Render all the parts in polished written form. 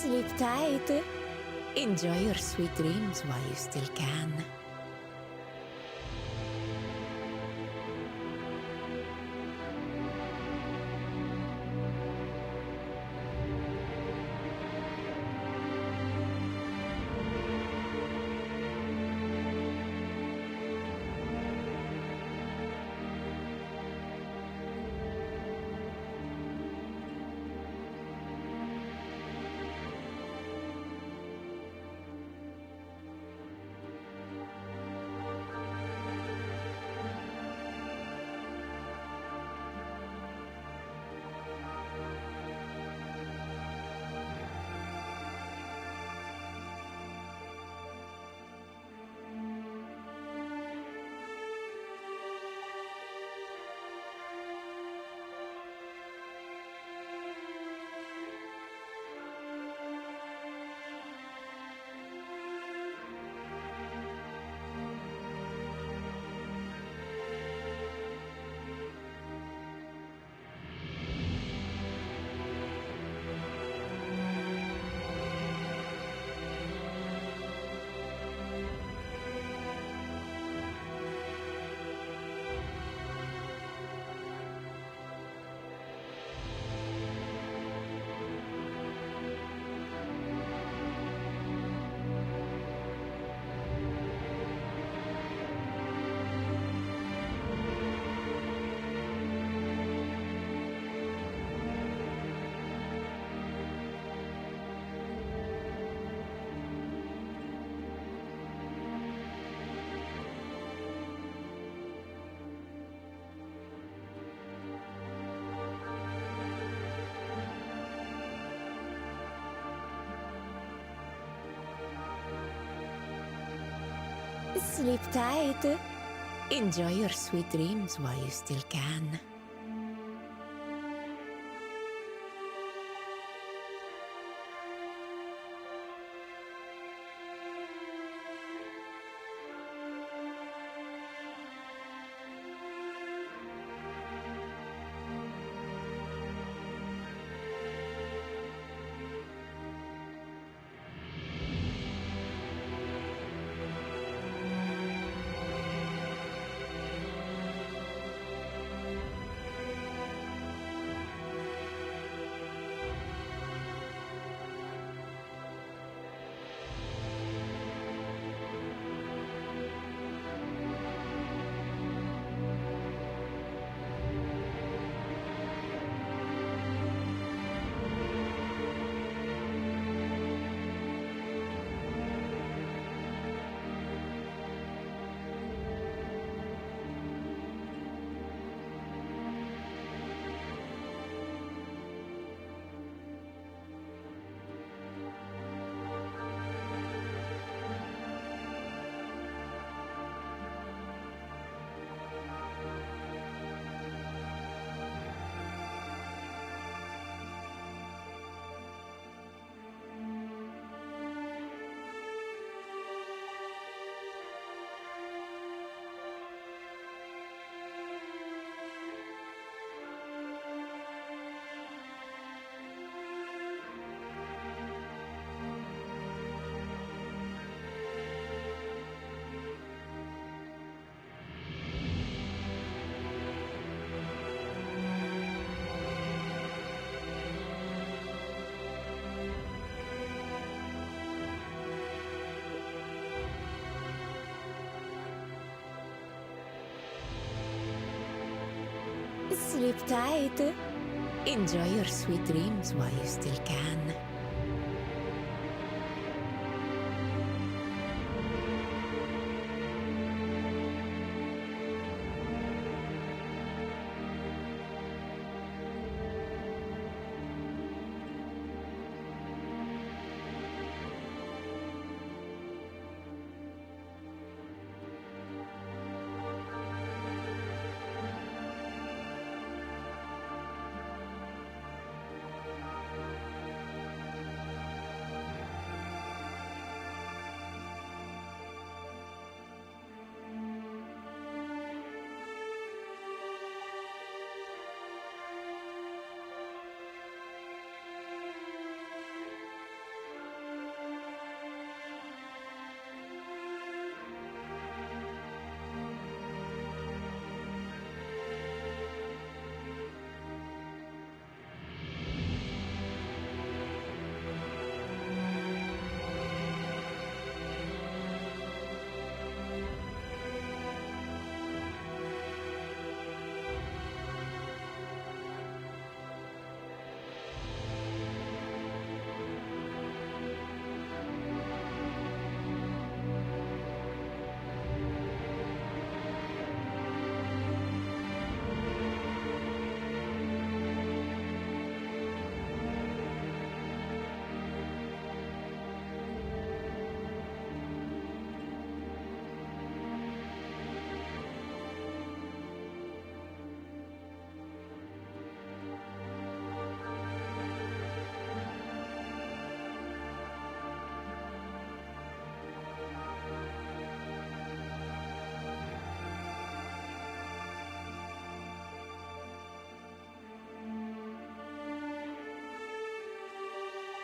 Sleep tight. Enjoy your sweet dreams while you still can. Sleep tight. Enjoy your sweet dreams while you still can. Sleep tight. Enjoy your sweet dreams while you still can.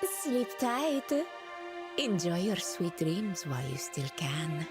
Sleep tight. Enjoy your sweet dreams while you still can.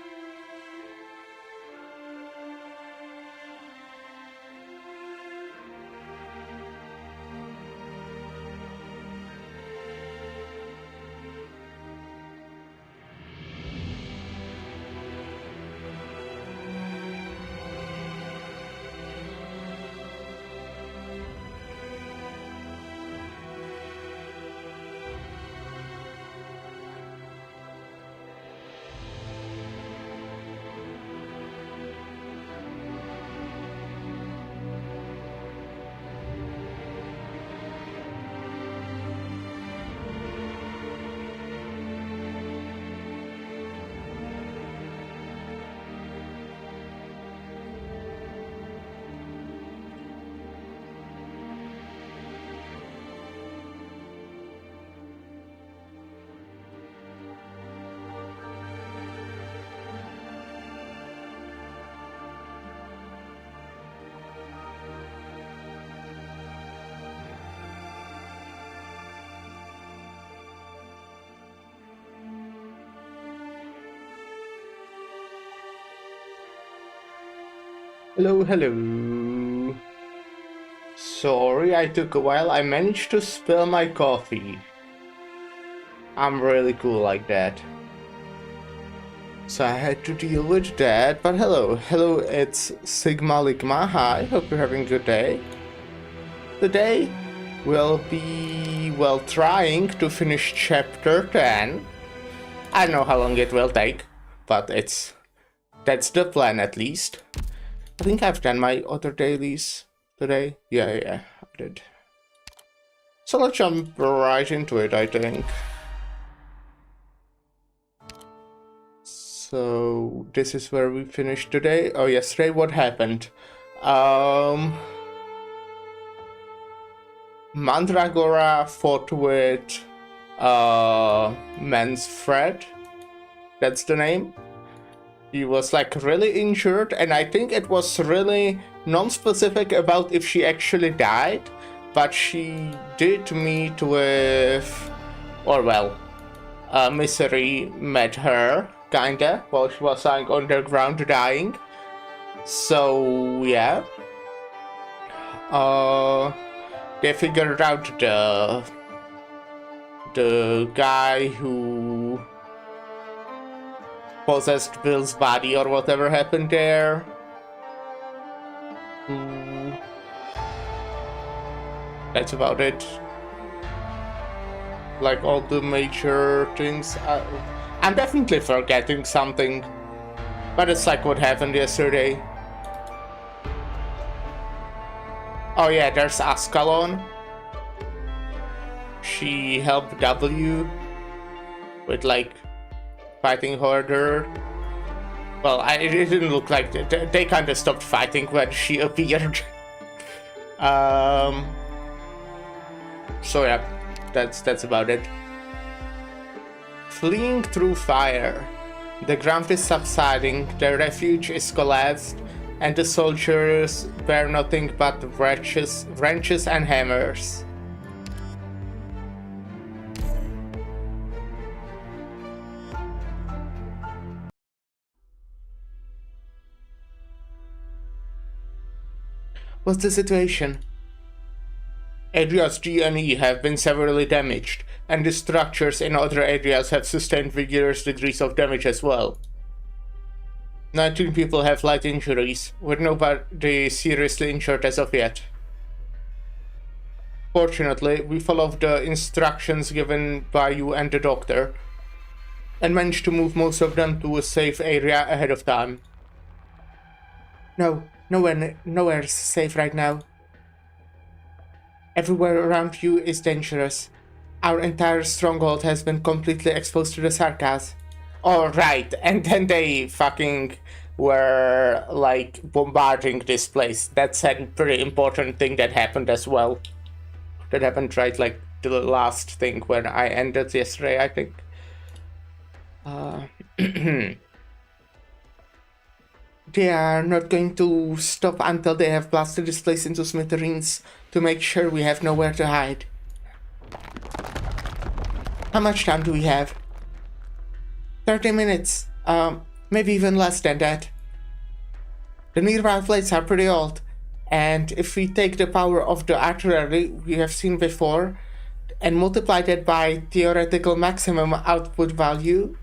Hello, hello. Sorry I took a while. I managed to spill my coffee. I'm really cool like that. So I had to deal with that, but hello. Hello, it's Sigma Ligma. Hi, hope you're having a good day. Today we'll be, well, trying to finish chapter 10. I don't know how long it will take, but that's the plan at least. I think I've done my other dailies today. Yeah, I did. So let's jump right into it, I think. So this is where we finished today. Oh, yesterday, what happened? Mandragora fought with Mansfred. That's the name. He was like really injured, and I think it was really non-specific about if she actually died, but she did meet with, or well, Misery met her, kinda, while she was lying on the ground dying. So yeah, they figured out the guy who possessed Bill's body or whatever happened there. That's about it. Like all the major things. I'm definitely forgetting something, but it's like what happened yesterday. Oh yeah, there's Ascalon. She helped W with like fighting harder. Well, it didn't look like they kind of stopped fighting when she appeared. So yeah, that's about it. Fleeing through fire. The ground is subsiding, the refuge is collapsed, and the soldiers bear nothing but wrenches and hammers. What's the situation? Areas G and E have been severely damaged, and the structures in other areas have sustained vigorous degrees of damage as well. 19 people have light injuries, with nobody seriously injured as of yet. Fortunately, we followed the instructions given by you and the doctor, and managed to move most of them to a safe area ahead of time. No, nowhere's safe right now. Everywhere around you is dangerous. Our entire stronghold has been completely exposed to the Sarkas. Oh, right, and then they fucking were, like, bombarding this place. That's a pretty important thing that happened as well. That happened right, like, the last thing when I ended yesterday, I think. They are not going to stop until they have blasted this place into smithereens to make sure we have nowhere to hide. How much time do we have? 30 minutes. Maybe even less than that. The nearby fleets are pretty old, and if we take the power of the artillery we have seen before and multiply that by theoretical maximum output value,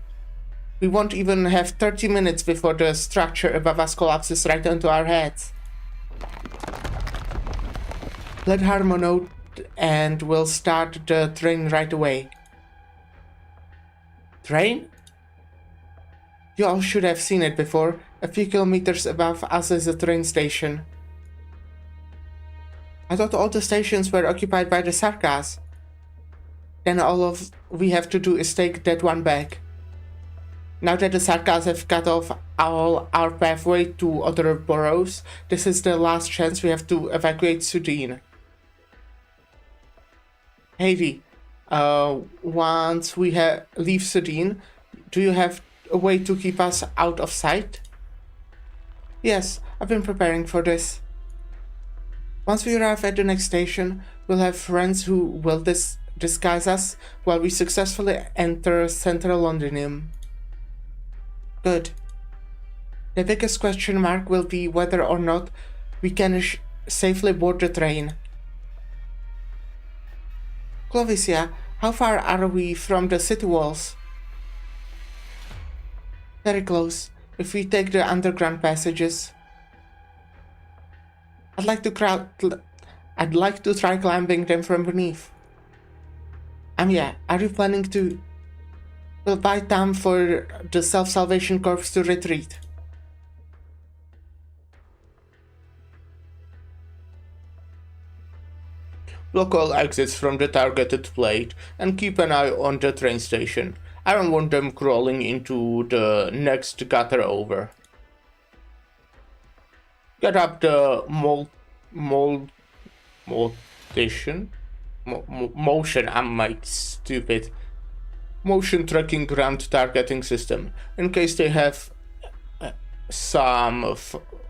we won't even have 30 minutes before the structure above us collapses right onto our heads. Let Harmo know and we'll start the train right away. Train? You all should have seen it before. A few kilometers above us is a train station. I thought all the stations were occupied by the Sarkas. Then all we have to do is take that one back. Now that the Sarkas have cut off all our pathway to other boroughs, this is the last chance we have to evacuate Sudin. Heidi, once we leave Sudin, do you have a way to keep us out of sight? Yes, I've been preparing for this. Once we arrive at the next station, we'll have friends who will disguise us while we successfully enter Central Londinium. Good. The biggest question mark will be whether or not we can safely board the train. Clovicia, how far are we from the city walls? Very close, if we take the underground passages. I'd like to try climbing them from beneath. Yeah, are you planning to? We'll buy time for the Self-Salvation Corps to retreat. Block all exits from the targeted plate and keep an eye on the train station. I don't want them crawling into the next gutter over. Get up the motion, I'm stupid. Motion tracking ground targeting system, in case they have some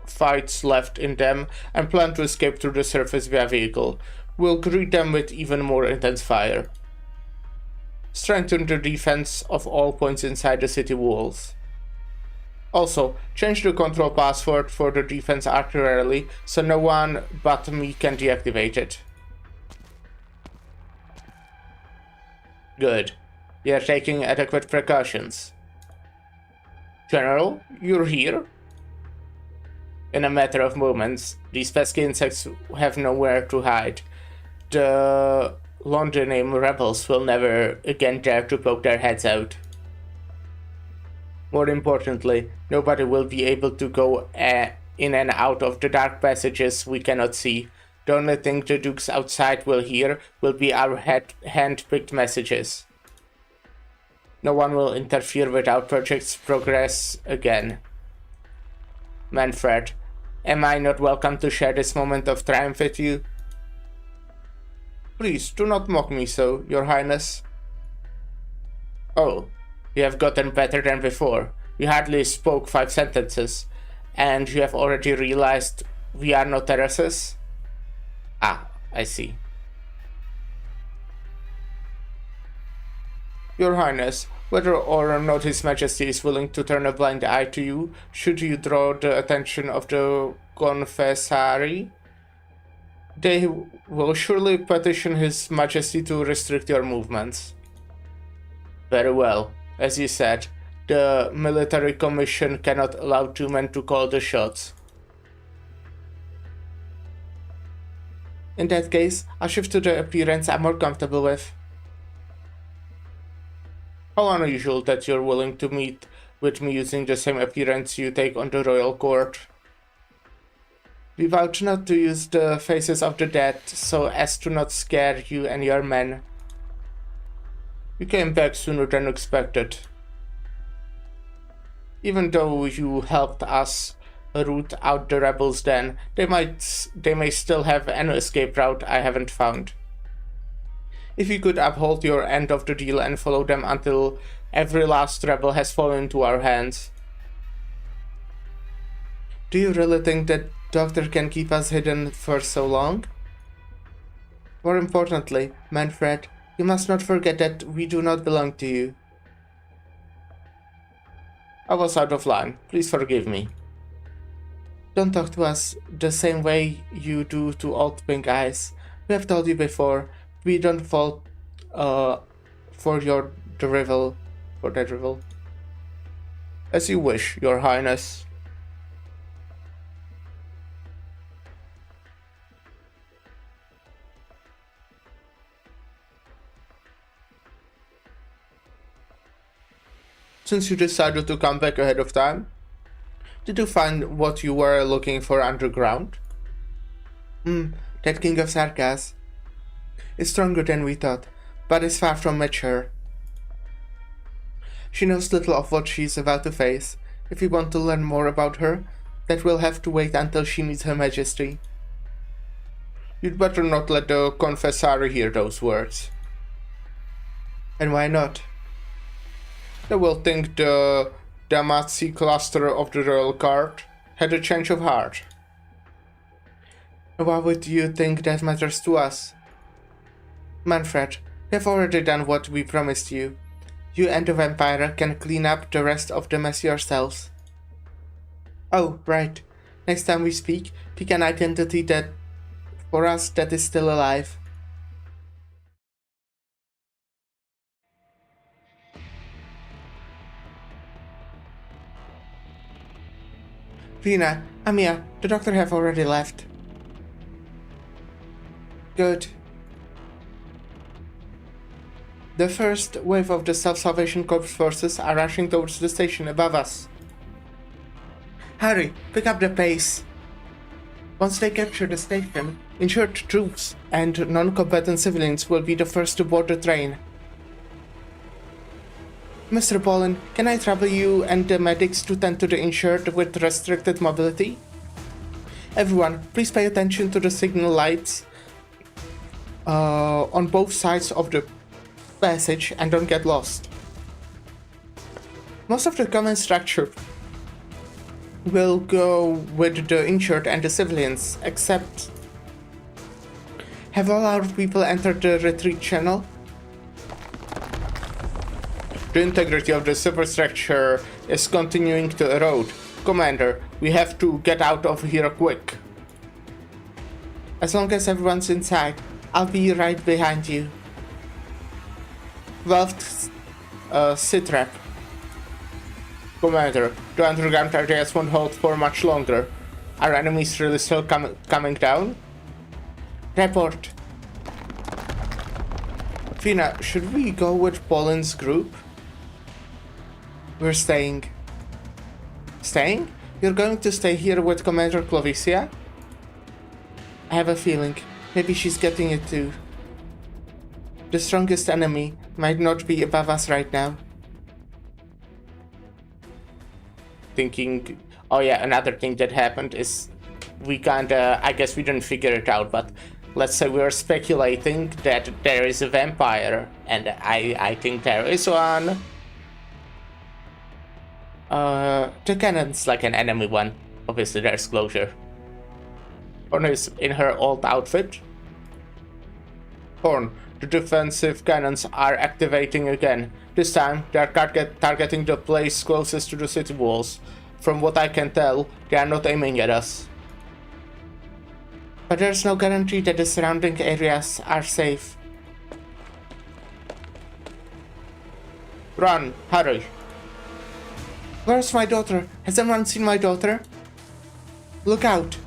fights left in them and plan to escape through the surface via vehicle. We'll greet them with even more intense fire. Strengthen the defense of all points inside the city walls. Also, change the control password for the defense artillery so no one but me can deactivate it. Good. You're taking adequate precautions. General, you're here? In a matter of moments, these pesky insects have nowhere to hide. The Londinium rebels will never again dare to poke their heads out. More importantly, nobody will be able to go in and out of the dark passages we cannot see. The only thing the Dukes outside will hear will be our hand-picked messages. No one will interfere with our project's progress again. Manfred, am I not welcome to share this moment of triumph with you? Please, do not mock me so, Your Highness. Oh, you have gotten better than before. You hardly spoke 5 sentences, and you have already realized we are not terraces? Ah, I see. Your Highness, whether or not His Majesty is willing to turn a blind eye to you, should you draw the attention of the Confessari, they will surely petition His Majesty to restrict your movements. Very well. As you said, the military commission cannot allow 2 men to call the shots. In that case, I'll shift to the appearance I'm more comfortable with. How unusual that you're willing to meet with me using the same appearance you take on the royal court. We vowed not to use the faces of the dead so as to not scare you and your men. You came back sooner than expected. Even though you helped us root out the rebels then, they may still have an escape route I haven't found. If you could uphold your end of the deal and follow them until every last rebel has fallen into our hands. Do you really think that Doctor can keep us hidden for so long? More importantly, Manfred, You must not forget that we do not belong to you. I was out of line. Please forgive me. Don't talk to us the same way you do to old pink eyes. We have told you before, we don't fall for your drivel. For that drivel. As you wish, Your Highness. Since you decided to come back ahead of time, did you find what you were looking for underground? That King of Sarkas is stronger than we thought, but is far from mature. She knows little of what she is about to face. If you want to learn more about her, that will have to wait until she meets Her Majesty. You'd better not let the Confessari hear those words. And why not? They will think the Damazi cluster of the royal guard had a change of heart. Why would you think that matters to us? Manfred, we have already done what we promised you. You and the vampire can clean up the rest of the mess yourselves. Oh, right. Next time we speak, pick an identity that, for us, that is still alive. Rina, Amia, the doctor have already left. Good. The first wave of the Self-Salvation Corps forces are rushing towards the station above us. Hurry, pick up the pace. Once they capture the station, insured troops and non-combatant civilians will be the first to board the train. Mr. Bolin, can I trouble you and the medics to tend to the insured with restricted mobility? Everyone, please pay attention to the signal lights on both sides of the passage and don't get lost. Most of the command structure will go with the insured and the civilians, except... Have all our people entered the retreat channel? The integrity of the superstructure is continuing to erode. Commander, we have to get out of here quick. As long as everyone's inside, I'll be right behind you. 12th Sitrep. Commander, the underground areas won't hold for much longer. Are enemies really still coming down? Report. Fina, should we go with Poland's group? We're staying. Staying? You're going to stay here with Commander Clovicia? I have a feeling. Maybe she's getting it too. The strongest enemy might not be above us right now. Thinking... Oh yeah, another thing that happened is... We kinda... I guess we didn't figure it out, but... Let's say we're speculating that there is a vampire. And I think there is one. The cannon's like an enemy one. Obviously there's closure. Horn is in her old outfit. Horn, the defensive cannons are activating again. This time they are targeting the place closest to the city walls. From what I can tell, they are not aiming at us. But there's no guarantee that the surrounding areas are safe. Run, hurry. Where's my daughter? Has anyone seen my daughter? Look out.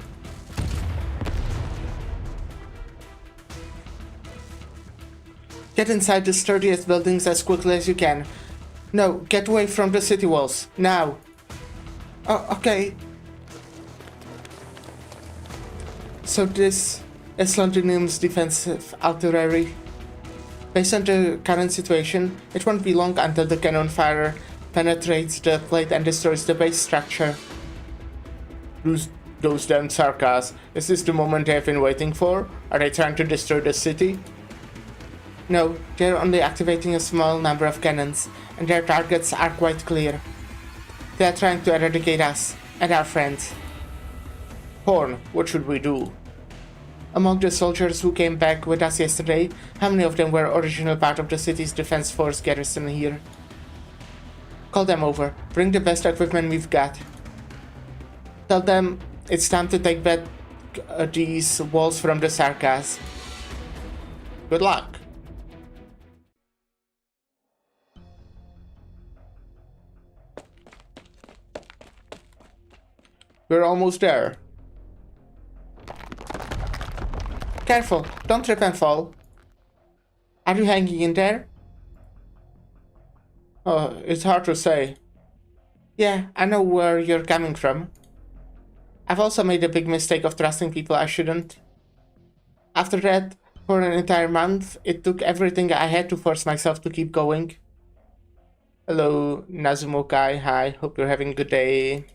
Get inside the sturdiest buildings as quickly as you can. No, get away from the city walls, now. Oh, okay. So this is Londinium's defensive artillery. Based on the current situation, it won't be long until the cannon fire penetrates the plate and destroys the base structure. Those damn Sarkas. Is this the moment they've been waiting for? Are they trying to destroy the city? No, they're only activating a small number of cannons, and their targets are quite clear. They are trying to eradicate us and our friends. Horn, what should we do? Among the soldiers who came back with us yesterday, how many of them were original part of the city's defense force garrison here? Call them over. Bring the best equipment we've got. Tell them it's time to take back these walls from the Sarkas. Good luck. We're almost there. Careful, don't trip and fall. Are you hanging in there? Oh, it's hard to say. Yeah, I know where you're coming from. I've also made a big mistake of trusting people I shouldn't. After that, for an entire month, it took everything I had to force myself to keep going. Hello, Nazumo-kai. Hi, hope you're having a good day.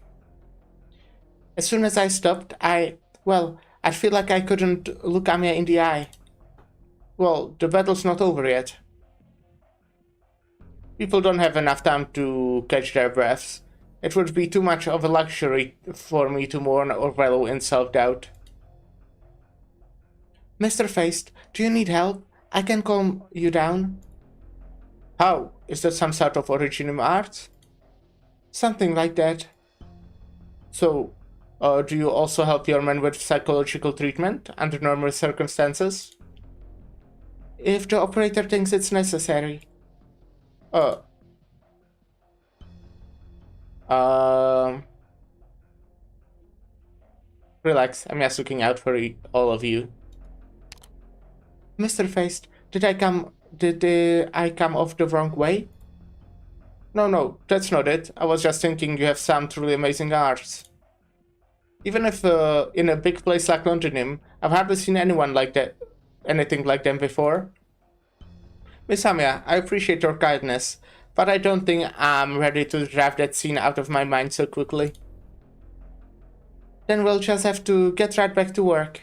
As soon as I stopped, I feel like I couldn't look Amiya in the eye. Well, the battle's not over yet. People don't have enough time to catch their breaths. It would be too much of a luxury for me to mourn or wallow in self-doubt. Mr. Feist, do you need help? I can calm you down. How? Is that some sort of originum art? Something like that. So, do you also help your men with psychological treatment under normal circumstances? If the operator thinks it's necessary. Relax, I'm just looking out for all of you. Mr. Feist, did I come off the wrong way? No, that's not it. I was just thinking you have some truly amazing arts. Even if in a big place like London, I've hardly seen anyone like that, anything like them before. Miss Amiya, I appreciate your kindness, but I don't think I'm ready to draft that scene out of my mind so quickly. Then we'll just have to get right back to work.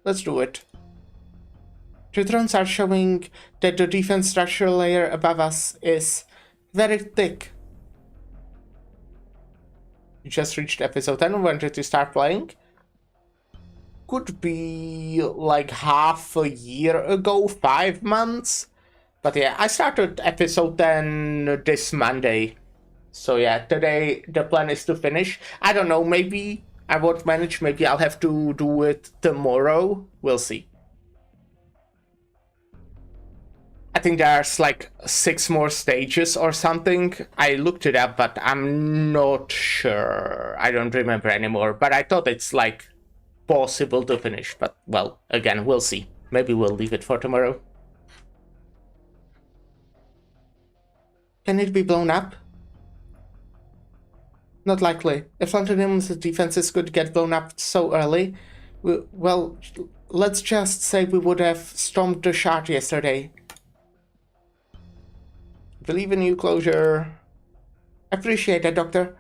Let's do it. The drones are showing that the defense structural layer above us is very thick. You just reached episode 10 and wanted to start playing? Could be like half a year ago, 5 months. But yeah, I started episode 10 this Monday. So yeah, today the plan is to finish. I don't know, maybe I won't manage, maybe I'll have to do it tomorrow. We'll see. I think there's like 6 more stages or something. I looked it up, but I'm not sure. I don't remember anymore. But I thought it's like possible to finish. But well, again, we'll see. Maybe we'll leave it for tomorrow. Can it be blown up? Not likely. If London's defenses could get blown up so early, well, let's just say we would have stormed the shard yesterday. Believe in you, Closure. Appreciate that, Doctor.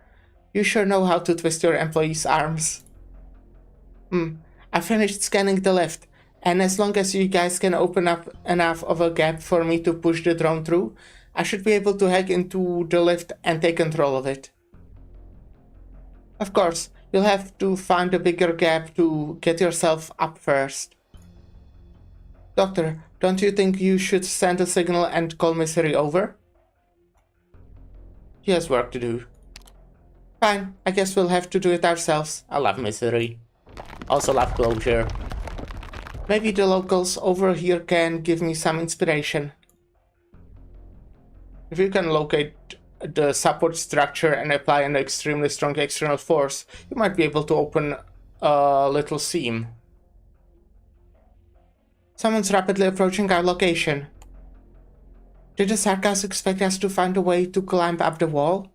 You sure know how to twist your employees' arms. I finished scanning the lift, and as long as you guys can open up enough of a gap for me to push the drone through, I should be able to hack into the lift and take control of it. Of course, you'll have to find a bigger gap to get yourself up first. Doctor, don't you think you should send a signal and call Misery over? He has work to do. Fine, I guess we'll have to do it ourselves. I love Misery. Also love Closure. Maybe the locals over here can give me some inspiration. If you can locate the support structure and apply an extremely strong external force, you might be able to open a little seam. Someone's rapidly approaching our location. Did the Sarkas expect us to find a way to climb up the wall?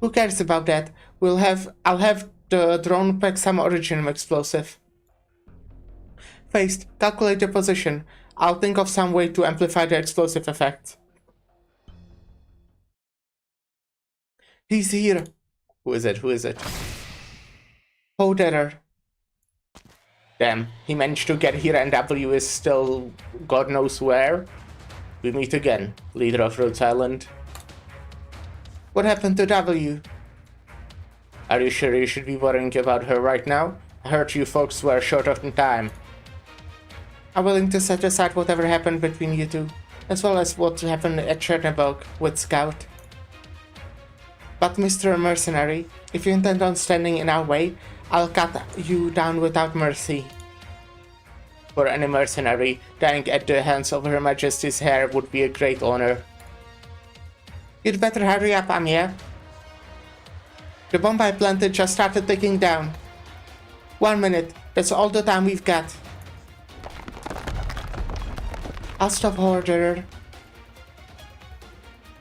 Who cares about that? I'll have the drone pack some original explosive. Feist, calculate the position. I'll think of some way to amplify the explosive effect. He's here. Who is it? Hoderer. Damn, he managed to get here and W is still God knows where. We meet again, leader of Rhodes Island. What happened to W? Are you sure you should be worrying about her right now? I heard you folks were short of time. I'm willing to set aside whatever happened between you two, as well as what happened at Chernobyl with Scout. But Mr. Mercenary, if you intend on standing in our way, I'll cut you down without mercy. For any mercenary, dying at the hands of Her Majesty's heir would be a great honor. You'd better hurry up, Amia. The bomb I planted just started ticking down. 1 minute, that's all the time we've got. I'll stop order.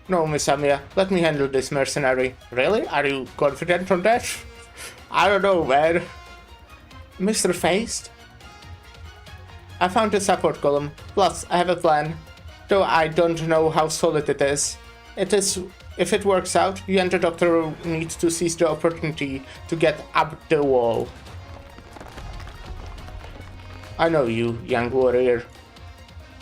No, Miss Amia, let me handle this, mercenary. Really? Are you confident on that? I don't know, man. Mr. Faced? I found a support column. Plus, I have a plan. Though I don't know how solid it is. If it works out, you and the doctor will need to seize the opportunity to get up the wall. I know you, young warrior.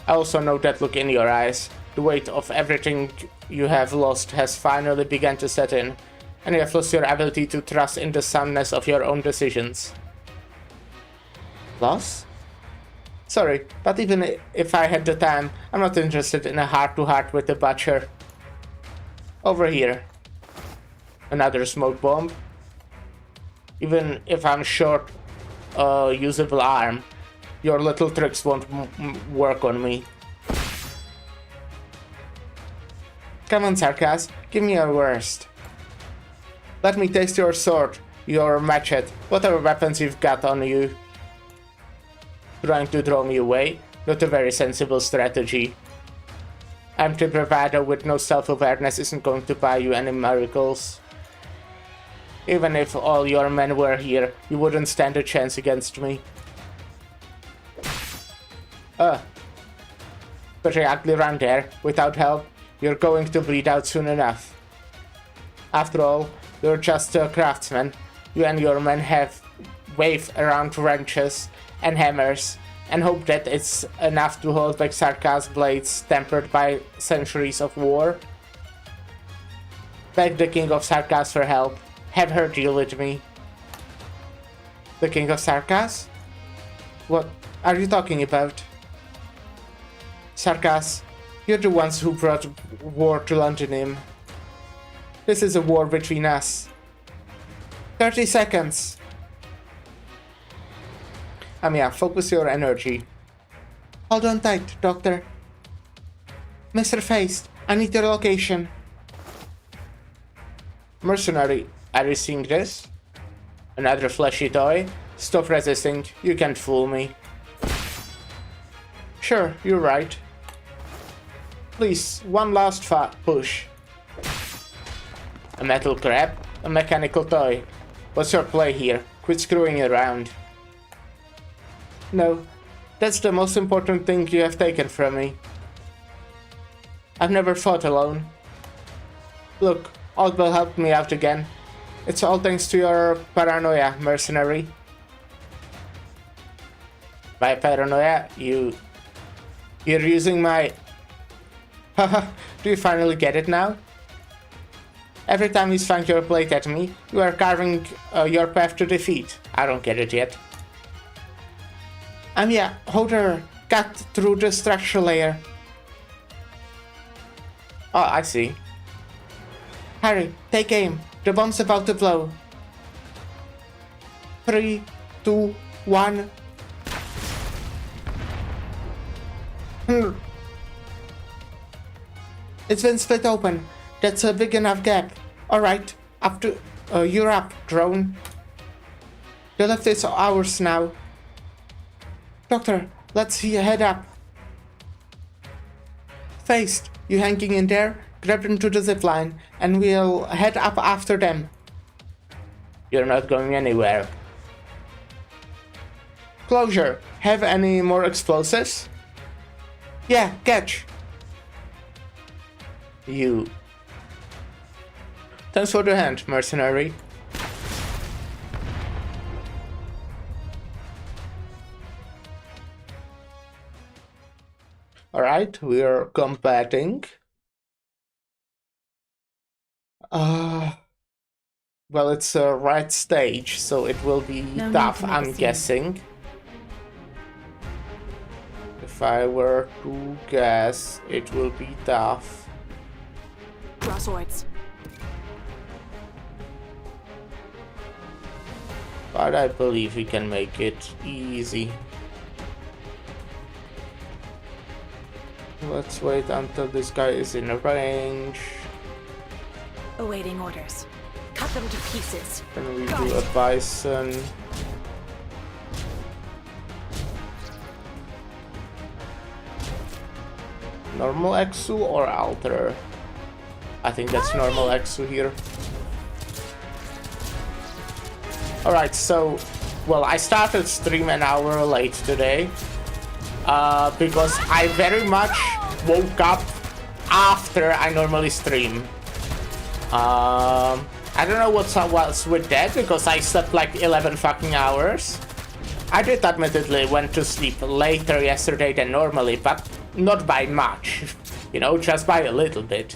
I also know that look in your eyes. The weight of everything you have lost has finally begun to set in, and you have lost your ability to trust in the soundness of your own decisions. Loss? Sorry, but even if I had the time, I'm not interested in a heart-to-heart with the butcher. Over here. Another smoke bomb. Even if I'm short a usable arm, your little tricks won't work on me. Come on, Sarkaz, give me your worst. Let me taste your sword, your machete, whatever weapons you've got on you. Trying to draw me away? Not a very sensible strategy. Empty bravado with no self-awareness isn't going to buy you any miracles. Even if all your men were here, you wouldn't stand a chance against me. Pretty ugly round there. Without help, you're going to bleed out soon enough. After all, you're just a craftsman. You and your men have wave around wrenches and hammers, and hope that it's enough to hold back Sarkaz blades tempered by centuries of war. Beg the King of Sarkaz for help. Have her deal with me. The King of Sarkaz? What are you talking about? Sarkaz, you're the ones who brought war to London. This is a war between us. 30 seconds. Amia, focus your energy. Hold on tight, Doctor. Mr. Faced, I need your location. Mercenary, are you seeing this? Another fleshy toy? Stop resisting, you can't fool me. Sure, you're right. Please, one last push. A metal crab? A mechanical toy? What's your play here? Quit screwing around. No, that's the most important thing you have taken from me. I've never fought alone. Look, Aldwell helped me out again. It's all thanks to your paranoia, mercenary. By paranoia, you're using my... Haha, do you finally get it now? Every time you swung your blade at me, you are carving your path to defeat. I don't get it yet. Yeah, hold her. Cut through the structure layer. Oh, I see. Harry, take aim. The bomb's about to blow. 3, 2, 1. It's been split open. That's a big enough gap. Alright, up to... you're up, drone. The lift is ours now. Doctor, let's head up. Faced, you hanging in there? Grab into the zipline, and we'll head up after them. You're not going anywhere. Closure, have any more explosives? Yeah, catch. You. Thanks for the hand, mercenary. Alright, we are combating. Well, it's a red stage, so it will be No tough, need to make a I'm scene. guessing. If I were to guess, it will be tough. Draw swords. But I believe we can make it easy. Let's wait until this guy is in range. Awaiting orders. Cut them to pieces. Then we Got do a it. bison. Normal Exu or Alter? I think that's normal Exu here. Alright, so, well, I started stream an hour late today. Because I very much woke up after I normally stream. I don't know what's with that, because I slept like 11 fucking hours. I did admittedly went to sleep later yesterday than normally, but not by much. You know, just by a little bit.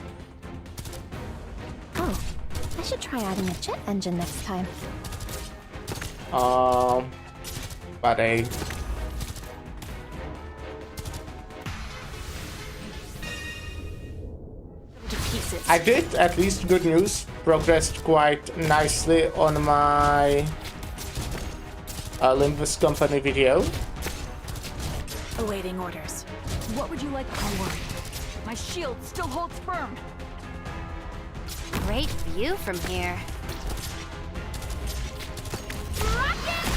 Oh, I should try adding a jet engine next time. But To pieces. I did, at least good news, progressed quite nicely on my Olympus Company video. Awaiting orders. What would you like? Don't worry. My shield still holds firm. Great view from here.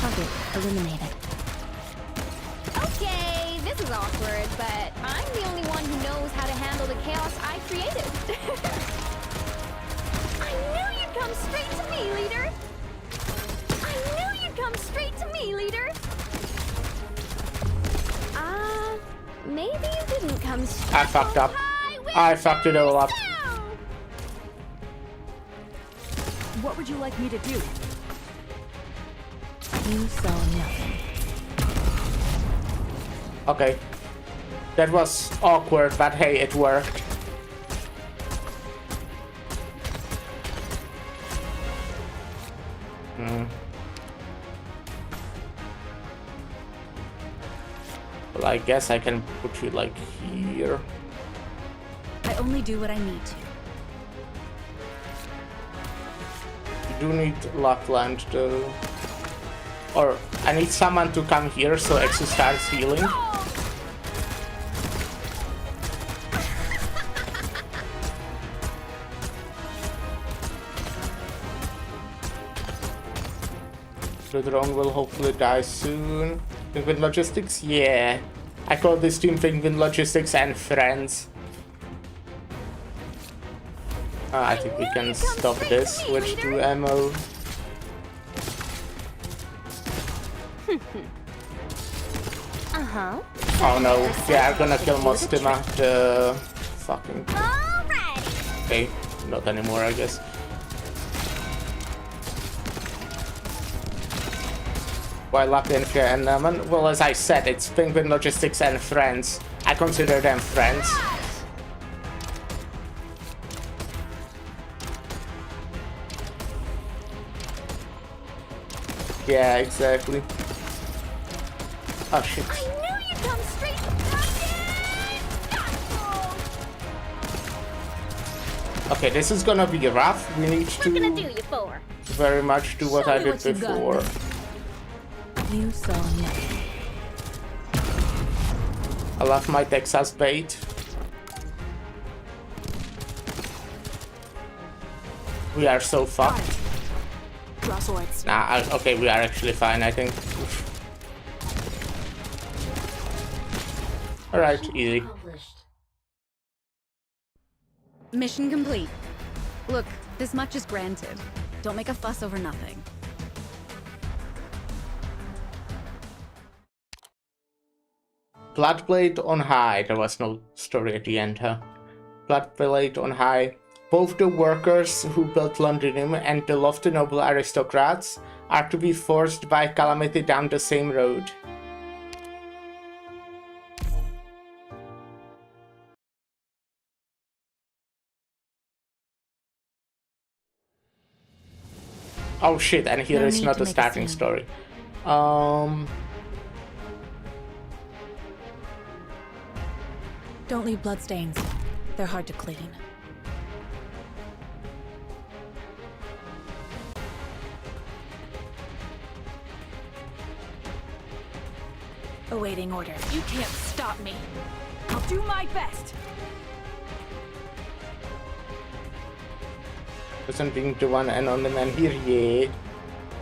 Target eliminated. Okay, this is awkward, but I'm the only one who knows how to handle the chaos I created. I knew you'd come straight to me, leader. I knew you'd come straight to me, leader. Maybe you didn't come straight. I fucked up. I fucked it all up. What would you like me to do? You saw nothing. Okay. That was awkward, but hey, it worked. Well, I guess I can put you like here. I only do what I need to. You do need Lapland though. Or I need someone to come here so Exu starts healing. The drone will hopefully die soon. Penguin Logistics? Yeah. I call this team Penguin Logistics and Friends. I think we can stop this. Switch to ammo. Uh-huh. Oh no, they are gonna kill Mostima, the fucking... Alright. Okay, not anymore I guess. Why Lapienka and Naman? Well, as I said, it's Penguin Logistics and Friends. I consider them friends. Yeah, exactly. Oh shit. I knew you'd come straight to me. Okay, this is gonna be rough. We need What can I do to you for? very much do what Show I me did what you got. before. You saw nothing. I love my Texas bait. We are so fucked. Draw swords. Nah, okay, we are actually fine, I think. Alright, easy. Mission complete. Look, this much is granted. Don't make a fuss over nothing. Bloodblade on high. There was no story at the end, huh? Bloodblade on high. Both the workers who built Londinium and the lofty noble aristocrats are to be forced by calamity down the same road. Oh shit, and here No is need not to a make a starting scene. story. Don't leave bloodstains. They're hard to clean. Awaiting orders. You can't stop me. I'll do my best. Doesn't being the one and only man here yet.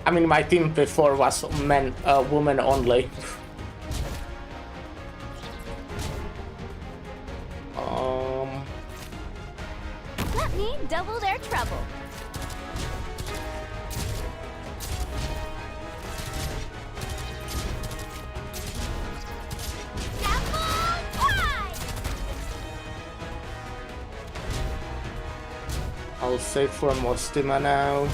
I mean, my team before was woman only. Let me double their trouble. Apple pie! I'll save for Mostima now.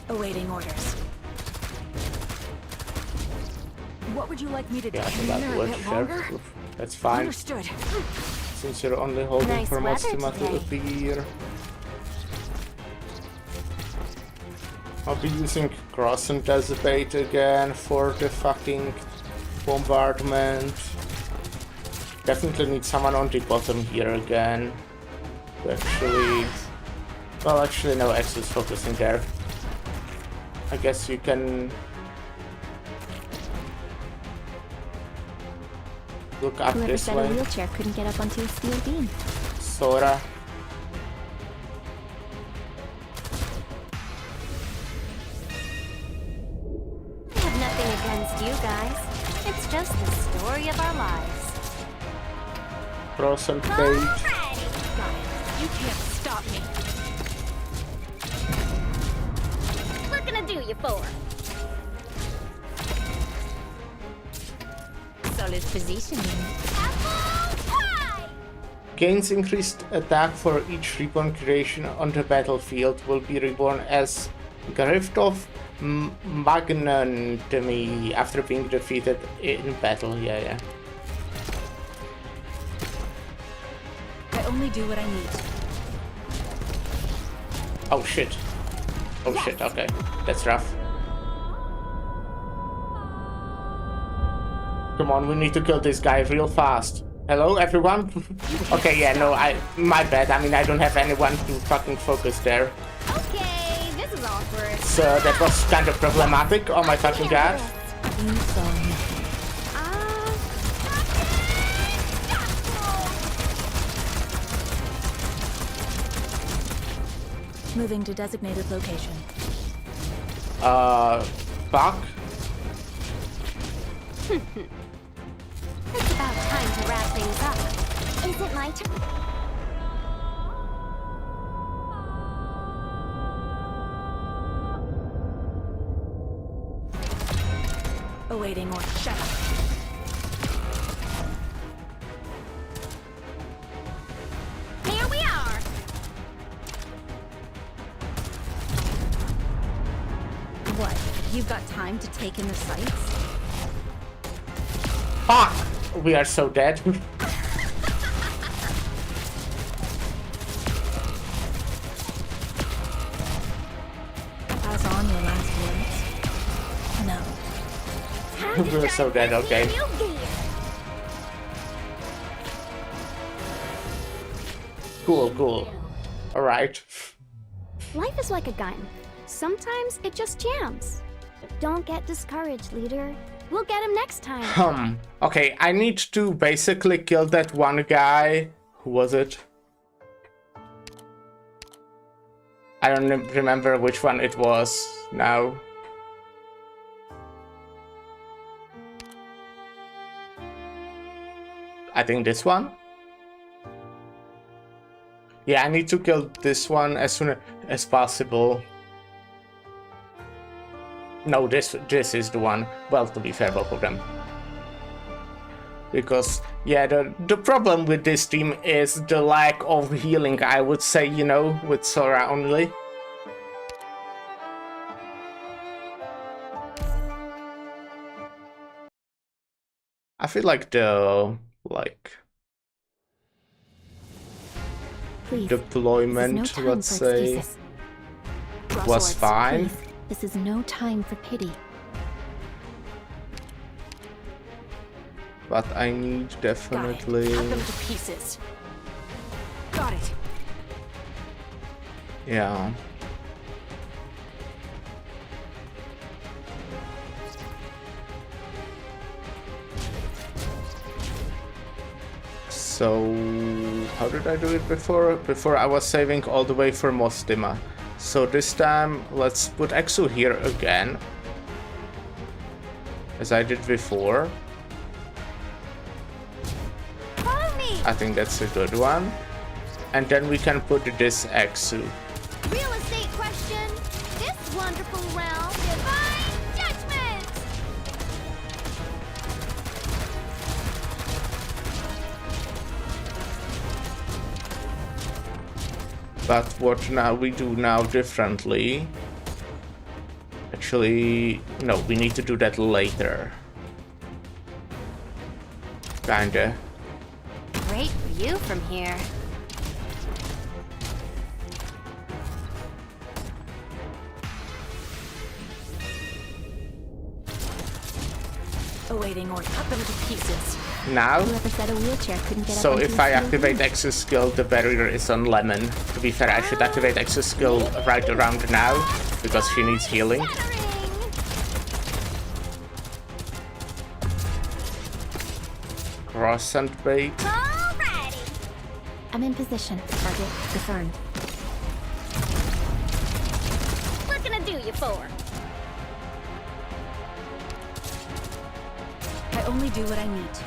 Awaiting orders. What would you like me to do? Yeah, I think that would sure. That's fine. Understood. Since you're only holding Nice for weather Mostima to today. appear. I'll be using Cross and Dissipate again for the fucking bombardment. Definitely need someone on the bottom here again. To actually... Well, actually no, X is focusing there. I guess you can... Look up Whoever this said a way. wheelchair couldn't get up onto a steel beam. Sora. I have nothing against you guys. It's just the story of our lives. Cross and Page. Alrighty. Got it. You can't stop me. We're gonna do you for. Solid positioning. Apple pie! Gains increased attack for each reborn creation on the battlefield. Will be reborn as Grift of Magnanimity after being defeated in battle. Yeah. I only do what I need. Oh shit. Oh shit, okay. That's rough. Come on, we need to kill this guy real fast. Hello, everyone? Okay, yeah, no, my bad. I mean, I don't have anyone to fucking focus there. Okay, this is awkward. So that was kind of problematic. Oh my fucking god. You saw nothing. Moving to designated location. Fuck. It's about time to wrap things up. Is it my turn? Awaiting order. Shut up. Here we are. What? You've got time to take in the sights? Fuck! We are so dead. Pass on your last words. No. We're so dead, okay. Cool. Alright. Life is like a gun. Sometimes it just jams. Don't get discouraged, leader. We'll get him next time. Okay, I need to basically kill that one guy. Who was it? I don't remember which one it was now. I think this one? Yeah, I need to kill this one as soon as possible. No, this is the one. Well, to be fair, both of them. Because, yeah, the problem with this team is the lack of healing, I would say, you know, with Sora only. I feel like Please. deployment, This is no time let's for say. excuses. Draw was swords. fine. Please, this is no time for pity. But I need Got it. definitely... Cut them to pieces. Got it. Yeah. So, how did I do it before? Before I was saving all the way for Mostima. So this time, let's put Exu here again. As I did before. Follow me! I think that's a good one. And then we can put this Exu. Real estate question. This wonderful realm, divine judgment! But what now we do now differently? Actually, no, we need to do that later. Kinda. Great view from here. Awaiting order. Cut them to pieces. Now, Whoever said a wheelchair couldn't get so up onto if a I steel activate beam. X's skill, the barrier is on Lemon. To be fair, I should activate X's skill right around now, because she needs healing. Shattering! Cross and bait. Alrighty! I'm in position. Target disarmed. What can I do you for? I only do what I need to.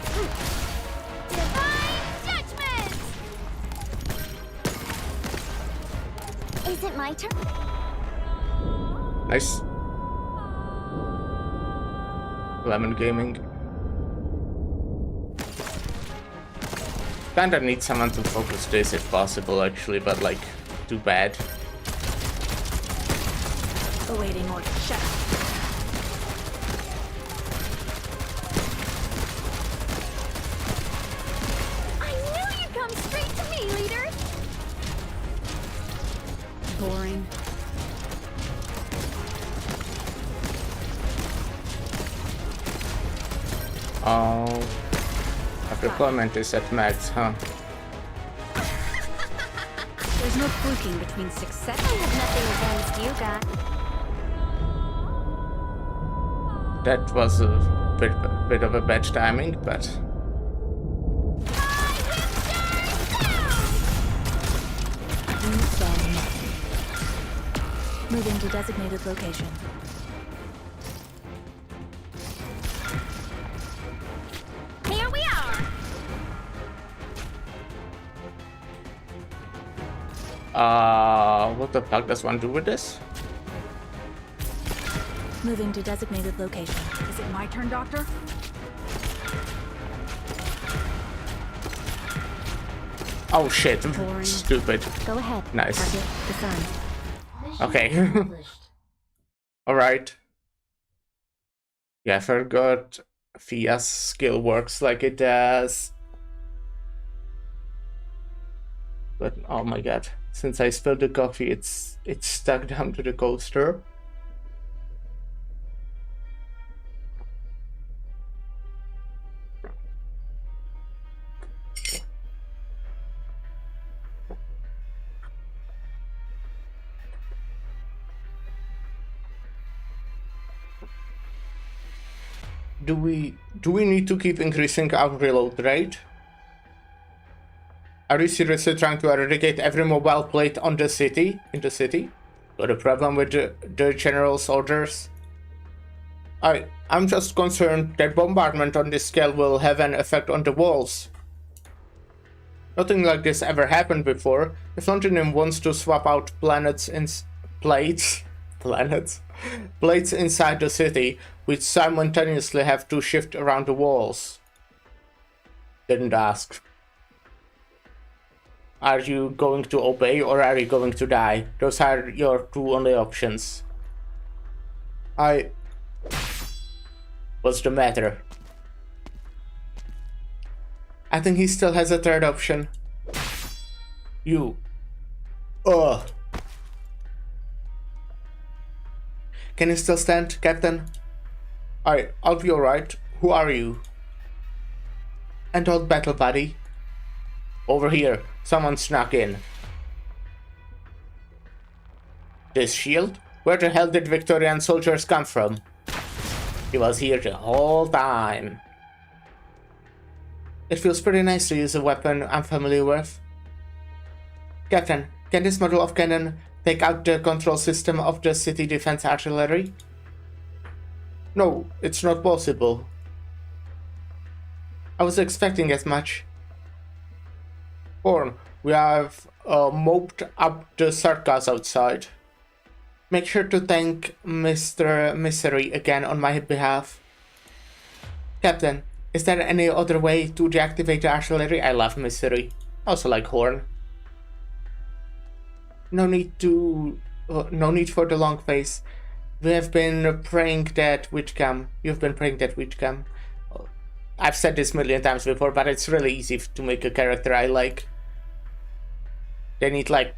Divine judgment! Is it my turn? Nice. Lemon Gaming. Kinda need someone to focus this if possible, actually, but like, too bad. Awaiting order. Shut up. I knew you'd come straight to me, leader! Boring. Oh, our deployment is at max, huh? There's no fluking between success. I have nothing against you, guy. That was a bit of a bad timing, but You saw nothing. Moving to designated location. Here we are! what the fuck does one do with this? Moving to designated location. Is it my turn, Doctor? Oh shit, Boring. stupid. Go ahead. Nice. Target disarmed. Okay. Alright. Yeah, I forgot Fia's skill works like it does. But oh my god, since I spilled the coffee, it's stuck down to the coaster. Do we need to keep increasing our reload rate? Are you seriously trying to eradicate every mobile plate on the city? In the city? Got a problem with the general's orders? I'm just concerned that bombardment on this scale will have an effect on the walls. Nothing like this ever happened before. If London wants to swap out plates inside the city, we'd simultaneously have to shift around the walls. Didn't ask. Are you going to obey or are you going to die? Those are your two only options. What's the matter? I think he still has a third option. You. Can you still stand, Captain? I'll be alright. Who are you? An old battle buddy. Over here. Someone snuck in. This shield? Where the hell did Victorian soldiers come from? He was here the whole time. It feels pretty nice to use a weapon I'm familiar with. Captain, can this model of cannon take out the control system of the city defense artillery? No, it's not possible. I was expecting as much. Horn, we have moped up the circus outside. Make sure to thank Mr. Misery again on my behalf. Captain, is there any other way to deactivate the artillery? I love Misery. Also like Horn. No need for the long face. We have been praying that witch come. You've been praying that witch come. I've said this a million times before, but it's really easy to make a character I like. They need like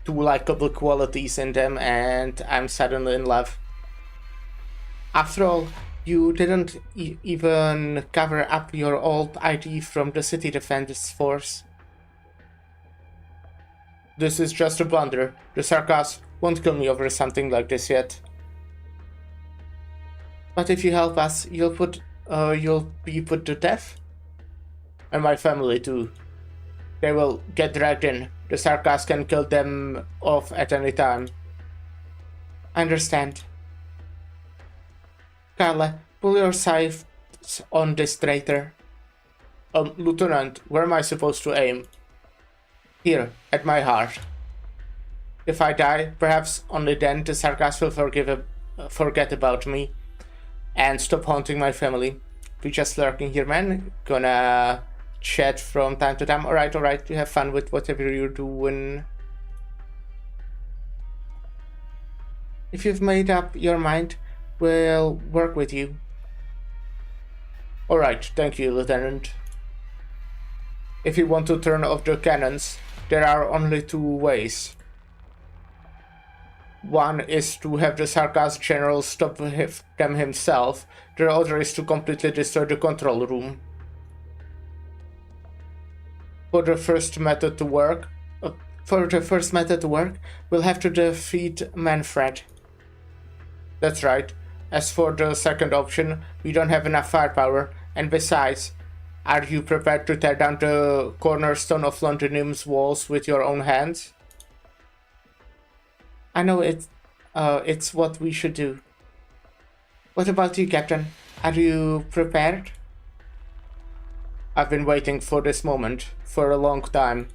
2 likable qualities in them, and I'm suddenly in love. After all, you didn't even cover up your old ID from the city defense force. This is just a blunder. The circus won't kill me over something like this yet. But if you help us, you'll be put to death. And my family too. They will get dragged in. The circus can kill them off at any time. I understand. Carla, pull your sights on this traitor. Lieutenant, where am I supposed to aim? Here, at my heart. If I die, perhaps only then the circus will forget about me and stop haunting my family. We just lurking here, man. Gonna chat from time to time. Alright, you have fun with whatever you're doing. If you've made up your mind, we'll work with you. Alright, thank you, Lieutenant. If you want to turn off the cannons, there are only 2 ways. One is to have the Sarkaz General stop them himself, the other is to completely destroy the control room. For the first method to work, we'll have to defeat Manfred. That's right. As for the second option, we don't have enough firepower, and besides, are you prepared to tear down the cornerstone of Londinium's walls with your own hands? I know it's what we should do. What about you, Captain? Are you prepared? I've been waiting for this moment for a long time.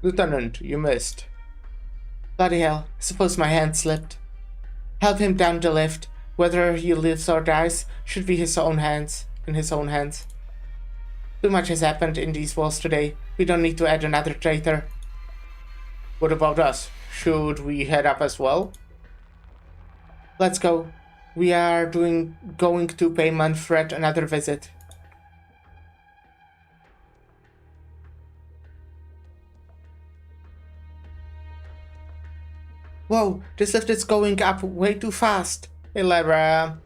Lieutenant, you missed. Bloody hell, suppose my hand slipped. Help him down the lift. Whether he lives or dies should be in his own hands. Too much has happened in these walls today. We don't need to add another traitor. What about us? Should we head up as well? Let's go. We are going to pay Manfred another visit. Whoa, this lift is going up way too fast. Hey, Lara.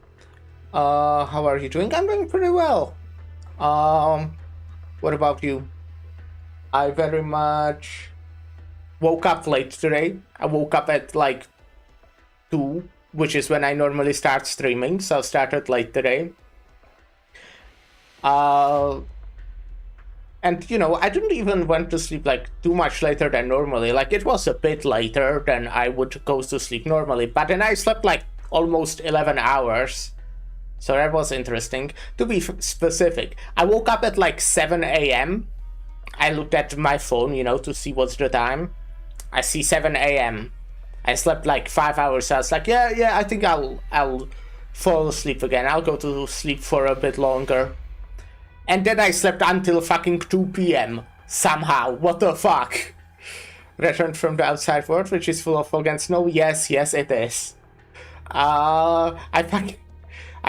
How are you doing? I'm doing pretty well. What about you? I very much woke up late today. I woke up at like 2, which is when I normally start streaming, so I started late today. And you know, I didn't even went to sleep like too much later than normally. Like, it was a bit later than I would go to sleep normally, but then I slept like almost 11 hours. So that was interesting. To be specific, I woke up at like 7 a.m. I looked at my phone, you know, to see what's the time. I see 7 a.m. I slept like 5 hours, so I was like, yeah, I think I'll fall asleep again. I'll go to sleep for a bit longer. And then I slept until fucking 2 p.m. Somehow. What the fuck? Returned from the outside world, which is full of fog and snow. Yes, it is. I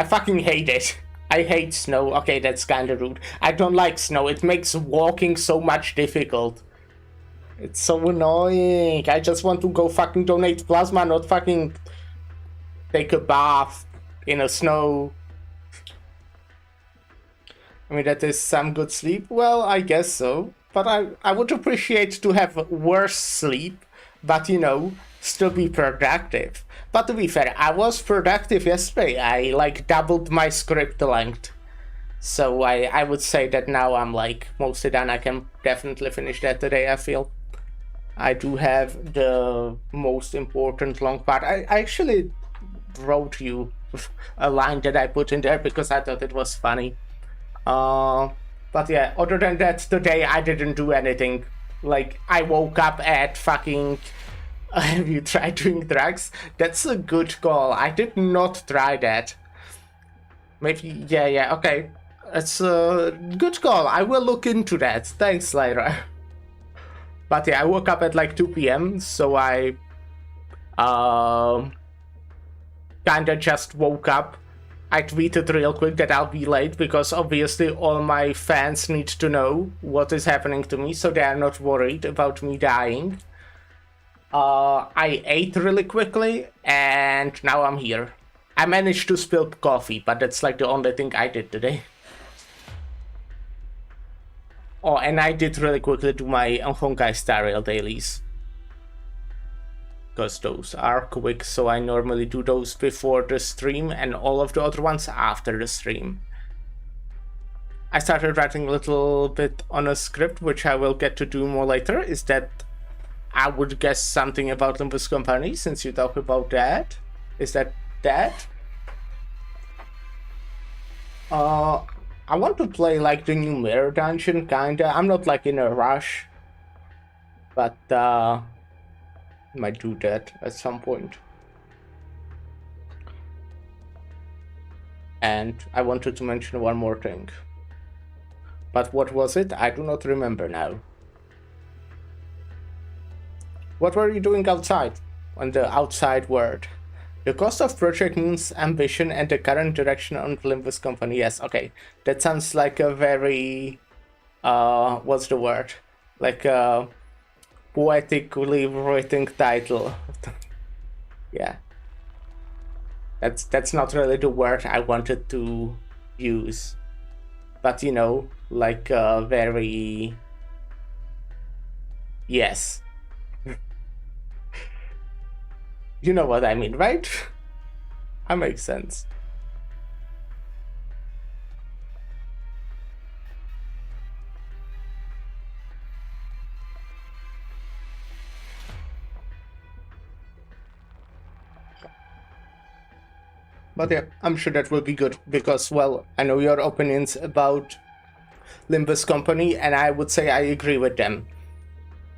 fucking hate it. I hate snow. Okay, that's kinda rude. I don't like snow. It makes walking so much difficult. It's so annoying. I just want to go fucking donate plasma, not fucking take a bath in a snow. I mean, that is some good sleep. Well, I guess so. But I would appreciate to have worse sleep, but you know, still be productive. But to be fair, I was productive yesterday. I like doubled my script length. So I would say that now I'm like mostly done. I can definitely finish that today, I feel. I do have the most important long part. I actually wrote you a line that I put in there because I thought it was funny. But yeah, other than that, today I didn't do anything. Like, I woke up at fucking... Have you tried doing drugs? That's a good call. I did not try that. Maybe, yeah, okay. It's a good call. I will look into that. Thanks, Lyra. But yeah, I woke up at like 2 p.m, so I... kinda just woke up. I tweeted real quick that I'll be late because obviously all my fans need to know what is happening to me, so they are not worried about me dying. I ate really quickly and now I'm here. I managed to spill coffee, but that's like the only thing I did today. Oh, and I did really quickly do my Honkai Star Rail dailies. Because those are quick, so I normally do those before the stream and all of the other ones after the stream. I started writing a little bit on a script, which I will get to do more later. Is that I would guess something about Limbus Company, since you talk about that. Is that that? I want to play like the new Mirror Dungeon, kinda. I'm not like in a rush, but might do that at some point. And I wanted to mention one more thing. But what was it? I do not remember now. What were you doing outside? On the outside world. The cost of Project Moon's ambition and the current direction on Olympus Company. Yes, okay. That sounds like a very... what's the word? Like a... poetically written title. Yeah. That's not really the word I wanted to use. But you know, like very... Yes. You know what I mean, right? That makes sense. But yeah, I'm sure that will be good because, well, I know your opinions about Limbus Company and I would say I agree with them.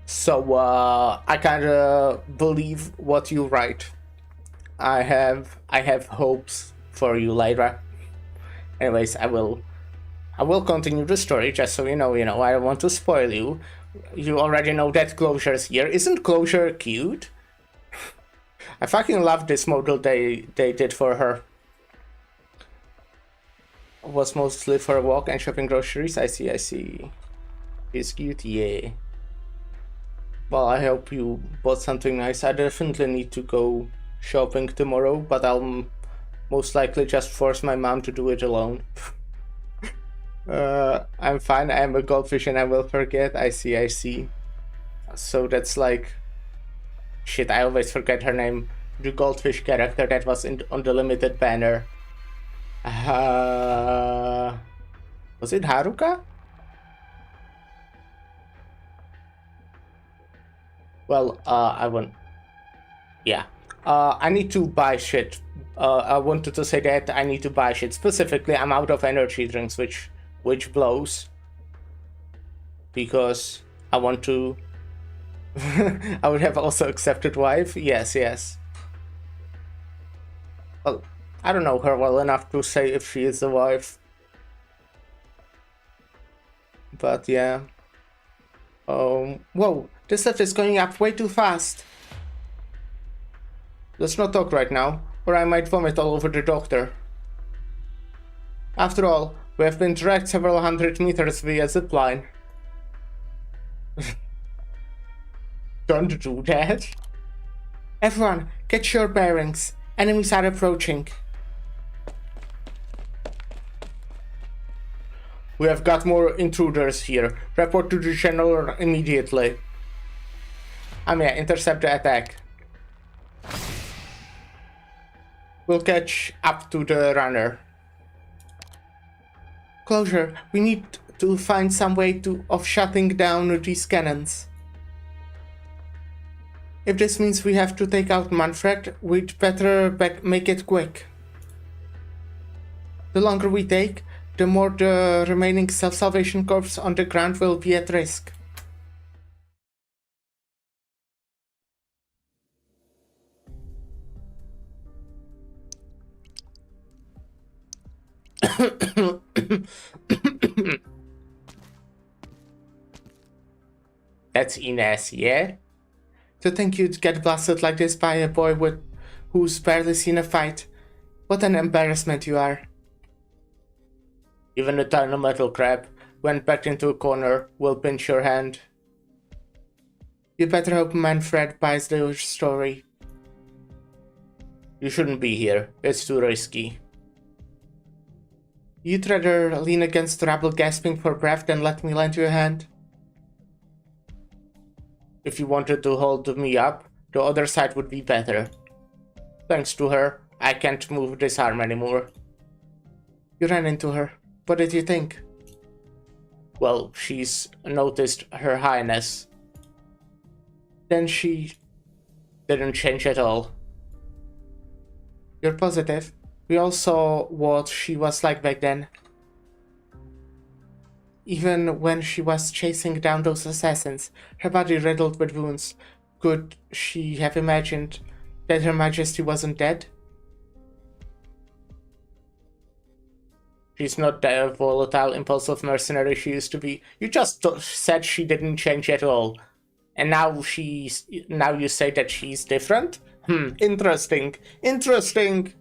So I kind of believe what you write. I have hopes for you, Lyra. Anyways, I will continue the story just so you know, I don't want to spoil you. You already know that Closure's here. Isn't Closure cute? I fucking love this model they did for her. Was mostly for a walk and shopping groceries. I see. It's cute, yeah. Well, I hope you bought something nice. I definitely need to go shopping tomorrow, but I'll most likely just force my mom to do it alone. I'm fine. I am a goldfish and I will forget. I see. So that's like... Shit, I always forget her name. The goldfish character that was on the limited banner. Was it Haruka? Well, I want... Yeah. I need to buy shit. I wanted to say that I need to buy shit. Specifically, I'm out of energy drinks, which blows. Because I want to... I would have also accepted wife. Yes. Well, I don't know her well enough to say if she is a wife. But yeah. Whoa, this stuff is going up way too fast. Let's not talk right now, or I might vomit all over the doctor. After all, we have been dragged several hundred meters via zipline. Don't do that. Everyone, get your bearings. Enemies are approaching. We have got more intruders here. Report to the general immediately. Yeah, intercept the attack. We'll catch up to the runner. Closure, we need to find some way of shutting down these cannons. If this means we have to take out Manfred, we'd better make it quick. The longer we take, the more the remaining self-salvation corps on the ground will be at risk. That's Ines, yeah? To think you'd get blasted like this by a boy who's barely seen a fight. What an embarrassment you are. Even the tiny metal crab, when backed into a corner, will pinch your hand. You better hope Manfred buys the story. You shouldn't be here. It's too risky. You'd rather lean against the rabble gasping for breath than let me lend you a hand? If you wanted to hold me up, the other side would be better. Thanks to her, I can't move this arm anymore. You ran into her. What did you think? Well, she's noticed Her Highness. Then she didn't change at all. You're positive? We all saw what she was like back then. Even when she was chasing down those assassins, her body riddled with wounds, could she have imagined that Her Majesty wasn't dead? She's not the volatile, impulsive mercenary she used to be. You just said she didn't change at all. And now you say that she's different? Interesting. Interesting.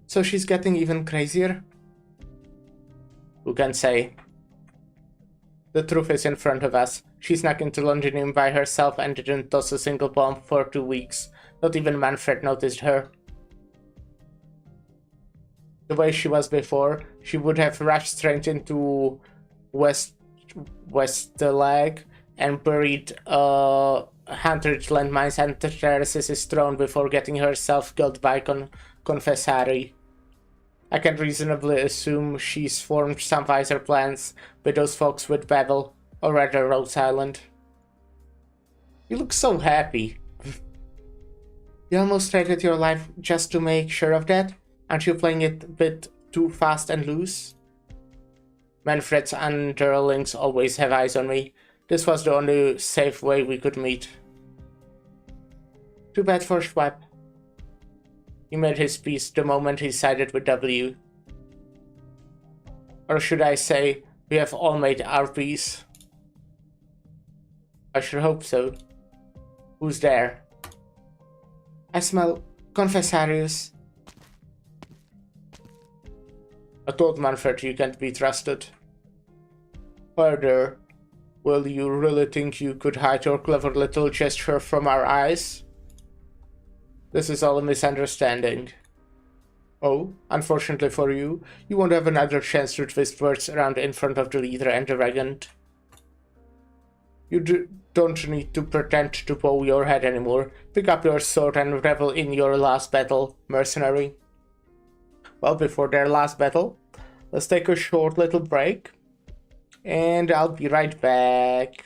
So she's getting even crazier? Who can say? The truth is in front of us. She snuck into London by herself and didn't toss a single bomb for 2 weeks. Not even Manfred noticed her. The way she was before, she would have rushed straight into West Leg and buried 100 landmines and terraces thrown before getting herself killed by Confessari. I can reasonably assume she's formed some wiser plans with those folks with Babel, or rather Rhodes Island. You look so happy. You almost traded your life just to make sure of that? Aren't you playing it a bit too fast and loose? Manfred's underlings always have eyes on me. This was the only safe way we could meet. Too bad for Schwab. He made his peace the moment he sided with W. Or should I say, we have all made our peace. I sure hope so. Who's there? I smell Confessarius. I told Manfred you can't be trusted. Further, will you really think you could hide your clever little gesture from our eyes? This is all a misunderstanding. Oh, unfortunately for you, you won't have another chance to twist words around in front of the leader and the regent. You don't need to pretend to bow your head anymore. Pick up your sword and revel in your last battle, mercenary. Well, before their last battle, let's take a short little break, and I'll be right back.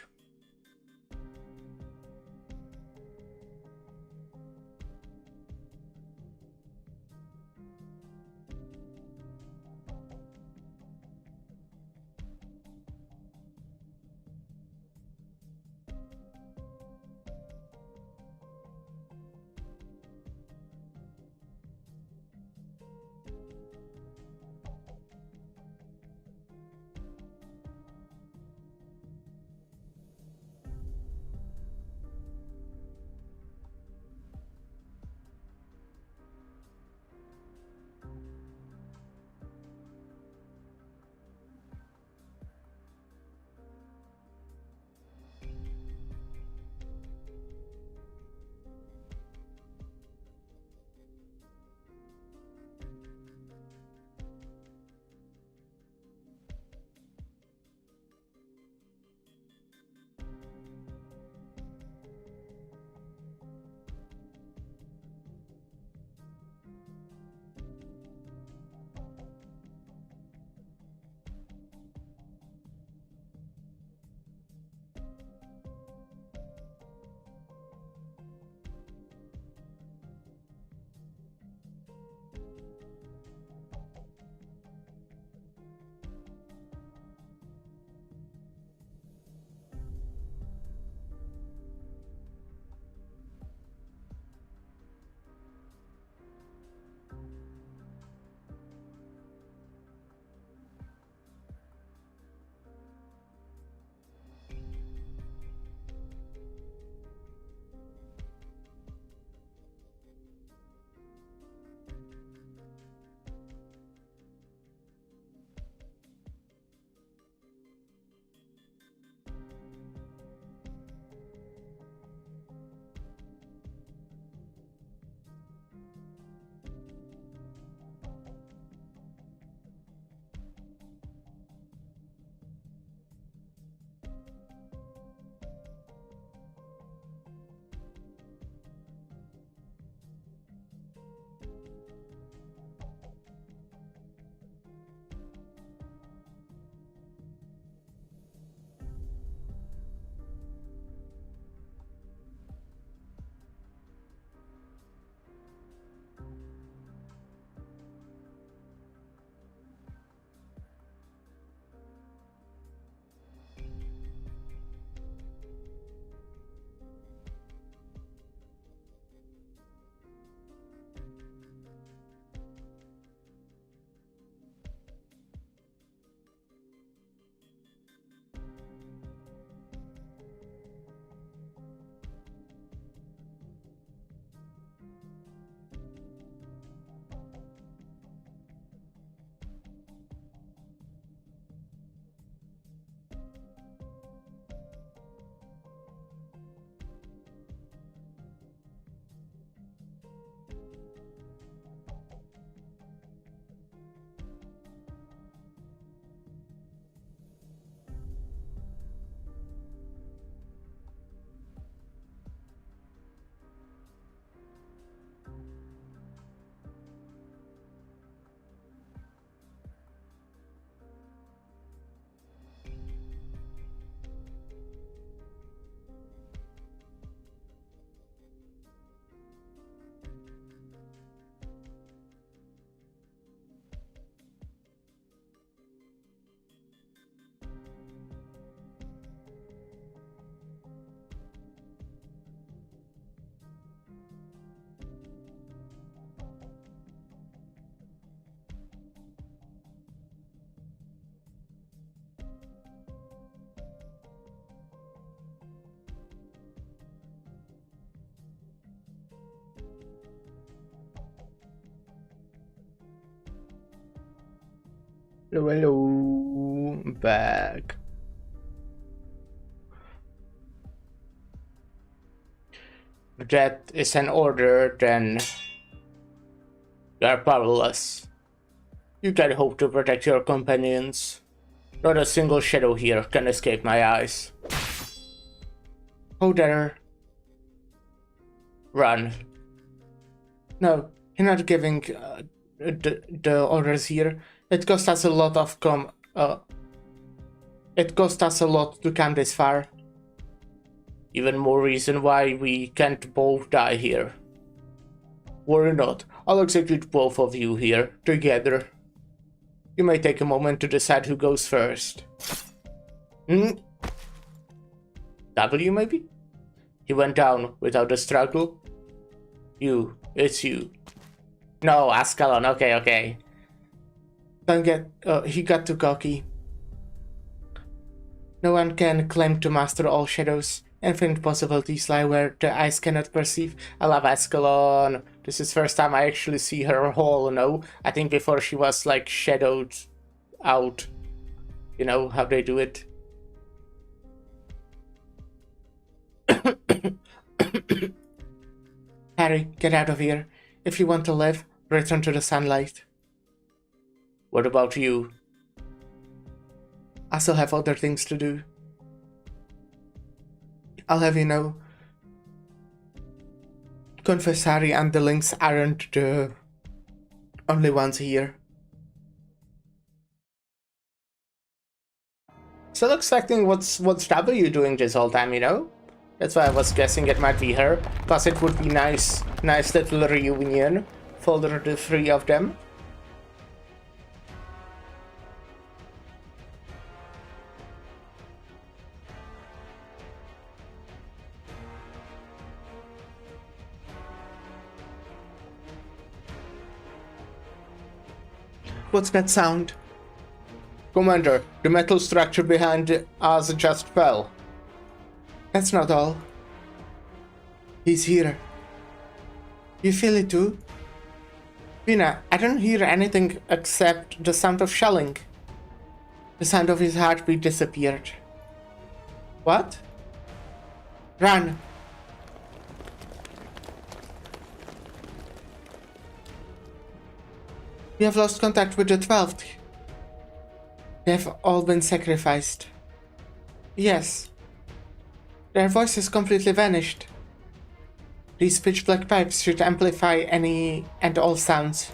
Hello, hello. I'm back. If that is an order, then you are powerless. You can hope to protect your companions. Not a single shadow here can escape my eyes. Oh there. Run. No, you're not giving the orders here. It cost us a lot It cost us a lot to come this far. Even more reason why we can't both die here. Worry not, I'll execute both of you here, together. You may take a moment to decide who goes first. W maybe? He went down without a struggle. It's you. No, Ascalon, okay. Don't get, he got too cocky. No one can claim to master all shadows. Infinite possibilities lie where the eyes cannot perceive. I love Ascalon. This is first time I actually see her whole, no? I think before she was like shadowed out. You know how they do it. Harry, get out of here. If you want to live, return to the sunlight. What about you? I still have other things to do. I'll have you know, Confess Harry and the Lynx aren't the only ones here. Still expecting what's W doing this whole time, you know? That's why I was guessing it might be her. Plus it would be nice little reunion for the three of them. What's that sound? Commander, the metal structure behind us just fell. That's not all. He's here. You feel it too? Vina, I don't hear anything except the sound of shelling. The sound of his heartbeat disappeared. What? Run! We have lost contact with the 12th. They have all been sacrificed. Yes. Their voices completely vanished. These pitch black pipes should amplify any and all sounds.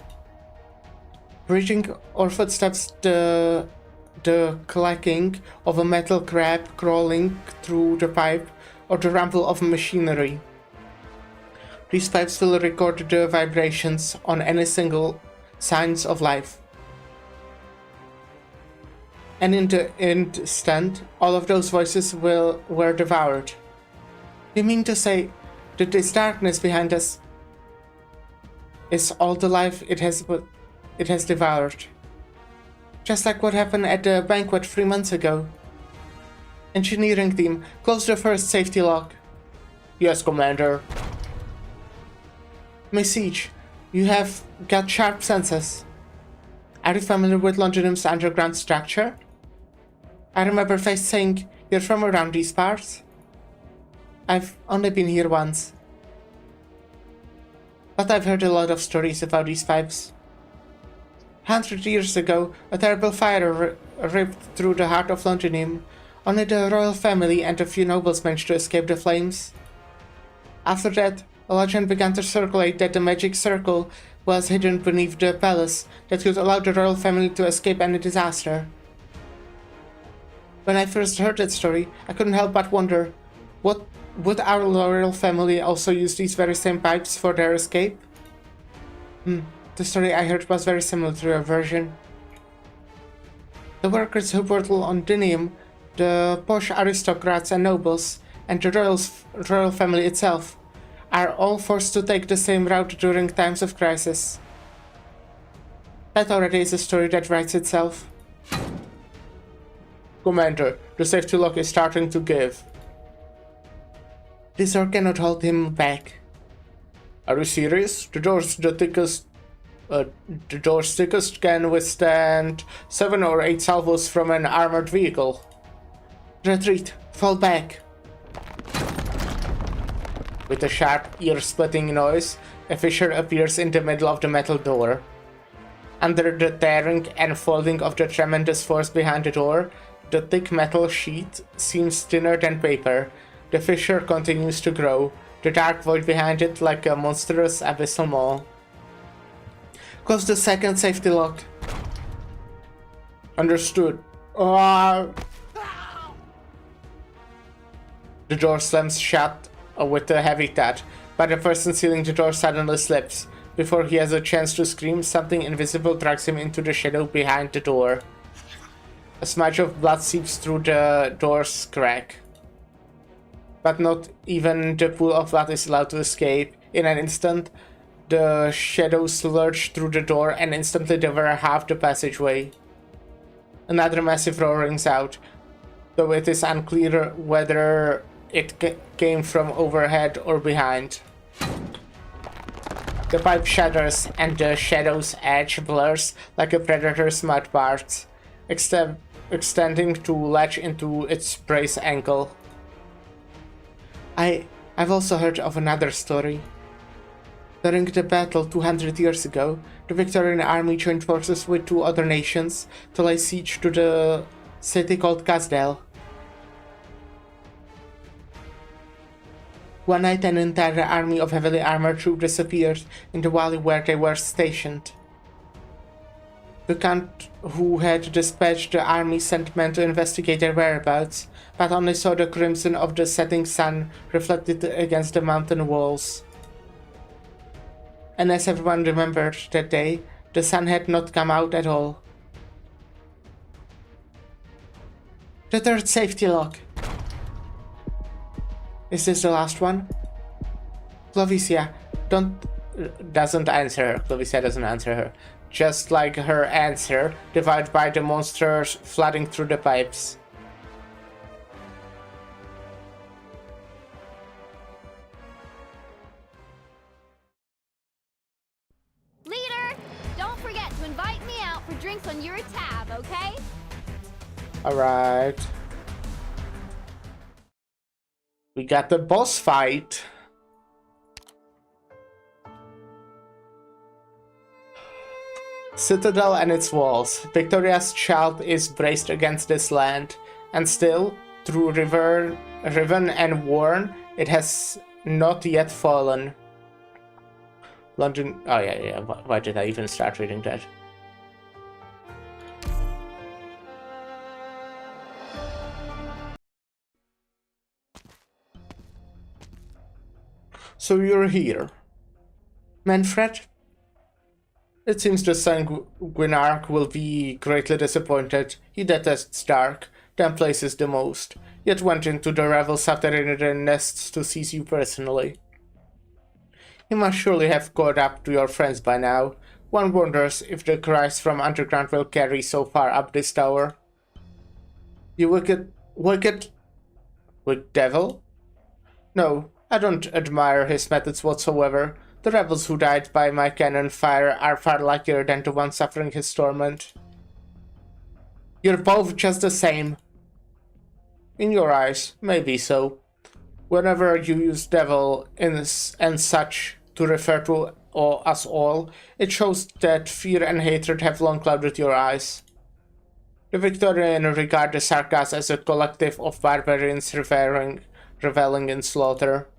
Breathing or footsteps, the clacking of a metal crab crawling through the pipe, or the rumble of machinery. These pipes will record the vibrations on any single signs of life. And in the instant, all of those voices were devoured. You mean to say that this darkness behind us is all the life it has devoured? Just like what happened at the banquet 3 months ago. Engineering team, close the first safety lock. Yes, Commander. Miss Siege, you have got sharp senses. Are you familiar with Londonum's underground structure? I remember Faith saying you're from around these parts. I've only been here once. But I've heard a lot of stories about these pipes. 100 years ago, a terrible fire ripped through the heart of Londonum. Only the royal family and a few nobles managed to escape the flames. After that, a legend began to circulate that the magic circle was hidden beneath the palace that could allow the royal family to escape any disaster. When I first heard that story, I couldn't help but wonder, would our royal family also use these very same pipes for their escape? The story I heard was very similar to your version. The workers who worked on Dinium, the posh aristocrats and nobles, and the royal family itself, are all forced to take the same route during times of crisis. That already is a story that writes itself. Commander, the safety lock is starting to give. This door cannot hold him back. Are you serious? The door's the thickest The door's thickest can withstand 7 or 8 salvos from an armored vehicle. Retreat, fall back. With a sharp, ear-splitting noise, a fissure appears in the middle of the metal door. Under the tearing and folding of the tremendous force behind the door, the thick metal sheet seems thinner than paper. The fissure continues to grow, the dark void behind it like a monstrous abyssal maw. Close the second safety lock. Understood. The door slams shut with a heavy thud, but the person sealing the door suddenly slips. Before he has a chance to scream, something invisible drags him into the shadow behind the door. A smudge of blood seeps through the door's crack. But not even the pool of blood is allowed to escape. In an instant, the shadows lurch through the door and instantly devour half the passageway. Another massive roar rings out, though it is unclear whether it came from overhead or behind. The pipe shatters and the shadow's edge blurs like a predator's mud parts, extending to latch into its prey's ankle. I've also heard of another story. During the battle 200 years ago, the Victorian army joined forces with 2 other nations to lay siege to the city called Casdale. One night an entire army of heavily armored troops disappeared in the valley where they were stationed. The Count who had dispatched the army sent men to investigate their whereabouts, but only saw the crimson of the setting sun reflected against the mountain walls. And as everyone remembered that day, the sun had not come out at all. The third safety lock. Is this the last one? Clovicia doesn't answer her. Clovicia doesn't answer her. Just like her answer, devoured by the monsters flooding through the pipes. Leader, don't forget to invite me out for drinks on your tab, okay? Alright. We got the boss fight. Citadel and its walls. Victoria's child is braced against this land, and still, through riven and worn, it has not yet fallen. London. Oh yeah. Why did I even start reading that? So you're here. Manfred? It seems the Sanguinarch will be greatly disappointed. He detests dark, then places the most, yet went into the Revel subterranean nests to seize you personally. He must surely have caught up to your friends by now. One wonders if the cries from underground will carry so far up this tower. You wicked devil? No, I don't admire his methods whatsoever. The rebels who died by my cannon fire are far luckier than the ones suffering his torment. You're both just the same. In your eyes, maybe so. Whenever you use devil and such to refer to us all, it shows that fear and hatred have long clouded your eyes. The Victorian regard the Sarkas as a collective of barbarians reveling in slaughter.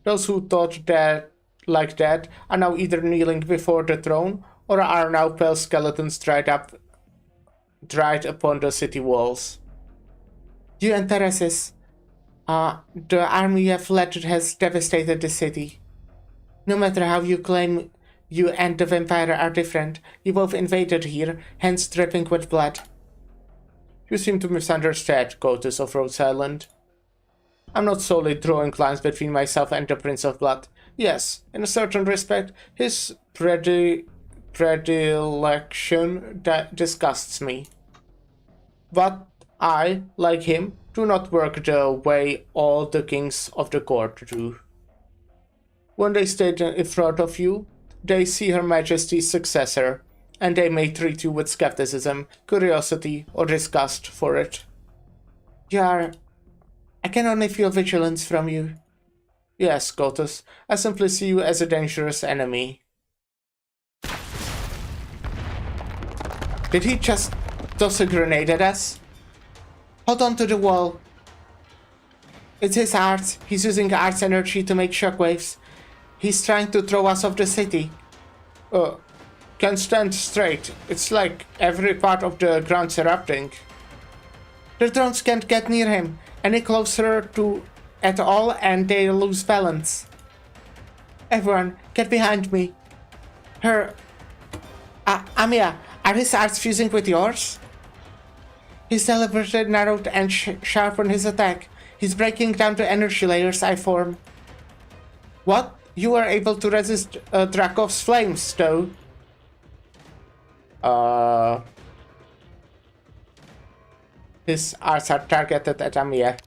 Those who thought that like that are now either kneeling before the throne or are now pale skeletons dried upon the city walls. You and Teresis, the army you have led has devastated the city. No matter how you claim you and the vampire are different, you both invaded here, hands dripping with blood. You seem to misunderstand, Goddess of Rhodes Island. I'm not solely drawing lines between myself and the Prince of Blood. Yes, in a certain respect, his predilection disgusts me. But I, like him, do not work the way all the kings of the court do. When they stand in front of you, they see Her Majesty's successor, and they may treat you with skepticism, curiosity, or disgust for it. I can only feel vigilance from you. Yes, Gotus, I simply see you as a dangerous enemy. Did he just toss a grenade at us? Hold on to the wall. It's his art. He's using art's energy to make shockwaves. He's trying to throw us off the city. Can't stand straight. It's like every part of the ground's erupting. The drones can't get near him. Any closer to at all and they lose balance. Everyone, get behind me. Amiya, are his arts fusing with yours? He's deliberately narrowed and sharpened his attack. He's breaking down the energy layers I form. What? You were able to resist Dracov's flames, though. His arts are targeted at Amiya.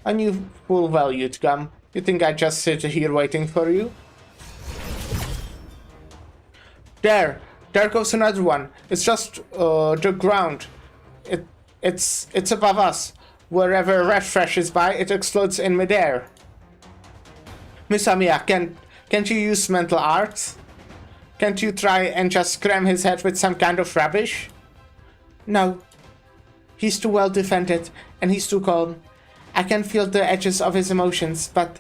And you full valued gum. You think I just sit here waiting for you? There goes another one. It's just the ground. It's above us. Wherever red flashes by, it explodes in midair. Miss Amiya, can't you use mental arts? Can't you try and just cram his head with some kind of rubbish? No. He's too well defended, and he's too calm. I can feel the edges of his emotions, but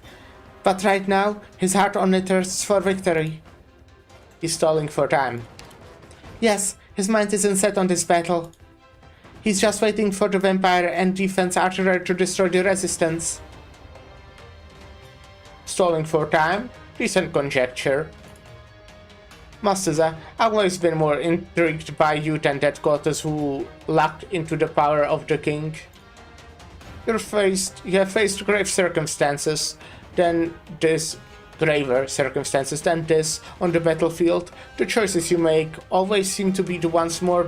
right now, his heart only thirsts for victory. He's stalling for time. Yes, his mind isn't set on this battle. He's just waiting for the vampire and defense artillery to destroy the resistance. Stalling for time? Recent conjecture. Master, I've always been more intrigued by you than that Gotus who locked into the power of the king. You have faced grave circumstances than this, graver circumstances than this on the battlefield. The choices you make always seem to be the ones more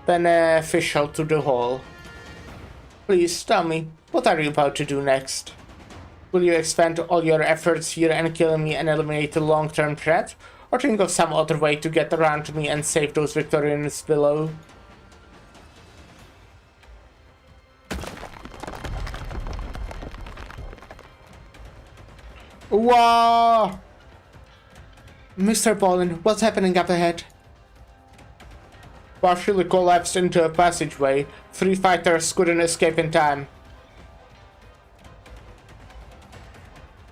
beneficial to the whole. Please tell me, what are you about to do next? Will you expend all your efforts here and kill me and eliminate the long-term threat? Or think of some other way to get around me and save those Victorians below? Whoa! Mr. Bolin, what's happening up ahead? Partially collapsed into a passageway. 3 fighters couldn't escape in time.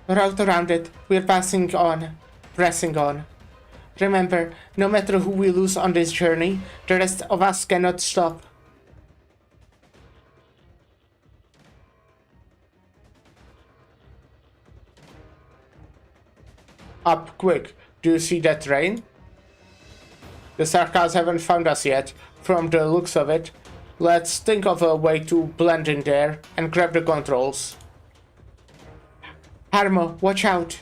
Route around it. We're pressing on. Remember, no matter who we lose on this journey, the rest of us cannot stop. Up, quick. Do you see that train? The Sarkars haven't found us yet, from the looks of it. Let's think of a way to blend in there and grab the controls. Harmo, watch out!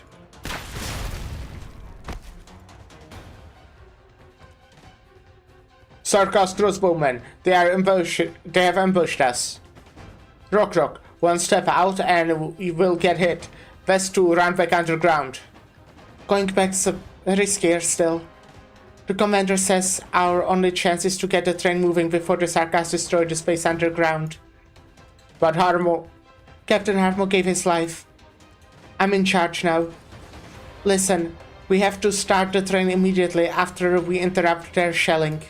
Sarkar's crossbowmen, they have ambushed us. Rock, one step out and we will get hit. Best to run back underground. Going back's riskier still. The commander says our only chance is to get the train moving before the Sarkars destroy the space underground. But Captain Harmo gave his life. I'm in charge now. Listen, we have to start the train immediately after we interrupt their shelling.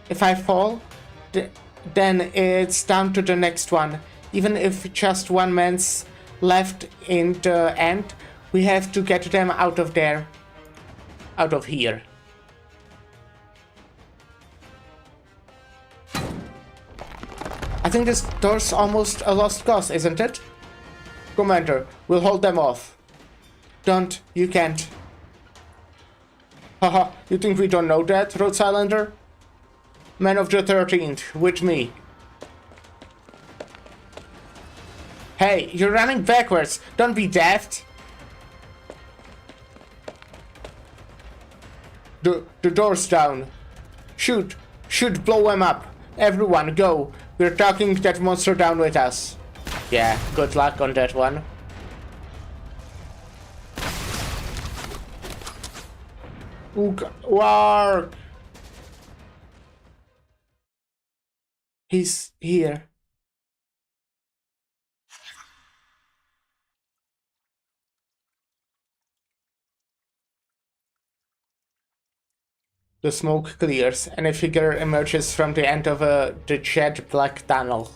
If I fall, then it's down to the next one. Even if just one man's left in the end, we have to get them out of there. Out of here. I think this door's almost a lost cause, isn't it? Commander, we'll hold them off. Don't. You can't. Haha, you think we don't know that, Rhodes Islander? Man of the 13th, with me. Hey, you're running backwards. Don't be daft. The door's down. Shoot, blow them up. Everyone, go. We're talking that monster down with us. Yeah, good luck on that one. Warg! He's here. The smoke clears, and a figure emerges from the end of the jet black tunnel.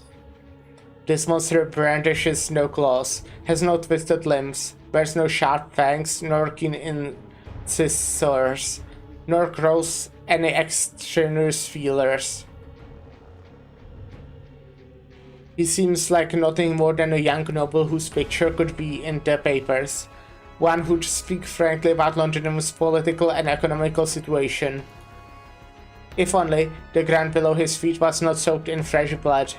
This monster brandishes no claws, has no twisted limbs, bears no sharp fangs, nor keen incisors, nor grows any extraneous feelers. He seems like nothing more than a young noble whose picture could be in the papers. One who'd speak frankly about London's political and economical situation. If only the ground below his feet was not soaked in fresh blood.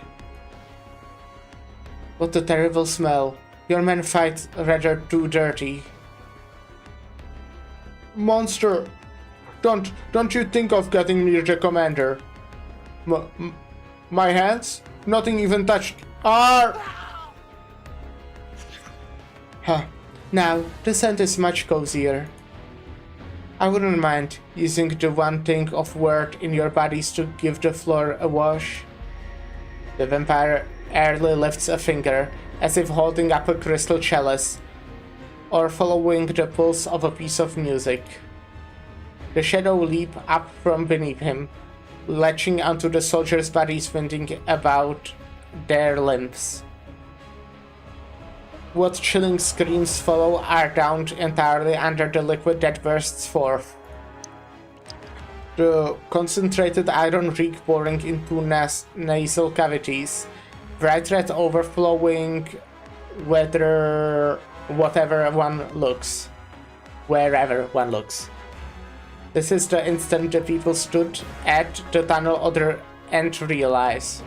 What a terrible smell. Your men fight rather too dirty. Monster! Don't you think of getting near the commander? My hands? Nothing even touched. Huh. Now, the scent is much cozier. I wouldn't mind using the one thing of worth in your bodies to give the floor a wash. The vampire airily lifts a finger, as if holding up a crystal chalice, or following the pulse of a piece of music. The shadow leap up from beneath him, latching onto the soldiers' bodies, winding about their limbs. What chilling screams follow are drowned entirely under the liquid that bursts forth. The concentrated iron reek pouring into nasal cavities, bright red overflowing wherever one looks. This is the instant the people stood at the tunnel other end realize.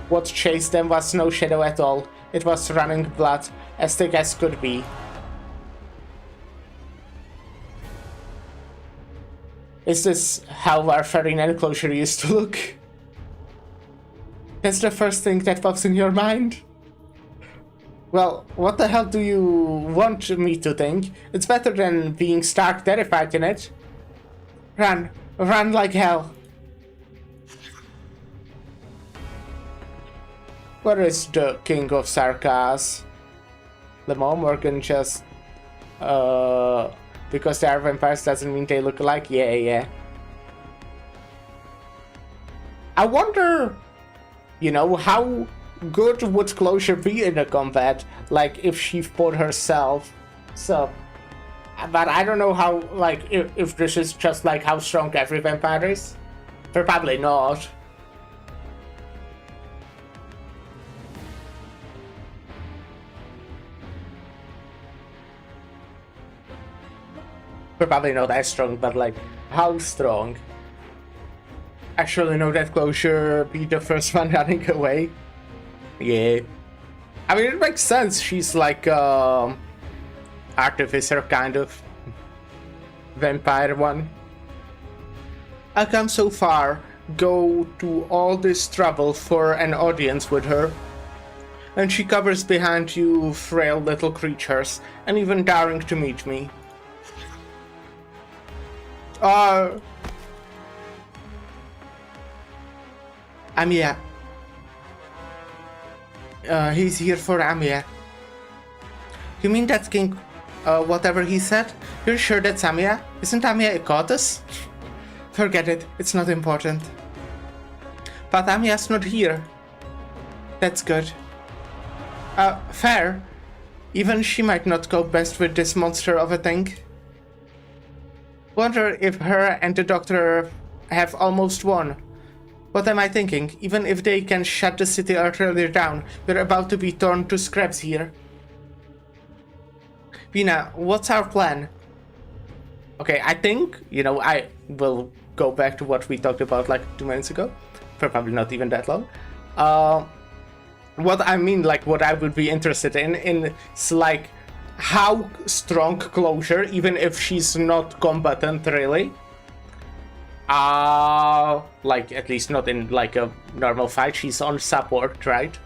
What chased them was no shadow at all. It was running blood, as thick as could be. Is this how warfare in enclosure used to look? That's the first thing that pops in your mind? Well, what the hell do you want me to think? It's better than being stark terrified in it. Run like hell. Where is the king of Sarkaz? Lemon Morgan just... because they are vampires doesn't mean they look alike? Yeah. I wonder... how good would Closure be in a combat? Like, if she fought herself. So... But I don't know how, if this is just, how strong every vampire is. Probably not. Probably not as strong, but how strong? Actually, no, that Closure be the first one running away. Yeah. I mean, it makes sense. She's artificer kind of vampire one. I come so far, go to all this trouble for an audience with her. And she covers behind you frail little creatures, and even daring to meet me. Amia. He's here for Amia. You mean that king, whatever he said? You're sure that's Amia? Isn't Amia a goddess? Forget it, it's not important. But Amia's not here. That's good. Fair. Even she might not go best with this monster of a thing. Wonder if her and the doctor have almost won. What am I thinking? Even if they can shut the city utterly down, we're about to be torn to scraps here. Vina, what's our plan? Okay, I think, I will go back to what we talked about 2 minutes ago. Probably not even that long. What I mean, what I would be interested in is how strong Closure, even if she's not combatant really. At least not in a normal fight, she's on support, right?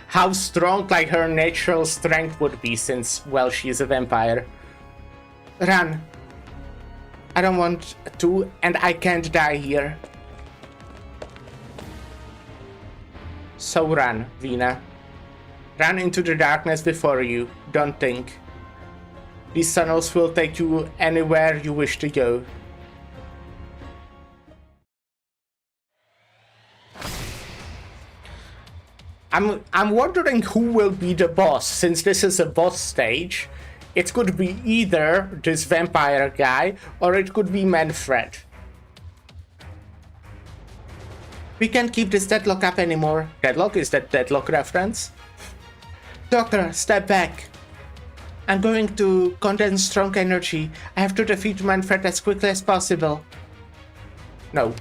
How strong her natural strength would be, since, well, she's a vampire. Run. I don't want to, and I can't die here. So run, Vina. Run into the darkness before you. Don't think. These tunnels will take you anywhere you wish to go. I'm wondering who will be the boss, since this is a boss stage. It could be either this vampire guy, or it could be Manfred. We can't keep this deadlock up anymore. Deadlock? Is that deadlock reference? Doctor, step back. I'm going to condense strong energy. I have to defeat Manfred as quickly as possible. No.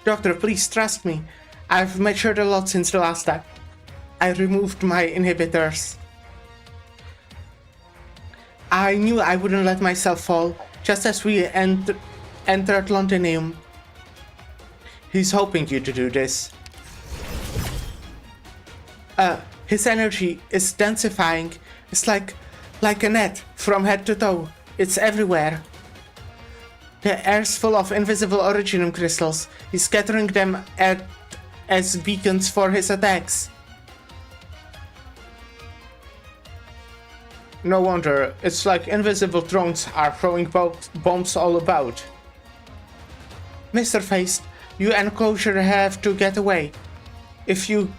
Doctor, please trust me. I've matured a lot since the last time. I removed my inhibitors. I knew I wouldn't let myself fall, just as we entered Londinium. He's hoping you to do this. His energy is densifying. It's like a net, from head to toe. It's everywhere. The air's full of invisible Originum crystals. He's scattering them as beacons for his attacks. No wonder, it's like invisible drones are throwing bombs all about. Mr. Face, you and Kosher have to get away. If you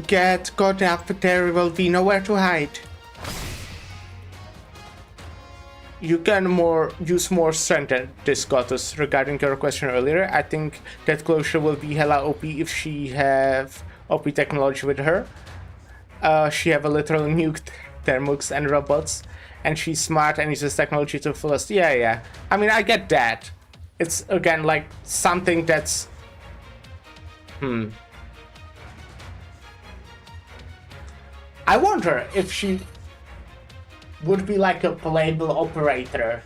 get caught up, there will be nowhere to hide. You can use more strength than this goddess. Regarding your question earlier, I think that Closure will be hella OP if she have OP technology with her. She have a literal nuked thermux and robots, and she's smart and uses technology to fullest. Yeah. I mean, I get that. It's again like something that's I wonder if she would be like a playable operator.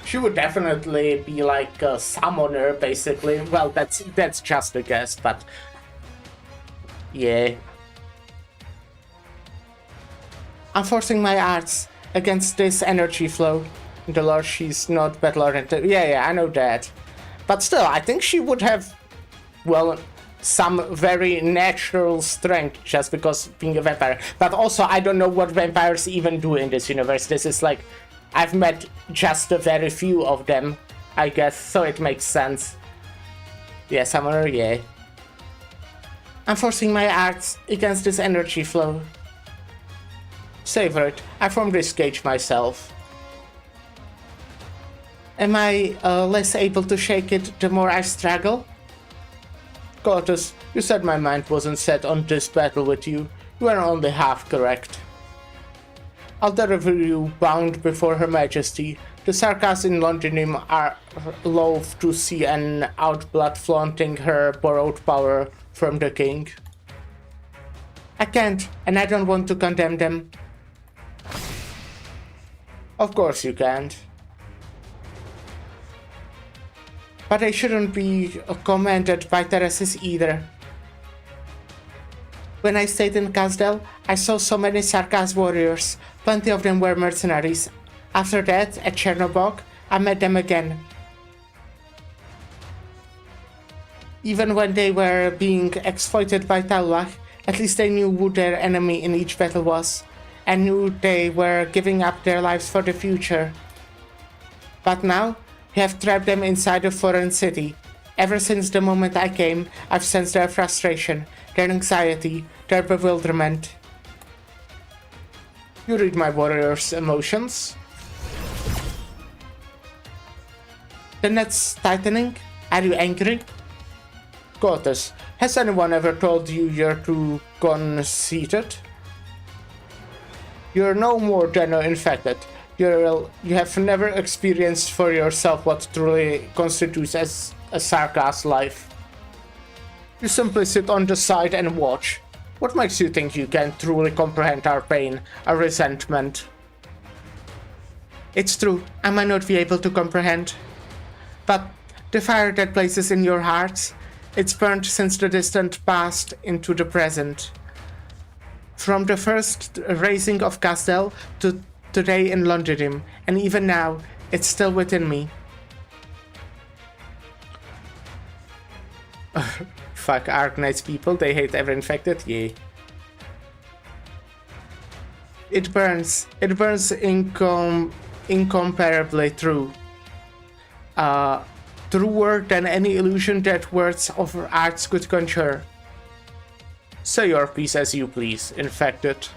She would definitely be like a summoner, basically. Well, that's just a guess, but yeah. I'm forcing my arts against this energy flow. The Lord, she's not battle-oriented. Yeah, I know that. But still, I think she would have, well, some very natural strength just because being a vampire. But also, I don't know what vampires even do in this universe. This is like, I've met just a very few of them, I guess, so it makes sense. Yeah, summoner, yeah. I'm forcing my arts against this energy flow. Savor it. I formed this cage myself. Am I less able to shake it the more I struggle? Goddess, you said my mind wasn't set on this battle with you. You are only half correct. I'll deliver you bound before Her Majesty. The Sarkas in Londinium are loath to see an outblood flaunting her borrowed power from the king. I can't, and I don't want to condemn them. Of course you can't. But they shouldn't be commanded by Teresis either. When I stayed in Kasdel, I saw so many Sarkas warriors. Plenty of them were mercenaries. After that, at Chernobog, I met them again. Even when they were being exploited by Talwach, at least they knew who their enemy in each battle was, and knew they were giving up their lives for the future. But now, you have trapped them inside a foreign city. Ever since the moment I came, I've sensed their frustration, their anxiety, their bewilderment. You read my warrior's emotions. The net's tightening? Are you angry? Goddess, has anyone ever told you you're too conceited? You're no more than infected. You have never experienced for yourself what truly constitutes as a Sarkas life. You simply sit on the side and watch. What makes you think you can truly comprehend our pain, our resentment? It's true, I might not be able to comprehend. But the fire that blazes in your hearts, it's burned since the distant past into the present. From the first raising of Castel to today in London, and even now, it's still within me. Fuck Arknights people, they hate every infected, yeah. It burns incomparably true. Truer than any illusion that words of arts could conjure. Say your piece as you please, infected.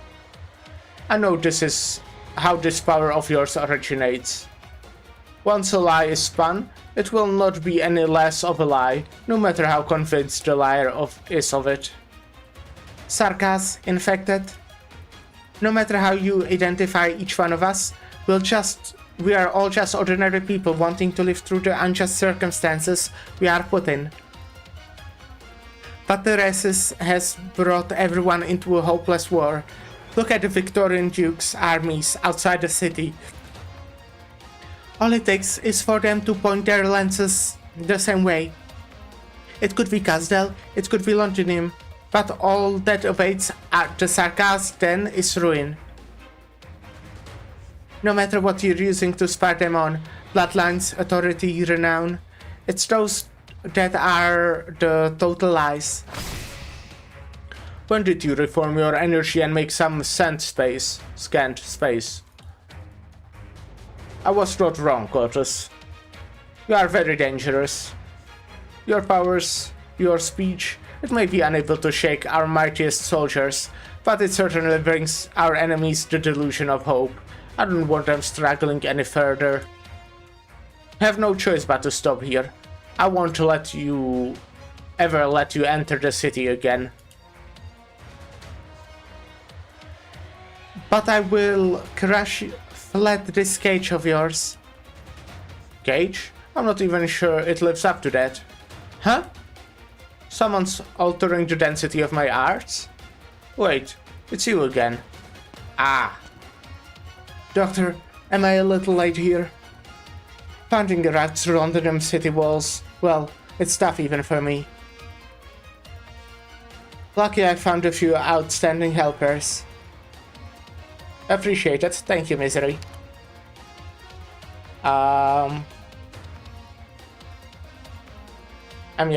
I know this is how this power of yours originates. Once a lie is spun, it will not be any less of a lie, no matter how convinced the liar is of it. Sarkas, infected. No matter how you identify each one of us, we are all just ordinary people wanting to live through the unjust circumstances we are put in. But the Resistance has brought everyone into a hopeless war. Look at the Victorian Duke's armies outside the city. All it takes is for them to point their lances the same way. It could be Casdell, it could be Londinium, but all that awaits the Sarkas then is ruin. No matter what you're using to spur them on, bloodlines, authority, renown, it's those that are the total lies. When did you reform your energy and make some scant space? I was not wrong, Cortus. You are very dangerous. Your powers, your speech, it may be unable to shake our mightiest soldiers, but it certainly brings our enemies the delusion of hope. I don't want them struggling any further. I have no choice but to stop here. I won't let you enter the city again. But I will flood this cage of yours. Cage? I'm not even sure it lives up to that. Huh? Someone's altering the density of my arts? Wait, it's you again. Ah. Doctor, am I a little late here? Finding a route through London city walls, well, it's tough even for me. Lucky I found a few outstanding helpers. Appreciate it, thank you, Misery. Yeah,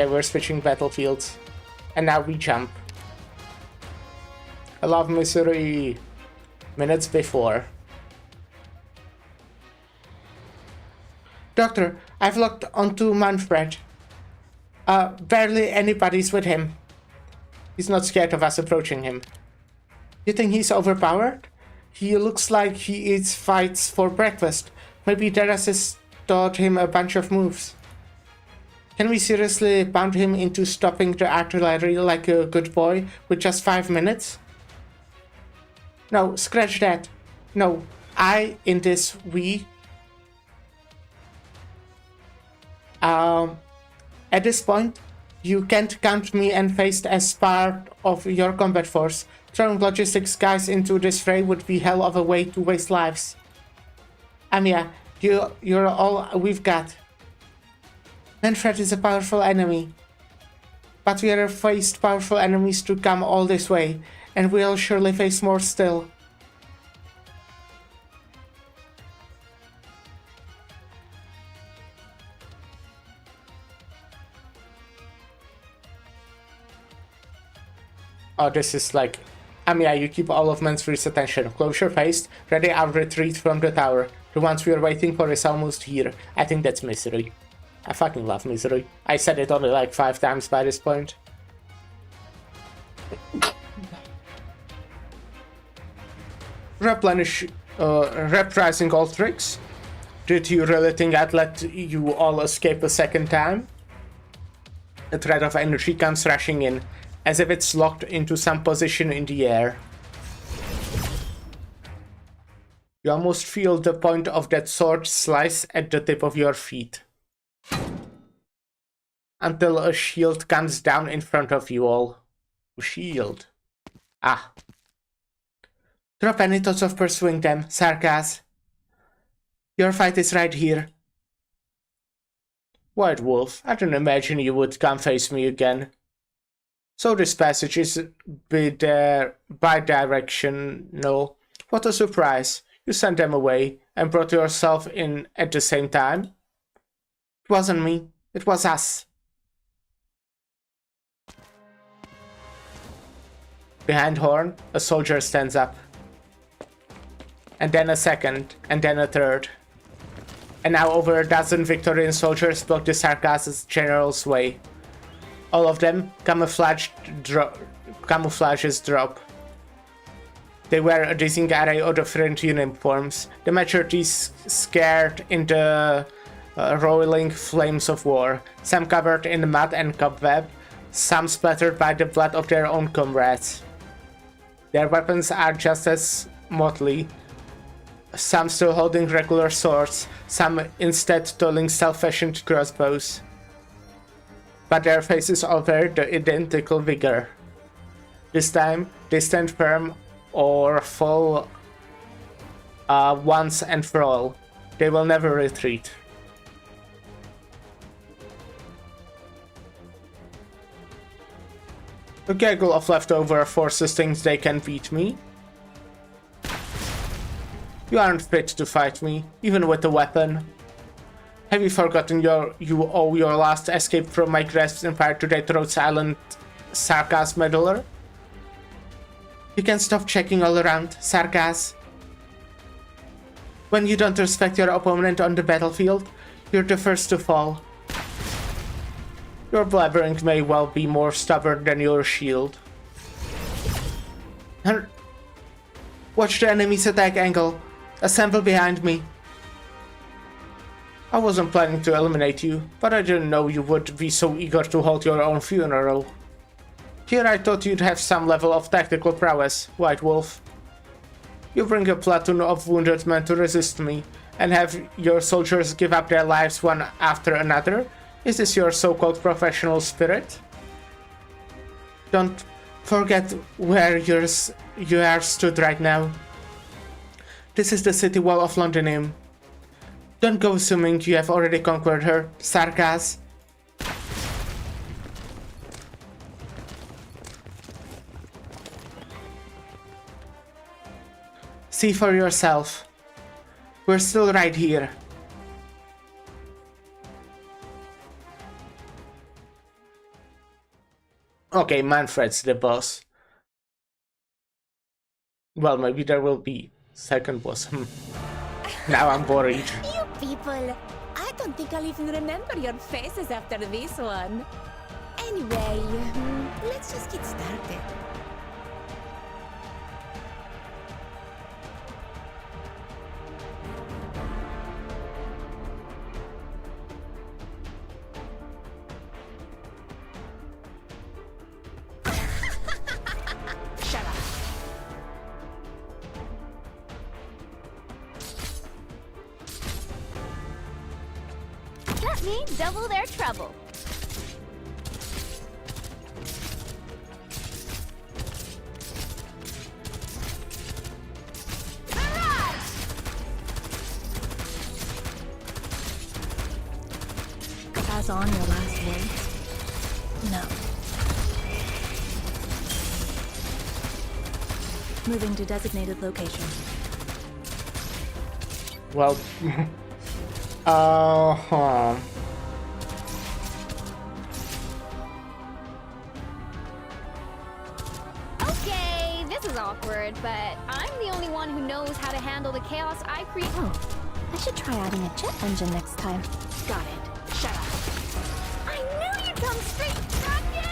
we're switching battlefields. And now we jump. I love Misery. Minutes before. Doctor, I've locked onto Manfred. Barely anybody's with him. He's not scared of us approaching him. You think he's overpowered? He looks like he eats fights for breakfast. Maybe Derasis taught him a bunch of moves. Can we seriously bound him into stopping the artillery like a good boy with just 5 minutes? No, scratch that. No, we. At this point, you can't count me unfazed as part of your combat force. Throwing logistics guys into this fray would be hell of a way to waste lives. Yeah, you're all we've got. Manfred is a powerful enemy. But we have faced powerful enemies to come all this way, and we'll surely face more still. Oh, this is like... yeah, you keep all of Manfred's attention. Close your face, ready our retreat from the tower. The ones we are waiting for is almost here. I think that's Misery. I fucking love Misery. I said it only like 5 times by this point. Reprising all tricks? Did you really think I'd let you all escape a second time? A thread of energy comes rushing in, as if it's locked into some position in the air. You almost feel the point of that sword slice at the tip of your feet. Until a shield comes down in front of you all. Shield. Ah. Drop any thoughts of pursuing them, Sarkas. Your fight is right here. White Wolf, I didn't imagine you would come face me again. So this passage is bi-directional. What a surprise. You sent them away and brought yourself in at the same time. It wasn't me. It was us. Behind Horn, a soldier stands up. And then a second, and then a third. And now over a dozen Victorian soldiers block the Sarkaz's general's way. All of them camouflages drop. They wear a dizzying array of different uniforms, the majority scared in the roiling flames of war, some covered in mud and cobweb, some splattered by the blood of their own comrades. Their weapons are just as motley, some still holding regular swords, some instead tolling self-fashioned crossbows. But their faces all bear the identical vigor. This time, they stand firm or fall once and for all. They will never retreat. A gaggle of leftover forces thinks they can beat me. You aren't fit to fight me, even with a weapon. Have you forgotten you owe your last escape from my grasp empire to that Rhodes Island Sarkaz meddler? You can stop checking all around, Sarkaz. When you don't respect your opponent on the battlefield, you're the first to fall. Your blabbering may well be more stubborn than your shield. Watch the enemy's attack angle. Assemble behind me. I wasn't planning to eliminate you, but I didn't know you would be so eager to hold your own funeral. Here I thought you'd have some level of tactical prowess, White Wolf. You bring a platoon of wounded men to resist me, and have your soldiers give up their lives one after another? Is this your so-called professional spirit? Don't forget where you are stood right now. This is the city wall of Londinium. Don't go assuming you have already conquered her, Sarkaz. See for yourself. We're still right here. Okay, Manfred's the boss. Well, maybe there will be second boss. Now I'm worried. You people, I don't think I'll even remember your faces after this one. Anyway, let's just get started. Let me double their trouble. Pass on your last words? No. Moving to designated location. Well, Okay, this is awkward, but I'm the only one who knows how to handle the chaos I create. Oh, I should try adding a jet engine next time. Got it. Shut up. I knew you'd come straight back in!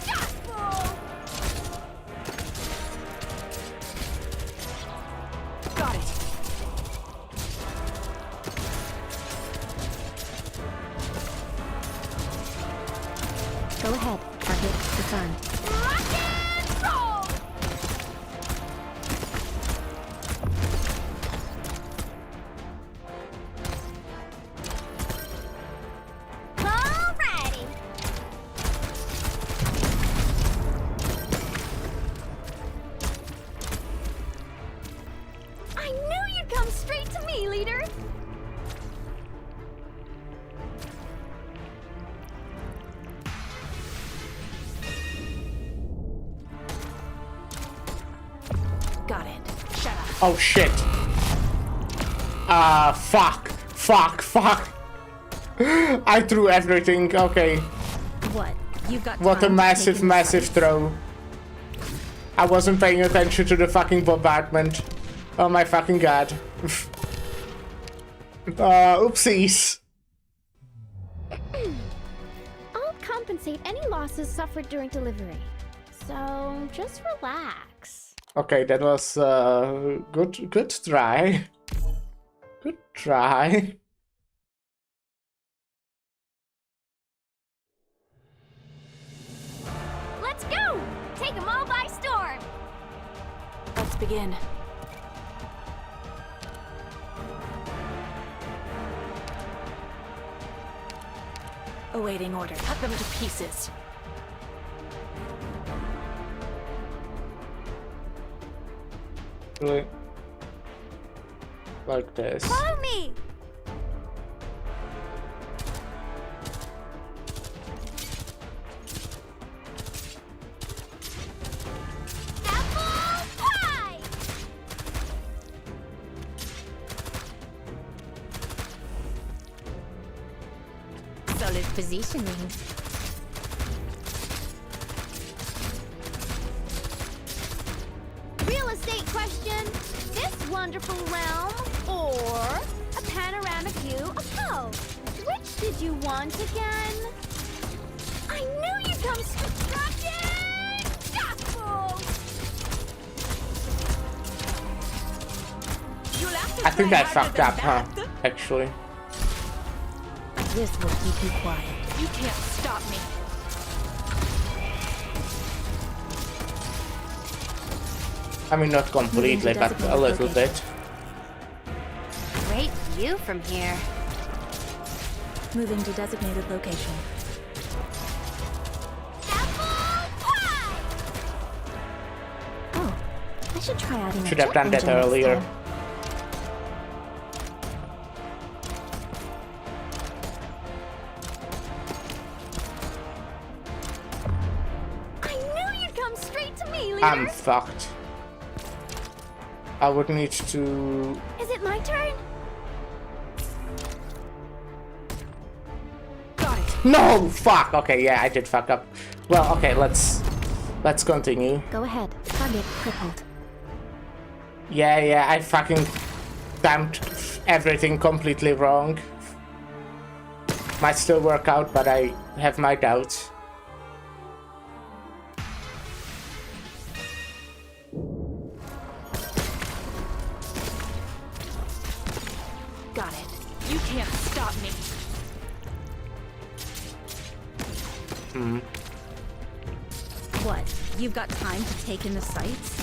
Gospel! Got it. Go ahead, target disarmed. Rock and roll! Alrighty. I knew Got it. Shut up. Oh shit. Fuck. I threw everything. Okay. What? You've got What a time to massive, take in massive sights? throw. I wasn't paying attention to the fucking bombardment. Oh my fucking god. Oopsies. I'll compensate any losses suffered during delivery. So just relax. Okay, that was good try. Good try. Let's go! Take them all by storm! Let's begin. Awaiting order. Cut them to pieces. Really? Like this. Follow me! Apple pie! Solid positioning. Real estate question. This wonderful realm or a panoramic view of hell? Which did you want again? I knew you'd come fucking gospel! You'll have to I think try I harder fucked than up, huh? that. Actually. This will keep you quiet. You can't stop me. I mean, not completely, but a little bit. Great view from here. Moving to designated location. Apple pie! Oh, I should try adding a Should have jet done that engine next earlier. time. I knew you'd come straight to me, leader! I'm fucked. I would need to... Is it my turn? Got it. No! Fuck! Okay, yeah, I did fuck up. Well, okay, let's continue. Go ahead. Target crippled. Yeah, I fucking timed everything completely wrong. Might still work out, but I have my doubts. Got it. You can't stop me. What? You've got time to take in the sights?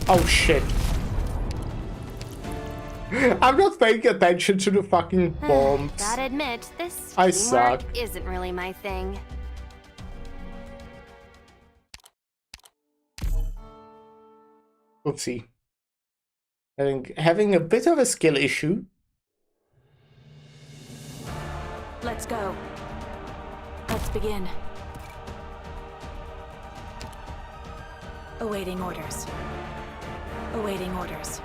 Oh shit. I'm not paying attention to the fucking bombs. Gotta admit, this I teamwork suck. isn't really my thing. Oopsie. Having a bit of a skill issue. Let's go. Let's begin. Awaiting orders. Awaiting orders.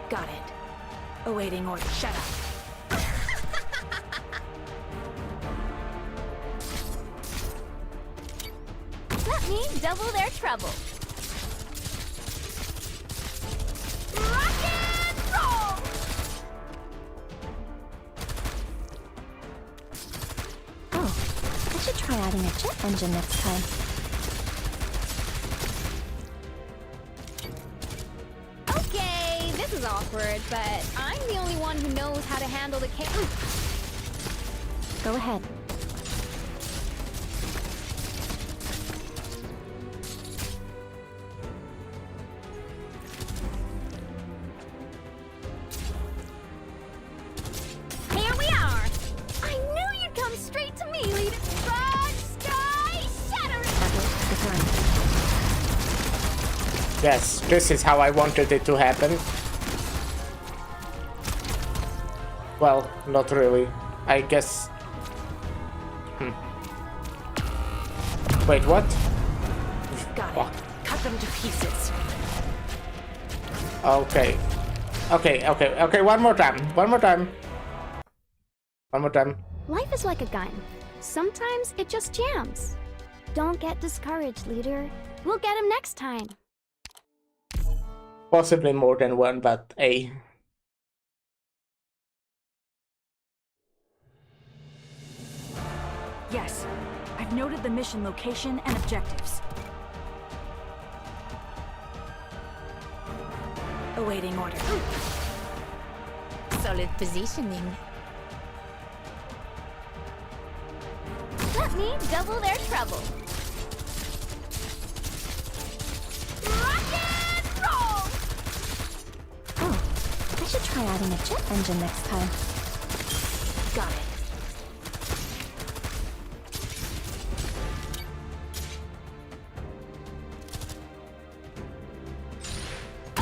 Got it. Awaiting orders. Shut up. Let me double their trouble. Rock and roll! Oh, I should try adding a jet engine next time. Okay, this is awkward, but I'm the only one who knows how to handle the Go ahead. Here we are! I knew you'd come straight to me, lead broad sky shattering! Target defined. Yes, this is how I wanted it to happen. Well, not really. I guess... Wait, what? Got Fuck. it. Cut them to pieces. Okay. Okay, one more time. One more time. One more time. Life is like a gun. Sometimes it just jams. Don't get discouraged, leader. We'll get him next time. Possibly more than one, but A. Yes. I've noted the mission location and objectives. Awaiting order. Solid positioning. Let me double their trouble. Rock and roll! Oh, I should try adding a jet engine next time. Got it.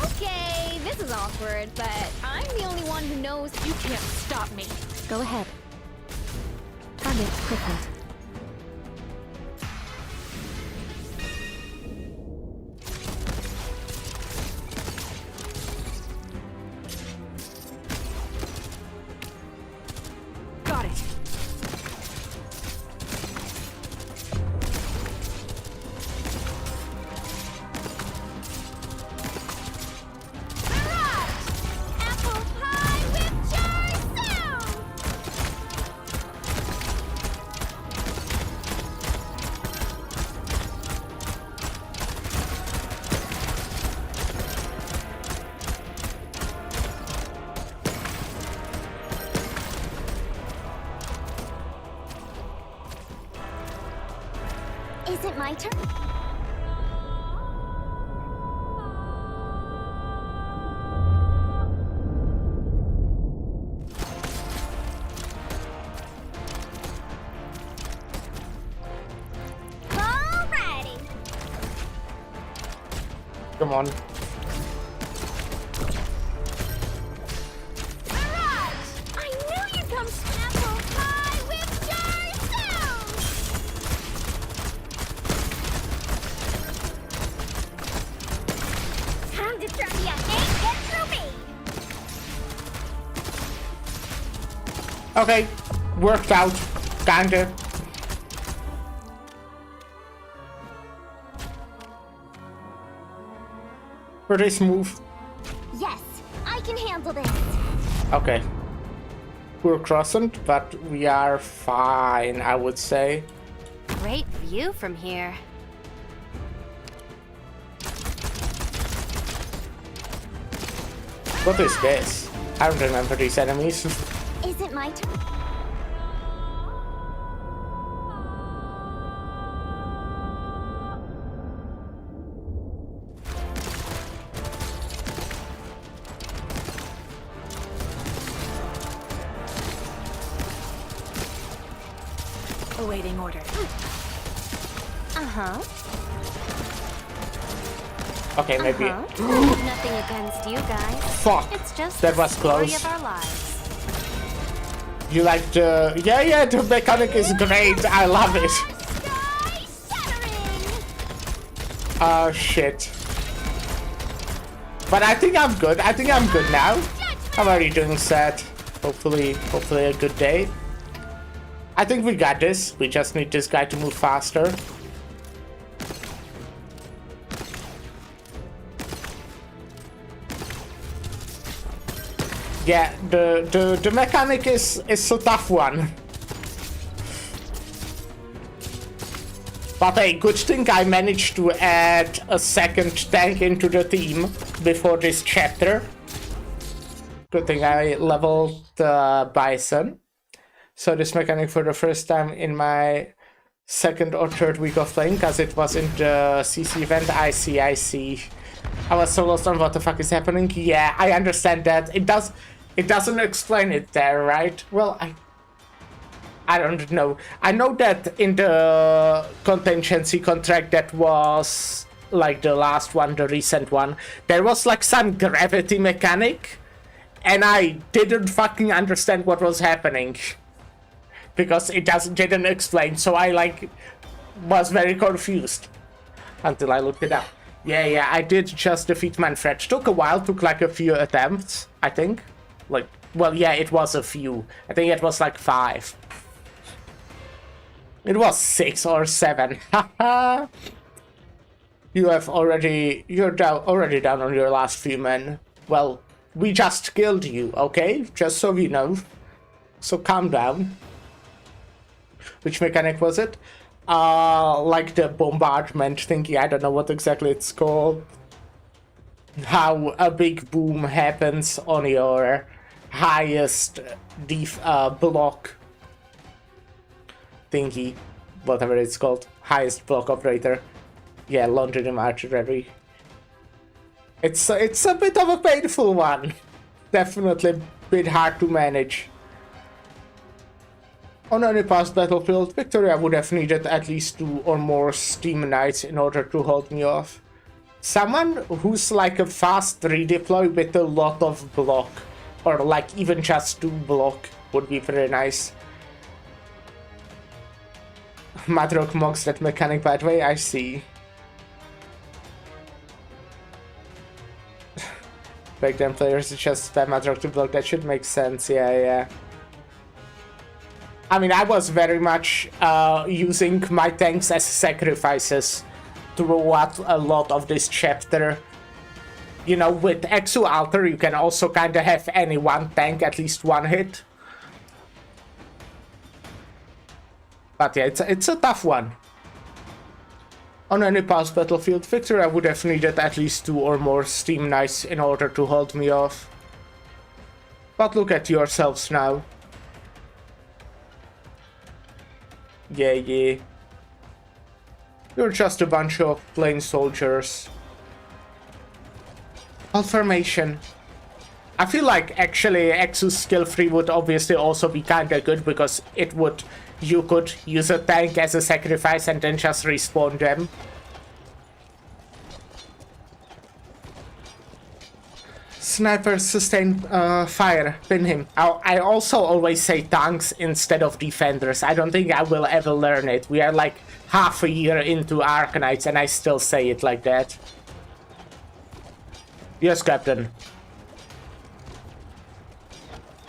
Okay, this is awkward, but I'm the only one who knows you can't stop me. Go ahead. Target crippled. Got it. Apple pie with cherry sound! Is it my turn? Alrighty. Come on. Mirage! I knew you'd come. Apple pie with cherry sound! Time to try the update. Get through me. Okay, worked out. Kinda. Pretty smooth. Yes, I can handle this. Okay. Poor croissant, but we are fine, I would say. Great view from here. What is this? I don't remember these enemies. Is it my turn? Awaiting order. Uh-huh. Okay, maybe. Nothing against you guys. Fuck. It's just That the was story close. of our lives. You like the... Yeah, the mechanic is great. I love it. Sky shattering! Oh, shit. But I think I'm good. I think I'm good now. How are you doing, Seth? Hopefully a good day. I think we got this. We just need this guy to move faster. Yeah, the mechanic is a tough one. But hey, good thing I managed to add a second tank into the team before this chapter. Good thing I leveled the Bison. So this mechanic for the first time in my second or third week of playing, because it was in the CC event. I see. I was so lost on what the fuck is happening. Yeah, I understand that. It doesn't explain it there, right? Well, I don't know. I know that in the contingency contract that was like the last one, the recent one, there was like some gravity mechanic, and I didn't fucking understand what was happening. Because it didn't explain, so I like was very confused. until I looked it up. Yeah, I did just defeat Manfred. Took a while, took like a few attempts, I think. Like, well, yeah, it was a few. I think it was like 5. It was 6 or 7. Haha. You're already down on your last few men. Well, we just killed you, okay? Just so you know. So calm down. Which mechanic was it? Like the bombardment thingy, I don't know what exactly it's called. How a big boom happens on your highest block thingy. Whatever it's called. Highest block operator. Yeah, London artillery. It's a bit of a painful one. Definitely a bit hard to manage. On any past battlefield, Victoria would have needed at least 2 or more Steam Knights in order to hold me off. Someone who's like a fast redeploy with a lot of block, or like even just 2 block, would be very nice. Madrock mocks that mechanic by the way, I see. Back then players just spam Madrock to block, that should make sense, yeah. I mean, I was very much using my tanks as sacrifices throughout a lot of this chapter. You know, with Exu Alter, you can also kind of have any one tank at least 1 hit. But yeah, it's a tough one. On any past battlefield, Victoria would have needed at least 2 or more Steam Knights in order to hold me off. But look at yourselves now. Yeah. You're just a bunch of plain soldiers. All formation. I feel like actually Exu's skill 3 would obviously also be kinda good because you could use a tank as a sacrifice and then just respawn them. Sniper sustain fire, pin him. I also always say tanks instead of defenders. I don't think I will ever learn it. We are like half a year into Arknights and I still say it like that. Yes, Captain.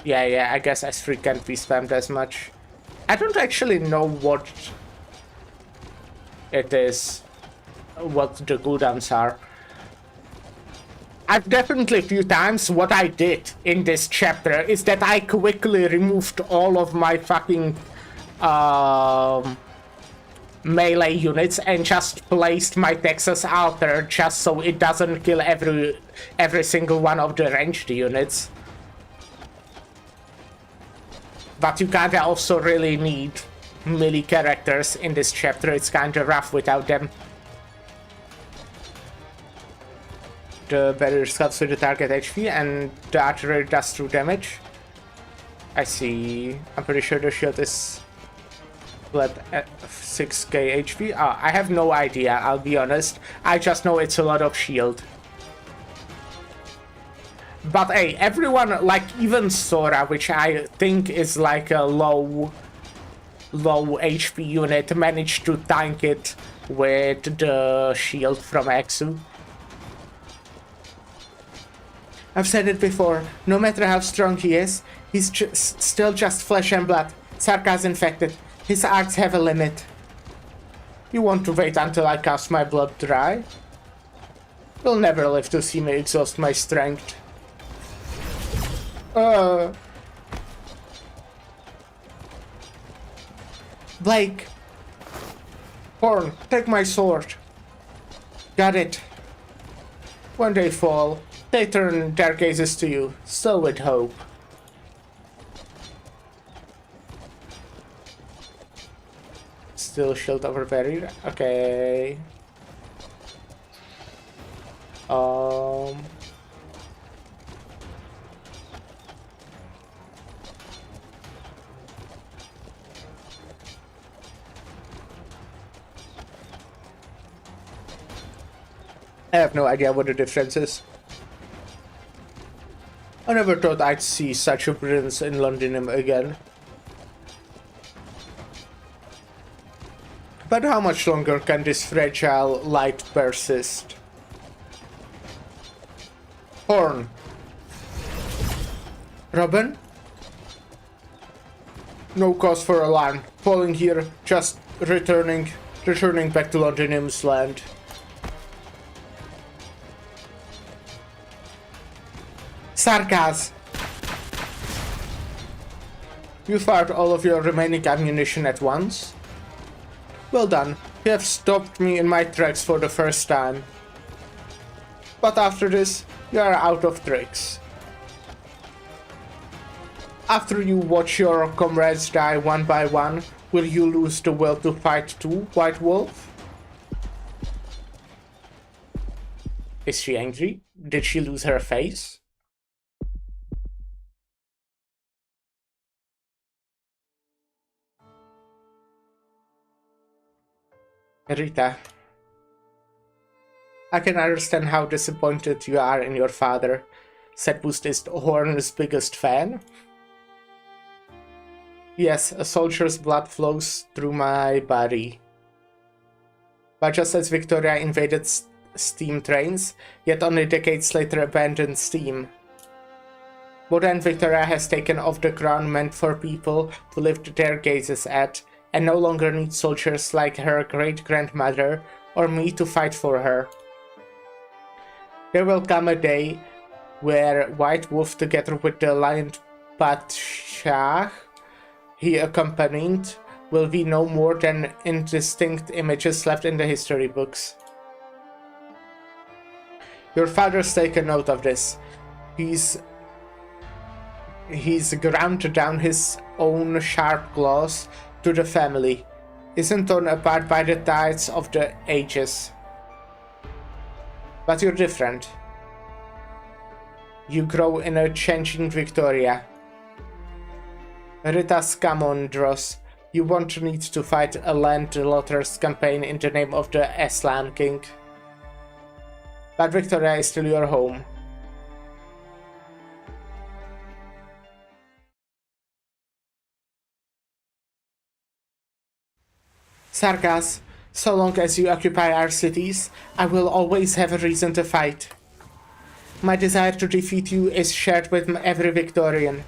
Yeah, I guess S3 can't be spammed as much. I don't actually know what it is, what the cooldowns are. I've definitely a few times what I did in this chapter is that I quickly removed all of my fucking melee units and just placed my Texas Alter just so it doesn't kill every single one of the ranged units. But you kinda also really need melee characters in this chapter, it's kinda rough without them. The barrier scuffs with the target HP and the artillery does true damage. I see. I'm pretty sure the shield is flat at 6k HP. I have no idea, I'll be honest. I just know it's a lot of shield. But hey, everyone, like even Sora, which I think is like a low HP unit, managed to tank it with the shield from Exu. I've said it before, no matter how strong he is, he's still just flesh and blood. Sarkaz infected. His arts have a limit. You want to wait until I cast my blood dry? You'll never live to see me exhaust my strength. Blake! Horn, take my sword. Got it. When they fall, they turn their gazes to you, so with hope. Still shield over barrier? Okay. I have no idea what the difference is. I never thought I'd see such a brilliance in London again. But how much longer can this fragile light persist? Horn. Robin? No cause for alarm. Falling here, just returning back to Londinium's land. Sarkaz! You fired all of your remaining ammunition at once? Well done. You have stopped me in my tracks for the first time. But after this, you are out of tricks. After you watch your comrades die one by one, will you lose the will to fight too, White Wolf? Is she angry? Did she lose her face? Rita, I can understand how disappointed you are in your father. Setboost is Horn's biggest fan. Yes, a soldier's blood flows through my body. But just as Victoria invaded steam trains, yet only decades later abandoned steam. Modern Victoria has taken off the crown meant for people to lift their gazes at, and no longer needs soldiers like her great-grandmother or me to fight for her. There will come a day where White Wolf, together with the Lion Patshah he accompanied, will be no more than indistinct images left in the history books. Your father's taken note of this. He's ground down his own sharp claws to the family, isn't torn apart by the tides of the ages. But you're different. You grow in a changing Victoria. Rita Skamondros, you won't need to fight a land lotters campaign in the name of the Aslan King. But Victoria is still your home. Sarkaz, so long as you occupy our cities, I will always have a reason to fight. My desire to defeat you is shared with every Victorian.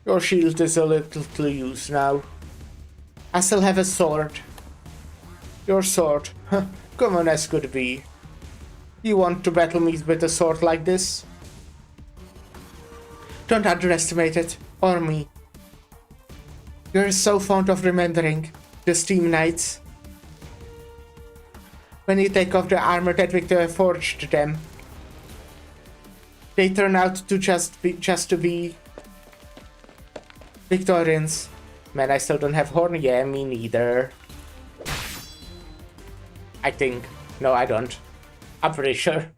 Your shield is a little to use now. I still have a sword. Your sword? Common as could be. You want to battle me with a sword like this? Don't underestimate it, or me. You're so fond of remembering the Steam Knights. When you take off the armor that Victor forged them, they turn out to just to be Victorians. Man, I still don't have Horn. Yeah, me neither. I think. No, I don't. I'm pretty sure.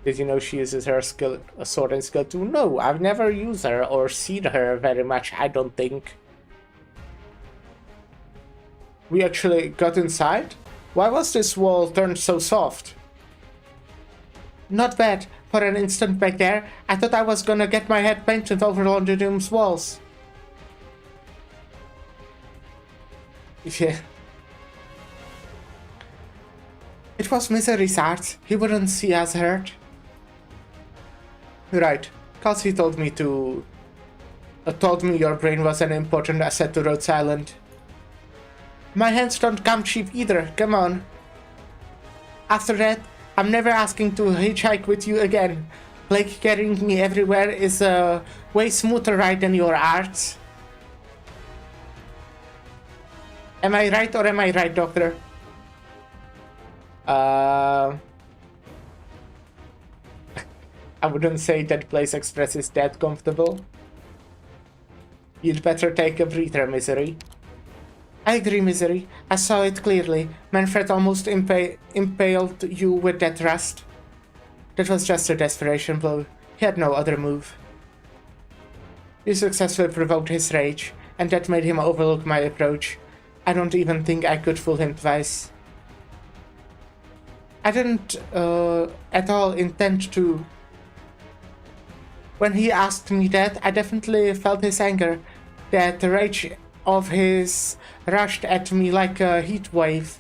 Did you know she uses her skill, a sword and skill too? No, I've never used her or seen her very much, I don't think. We actually got inside? Why was this wall turned so soft? Not bad. For an instant back there, I thought I was gonna get my head painted over Londinium's walls. Yeah. It was Misery's art. He wouldn't see us hurt. Right. Kelsey told me your brain was an important asset to Rhodes Island. My hands don't come cheap either, come on. After that, I'm never asking to hitchhike with you again. Blake carrying me everywhere is a way smoother ride than your arts. Am I right or am I right, Doctor? I wouldn't say that Blaze Express is that comfortable. You'd better take a breather, Misery. I agree, Misery. I saw it clearly. Manfred almost impaled you with that thrust. That was just a desperation blow. He had no other move. You successfully provoked his rage, and that made him overlook my approach. I don't even think I could fool him twice. I didn't at all intend to... When he asked me that, I definitely felt his anger. That rage of his rushed at me like a heat wave.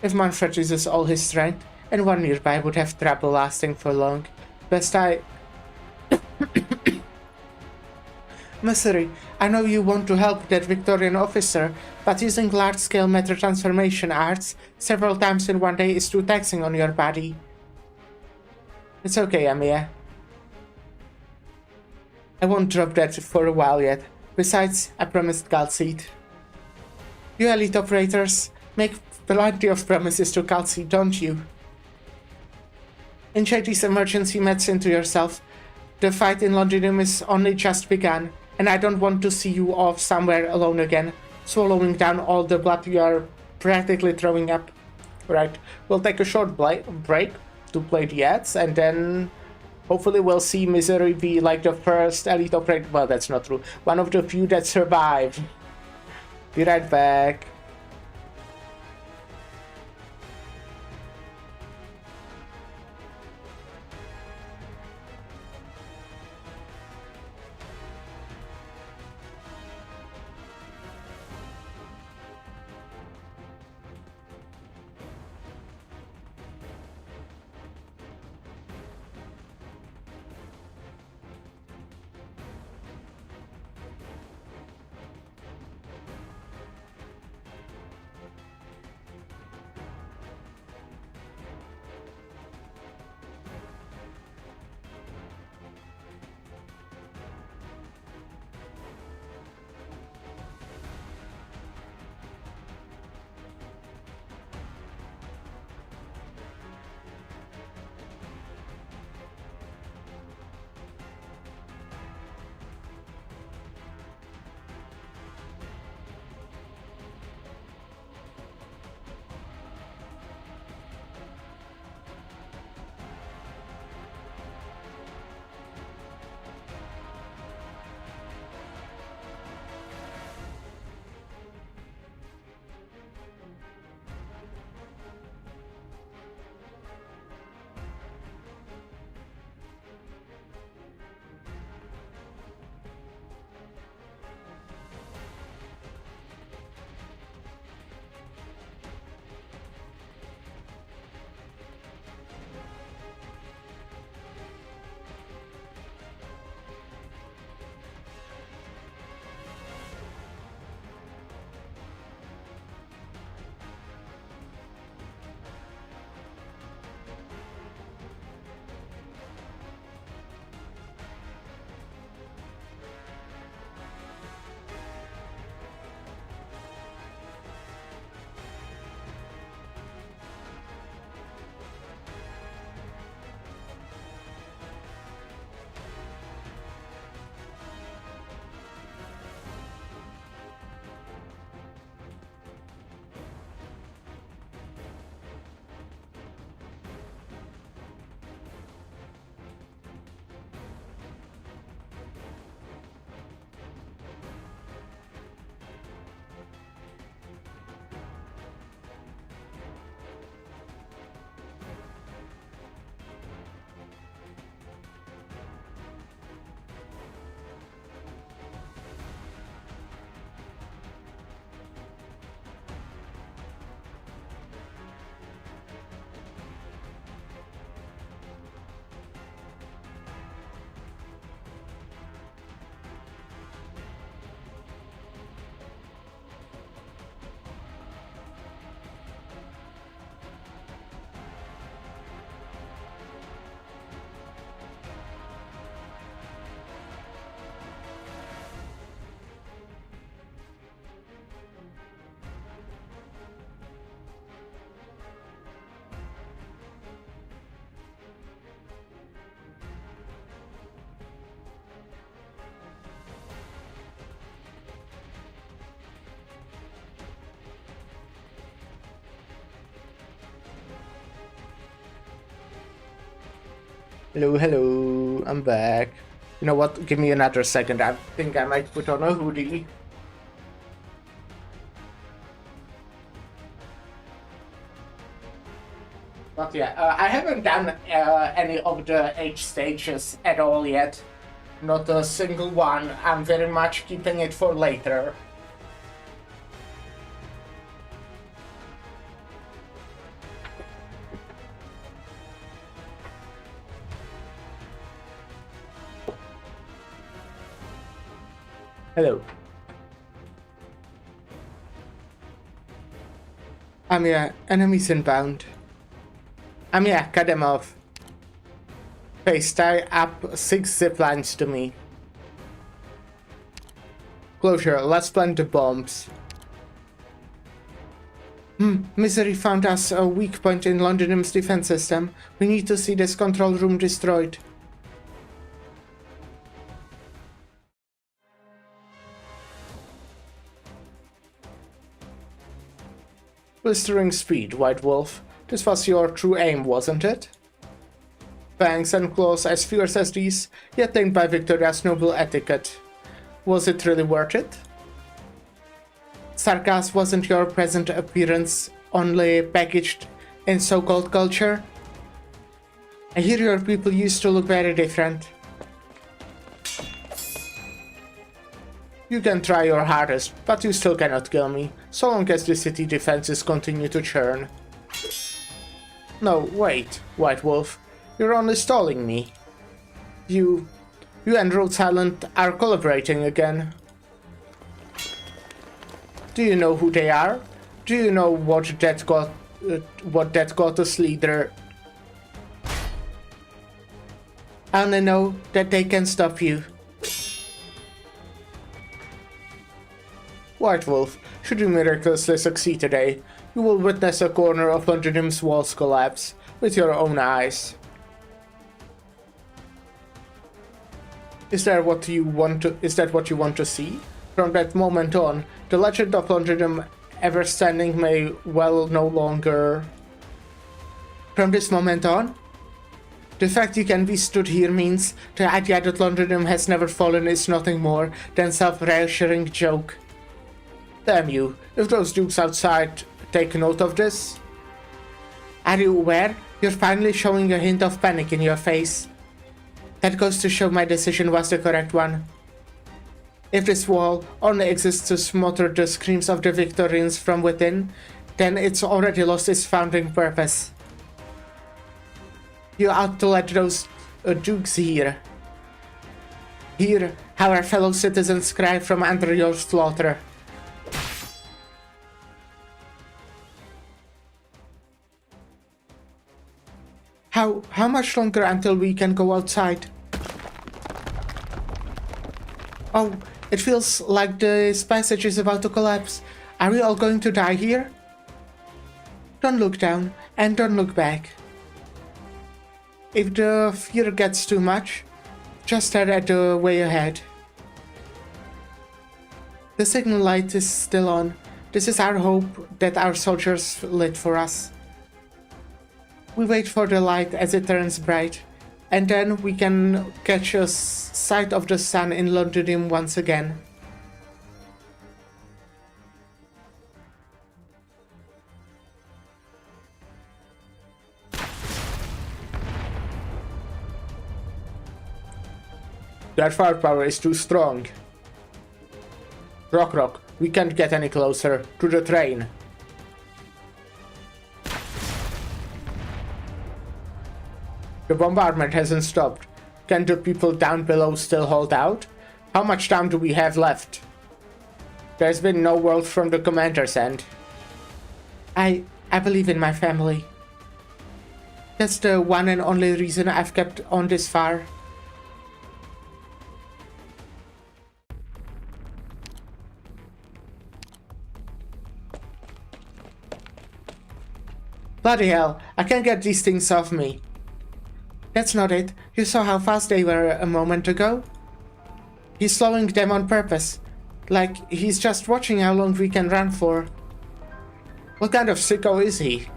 If Manfred uses all his strength, anyone nearby would have trouble lasting for long. Best I... Misery, I know you want to help that Victorian officer, but using large-scale matter transformation arts several times in one day is too taxing on your body. It's okay, Amia. I won't drop that for a while yet. Besides, I promised Calcite. You elite operators make plenty of promises to Calcite, don't you? Inject these emergency meds into yourself. The fight in Londinium is only just begun, and I don't want to see you off somewhere alone again, swallowing down all the blood you are practically throwing up. Right, we'll take a short break to play the ads, and then hopefully we'll see Misery be like the first elite operator. Well, that's not true. One of the few that survive. Be right back. Hello, hello, I'm back. You know what, give me another second, I think I might put on a hoodie. But yeah, I haven't done any of the age stages at all yet. Not a single one. I'm very much keeping it for later. Hello. Enemies inbound. Cut them off. Face, tie up 6 zip lines to me. Closure, let's plant the bombs. Misery found us a weak point in Londonum's defense system. We need to see this control room destroyed. Blistering speed, White Wolf. This was your true aim, wasn't it? Fangs and claws as fierce as these, yet tamed by Victoria's noble etiquette. Was it really worth it? Sarcasm wasn't your present appearance only packaged in so-called culture? I hear your people used to look very different. You can try your hardest, but you still cannot kill me, so long as the city defenses continue to churn. No, wait, White Wolf. You're only stalling me. You and Rhode Island are collaborating again. Do you know who they are? Do you know what that Goth's leader... I only know that they can stop you. White Wolf, should you miraculously succeed today, you will witness a corner of Londonum's walls collapse with your own eyes. Is that what you want to see? From that moment on, the legend of Londonum ever standing may well no longer... From this moment on? The fact you can be stood here means the idea that Londonum has never fallen is nothing more than self-reassuring joke. Damn you, if those dukes outside take note of this. Are you aware? You're finally showing a hint of panic in your face. That goes to show my decision was the correct one. If this wall only exists to smother the screams of the Victorians from within, then it's already lost its founding purpose. You ought to let those dukes hear how our fellow citizens cry from under your slaughter. How much longer until we can go outside? Oh, it feels like this passage is about to collapse. Are we all going to die here? Don't look down and don't look back. If the fear gets too much, just stare at the way ahead. The signal light is still on. This is our hope that our soldiers lit for us. We wait for the light as it turns bright, and then we can catch a sight of the sun in Londonum once again. That firepower is too strong. Rock, we can't get any closer to the train. The bombardment hasn't stopped. Can the people down below still hold out? How much time do we have left? There's been no word from the commander's end. I believe in my family. That's the one and only reason I've kept on this far. Bloody hell, I can't get these things off me. That's not it. You saw how fast they were a moment ago? He's slowing them on purpose. Like, he's just watching how long we can run for. What kind of sicko is he?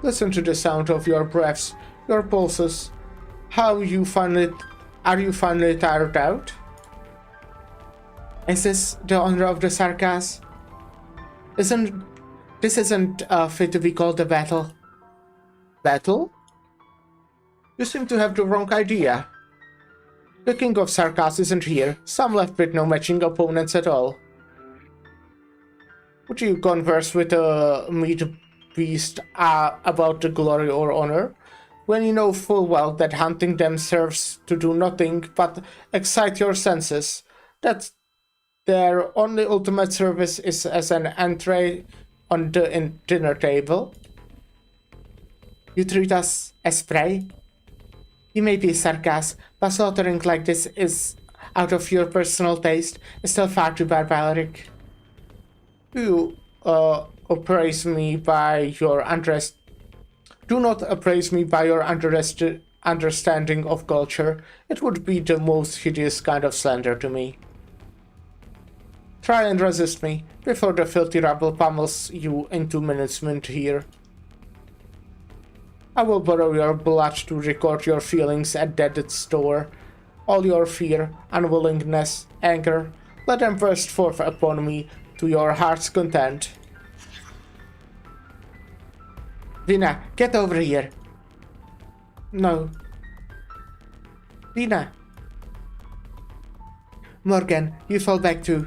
Listen to the sound of your breaths, your pulses. Are you finally tired out? Is this the honor of the sarcasm? This isn't fit to be called a battle. Battle? You seem to have the wrong idea. The King of Sarkas isn't here. Some left with no matching opponents at all. Would you converse with a meat beast about the glory or honor, when you know full well that hunting them serves to do nothing but excite your senses, that their only ultimate service is as an entree on the dinner table? You treat us as prey? You may be sarcastic, but slaughtering like this is out of your personal taste is still far too barbaric. You appraise me by your Do not appraise me by your understanding of culture. It would be the most hideous kind of slander to me. Try and resist me, before the filthy rabble pummels you in 2 minutes mint here. I will borrow your blood to record your feelings at death's door. All your fear, unwillingness, anger, let them burst forth upon me to your heart's content. Vina, get over here. No. Vina. Morgan, you fall back too.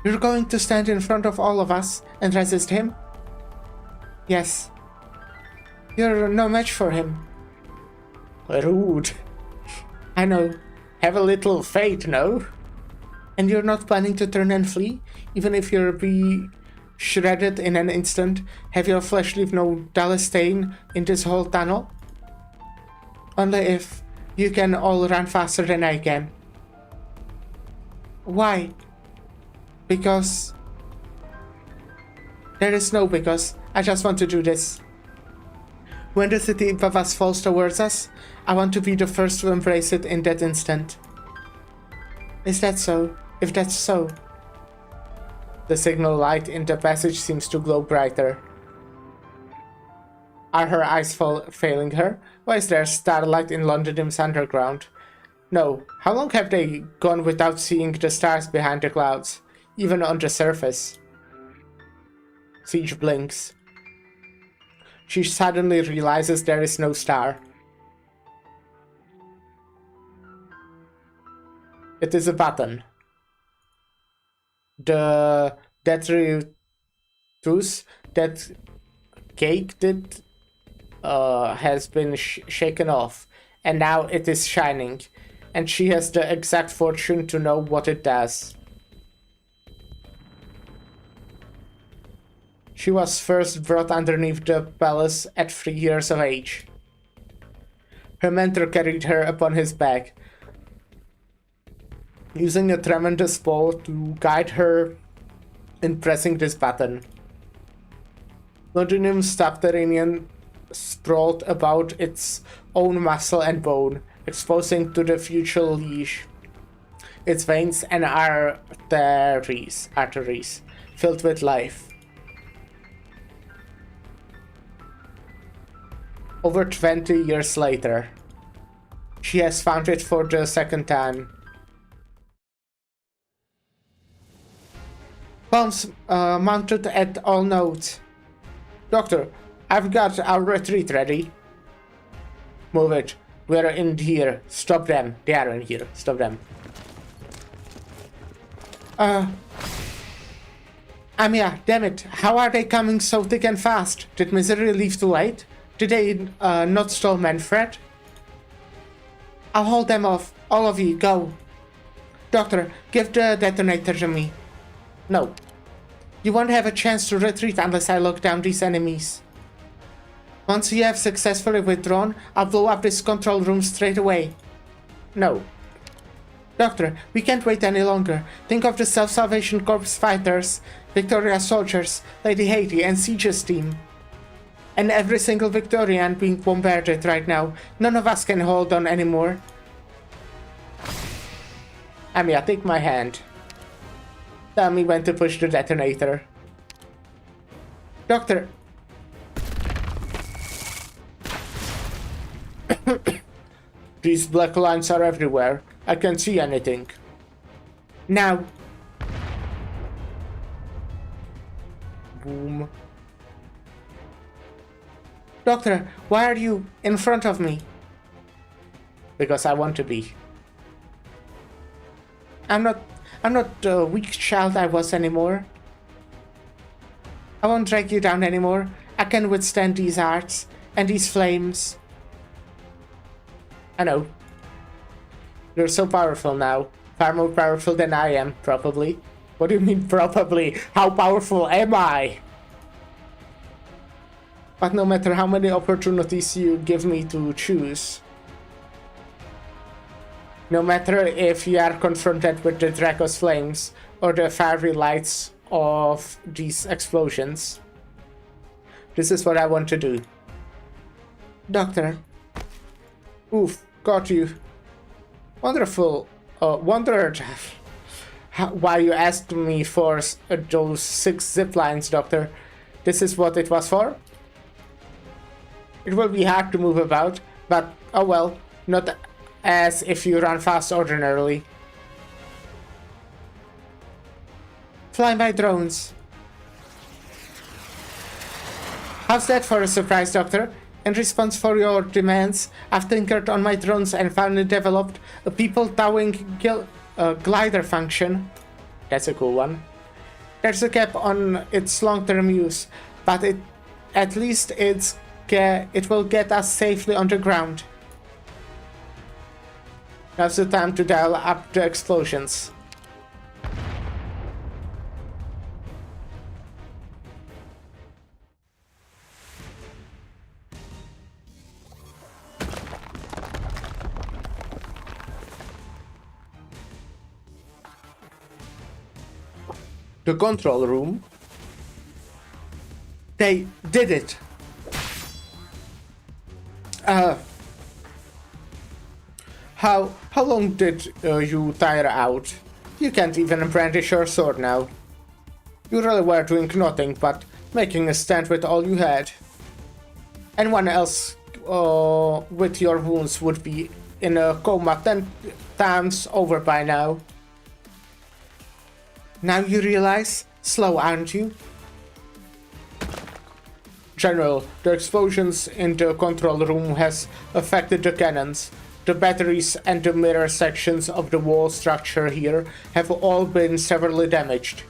You're going to stand in front of all of us and resist him? Yes. You're no match for him. Rude. I know. Have a little faith, no? And you're not planning to turn and flee? Even if you'll be shredded in an instant, have your flesh leave no dull stain in this whole tunnel? Only if you can all run faster than I can. Why? Because... There is no because. I just want to do this. When the city above us falls towards us, I want to be the first to embrace it in that instant. Is that so? If that's so... The signal light in the passage seems to glow brighter. Are her eyes failing her? Why is there starlight in London's underground? No. How long have they gone without seeing the stars behind the clouds? Even on the surface. Siege blinks. She suddenly realizes there is no star. It is a button. That cake did has been shaken off, and now it is shining, and she has the exact fortune to know what it does. She was first brought underneath the palace at 3 years of age. Her mentor carried her upon his back, using a tremendous pull to guide her in pressing this button. Londinium's subterranean sprawled about its own muscle and bone, exposing to the future leash its veins and arteries filled with life. Over 20 years later, she has found it for the second time. Bombs mounted at all nodes. Doctor, I've got our retreat ready. Move it. We're in here. Stop them. They are in here. Stop them. Amia, damn it. How are they coming so thick and fast? Did Misery leave too late? Did they not stall Manfred? I'll hold them off. All of you, go. Doctor, give the detonator to me. No. You won't have a chance to retreat unless I lock down these enemies. Once you have successfully withdrawn, I'll blow up this control room straight away. No. Doctor, we can't wait any longer. Think of the Self-Salvation Corps fighters, Victoria soldiers, Lady Haiti and Siege's team. And every single Victorian being bombarded right now. None of us can hold on anymore. Amia, take my hand. Tell me when to push the detonator. Doctor. These black lines are everywhere. I can't see anything. Now. boom. Doctor, why are you in front of me? Because I want to be. I'm not the weak child I was anymore. I won't drag you down anymore. I can withstand these arts and these flames. I know. You're so powerful now. Far more powerful than I am, probably. What do you mean, probably? How powerful am I? But no matter how many opportunities you give me to choose, no matter if you are confronted with the Draco's flames or the fiery lights of these explosions, this is what I want to do. Doctor. Oof, got you. Wonderful. Wondered why you asked me for those 6 zip lines, Doctor. This is what it was for? It will be hard to move about, but oh well, not as if you run fast ordinarily. Fly by drones. How's that for a surprise, Doctor? In response for your demands, I've tinkered on my drones and finally developed a people-towing glider function. That's a cool one. There's a cap on its long-term use, but at least it will get us safely on the ground. Now's the time to dial up the explosions. The control room. They did it. How long did you tire out? You can't even brandish your sword now. You really were doing nothing but making a stand with all you had. Anyone else with your wounds would be in a coma 10 times over by now. Now you realize? Slow, aren't you? General, the explosions in the control room has affected the cannons. The batteries and the mirror sections of the wall structure here have all been severely damaged.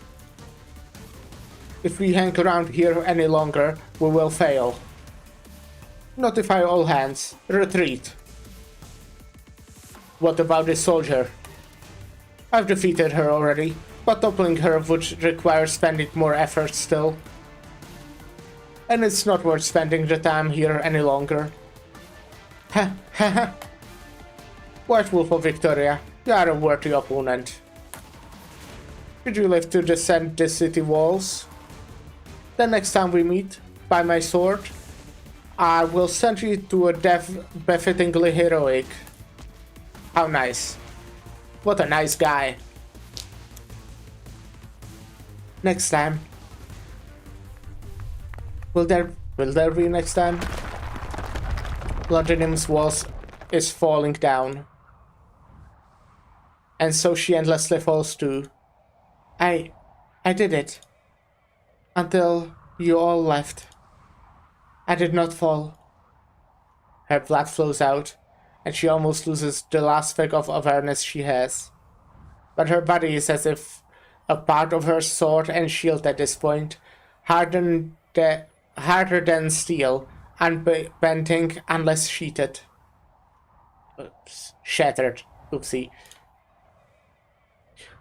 If we hang around here any longer, we will fail. Notify all hands. Retreat. What about this soldier? I've defeated her already, but toppling her would require spending more effort still. And it's not worth spending the time here any longer. Ha ha ha. White Wolf of Victoria, you are a worthy opponent. Did you live to descend the city walls? The next time we meet, by my sword, I will send you to a death befittingly heroic. How nice. What a nice guy. Next time. Will there be next time? Londonim's walls is falling down. And so she endlessly falls too. I did it. Until you all left. I did not fall. Her blood flows out, and she almost loses the last speck of awareness she has. But her body is as if a part of her sword and shield at this point, harder than steel, unbending unless sheathed. Oops. Shattered. Oopsie.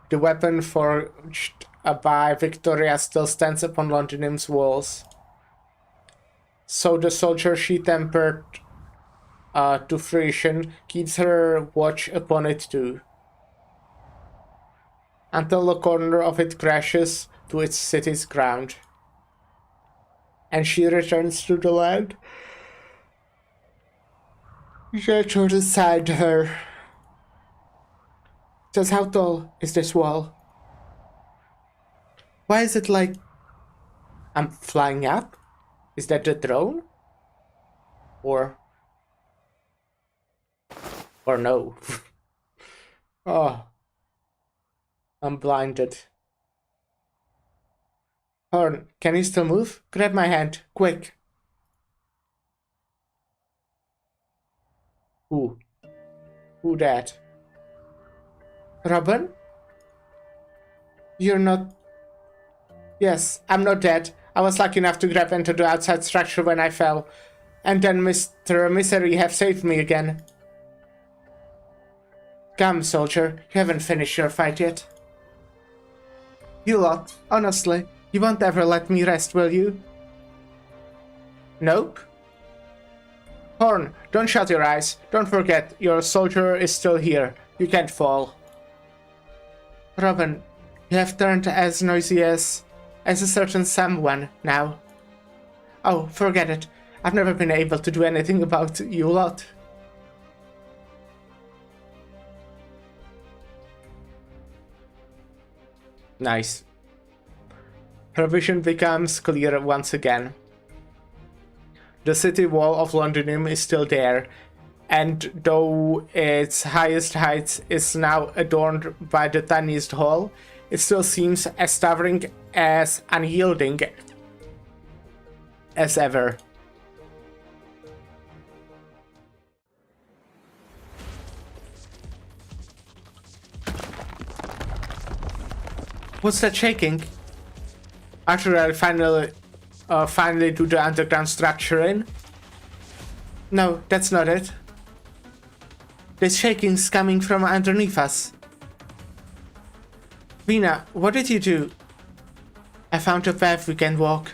The weapon forged by Victoria still stands upon Londonim's walls. So the soldier she tempered to fruition keeps her watch upon it too. Until the corner of it crashes to its city's ground. And she returns to the land. Gertrude beside her. Just how tall is this wall? Why is it like I'm flying up? Is that the drone? Or no? Oh, I'm blinded. Horn, can you still move? Grab my hand, quick. Who? Who that? Robin? You're not... Yes, I'm not dead. I was lucky enough to grab into the outside structure when I fell. And then Mr. Misery have saved me again. Come, soldier. You haven't finished your fight yet. You lot, honestly, you won't ever let me rest, will you? Nope. Horn, don't shut your eyes. Don't forget, your soldier is still here. You can't fall. Robin, you have turned as noisy as a certain someone now. Oh, forget it. I've never been able to do anything about you lot. Nice. Her vision becomes clear once again. The city wall of Londinium is still there, and though its highest height is now adorned by the tiniest hall, it still seems as towering, as unyielding as ever. What's that shaking? After I finally do the underground structure in? No, that's not it. This shaking's coming from underneath us. Vina, what did you do? I found a path we can walk.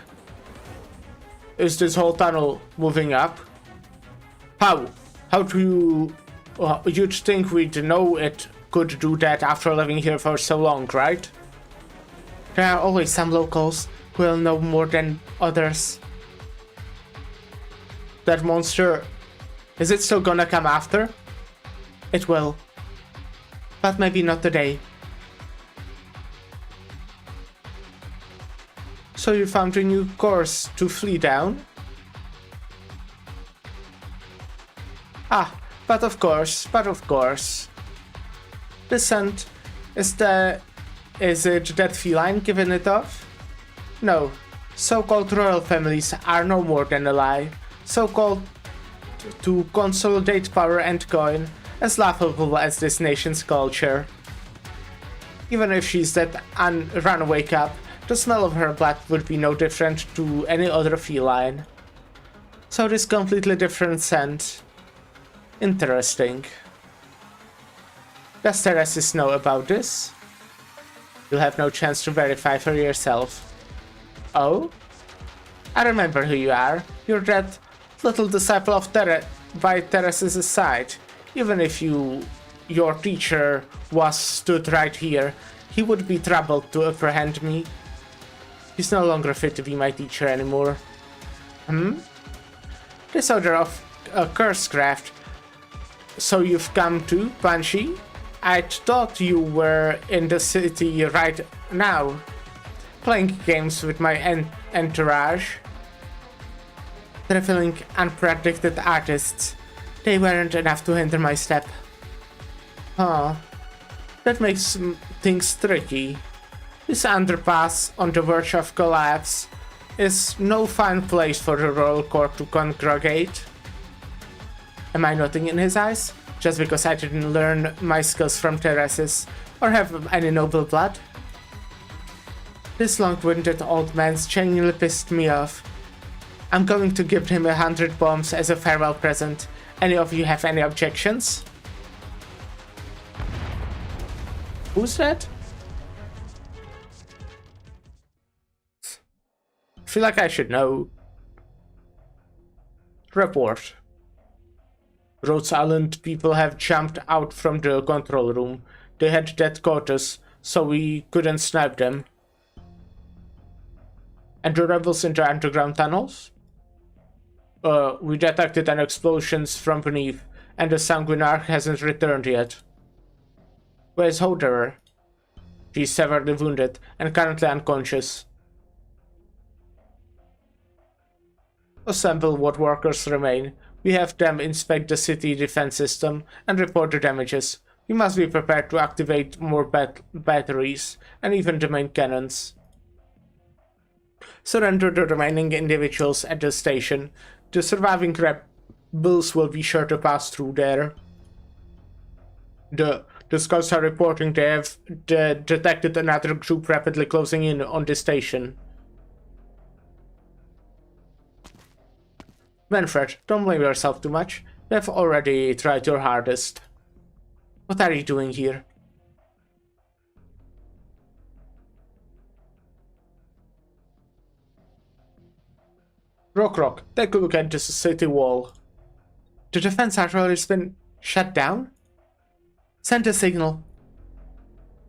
Is this whole tunnel moving up? How? How do you... you'd think we'd know it could do that after living here for so long, right? There are always some locals who will know more than others. That monster... is it still gonna come after? It will. But maybe not today. So you found a new course to flee down? Ah, but of course. The scent is it that feline giving it off? No. So-called royal families are no more than a lie. So-called to consolidate power and coin, as laughable as this nation's culture. Even if she's that runaway cub, the smell of her blood would be no different to any other feline. So this completely different scent. Interesting. Does Teresis know about this? You'll have no chance to verify for yourself. Oh? I remember who you are. You're that little disciple of by Teresis' side. Even if your teacher stood right here, he would be troubled to apprehend me. He's no longer fit to be my teacher anymore. This order of Cursecraft. So you've come to, Banshee? I thought you were in the city right now, playing games with my entourage. Traveling unpredicted artists. They weren't enough to hinder my step. Huh. That makes things tricky. This underpass on the verge of collapse is no fine place for the royal court to congregate. Am I nothing in his eyes? Just because I didn't learn my skills from Teresis, or have any noble blood? This long-winded old man's genuinely pissed me off. I'm going to give him 100 bombs as a farewell present. Any of you have any objections? Who's that? I feel like I should know. Report. Rhodes Island people have jumped out from the control room. They had dead quarters, so we couldn't snipe them. And the rebels in the underground tunnels? We detected an explosions from beneath, and the Sanguinarch hasn't returned yet. Where's Holderer? She's severely wounded and currently unconscious. Assemble what workers remain. We have them inspect the city defense system and report the damages. We must be prepared to activate more batteries and even the main cannons. surrender the remaining individuals at the station. The surviving rebels will be sure to pass through there. The scouts are reporting they have detected another group rapidly closing in on the station. Manfred, don't blame yourself too much. You have already tried your hardest. What are you doing here? Rock, take a look at the city wall. The defense artery has been shut down? Send a signal.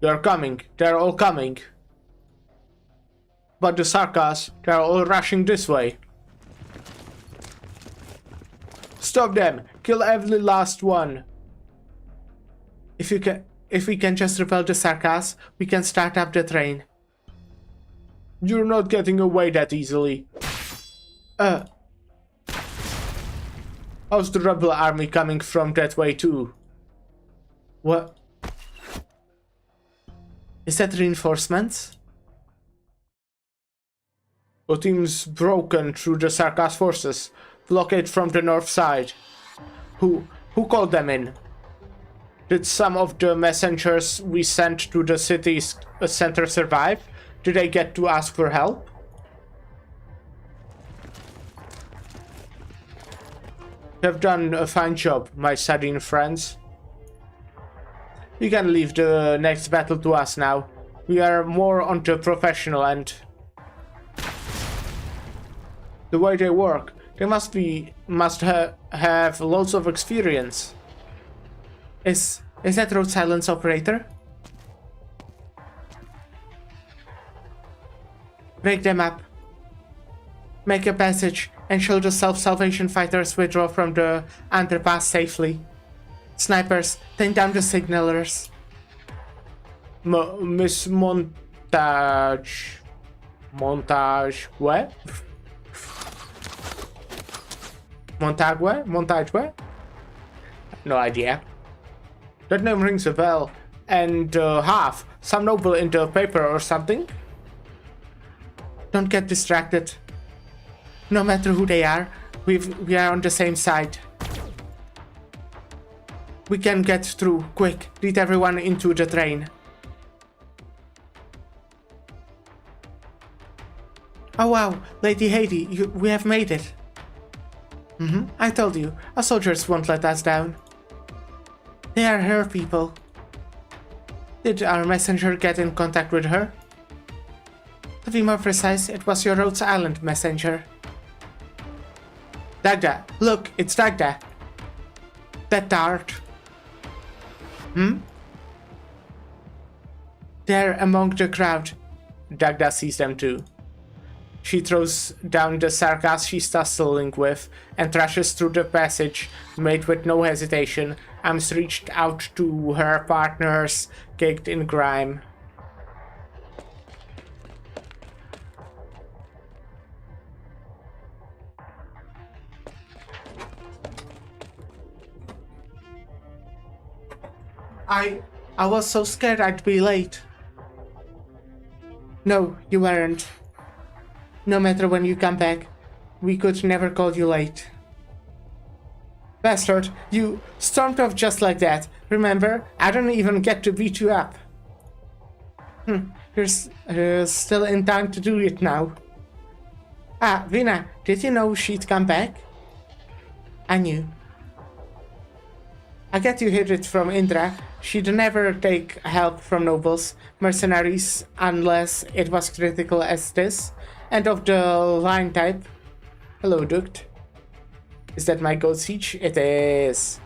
They're coming. They're all coming. But the Sarkas, they're all rushing this way. Stop them! Kill every last one! If we can just repel the Sarkas, we can start up the train. You're not getting away that easily. How's the rebel army coming from that way too? What? Is that reinforcements? Our team's broken through the Sarkas forces. Blockade from the north side. Who called them in? Did some of the messengers we sent to the city's center survive? Did they get to ask for help? You have done a fine job, my sardine friends. You can leave the next battle to us now. We are more on the professional end. The way they work, they must have loads of experience. Is that road silence operator? Break them up. Make a passage and show the self-salvation fighters withdraw from the underpass safely. Snipers, take down the signalers. Miss Montage... what? Montague? No idea. That name rings a bell. And half. Some noble in the paper or something? Don't get distracted. No matter who they are, we are on the same side. We can get through. Quick, lead everyone into the train. Oh wow, Lady Haiti, we have made it. I told you, our soldiers won't let us down. They are her people. Did our messenger get in contact with her? To be more precise, it was your Rhodes Island messenger. Dagda, look, it's Dagda. That dart. They're among the crowd. Dagda sees them too. She throws down the Sarkas she's tussling with and trashes through the passage, made with no hesitation. Arms reached out to her partners, caked in grime. I was so scared I'd be late. No, you weren't. No matter when you come back, we could never call you late. Bastard, you stormed off just like that. Remember, I don't even get to beat you up. You're still in time to do it now. Ah, Vina, did you know she'd come back? I knew. I get you heard it from Indra. She'd never take help from nobles, mercenaries, unless it was critical as this. End of the line type. Hello, Duct. Is that my goat siege? It is.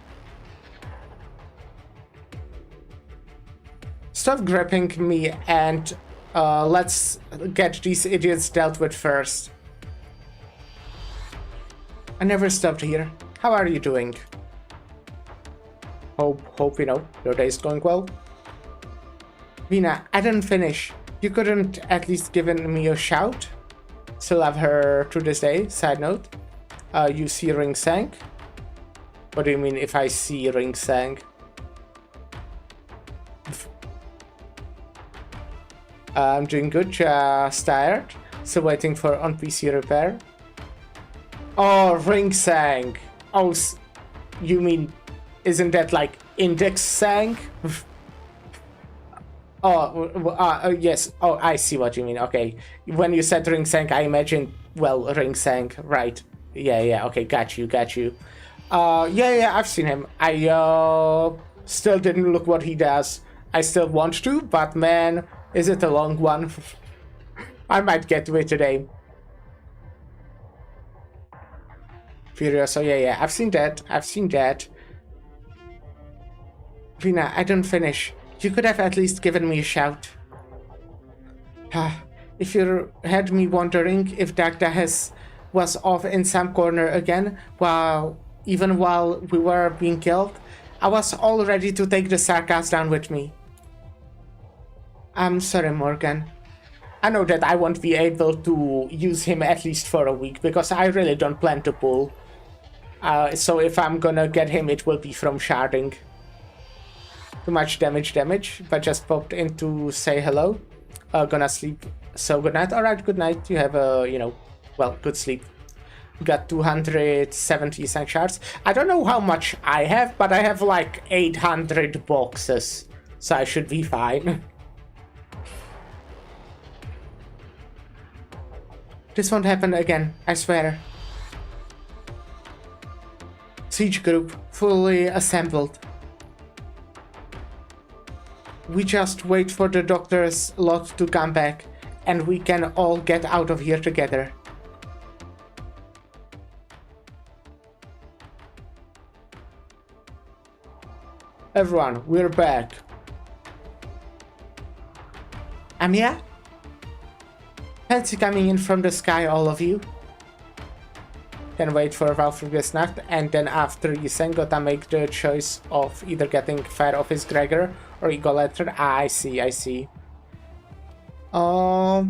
Stop grabbing me and let's get these idiots dealt with first. I never stopped here. How are you doing? Hope you know your day is going well. Vina, I didn't finish. You couldn't at least given me a shout? Still have her to this day. Side note. You see Ring Sang? What do you mean if I see Ring Sang? I'm doing good, just tired. Still waiting for on PC repair. Oh, ring sang. Oh, you mean, isn't that like index sang? Yes. Oh, I see what you mean. Okay. When you said ring sang, I imagined, well, ring sang. Right. Yeah. Okay, got you. Yeah, I've seen him. I still didn't look what he does. I still want to, but man, is it a long one? I might get to it today. Furious. Oh yeah, I've seen that. Vina, I don't finish. You could have at least given me a shout. If you had me wondering if Dagda was off in some corner again, even while we were being killed, I was all ready to take the sarcasm down with me. I'm sorry, Morgan. I know that I won't be able to use him at least for a week, because I really don't plan to pull. So if I'm gonna get him, it will be from sharding. Too much damage, but just popped in to say hello. Gonna sleep, so good night. Alright, good night. You have a, good sleep. Got 270 sank shards. I don't know how much I have, but I have like 800 boxes, so I should be fine. This won't happen again, I swear. Siege group fully assembled. We just wait for the doctor's lot to come back, and we can all get out of here together. Everyone, we're back. Amia? Fancy coming in from the sky, all of you? Can wait for Valfrugesnacht, and then after Ysen gotta make the choice of either getting Fire Office Gregor or Eagle Lantern. I see. Well.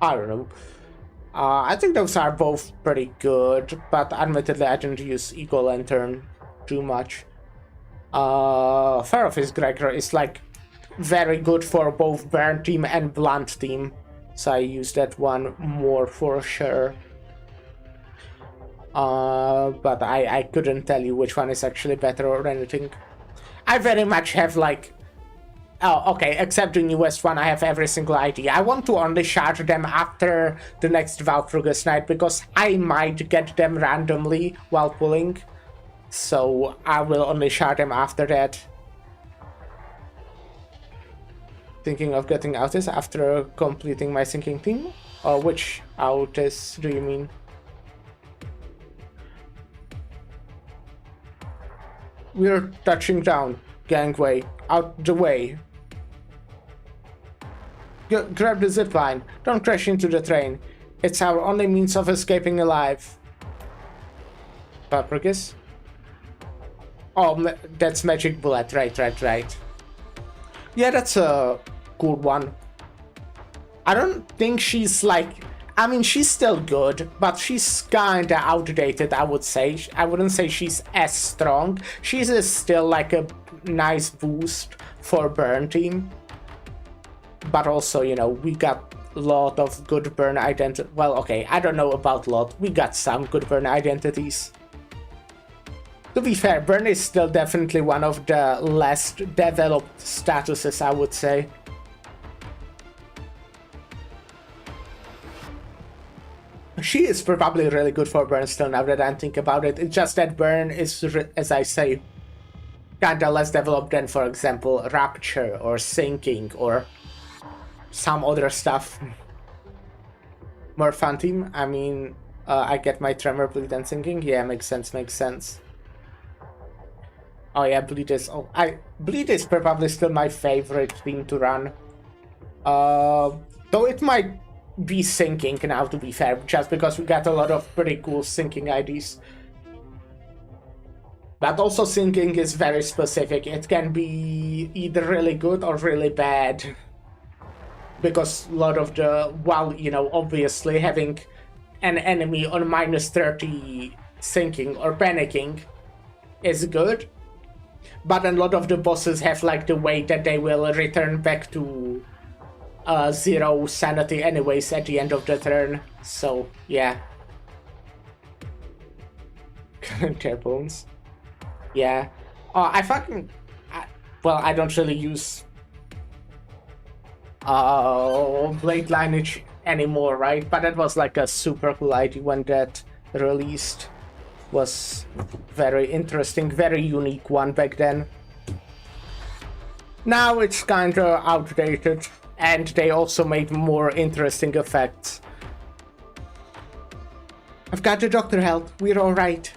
I don't know. I think those are both pretty good, but admittedly I didn't use Eagle Lantern too much. Fire Office Gregor is like very good for both Burn team and Blunt team, so I use that one more for sure. But I couldn't tell you which one is actually better or anything. I very much have like... Oh, okay, except the newest one, I have every single idea. I want to only charge them after the next Valkyrie's night, because I might get them randomly while pulling. So I will only charge them after that. Thinking of getting Autis after completing my sinking team? Or which Autis do you mean? We're touching down. Gangway. Out the way. Grab the zipline. Don't crash into the train. It's our only means of escaping alive. Paprikis? Oh, that's Magic Bullet. Right. Yeah, that's a cool one. I don't think she's like... I mean, she's still good, but she's kinda outdated, I would say. I wouldn't say she's as strong. She's still like a nice boost for Burn team. But also, you know, we got a lot of good Burn identity. Well, okay, I don't know about lot. We got some good Burn identities. To be fair, Burn is still definitely one of the less developed statuses, I would say. She is probably really good for Burn still, now that I think about it. It's just that Burn is, as I say, kinda less developed than, for example, Rapture or Sinking or some other stuff. More fun team. I mean, I get my Tremor, Bleed, and Sinking. Yeah, makes sense. Oh yeah, Bleed is... Oh, Bleed is probably still my favorite team to run. Though it might be Sinking now, to be fair, just because we got a lot of pretty cool Sinking IDs. But also Sinking is very specific. It can be either really good or really bad. Because a lot of the... While, you know, obviously having an enemy on -30 Sinking or Panicking is good, but a lot of the bosses have like the way that they will return back to 0 sanity anyways at the end of the turn, so yeah. Their bones. Yeah. Oh, well, I don't really use blade lineage anymore, right? But that was like a super cool idea when that released. Was very interesting, very unique one back then. Now it's kinda outdated, and they also made more interesting effects. I've got the doctor help, we're alright.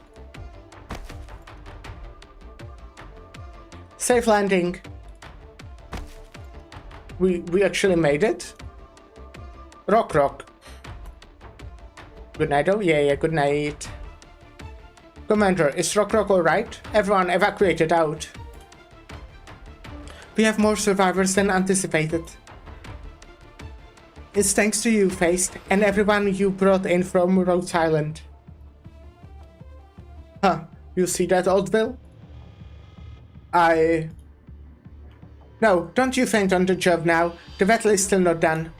Safe landing. We actually made it. Rock. Good night, oh yeah, good night. Commander, is Rock alright? Everyone evacuated out. We have more survivors than anticipated. It's thanks to you, Faced, and everyone you brought in from Rhodes Island. Huh, you see that, Oldville? No, don't you faint on the job now. The battle is still not done.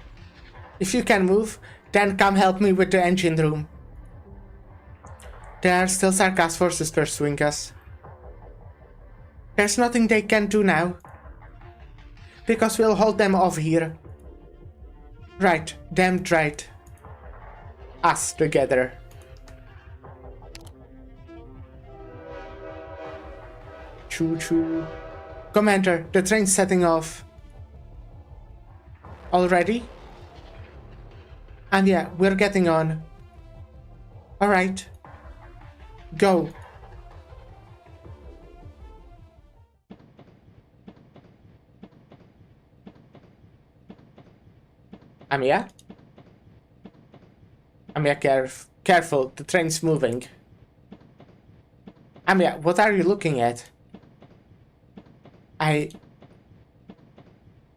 If you can move, then come help me with the engine room. There are still Sarkaz forces pursuing us. There's nothing they can do now. Because we'll hold them off here. Right, damned right. Us together. Choo-choo. Commander, the train's setting off. Already? And yeah, we're getting on. Alright. Go. Amiya? Amiya, careful, the train's moving. Amiya, what are you looking at?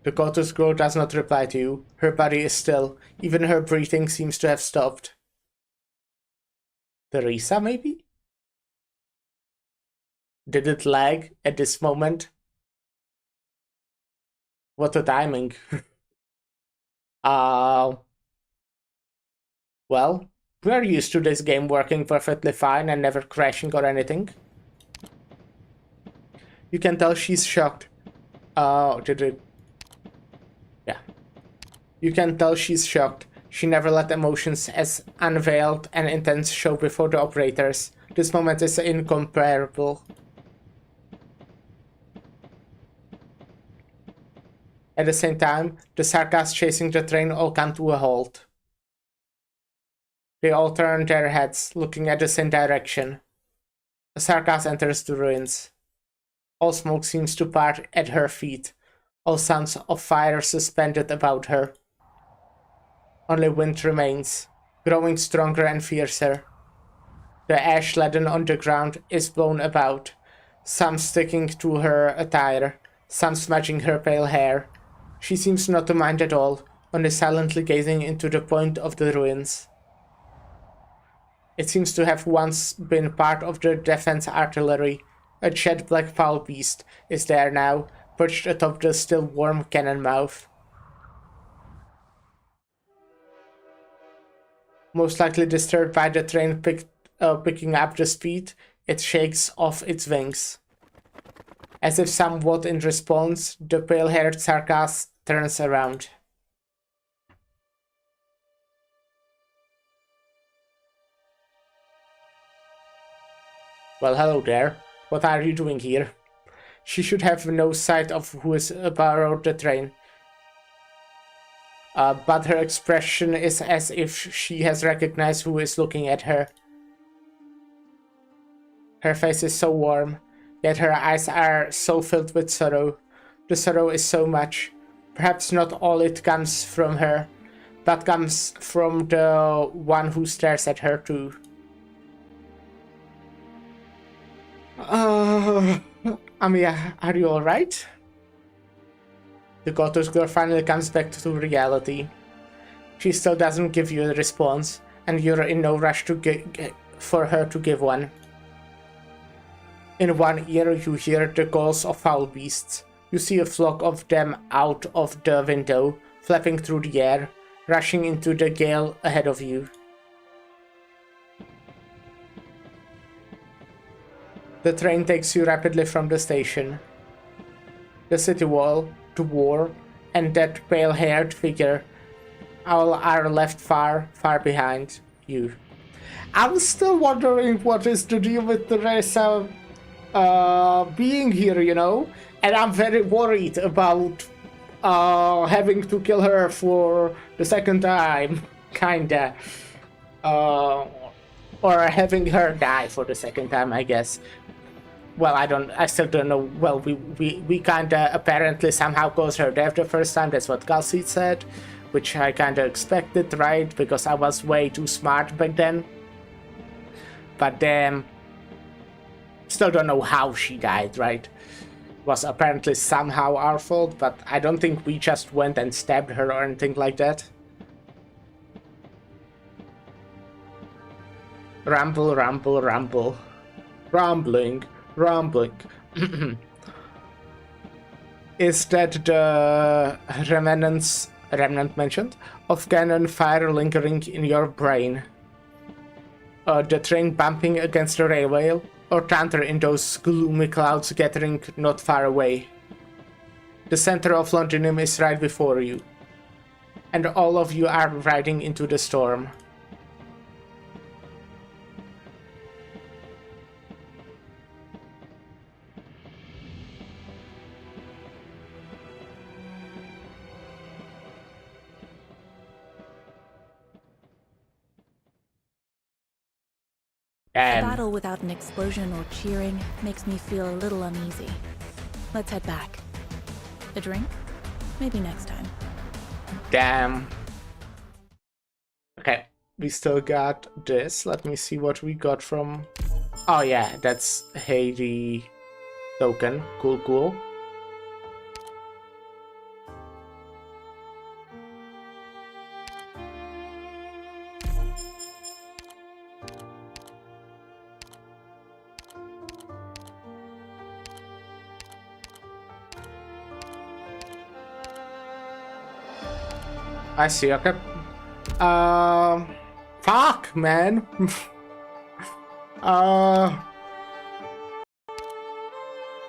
The goddess girl does not reply to you. Her body is still. Even her breathing seems to have stopped. Teresa, maybe? Did it lag at this moment? What a timing. Well, we're used to this game working perfectly fine and never crashing or anything. You can tell she's shocked. Did it? Yeah. You can tell she's shocked. She never let emotions as unveiled and intense show before the operators. This moment is incomparable. At the same time, the Sarkaz chasing the train all come to a halt. They all turn their heads, looking at the same direction. The Sarkaz enters the ruins. All smoke seems to part at her feet. All sounds of fire suspended about her. Only wind remains, growing stronger and fiercer. The ash laden on the ground is blown about, some sticking to her attire, some smudging her pale hair. She seems not to mind at all, only silently gazing into the point of the ruins. It seems to have once been part of the defense artillery. A jet black foul beast is there now, perched atop the still warm cannon mouth. Most likely disturbed by the train picking up the speed, it shakes off its wings. As if somewhat in response, the pale-haired Sarkaz turns around. Well, hello there. What are you doing here? She should have no sight of who is aboard the train. But her expression is as if she has recognized who is looking at her. Her face is so warm, yet her eyes are so filled with sorrow. The sorrow is so much. Perhaps not all it comes from her, but comes from the one who stares at her too. Amiya, are you alright? The goddess girl finally comes back to reality. She still doesn't give you a response, and you're in no rush for her to give one. In one ear you hear the calls of foul beasts. You see a flock of them out of the window, flapping through the air, rushing into the gale ahead of you. The train takes you rapidly from the station. The city wall, the war, and that pale-haired figure all are left far, far behind you. I'm still wondering what is the deal with Teresa being here, you know? And I'm very worried about having to kill her for the second time, kinda. Or having her die for the second time, I guess. Well, I still don't know. Well, we kinda apparently somehow caused her death the first time, that's what Kelsey said. Which I kinda expected, right? Because I was way too smart back then. But then, still don't know how she died, right? Was apparently somehow our fault, but I don't think we just went and stabbed her or anything like that. Rumble, rumble, rumble. Rumbling, rumbling. Is that the remnant mentioned of cannon fire lingering in your brain? The train bumping against the railway, or thunder in those gloomy clouds gathering not far away? The center of Londinium is right before you, and all of you are riding into the storm. A battle without an explosion or cheering makes me feel a little uneasy. Let's head back. A drink? Maybe next time. Damn. Okay, we still got this. Let me see what we got from... Oh yeah, that's Haiti token. Cool, cool. I see, okay. Fuck, man. A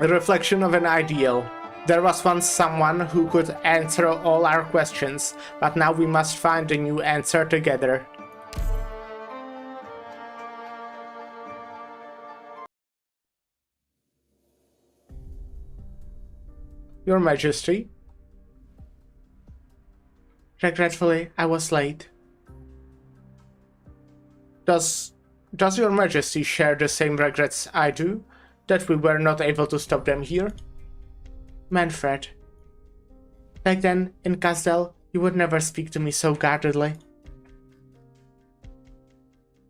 reflection of an ideal. There was once someone who could answer all our questions, but now we must find a new answer together. Your Majesty. Regretfully, I was late. Does your Majesty share the same regrets I do, that we were not able to stop them here? Manfred. Back then, in Castel, you would never speak to me so guardedly.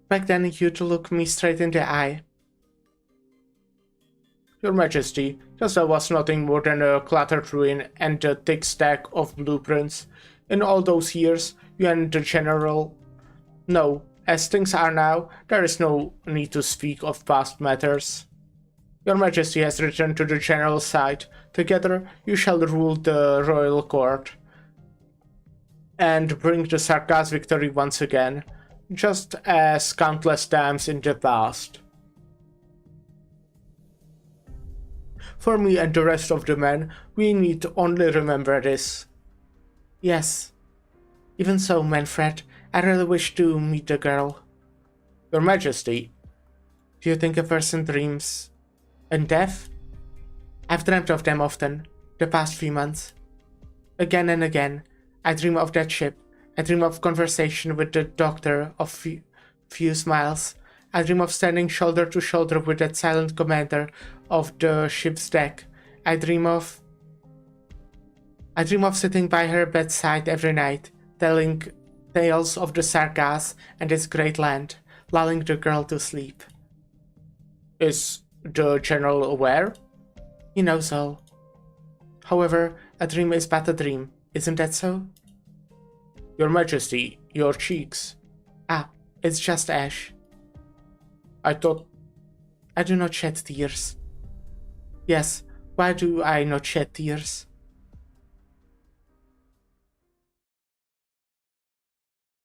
Back then, you'd look me straight in the eye. Your Majesty, Castel was nothing more than a cluttered ruin and a thick stack of blueprints. In all those years, you and the General... No, as things are now, there is no need to speak of past matters. Your Majesty has returned to the General's side. Together, you shall rule the royal court. And bring the Sarkaz victory once again, just as countless times in the past. For me and the rest of the men, we need to only remember this. Yes. Even so, Manfred, I really wish to meet the girl. Your Majesty, do you think a person dreams in death? I've dreamt of them often, the past few months. Again and again, I dream of that ship. I dream of conversation with the doctor of few smiles. I dream of standing shoulder to shoulder with that silent commander of the ship's deck. I dream of sitting by her bedside every night, telling tales of the Sarkaz and its great land, lulling the girl to sleep. Is the General aware? He knows all. However, a dream is but a dream, isn't that so? Your Majesty, your cheeks. Ah, it's just ash. I do not shed tears. Yes, why do I not shed tears?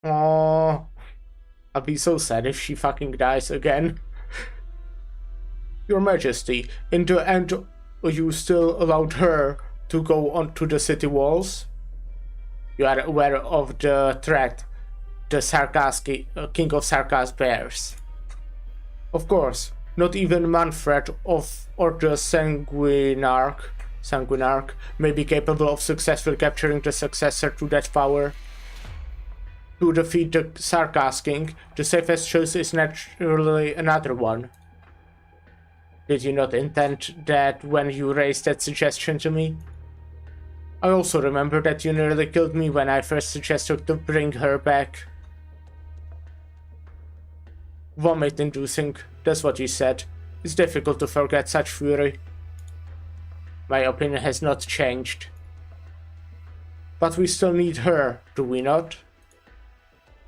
Oh, I'll be so sad if she fucking dies again. Your Majesty, in the end, you still allowed her to go onto the city walls? You are aware of the threat the King of Sarkas bears. Of course, not even Manfred or the Sanguinarch may be capable of successfully capturing the successor to that power. To defeat the Sarkas King, the safest choice is naturally another one. Did you not intend that when you raised that suggestion to me? I also remember that you nearly killed me when I first suggested to bring her back. Vomit-inducing, that's what you said. It's difficult to forget such fury. My opinion has not changed. But we still need her, do we not?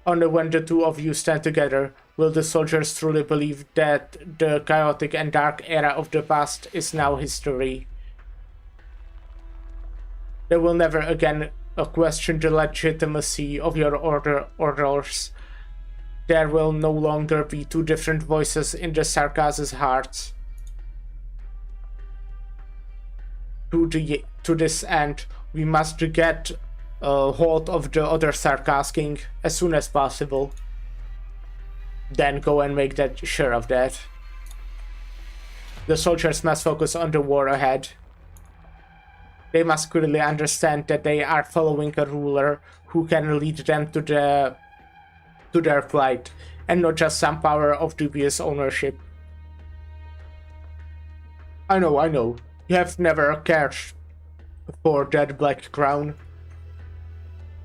Only when the two of you stand together will the soldiers truly believe that the chaotic and dark era of the past is now history. They will never again question the legitimacy of your orders. There will no longer be two different voices in the Sarkas' hearts. To this end, we must get a hold of the other Sarkas King as soon as possible. Then go and make sure of that. The soldiers must focus on the war ahead. They must clearly understand that they are following a ruler who can lead them to their plight, and not just some power of dubious ownership. I know. You have never cared for that black crown.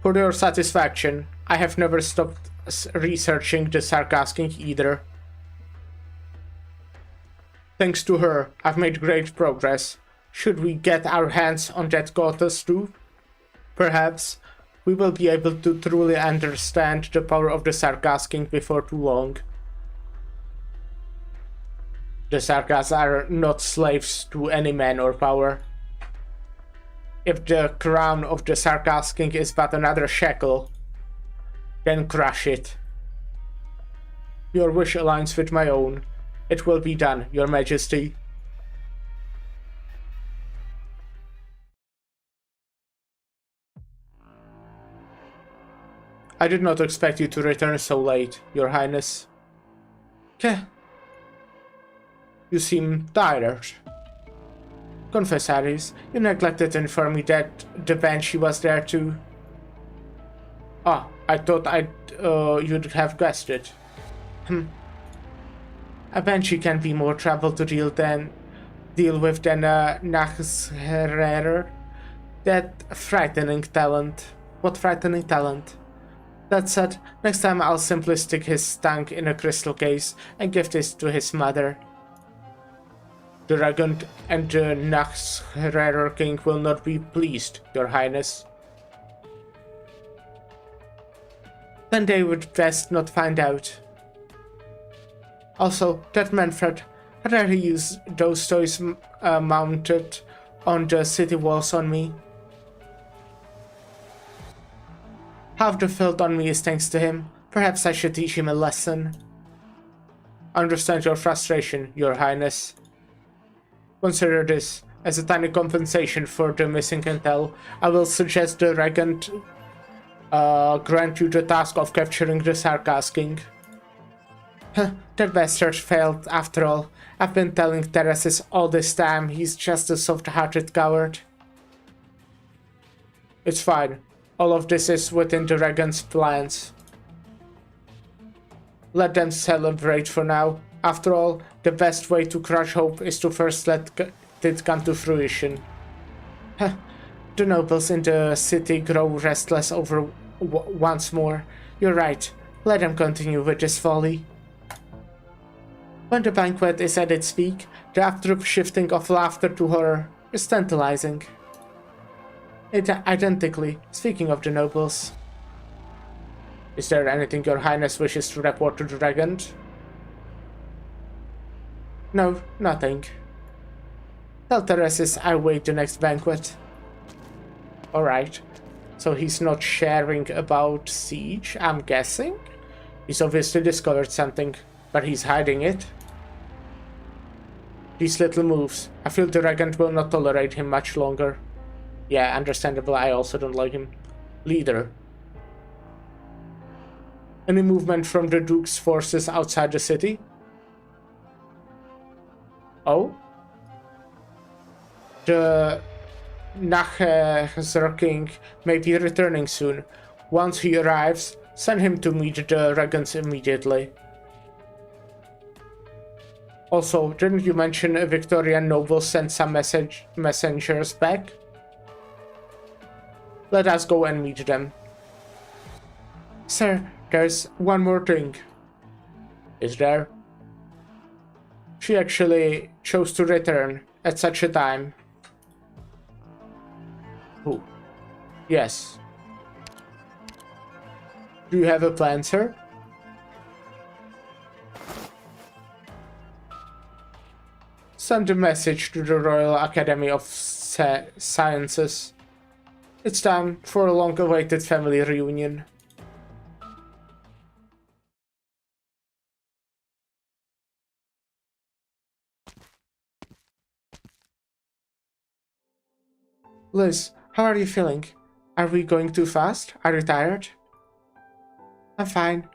For your satisfaction, I have never stopped researching the Sarkas King either. Thanks to her, I've made great progress. Should we get our hands on that goddess too? Perhaps we will be able to truly understand the power of the Sarkas King before too long. The Sarkas are not slaves to any man or power. If the crown of the Sarkas King is but another shackle, then crush it. Your wish aligns with my own. It will be done, Your Majesty. I did not expect you to return so late, Your Highness. You seem tired. Confess, Aris, you neglected to inform me that the Banshee was there too. Ah, I thought you'd have guessed it. A Banshee can be more trouble to deal with than a Nachsherer. That frightening talent. What frightening talent? That said, next time I'll simply stick his tongue in a crystal case and give this to his mother. The Regent and the Nachsherer King will not be pleased, Your Highness. Then they would best not find out. Also, that Manfred, how dare he use those toys mounted on the city walls on me? Half the filth on me is thanks to him. Perhaps I should teach him a lesson. I understand your frustration, Your Highness. Consider this. As a tiny compensation for the missing intel, I will suggest the Regent grant you the task of capturing the Sarkas King. That bastard failed after all. I've been telling Teresis all this time, he's just a soft-hearted coward. It's fine. All of this is within the Regent's plans. Let them celebrate for now. After all, the best way to crush hope is to first let it come to fruition. The nobles in the city grow restless over once more. You're right. Let them continue with this folly. When the banquet is at its peak, the abrupt shifting of laughter to horror is tantalizing. Identically, speaking of the nobles. Is there anything Your Highness wishes to report to the Regent? No, nothing. Tell Teresis I wait the next banquet. Alright. So he's not sharing about Siege, I'm guessing? He's obviously discovered something, but he's hiding it. These little moves. I feel the Regent will not tolerate him much longer. Yeah, understandable, I also don't like him. Leader. Any movement from the Duke's forces outside the city? Oh? The Nachher King may be returning soon. Once he arrives, send him to meet the Regents immediately. Also, didn't you mention a Victorian noble sent some messengers back? Let us go and meet them. Sir, there's one more thing. Is there? She actually chose to return at such a time. Who? Yes. Do you have a plan, sir? Send a message to the Royal Academy of Sciences. It's time for a long-awaited family reunion. Liz, how are you feeling? Are we going too fast? Are you tired? I'm fine.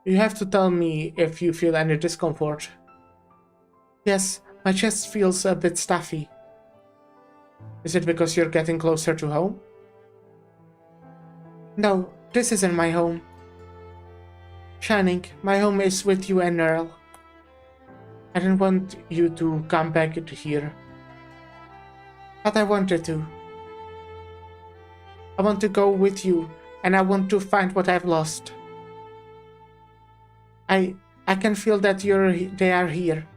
You have to tell me if you feel any discomfort. Yes, my chest feels a bit stuffy. Is it because you're getting closer to home? No, this isn't my home. Shining, my home is with you and Earl. I didn't want you to come back here. But I wanted to. I want to go with you, and I want to find what I've lost. I can feel that they are here.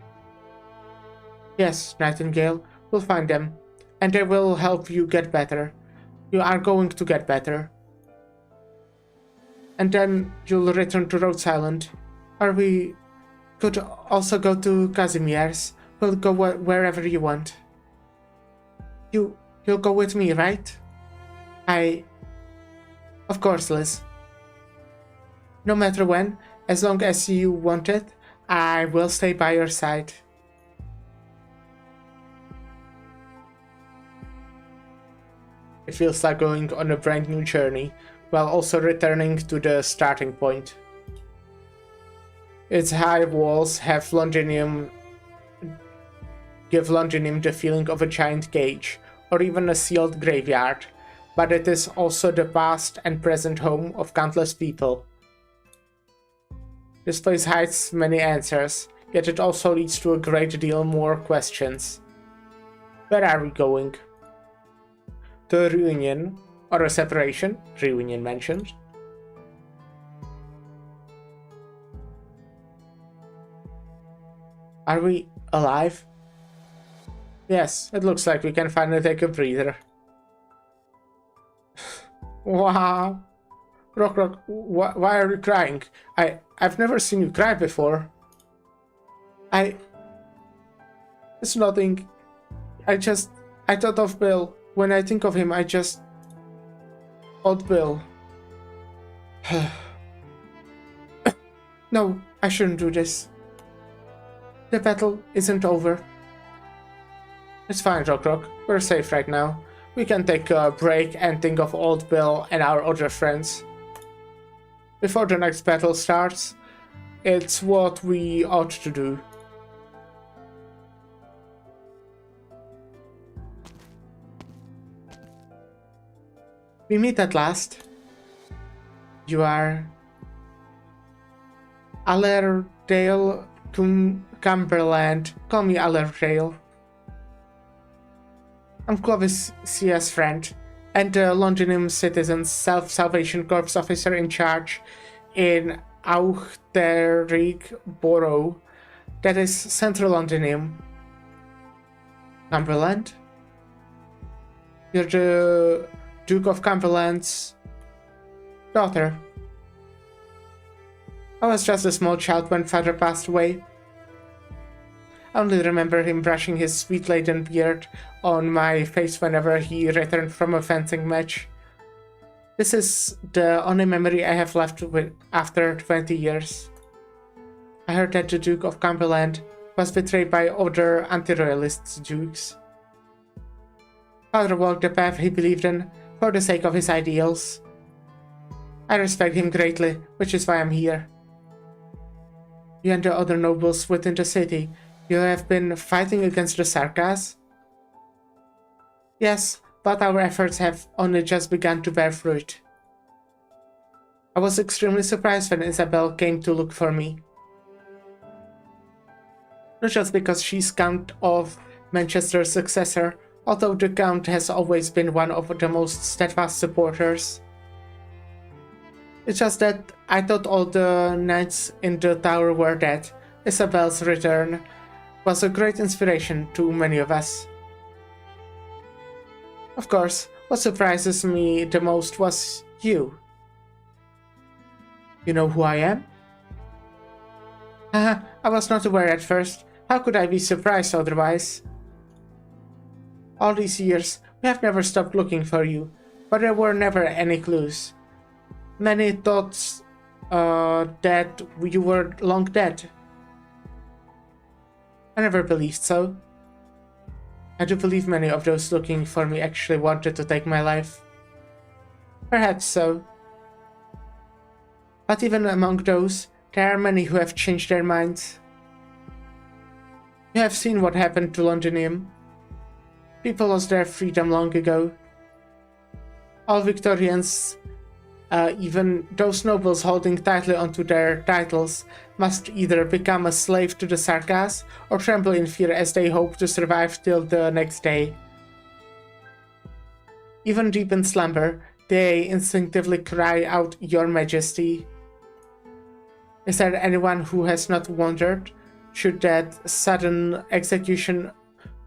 Yes, Nightingale, we'll find them, and they will help you get better. You are going to get better. And then you'll return to Rhodes Island. Or we could also go to Casimir's. We'll go wherever you want. You'll go with me, right? Of course, Liz. No matter when, as long as you want it, I will stay by your side. It feels like going on a brand new journey, while also returning to the starting point. Its high walls give Londinium the feeling of a giant cage, or even a sealed graveyard, but it is also the past and present home of countless people. This place hides many answers, yet it also leads to a great deal more questions. Where are we going? To a reunion, or a separation, reunion mentioned. Are we alive? Yes, it looks like we can finally take a breather. Wow. Rock, why are you crying? I've never seen you cry before. It's nothing. I thought of Bill. When I think of him, Old Bill. No, I shouldn't do this. The battle isn't over. It's fine, Rock. We're safe right now. We can take a break and think of Old Bill and our other friends. Before the next battle starts, it's what we ought to do. We meet at last. You are Allerdale Cumberland. Call me Allerdale. I'm Clovicia's friend, and the Londinium Citizens Self-Salvation Corps officer in charge in Auchterrick Borough, that is Central Londinium. Cumberland? You're the Duke of Cumberland's daughter. I was just a small child when father passed away. I only remember him brushing his sweet-laden beard on my face whenever he returned from a fencing match. This is the only memory I have left with after 20 years. I heard that the Duke of Cumberland was betrayed by other anti-royalist dukes. Father walked the path he believed in for the sake of his ideals. I respect him greatly, which is why I'm here. You and the other nobles within the city, you have been fighting against the Sarkas? Yes, but our efforts have only just begun to bear fruit. I was extremely surprised when Isabel came to look for me. Not just because she's Count of Manchester's successor, although the Count has always been one of the most steadfast supporters. It's just that I thought all the knights in the tower were dead. Isabel's return was a great inspiration to many of us. Of course, what surprises me the most was you. You know who I am? Haha, I was not aware at first. How could I be surprised otherwise? All these years, we have never stopped looking for you, but there were never any clues. Many thought that you were long dead. I never believed so. I do believe many of those looking for me actually wanted to take my life. Perhaps so. But even among those, there are many who have changed their minds. You have seen what happened to Londinium. People lost their freedom long ago. All Victorians, even those nobles holding tightly onto their titles, must either become a slave to the Sarkas or tremble in fear as they hope to survive till the next day. Even deep in slumber, they instinctively cry out, "Your Majesty." Is there anyone who has not wondered, should that sudden execution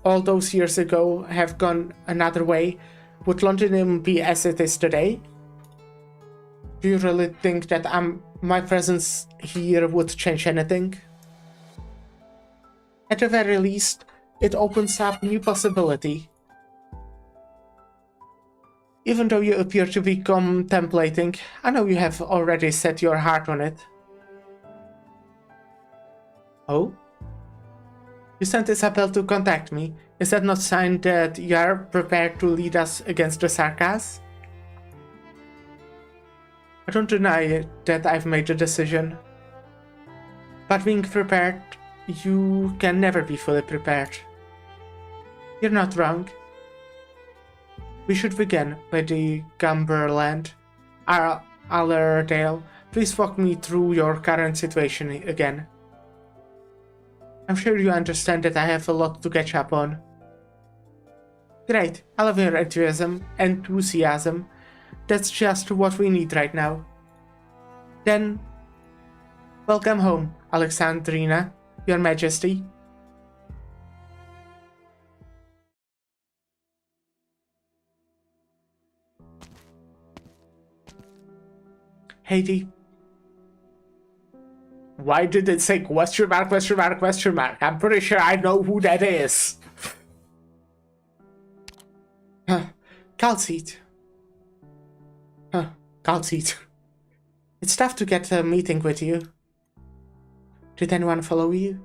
all those years ago have gone another way, would Londinium be as it is today? Do you really think that my presence here would change anything? At the very least, it opens up new possibility. Even though you appear to be contemplating, I know you have already set your heart on it. Oh? You sent Isabel to contact me. Is that not sign that you are prepared to lead us against the Sarkas? I don't deny that I've made a decision. But being prepared, you can never be fully prepared. You're not wrong. We should begin by the Cumberland. Allerdale, please walk me through your current situation again. I'm sure you understand that I have a lot to catch up on. Great, I love your enthusiasm. That's just what we need right now. Then, welcome home, Alexandrina, Your Majesty. Haiti. Why did it say question mark, question mark, question mark? I'm pretty sure I know who that is. Calcite. Calcite. It's tough to get a meeting with you. Did anyone follow you?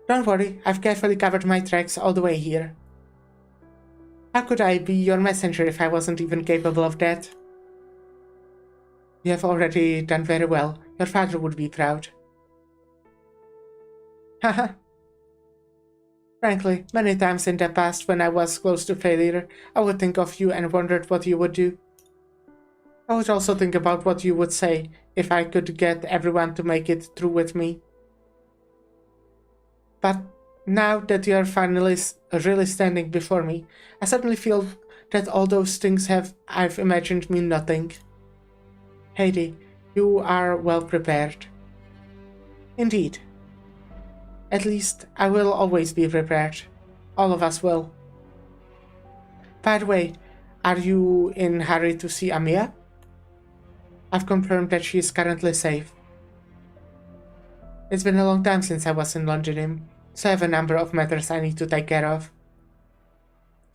Don't worry, I've carefully covered my tracks all the way here. How could I be your messenger if I wasn't even capable of that? You have already done very well. Your father would be proud. Haha. Frankly, many times in the past when I was close to failure, I would think of you and wondered what you would do. I would also think about what you would say if I could get everyone to make it through with me. But now that you are finally really standing before me, I suddenly feel that all those things I've imagined mean nothing. Heidi, you are well prepared. Indeed. At least, I will always be prepared. All of us will. By the way, are you in a hurry to see Amia? I've confirmed that she is currently safe. It's been a long time since I was in London, so I have a number of matters I need to take care of.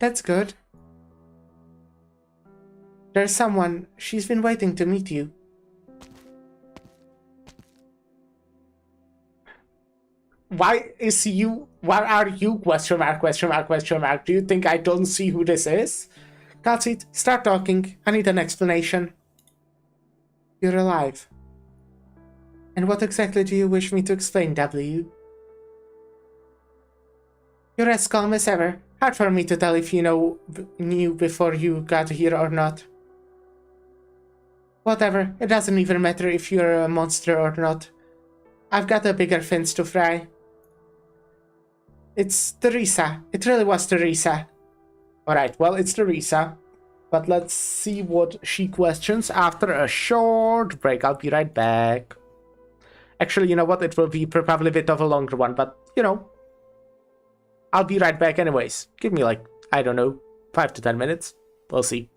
That's good. There's someone. She's been waiting to meet you. Why is you? Where are you? Question mark, question mark, question mark. Do you think I don't see who this is? Kalsit, start talking. I need an explanation. You're alive. And what exactly do you wish me to explain, W? You're as calm as ever. Hard for me to tell if you knew before you got here or not. Whatever, it doesn't even matter if you're a monster or not. I've got a bigger fins to fry. It's Teresa. It really was Teresa. Alright, well, it's Teresa. But let's see what she questions after a short break. I'll be right back. Actually, you know what? It will be probably a bit of a longer one, but, you know. I'll be right back anyways. Give me like, I don't know, 5 to 10 minutes. We'll see.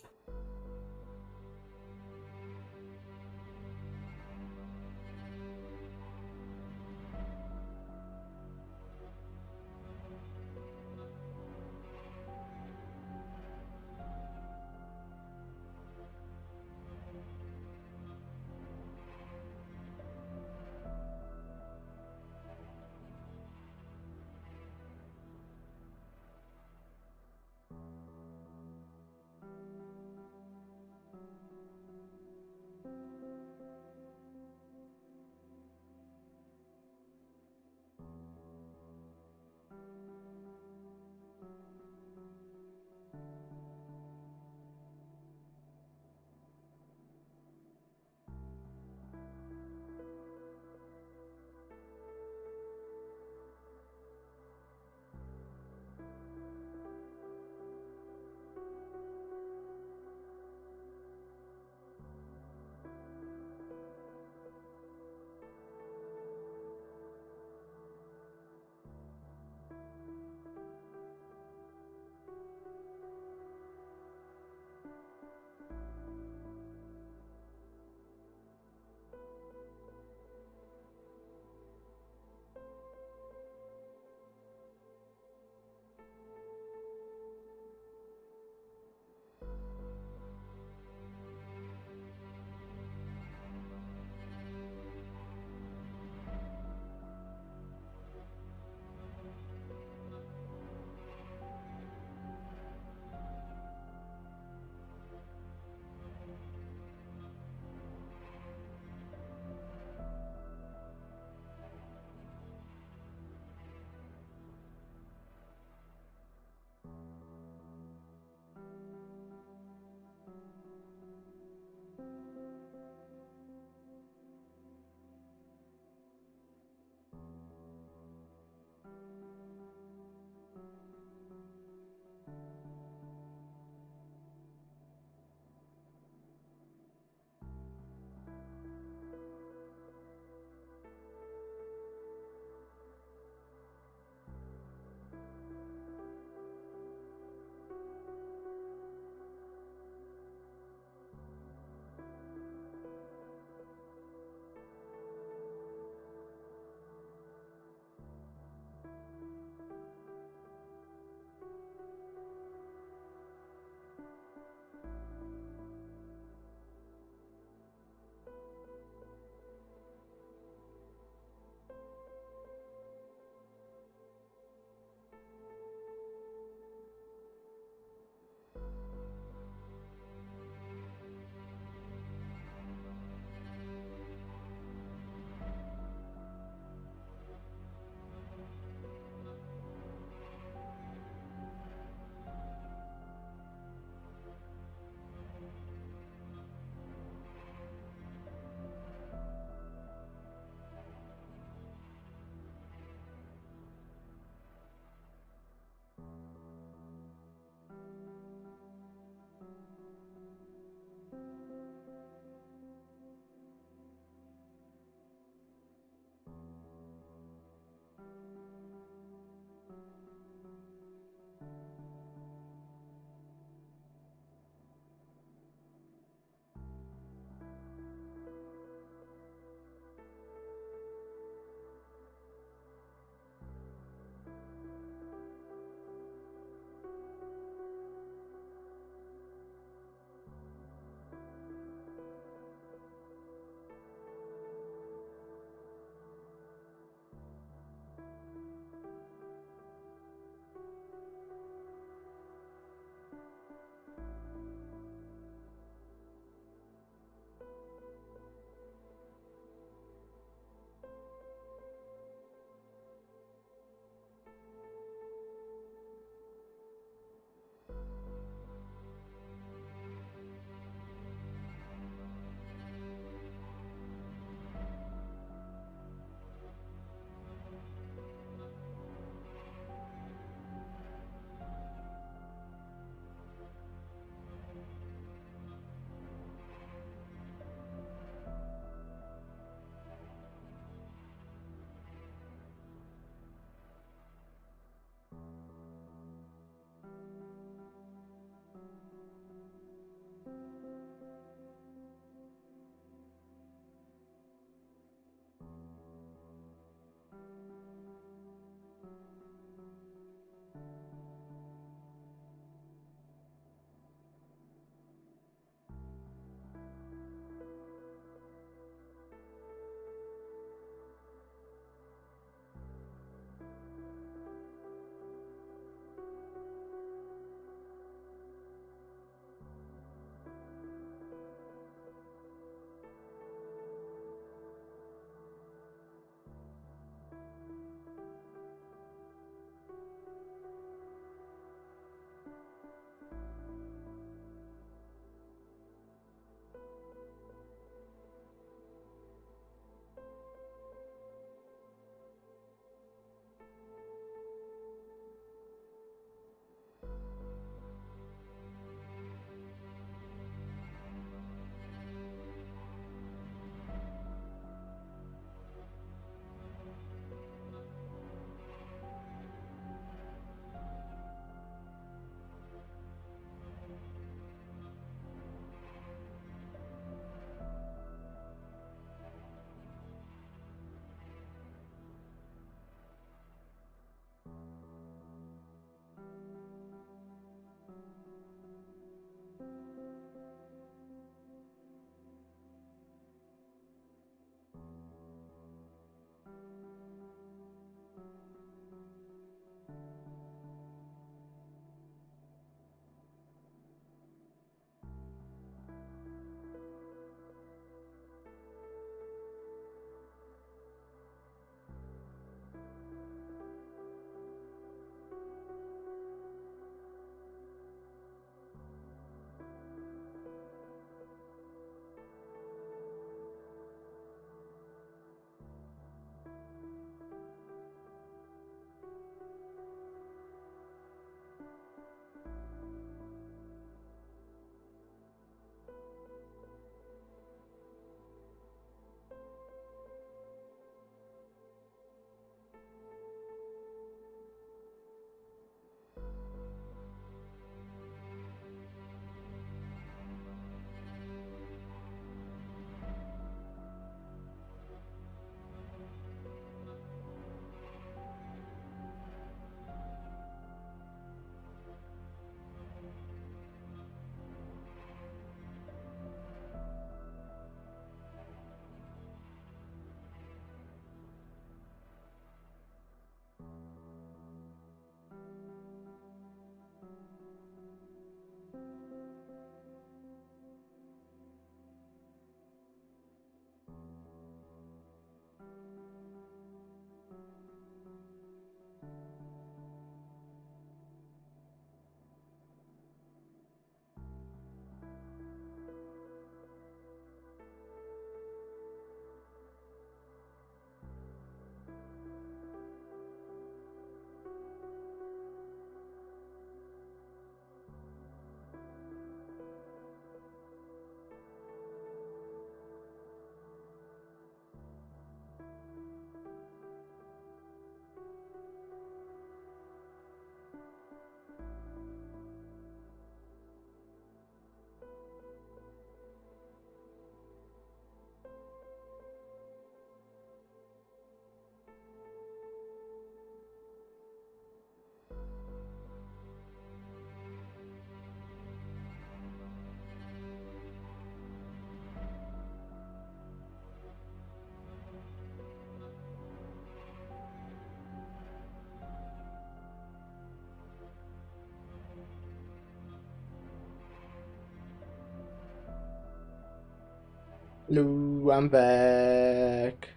Hello, I'm back.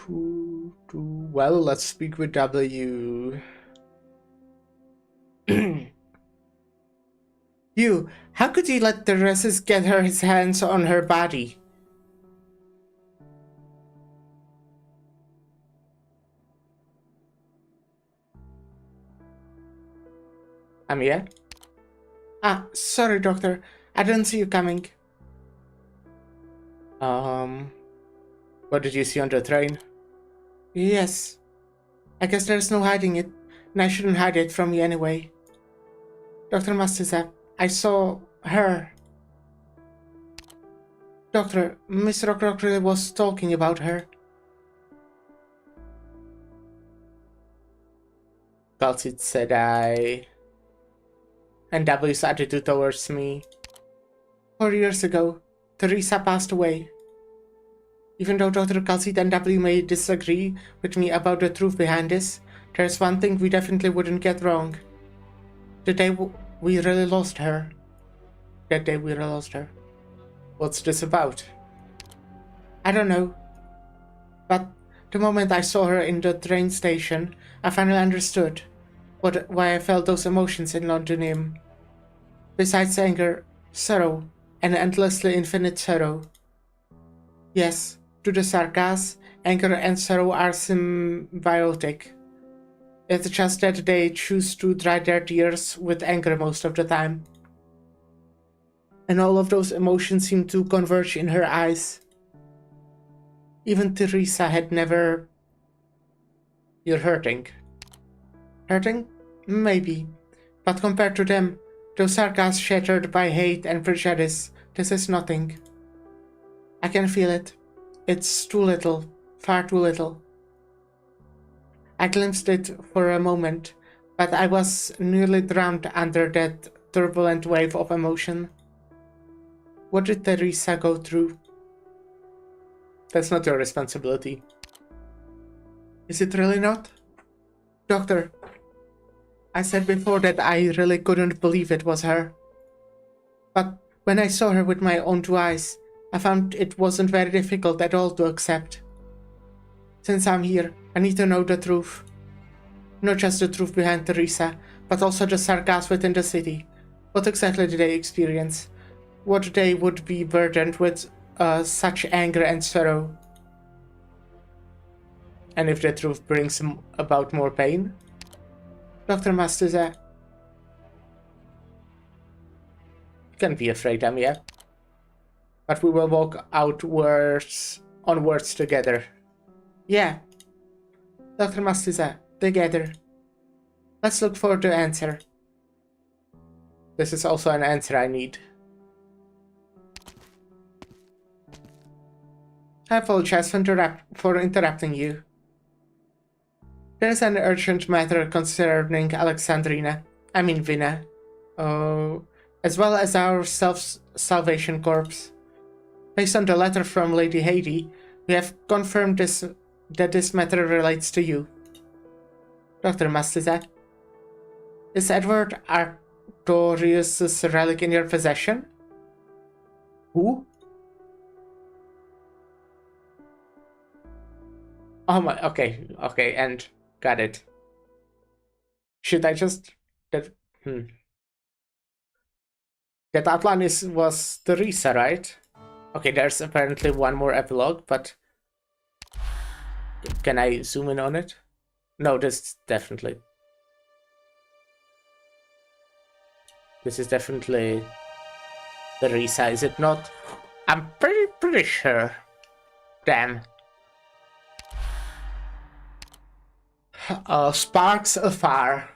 Well, let's speak with W. You, how could you let the racist get his hands on her body? I'm here. Ah, sorry, doctor. I didn't see you coming. What did you see on the train? Yes. I guess there's no hiding it, and I shouldn't hide it from you anyway. Dr. Mastizap, I saw her. Doctor, Miss Rockrock really was talking about her. Dulcet said I... And W's attitude towards me. 4 years ago, Teresa passed away. Even though Dr. Calcit and W may disagree with me about the truth behind this, there's one thing we definitely wouldn't get wrong. The day we really lost her. That day we really lost her. What's this about? I don't know. But the moment I saw her in the train station, I finally understood why I felt those emotions in Londonium. Besides anger, sorrow, and endlessly infinite sorrow. Yes, to the sarcasm, anger and sorrow are symbiotic. It's just that they choose to dry their tears with anger most of the time. And all of those emotions seem to converge in her eyes. Even Teresa had never... You're hurting. Hurting? Maybe. But compared to them, those sarcasms shattered by hate and prejudice, this is nothing. I can feel it. It's too little. Far too little. I glimpsed it for a moment, but I was nearly drowned under that turbulent wave of emotion. What did Teresa go through? That's not your responsibility. Is it really not? Doctor, I said before that I really couldn't believe it was her. But when I saw her with my own two eyes, I found it wasn't very difficult at all to accept. Since I'm here, I need to know the truth. Not just the truth behind Teresa, but also the sarcasm within the city. What exactly did they experience? What they would be burdened with such anger and sorrow? And if the truth brings about more pain? Dr. Mastuza, you can't be afraid, Amia. But we will walk onwards together. Yeah. Dr. Mastuza, together. Let's look for the answer. This is also an answer I need. I apologize for interrupting you. There is an urgent matter concerning Alexandrina, Vina, as well as our Salvation Corps. Based on the letter from Lady Haiti, we have confirmed that this matter relates to you. Dr. Mastiza, is Edward Artorius' relic in your possession? Who? Oh my, okay, and got it. Should I just... That outline was Teresa, right? Okay, there's apparently one more epilogue, but... Can I zoom in on it? No, this definitely... This is definitely Teresa, is it not? I'm pretty sure. Damn. Sparks afar,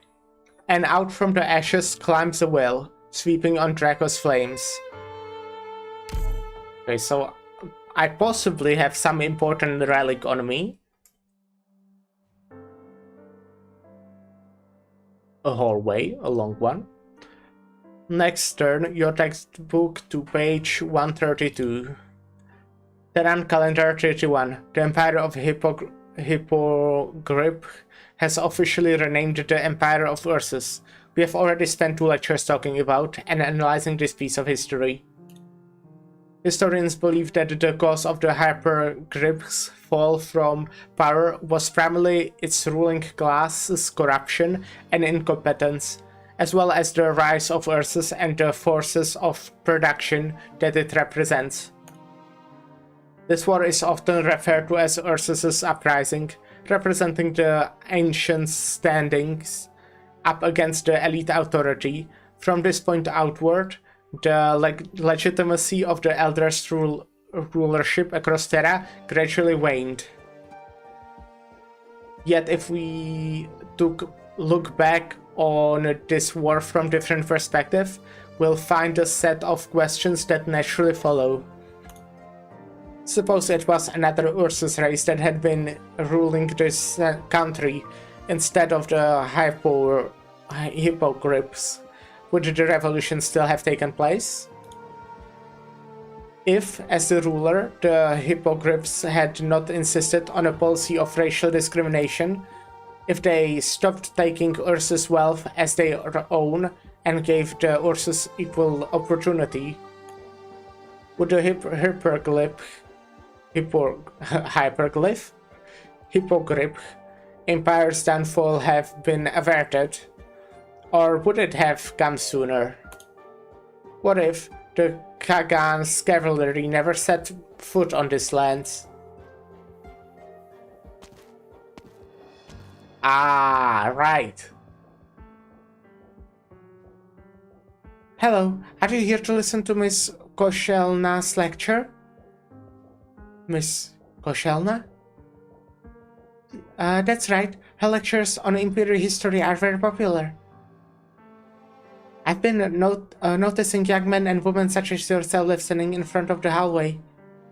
and out from the ashes climbs a will, sweeping on Draco's flames. Okay, so I possibly have some important relic on me. A hallway, a long one. Next turn, your textbook to page 132. Terran calendar 31. The Empire of Hippogrippe has officially renamed the Empire of Ursus, we have already spent 2 lectures talking about and analyzing this piece of history. Historians believe that the cause of the hypergrip's fall from power was primarily its ruling class's corruption and incompetence, as well as the rise of Ursus and the forces of production that it represents. This war is often referred to as Ursus's Uprising, representing the ancients' standings up against the elite authority. From this point outward, the legitimacy of the Elders' rulership across Terra gradually waned. Yet if we look back on this war from different perspectives, we'll find a set of questions that naturally follow. Suppose it was another Ursus race that had been ruling this country instead of the hippogrips. Would the revolution still have taken place? If, as the ruler, the hippogrips had not insisted on a policy of racial discrimination, if they stopped taking Ursus' wealth as their own and gave the Ursus equal opportunity, would the hippogrip empire's downfall have been averted? Or would it have come sooner? What if the Kagan's cavalry never set foot on this land? Ah, right. Hello, are you here to listen to Miss Koshelna's lecture? Miss Koshelna? That's right. Her lectures on Imperial history are very popular. I've been noticing young men and women such as yourself listening in front of the hallway.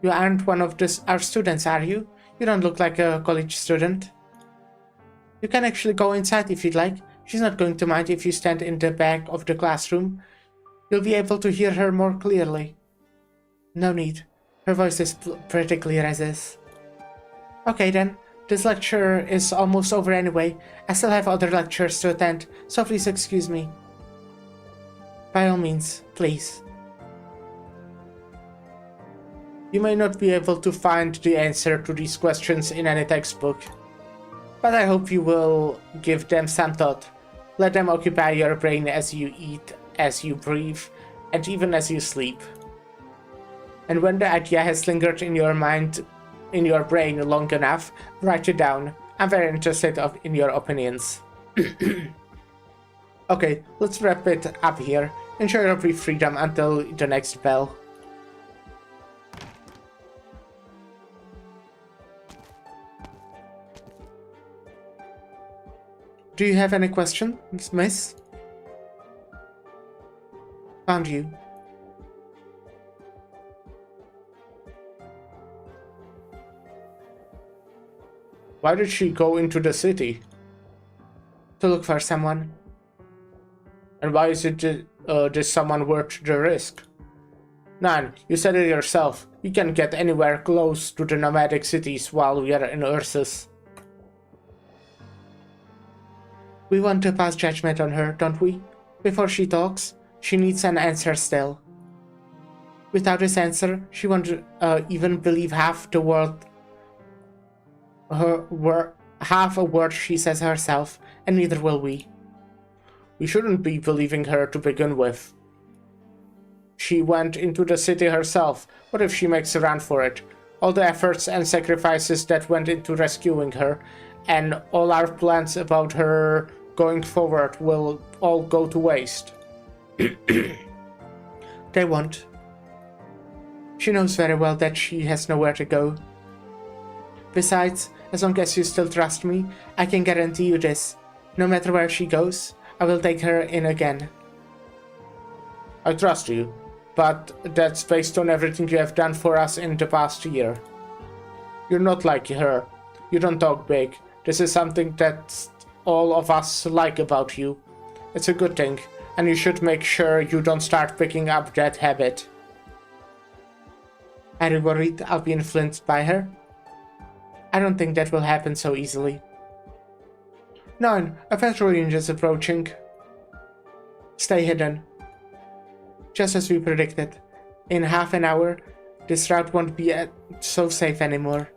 You aren't one of our students, are you? You don't look like a college student. You can actually go inside if you'd like. She's not going to mind if you stand in the back of the classroom. You'll be able to hear her more clearly. No need. Her voice is pretty clear as is. Okay then. This lecture is almost over anyway. I still have other lectures to attend, so please excuse me. By all means, please. You may not be able to find the answer to these questions in any textbook, but I hope you will give them some thought. Let them occupy your brain as you eat, as you breathe, and even as you sleep. And when the idea has lingered in your mind, in your brain long enough, write it down. I'm very interested in your opinions. Okay, let's wrap it up here. Enjoy your brief freedom until the next bell. Do you have any questions, miss? Found you. Why did she go into the city? To look for someone. And why is it this someone worth the risk? None, you said it yourself. You can't get anywhere close to the nomadic cities while we are in Ursus. We want to pass judgment on her, don't we? Before she talks, she needs an answer still. Without this answer, she won't even believe half a word she says herself, and neither will we. We shouldn't be believing her to begin with. She went into the city herself. What if she makes a run for it? All the efforts and sacrifices that went into rescuing her, and all our plans about her going forward will all go to waste. They won't. She knows very well that she has nowhere to go. Besides, as long as you still trust me, I can guarantee you this. No matter where she goes, I will take her in again. I trust you, but that's based on everything you have done for us in the past year. You're not like her. You don't talk big. This is something that all of us like about you. It's a good thing, and you should make sure you don't start picking up that habit. Are you worried I'll be influenced by her? I don't think that will happen so easily. 9. A patrol unit is approaching. Stay hidden. Just as we predicted. In half an hour, this route won't be so safe anymore.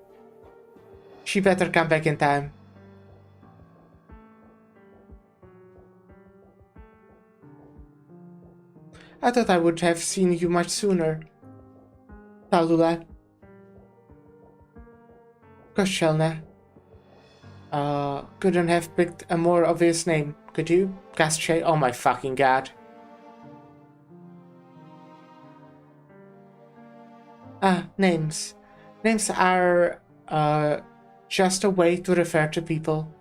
She better come back in time. I thought I would have seen you much sooner. Tallulah. Koscielna. Couldn't have picked a more obvious name, could you? Gastche? Oh my fucking god. Names. Names are, just a way to refer to people.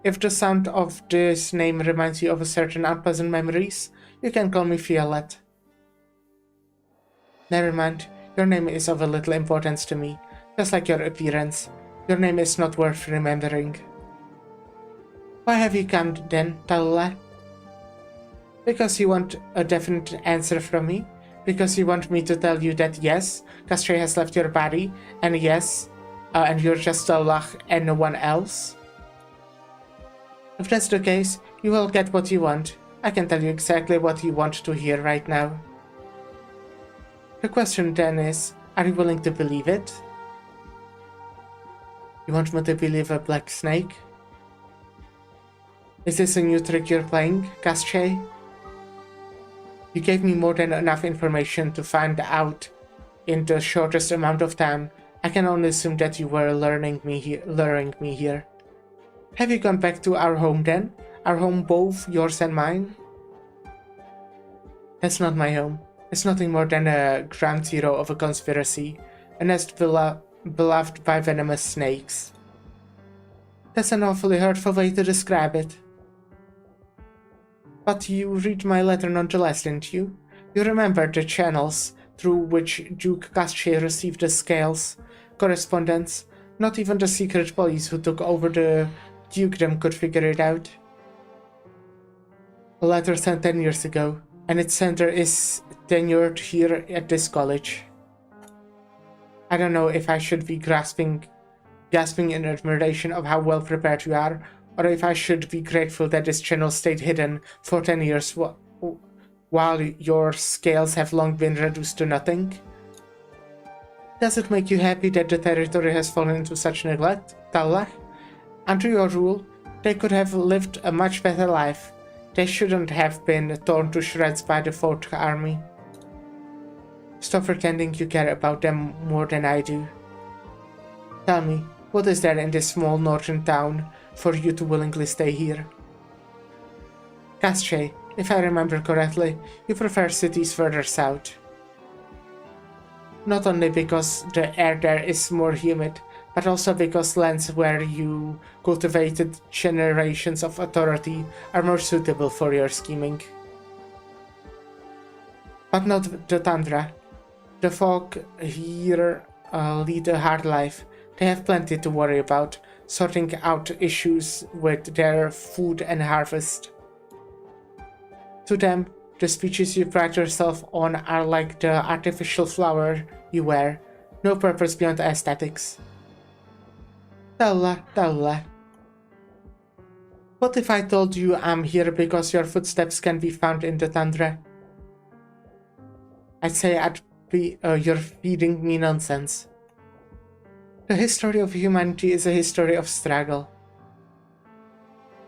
If the sound of this name reminds you of a certain unpleasant memories, you can call me Violet. Never mind, your name is of a little importance to me, just like your appearance. Your name is not worth remembering. Why have you come then, Tallulah? Because you want a definite answer from me? Because you want me to tell you that yes, Gastche has left your body, and yes, and you're just Tallulah and no one else? If that's the case, you will get what you want. I can tell you exactly what you want to hear right now. The question then is, are you willing to believe it? You want me to believe a black snake? Is this a new trick you're playing, Gastche? You gave me more than enough information to find out in the shortest amount of time. I can only assume that you were luring me here. Have you gone back to our home then? Our home, both yours and mine? That's not my home. It's nothing more than a ground zero of a conspiracy, a nest beloved by venomous snakes. That's an awfully hurtful way to describe it. But you read my letter nonetheless, didn't you? You remember the channels through which Duke Gastche received the scales, correspondence. Not even the secret police who took over the dukedom could figure it out. A letter sent 10 years ago, and its sender is tenured here at this college. I don't know if I should be gasping in admiration of how well prepared you are, or if I should be grateful that this channel stayed hidden for 10 years while your scales have long been reduced to nothing. Does it make you happy that the territory has fallen into such neglect, Tallulah? Under your rule, they could have lived a much better life. They shouldn't have been torn to shreds by the 4th Army. Stop pretending you care about them more than I do. Tell me, what is there in this small northern town for you to willingly stay here? Gastche, if I remember correctly, you prefer cities further south. Not only because the air there is more humid, but also because lands where you cultivated generations of authority are more suitable for your scheming. But not the tundra. The folk here lead a hard life. They have plenty to worry about, sorting out issues with their food and harvest. To them, the speeches you pride yourself on are like the artificial flower you wear, no purpose beyond aesthetics. Tallulah, Tallulah. What if I told you I'm here because your footsteps can be found in the tundra? I'd say you're feeding me nonsense. The history of humanity is a history of struggle.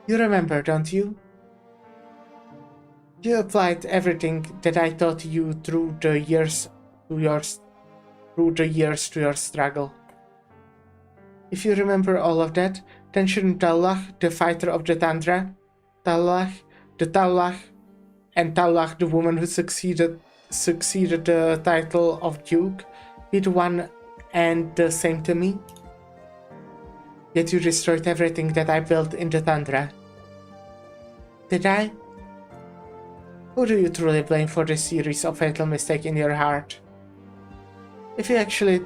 You remember, don't you? You applied everything that I taught you through the years to your struggle. If you remember all of that, then shouldn't Tallulah, the fighter of the tundra, Tallulah, and Tallulah, the woman who succeeded the title of Duke, be the one and the same to me? Yet you destroyed everything that I built in the tundra. Did I? Who do you truly blame for this series of fatal mistakes in your heart? If you actually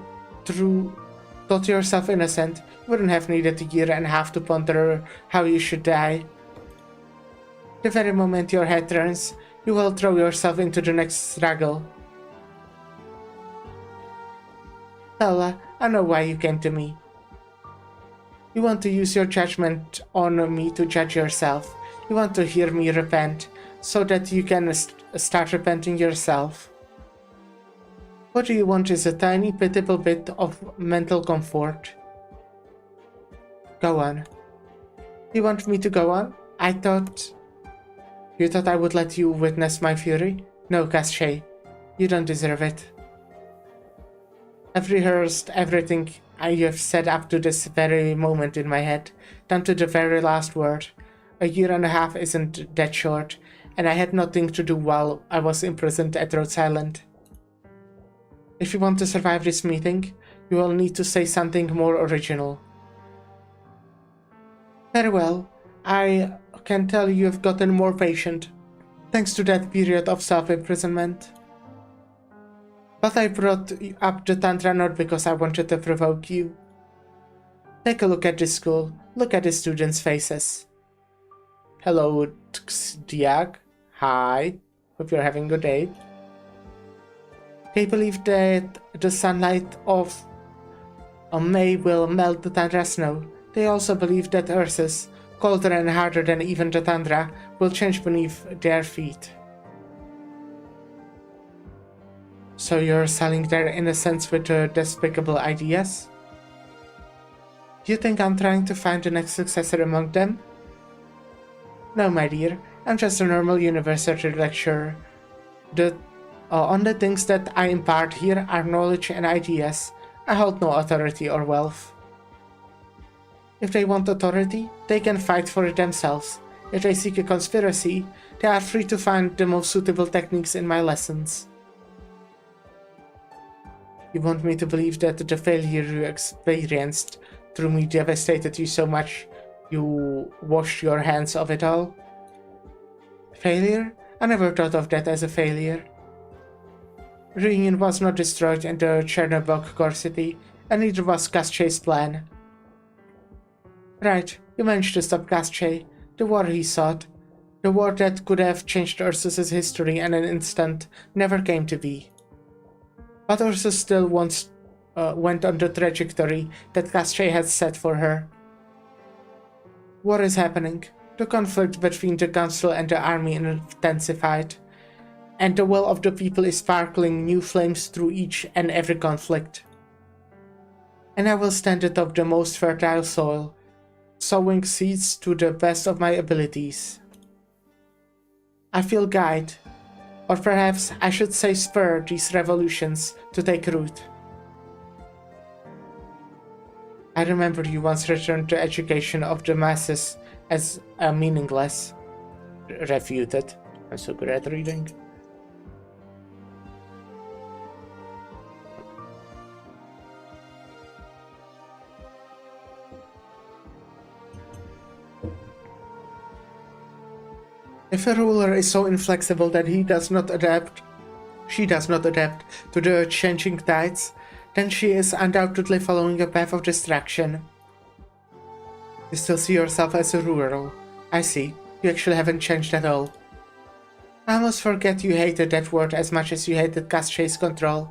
thought yourself innocent, you wouldn't have needed a year and a half to ponder how you should die. The very moment your head turns, you will throw yourself into the next struggle. Tallulah, I know why you came to me. You want to use your judgment on me to judge yourself. You want to hear me repent, so that you can start repenting yourself. What you want is a tiny, pitiful bit of mental comfort. Go on. You want me to go on? You thought I would let you witness my fury? No, Cache. You don't deserve it. I've rehearsed everything you have said up to this very moment in my head, down to the very last word. A year and a half isn't that short, and I had nothing to do while I was imprisoned at Rhodes Island. If you want to survive this meeting, you will need to say something more original. Very well. I can tell you've gotten more patient, thanks to that period of self-imprisonment. But I brought up the Tantra not because I wanted to provoke you. Take a look at this school. Look at the students' faces. Hello, Diag. Hi. Hope you're having a good day. They believe that the sunlight of May will melt the Tundra snow. They also believe that Ursus, colder and harder than even the Tundra, will change beneath their feet. So you're selling their innocence with despicable ideas? You think I'm trying to find the next successor among them? No, my dear, I'm just a normal university lecturer. On the things that I impart here are knowledge and ideas. I hold no authority or wealth. If they want authority, they can fight for it themselves. If they seek a conspiracy, they are free to find the most suitable techniques in my lessons. You want me to believe that the failure you experienced through me devastated you so much you washed your hands of it all? Failure? I never thought of that as a failure. Reunion was not destroyed in the Chernobog core city, and neither was Casche's plan. Right, you managed to stop Casche, the war he sought. The war that could have changed Ursus's history in an instant never came to be. But Ursus still went on the trajectory that Casche had set for her. War is happening. The conflict between the council and the army intensified, and the will of the people is sparkling new flames through each and every conflict. And I will stand atop the most fertile soil, sowing seeds to the best of my abilities. I feel guide, or perhaps I should say spur these revolutions to take root. I remember you once returned the education of the masses as meaningless. Refuted. I'm so good at reading. If a ruler is so inflexible that she does not adapt to the changing tides, then she is undoubtedly following a path of distraction. You still see yourself as a ruler. I see. You actually haven't changed at all. I almost forget you hated that word as much as you hated Casche's control.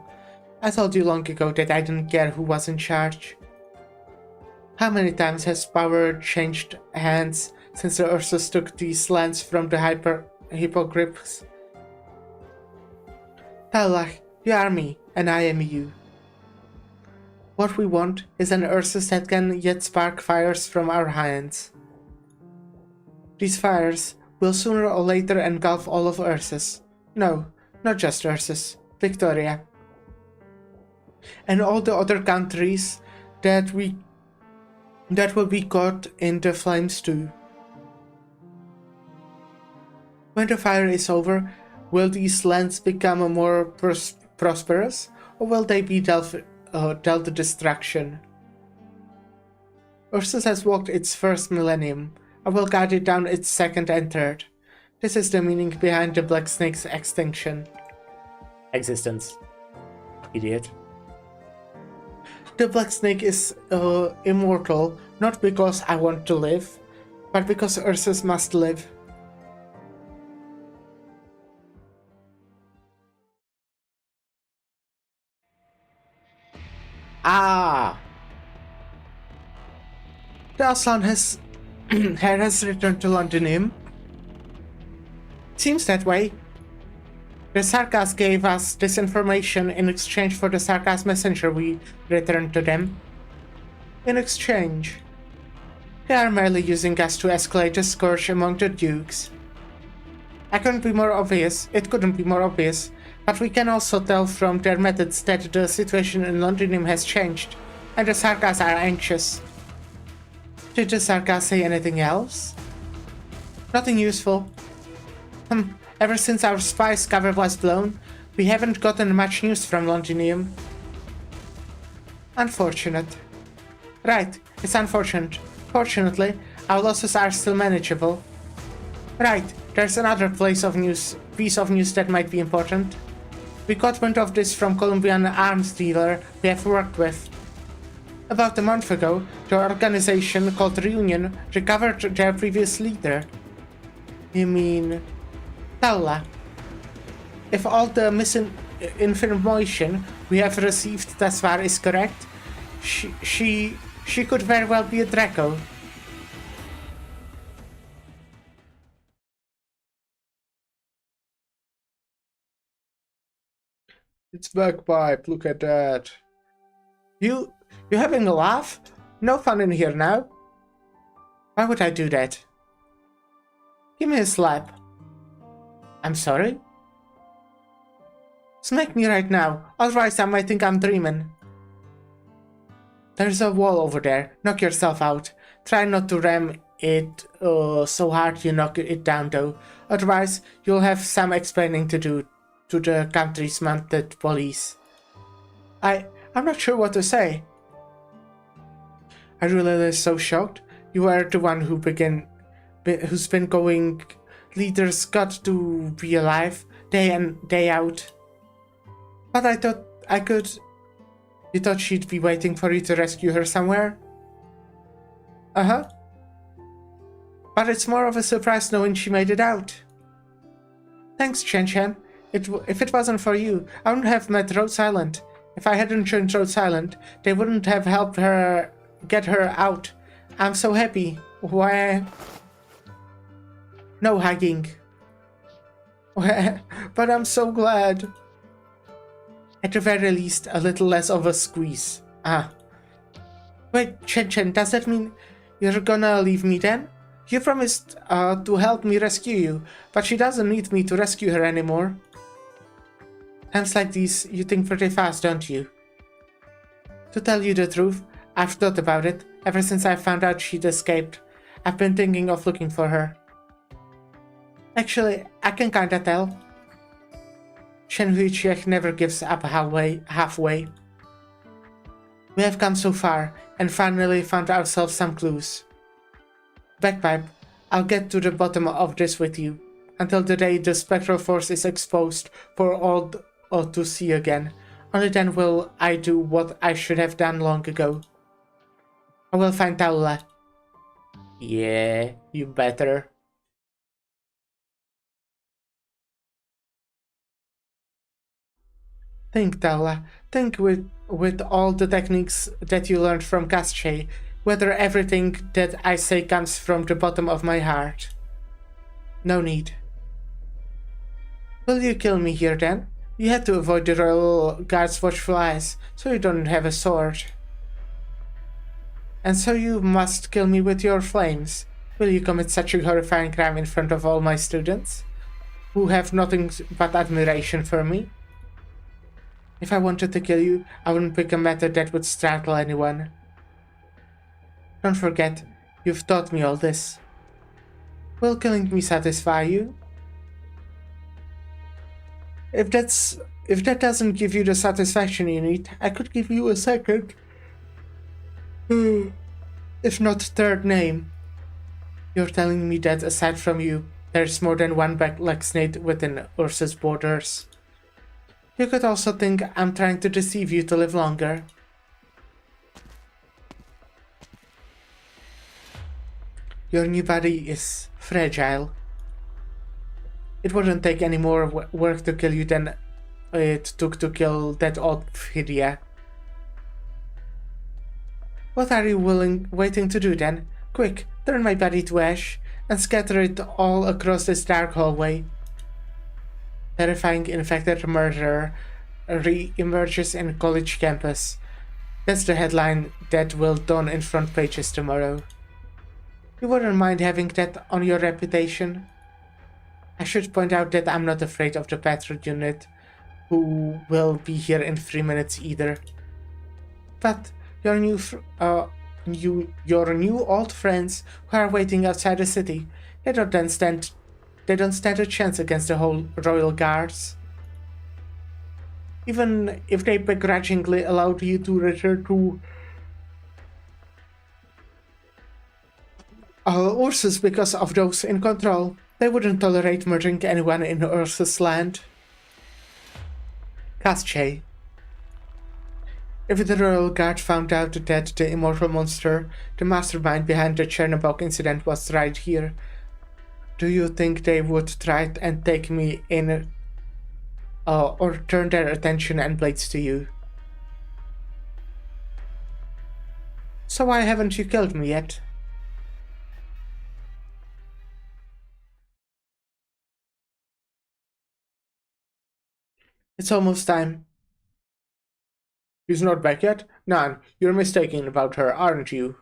I told you long ago that I didn't care who was in charge. How many times has power changed hands since the Ursus took these lands from the hippogriffs? Talach, you are me, and I am you. What we want is an Ursus that can yet spark fires from our hands. These fires will sooner or later engulf all of Ursus. No, not just Ursus, Victoria. And all the other countries that will be caught in the flames too. When the fire is over, will these lands become more prosperous, or will they be dealt destruction? Ursus has walked its first millennium. I will guide it down its second and third. This is the meaning behind the Black Snake's extinction. Existence. Idiot. The Black Snake is immortal, not because I want to live, but because Ursus must live. Ah! The Aslan has returned to Londonium. Seems that way. The Sarkas gave us this information in exchange for the Sarkas messenger we returned to them. In exchange, they are merely using us to escalate the scourge among the dukes. It couldn't be more obvious, but we can also tell from their methods that the situation in Londinium has changed, and the Sarkas are anxious. Did the Sarkas say anything else? Nothing useful. Ever since our spy's cover was blown, we haven't gotten much news from Londinium. Unfortunate. Right, it's unfortunate. Fortunately, our losses are still manageable. Right, there's another piece of news that might be important. We got wind of this from Colombian arms dealer we have worked with. About a month ago, the organization called Reunion recovered their previous leader. You mean... Paula. If all the missing information we have received thus far is correct, she could very well be a Draco. It's Bagpipe, look at that. You having a laugh? No fun in here now. Why would I do that? Give me a slap. I'm sorry? Smack me right now, otherwise I might think I'm dreaming. There's a wall over there, knock yourself out. Try not to ram it so hard you knock it down though, otherwise you'll have some explaining to do to the country's mounted police. I'm not sure what to say. I really so shocked. You are the one who's been going. Leaders got to be alive, day in, day out. But I thought I could... You thought she'd be waiting for you to rescue her somewhere? Uh-huh. But it's more of a surprise knowing she made it out. Thanks, Chen. If it wasn't for you, I wouldn't have met Rhodes Island. If I hadn't joined Rhodes Island, they wouldn't have helped her get her out. I'm so happy. Why... No hugging. But I'm so glad. At the very least, a little less of a squeeze. Wait, Chen, does that mean you're gonna leave me then? You promised to help me rescue you, but she doesn't need me to rescue her anymore. Times like these, you think pretty fast, don't you? To tell you the truth, I've thought about it. Ever since I found out she'd escaped, I've been thinking of looking for her. Actually, I can kinda tell. Shen Huichiek never gives up halfway. We have come so far, and finally found ourselves some clues. Bagpipe, I'll get to the bottom of this with you, until the day the spectral force is exposed for all to see again. Only then will I do what I should have done long ago. I will find Taula. Yeah, you better. Think, Taula. Think with all the techniques that you learned from Kasche, whether everything that I say comes from the bottom of my heart. No need. Will you kill me here then? You had to avoid the royal guard's watchful eyes, so you don't have a sword. And so you must kill me with your flames. Will you commit such a horrifying crime in front of all my students, who have nothing but admiration for me? If I wanted to kill you, I wouldn't pick a method that would startle anyone. Don't forget, you've taught me all this. Will killing me satisfy you? If that doesn't give you the satisfaction you need, I could give you a second, if not third name. You're telling me that aside from you, there's more than one Black Snake within Ursa's borders. You could also think I'm trying to deceive you to live longer. Your new body is fragile. It wouldn't take any more work to kill you than it took to kill that old Phidia. What are you waiting to do then? Quick, turn my body to ash and scatter it all across this dark hallway. Terrifying infected murderer re-emerges in college campus. That's the headline that will dawn in front pages tomorrow. You wouldn't mind having that on your reputation? I should point out that I'm not afraid of the patrol unit, who will be here in 3 minutes either. But your new old friends who are waiting outside the city, they don't stand a chance against the whole Royal Guards. Even if they begrudgingly allowed you to return to Ursus because of those in control, they wouldn't tolerate murdering anyone in Ursus land. Casche. If the Royal Guard found out that the immortal monster, the mastermind behind the Chernobog incident, was right here, do you think they would try and take me in, or turn their attention and blades to you? So why haven't you killed me yet? It's almost time. She's not back yet? Nan, you're mistaken about her, aren't you?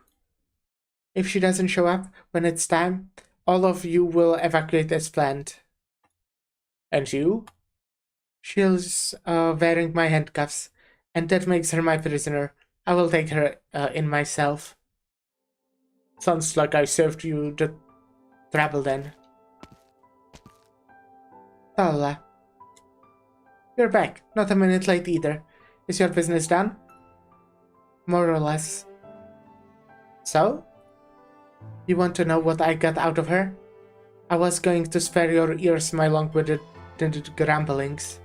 If she doesn't show up when it's time, all of you will evacuate as planned. And you? She's wearing my handcuffs, and that makes her my prisoner. I will take her in myself. Sounds like I served you the trouble then. Tala. You're back, not a minute late either. Is your business done? More or less. So? You want to know what I got out of her? I was going to spare your ears my long-winded grumblings.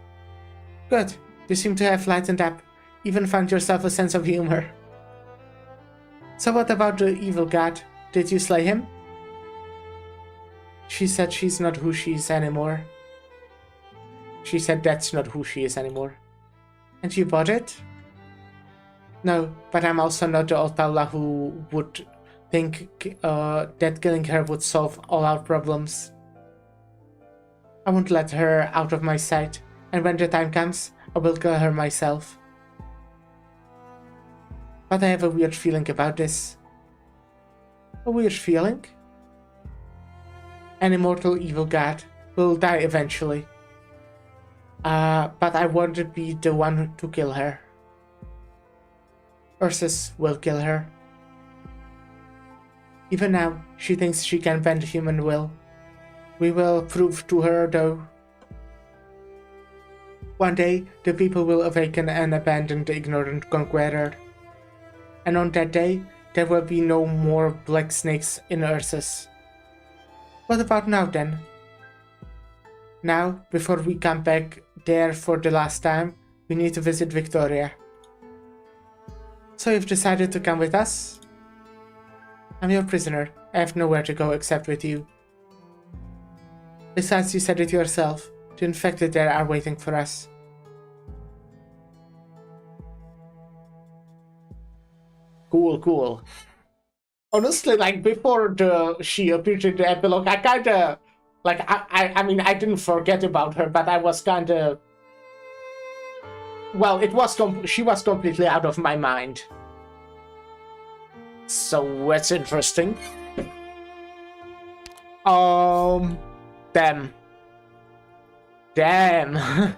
Good, you seem to have lightened up. Even found yourself a sense of humor. So what about the evil god? Did you slay him? She said she's not who she is anymore. She said that's not who she is anymore. And you bought it? No, but I'm also not the Otala who would think that killing her would solve all our problems. I won't let her out of my sight, and when the time comes, I will kill her myself. But I have a weird feeling about this. A weird feeling? An immortal evil god will die eventually. But I want to be the one to kill her. Ursus will kill her. Even now, she thinks she can bend human will. We will prove to her, though. One day, the people will awaken and abandon the ignorant conqueror. And on that day, there will be no more black snakes in Ursus. What about now, then? Now, before we come back there for the last time, we need to visit Victoria. So you've decided to come with us? I'm your prisoner. I have nowhere to go except with you. Besides, you said it yourself. The infected there are waiting for us. Cool. Honestly, like, before she appeared in the epilogue, I kinda... Like, I mean, I didn't forget about her, but I was kinda... Well, she was completely out of my mind. So, that's interesting. Damn.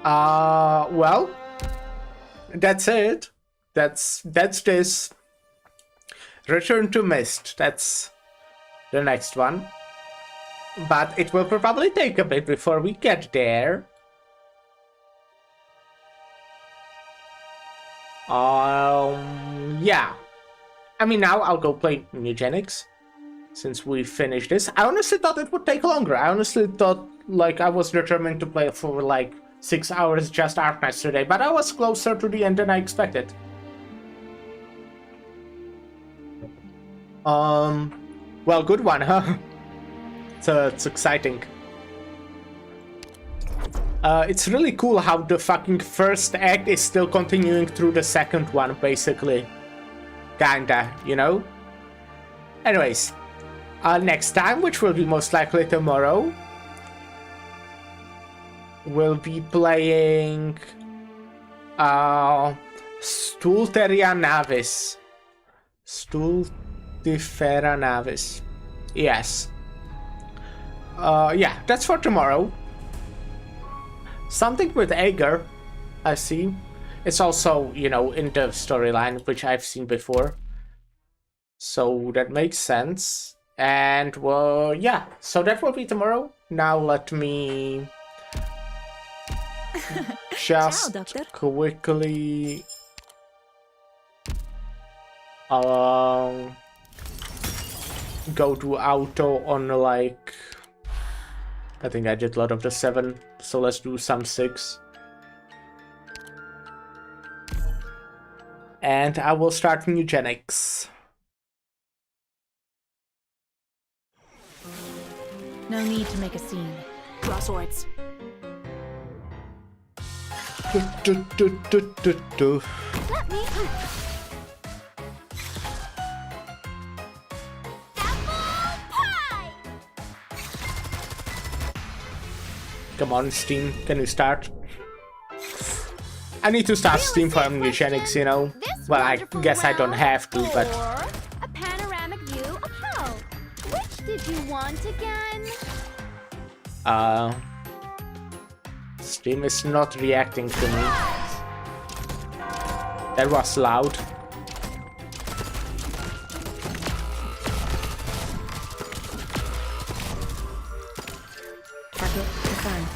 Well, that's it. That's this. Return to Mist. That's the next one. But it will probably take a bit before we get there. Yeah. I mean, now I'll go play Mewgenics, since we finished this. I honestly thought it would take longer. I honestly thought, like, I was determined to play for, like, 6 hours just Arknights today, but I was closer to the end than I expected. Well, good one, huh? So it's exciting. It's really cool how the fucking first act is still continuing through the second one, basically. Kinda, you know? Anyways, Next time, which will be most likely tomorrow, we'll be playing Stulteria Navis. Stultifera Navis. Yes. Yeah, that's for tomorrow. Something with Ager, I see. It's also, you know, in the storyline, which I've seen before. So that makes sense. And, well, yeah, so that will be tomorrow. Now let me just quickly go to auto on, like, I think I did a lot of the 7, so let's do some 6. And I will start Mewgenics. No need to make a scene. Draw swords. Let me. Apple pie! Come on, Steam, can you start? I need to start Steam for Mewgenics, you know? Well, I guess I don't have to, but... Or a panoramic view of hell. Which did you want again? Steam is not reacting to me. That was loud. Target confirmed.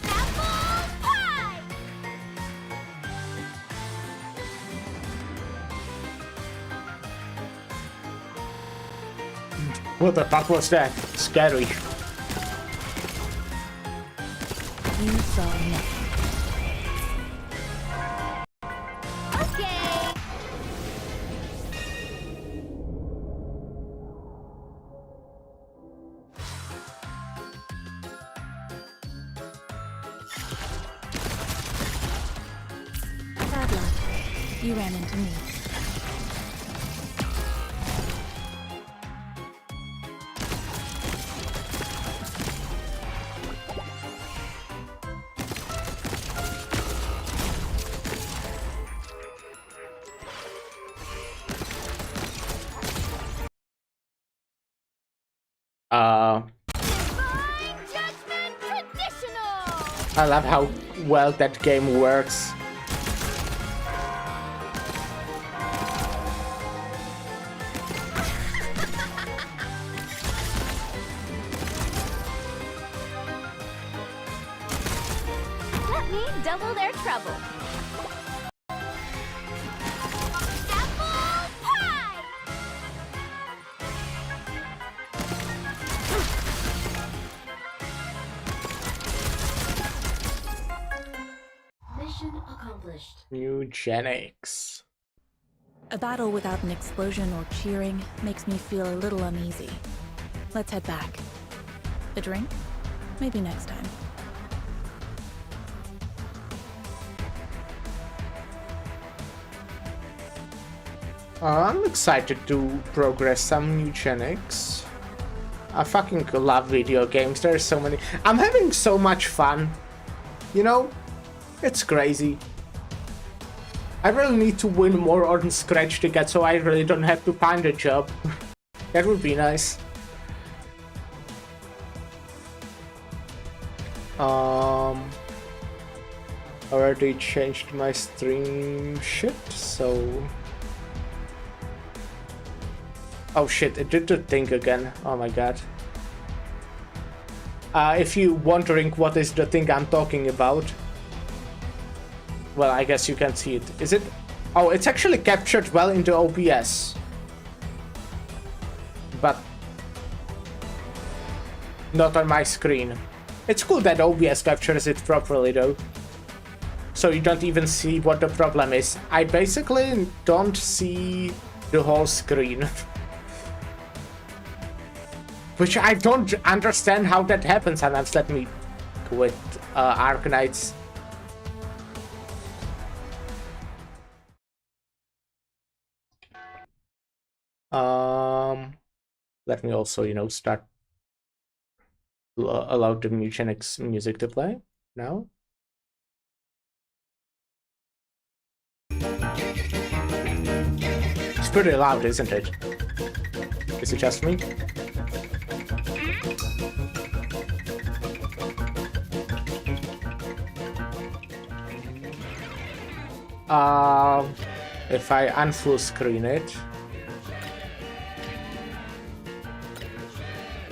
Apple pie! What the fuck was that? Scary. You saw nothing. Okay. Bad luck. You ran into me. Divine Judgment Traditional! I love how well that game works. Let me double their trouble. Apple pie! Mission accomplished. Mewgenics. A battle without an explosion or cheering makes me feel a little uneasy. Let's head back. A drink? Maybe next time. I'm excited to progress some Mewgenics. I fucking love video games. There's so many. I'm having so much fun. You know, it's crazy. I really need to win more on Scratch Ticket so I really don't have to find a job. That would be nice. Already changed my stream shit, so... Oh shit, it did the thing again. Oh my god. If you're wondering what is the thing I'm talking about, well, I guess you can see it. Is it? Oh, it's actually captured well into OBS. But not on my screen. It's cool that OBS captures it properly though. So you don't even see what the problem is. I basically don't see the whole screen. Which I don't understand how that happens sometimes. Let me with Arknights. Let me also, you know, start allow the Mewgenics music to play now. It's pretty loud, isn't it? Is it just me? If I unfull screen it,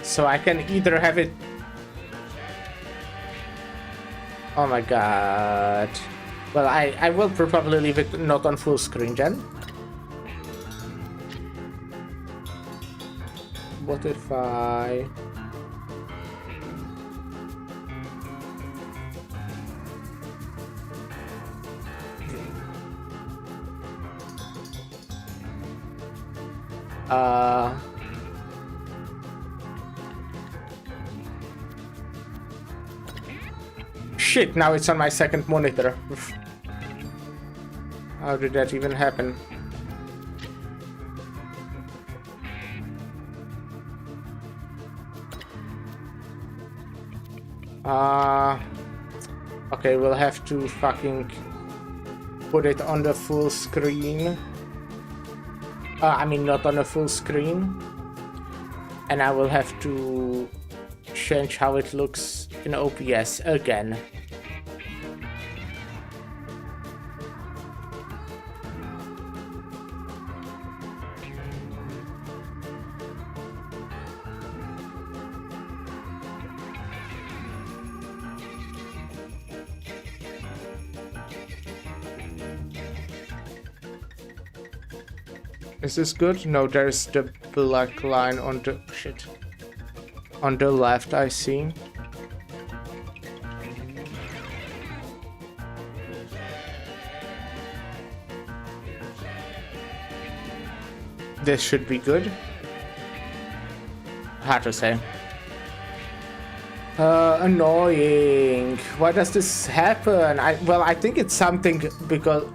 so I can either have it. Oh my god. Well, I will probably leave it not on full screen then. What if I... Shit, now it's on my second monitor. How did that even happen? Okay, we'll have to fucking put it on the full screen. I mean, not on a full screen. And I will have to change how it looks in OBS again. Is this good? No, there's the black line on the shit. On the left, I see. This should be good. Hard to say. Annoying. Why does this happen? I think it's something because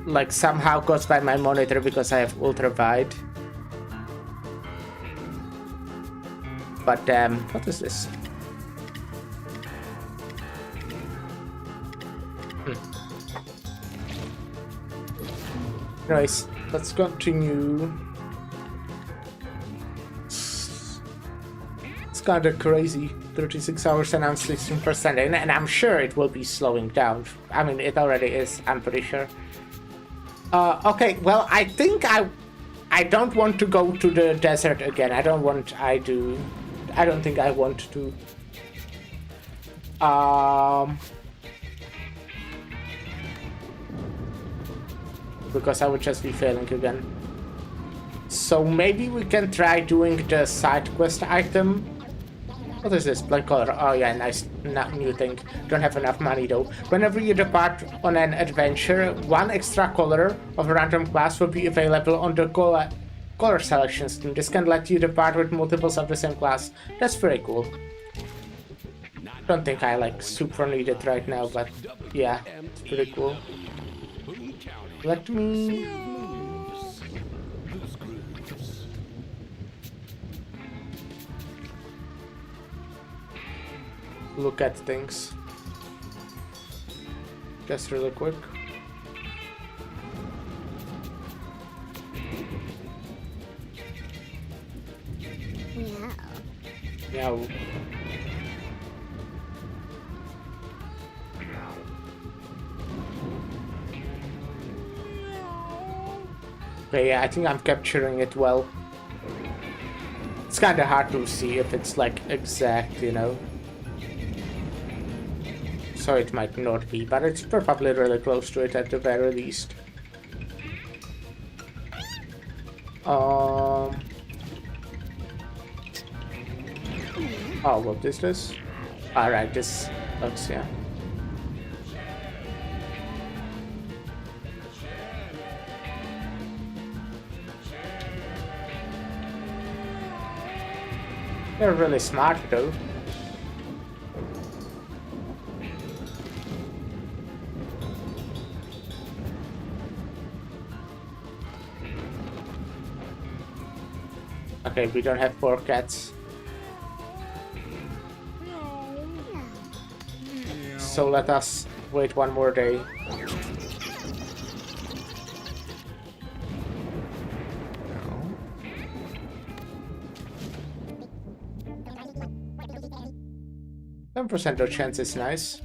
like somehow caused by my monitor because I have ultra wide. But what is this? Nice. Let's continue. It's kind of crazy. 36 hours and I'm 16% in, and I'm sure it will be slowing down. I mean, it already is, I'm pretty sure. Okay, well, I think I don't want to go to the desert again. I don't think I want to. Because I would just be failing again. So maybe we can try doing the side quest item. What is this? Black color. Oh yeah, nice new thing. Don't have enough money though. Whenever you depart on an adventure, one extra color of a random class will be available on the color selection screen. This can let you depart with multiples of the same class. That's very cool. Don't think I like super need it right now, but yeah, it's pretty cool. Let me... look at things. Just really quick. Meow. Okay, yeah, I think I'm capturing it well. It's kind of hard to see if it's like exact, you know. So it might not be, but it's probably really close to it at the very least. Oh, what is this? Alright, this looks, yeah. They're really smart though. Okay, we don't have 4 cats. So let us wait one more day. Ten percent of chance is nice.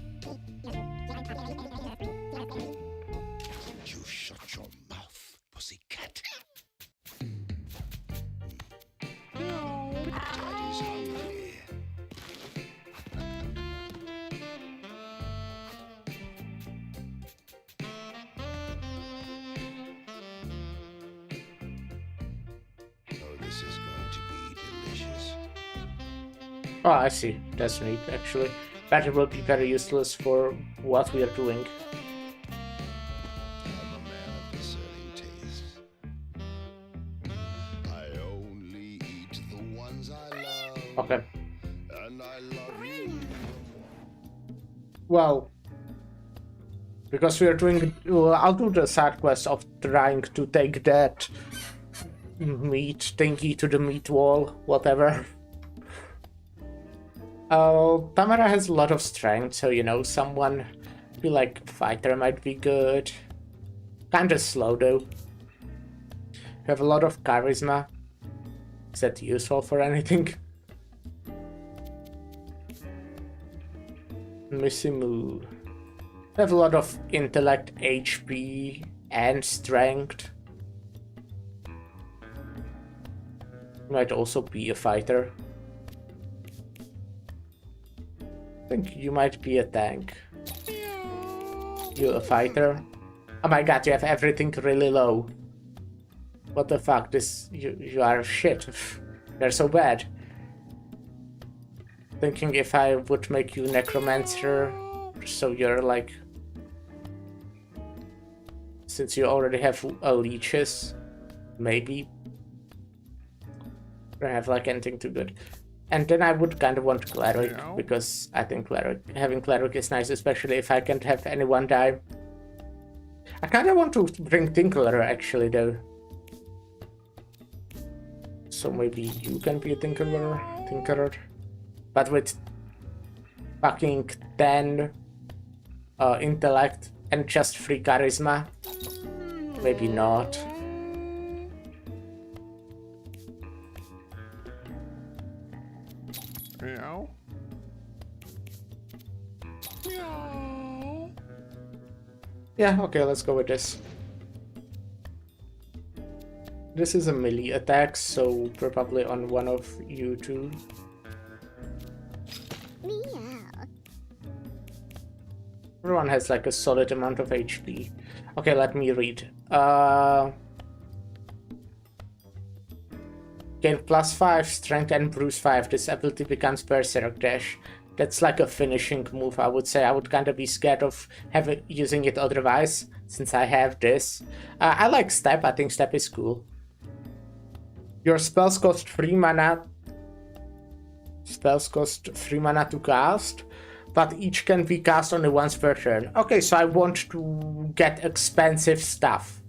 You shut your mouth, pussycat. Daddy's hungry. Oh, this is going to be delicious. Oh, I see. That's neat, actually. But it will be very useless for what we are doing. I'm a man of discerning tastes. I only eat the ones I love. Okay. And I love you. Well, because we are doing... I'll do the side quest of trying to take that meat thingy to the meat wall, whatever. Tamara has a lot of strength, so you know, someone be like fighter might be good. Kinda slow though. You have a lot of charisma. Is that useful for anything? Missy Moo. You have a lot of intellect, HP, and strength. You might also be a fighter. I think you might be a tank. You a fighter? Oh my god, you have everything really low. What the fuck? You are shit. They're so bad. Thinking if I would make you necromancer, so you're like... Since you already have leeches, maybe. Don't have like anything too good. And then I would kind of want cleric, because I think having cleric is nice, especially if I can't have anyone die. I kind of want to bring Tinkerer actually though. So maybe you can be a Tinkerer. But with fucking 10 intellect and just 3 charisma. Maybe not. Meow. Meow. Yeah, okay, let's go with this. This is a melee attack, so probably on one of you two. Meow. Everyone has like a solid amount of HP. Okay, let me read. Gain +5 strength and bruise 5. This ability becomes Berserk Dash. That's like a finishing move, I would say. I would kind of be scared of using it otherwise, since I have this. I like Step. I think Step is cool. Your spells cost 3 mana. Spells cost 3 mana to cast, but each can be cast only once per turn. Okay, so I want to get expensive stuff,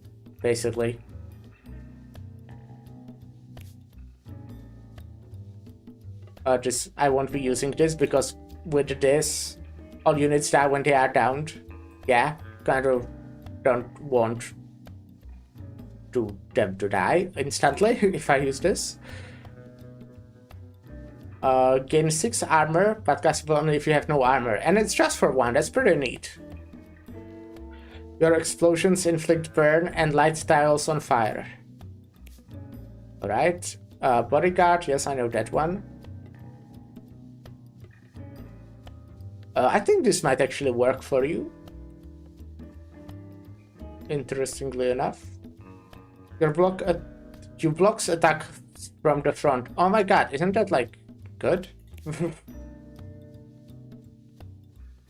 basically. I won't be using this because with this, all units die when they are downed. Yeah, kind of don't want them to die instantly if I use this. Gain 6 armor, but castable only if you have no armor. And it's just for 1, that's pretty neat. Your explosions inflict burn and light tiles on fire. Alright. Bodyguard, yes, I know that one. I think this might actually work for you. Interestingly enough. Your blocks attack from the front. Oh my god, isn't that like good?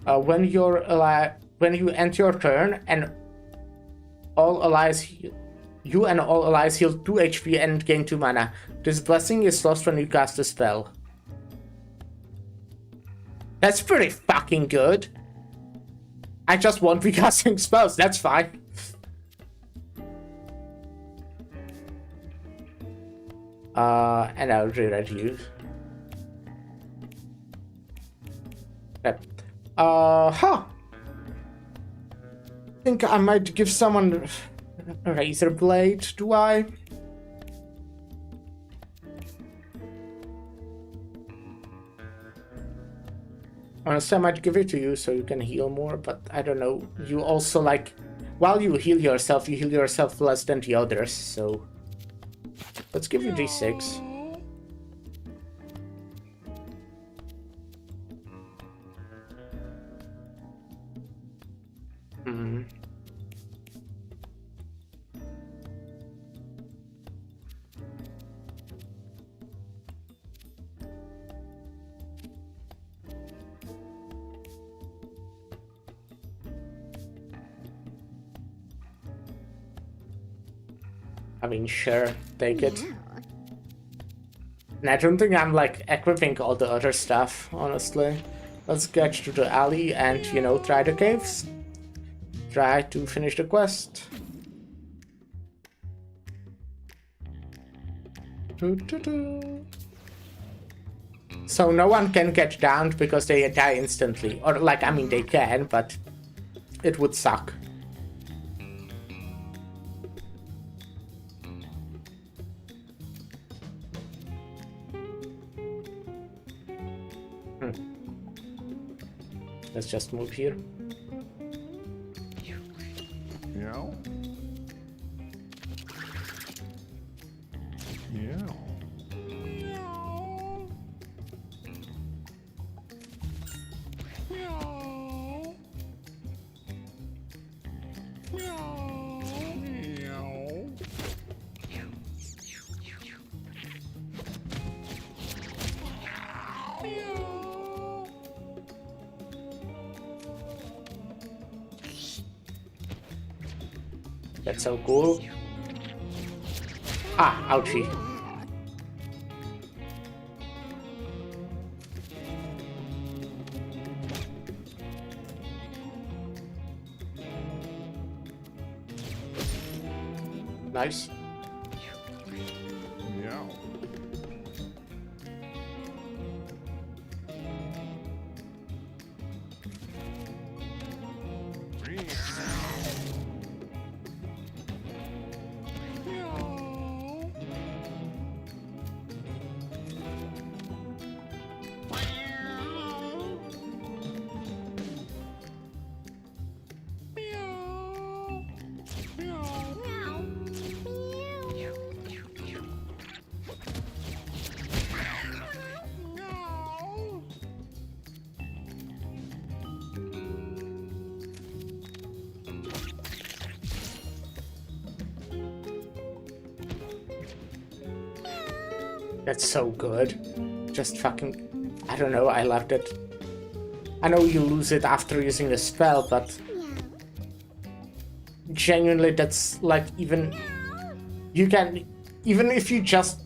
When you end your turn and all allies you and all allies heal 2 HP and gain 2 mana. This blessing is lost when you cast a spell. That's pretty fucking good. I just won't be casting spells, that's fine. And I'll reread you. Yep. Huh. Think I might give someone a razor blade, do I? Honestly, I might give it to you so you can heal more, but I don't know. You also, like, while you heal yourself less than the others, so... Let's give you D6. Hmm. I mean, sure, take it. And I don't think I'm, like, equipping all the other stuff, honestly. Let's get to the alley and, you know, try the caves. Try to finish the quest. So no one can get downed because they die instantly. Or, like, I mean, they can, but it would suck. Let's just move here. Meow. Meow. That's so cool. Ah, ouchie. Nice. Meow. That's so good. Just fucking... I don't know, I loved it. I know you lose it after using the spell, but... Genuinely, that's like even... You can... Even if you just...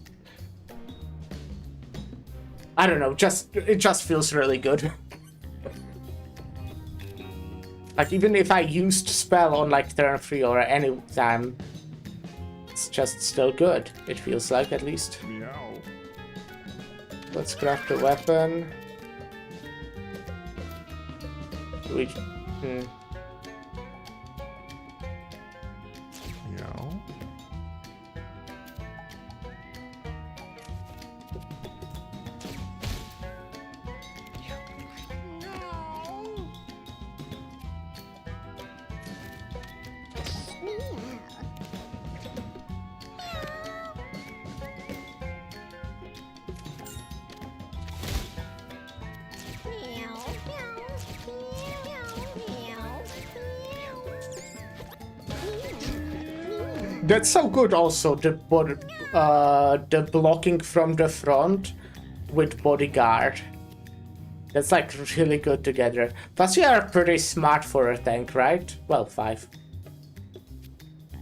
I don't know, it just feels really good. Like, even if I used spell on, like, turn 3 or any time, it's just still good. It feels like, at least. Meow. Let's craft a weapon. Which... Meow. That's so good also, the blocking from the front with bodyguard. That's like really good together. Plus you are pretty smart for a tank, right? Well, 5.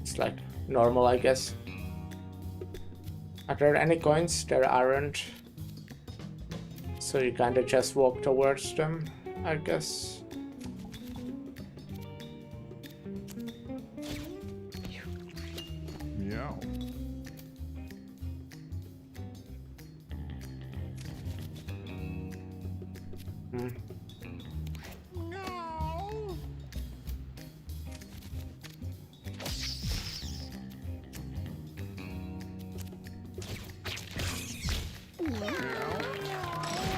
It's like normal, I guess. Are there any coins? There aren't. So you kinda just walk towards them, I guess. Meow.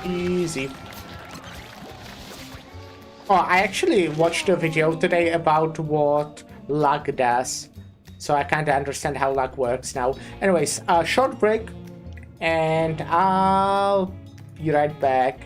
Easy. Oh, I actually watched a video today about what luck does. So I kind of understand how luck works now. Anyways, short break. And I'll be right back.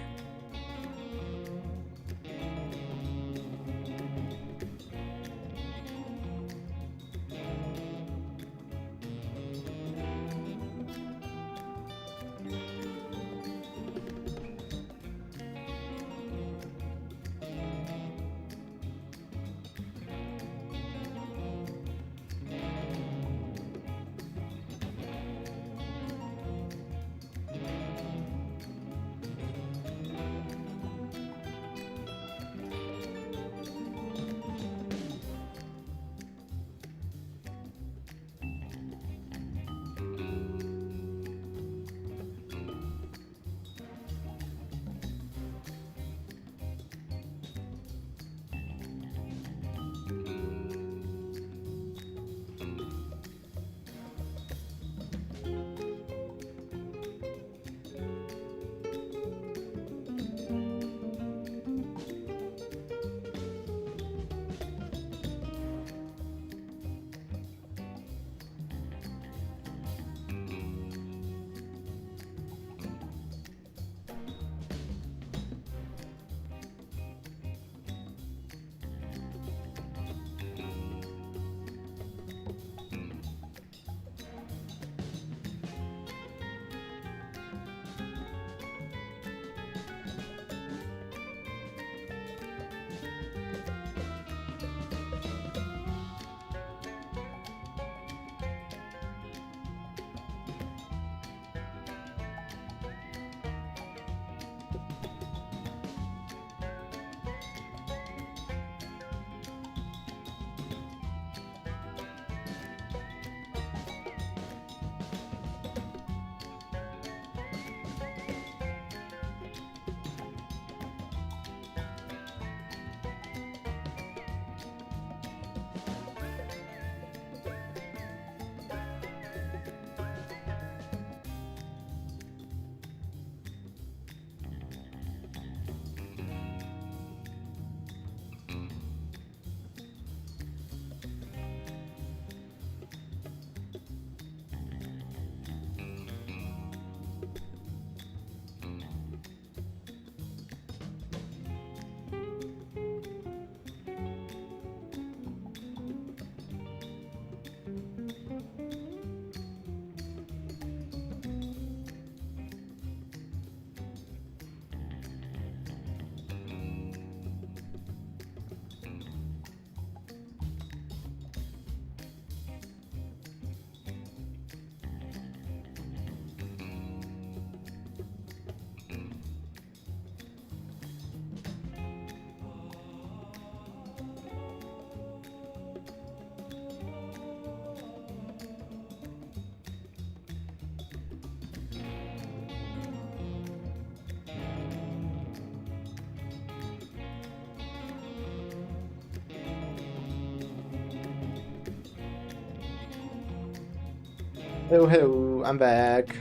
Hello, hello, I'm back.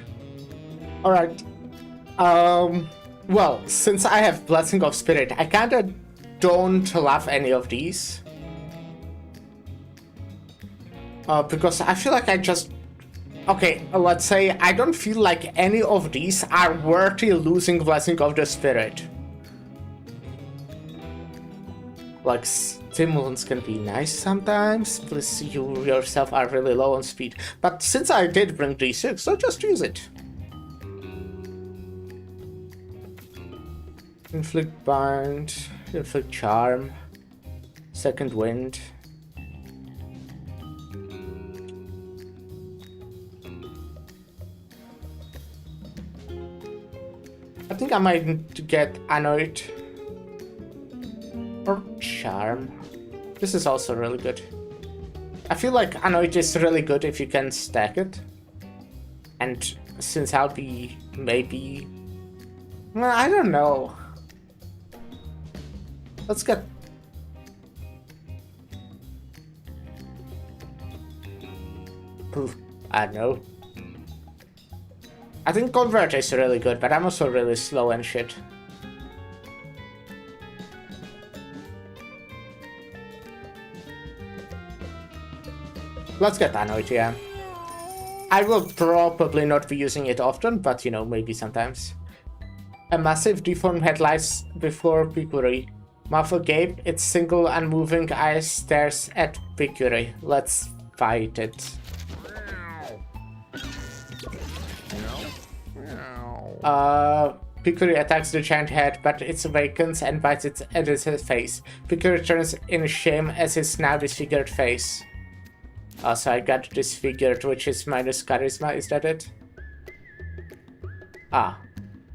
Alright. Well, since I have Blessing of Spirit, I kinda don't love any of these. Because I feel like I just... Okay, let's say I don't feel like any of these are worthy losing Blessing of the Spirit. Like, stimulants can be nice sometimes, plus you yourself are really low on speed. But since I did bring D6, so just use it. Inflict Bind, Inflict Charm, Second Wind. I think I might get Annoyed. Or Charm. This is also really good. I feel like Annoyed is really good if you can stack it. And since I'll be maybe... I don't know. Let's get... Oof, I don't know. I think Convert is really good, but I'm also really slow and shit. Let's get Arknights, yeah. I will probably not be using it often, but you know, maybe sometimes. A massive deformed headlights before Picuri. Mouth agape, its single unmoving eye stares at Picuri. Let's fight it. Picuri attacks the giant head, but it awakens and bites it at his face. Picuri turns in shame as his now disfigured face. So I got disfigured, which is minus charisma, is that it? Ah,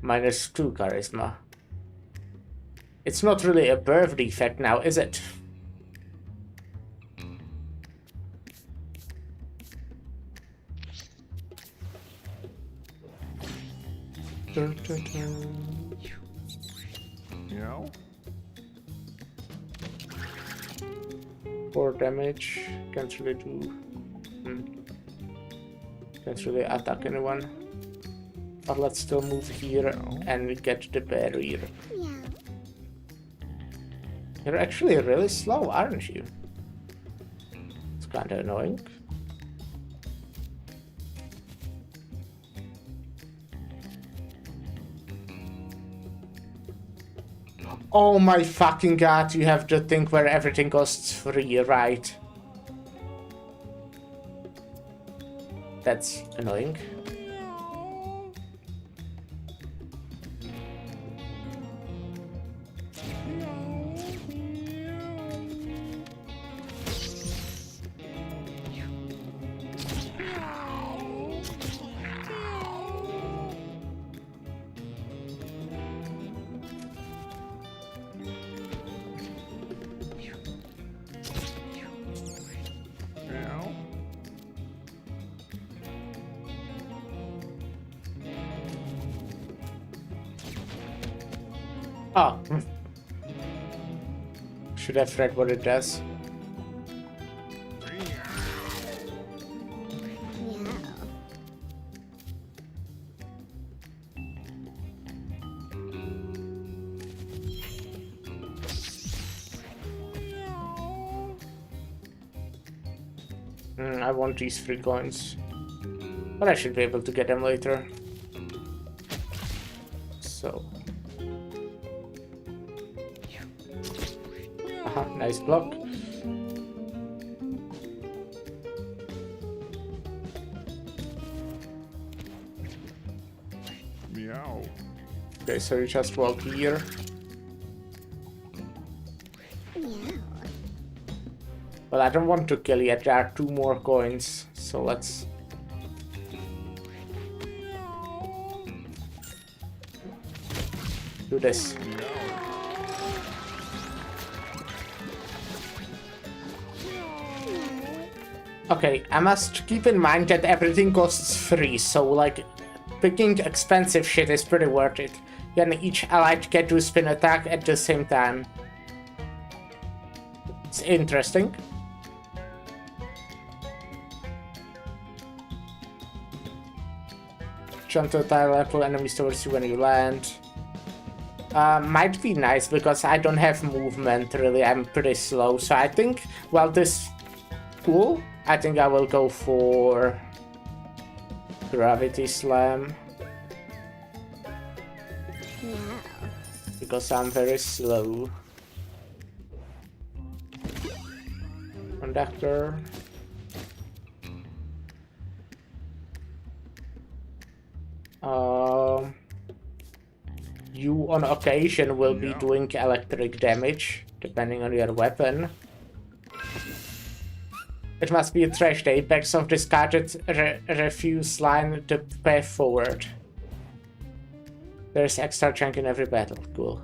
-2 charisma. It's not really a birth defect now, is it? Yeah. 4 damage, can't really do... Can't really attack anyone. But let's still move here and get the barrier. Yeah. You're actually really slow, aren't you? It's kinda annoying. Oh my fucking god, you have the thing where everything costs free, right? That's annoying. Oh. Should have read what it does. I want these 3 coins. But I should be able to get them later. So. Aha, nice block. Meow. Okay, so you just walk here. Well, I don't want to kill yet, there are 2 more coins, so let's... do this. Okay, I must keep in mind that everything costs free, so like, picking expensive shit is pretty worth it. Then each allied get to spin attack at the same time. It's interesting. Jump to a tile and pull enemies towards you when you land. Might be nice because I don't have movement really, I'm pretty slow, so I think, well, this cool. I think I will go for Gravity Slam. Yeah. Because I'm very slow. Conductor. You on occasion will be doing electric damage, depending on your weapon. It must be a trash. The apex of discarded refuse line the path forward. There's extra chunk in every battle. Cool.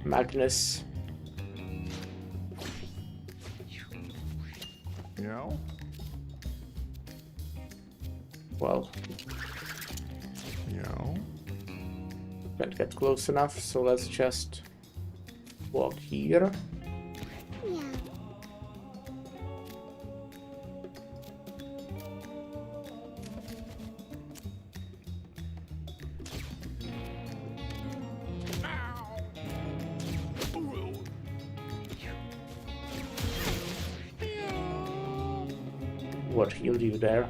Magnus. Meow. Well. Meow. Can't get close enough, so let's just walk here. Meow. What healed you there?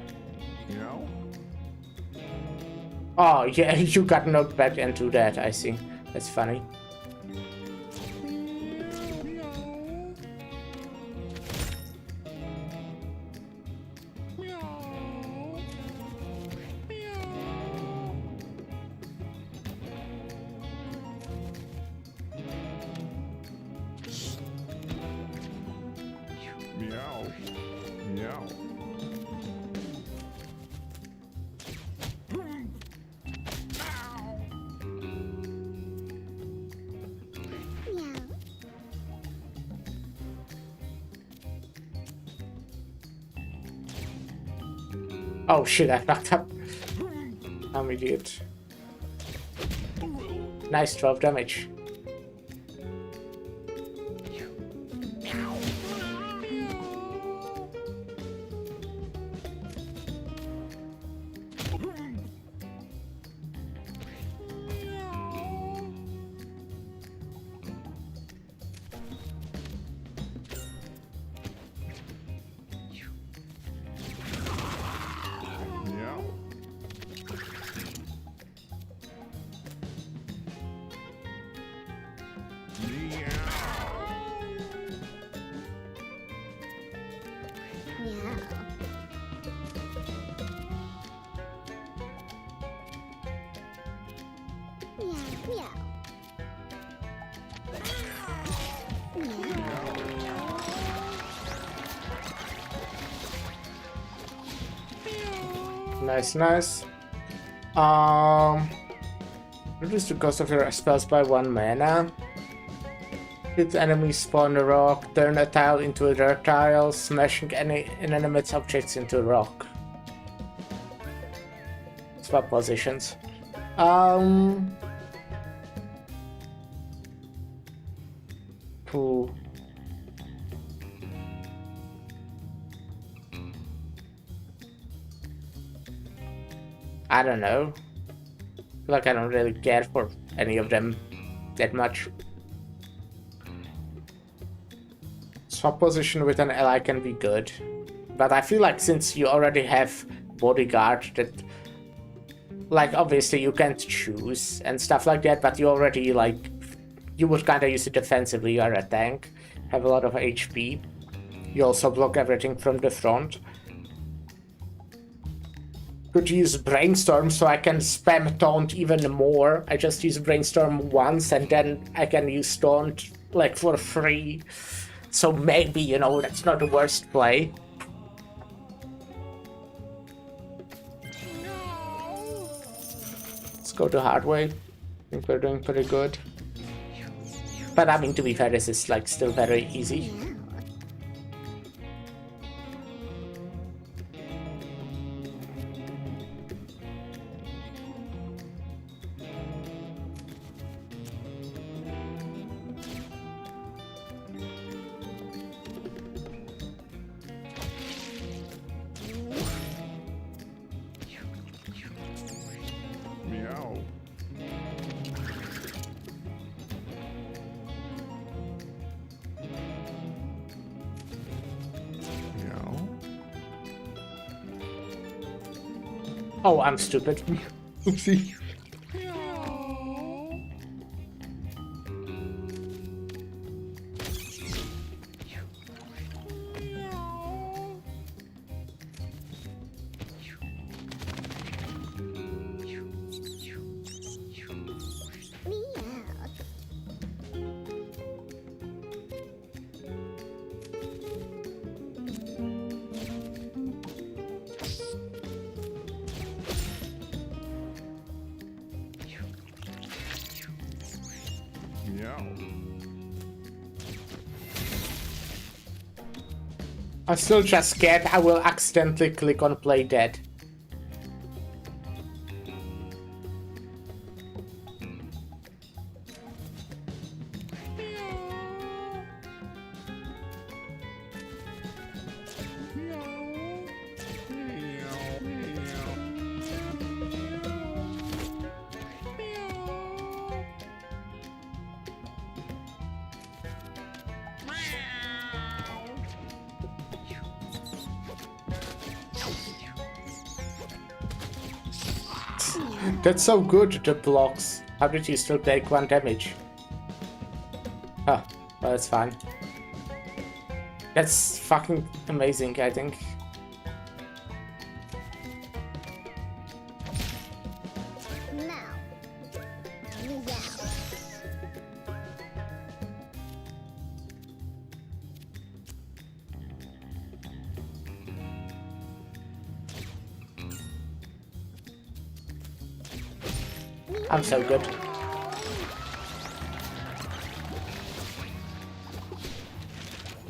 Oh, yeah, you got knocked back into that, I see. That's funny. Meow. Meow. Meow. Oh shit, I fucked up. I'm an idiot. Nice 12 damage. Meow. Meow. Meow. Meow. Nice, nice. Reduce the cost of your spells by 1 mana. Hit enemies, spawn a rock, turn a tile into a dirt tile, smashing any inanimate objects into a rock. Swap positions. Cool. I don't know. Like I don't really care for any of them that much. Swap position with an ally can be good, but I feel like since you already have bodyguard, that like obviously you can't choose and stuff like that, but you already like you would kind of use it defensively. You are a tank, have a lot of HP. You also block everything from the front. Could use brainstorm so I can spam taunt even more. I just use brainstorm once and then I can use taunt like for free. So maybe, you know, that's not the worst play. Let's go the hard way. I think we're doing pretty good. But I mean, to be fair, this is like still very easy. Meow. Meow. Oh, I'm stupid. Oopsie. Meow. I'm still just scared I will accidentally click on play dead. That's so good, the blocks. How did you still take 1 damage? Huh, well, that's fine. That's fucking amazing, I think. I'm so good.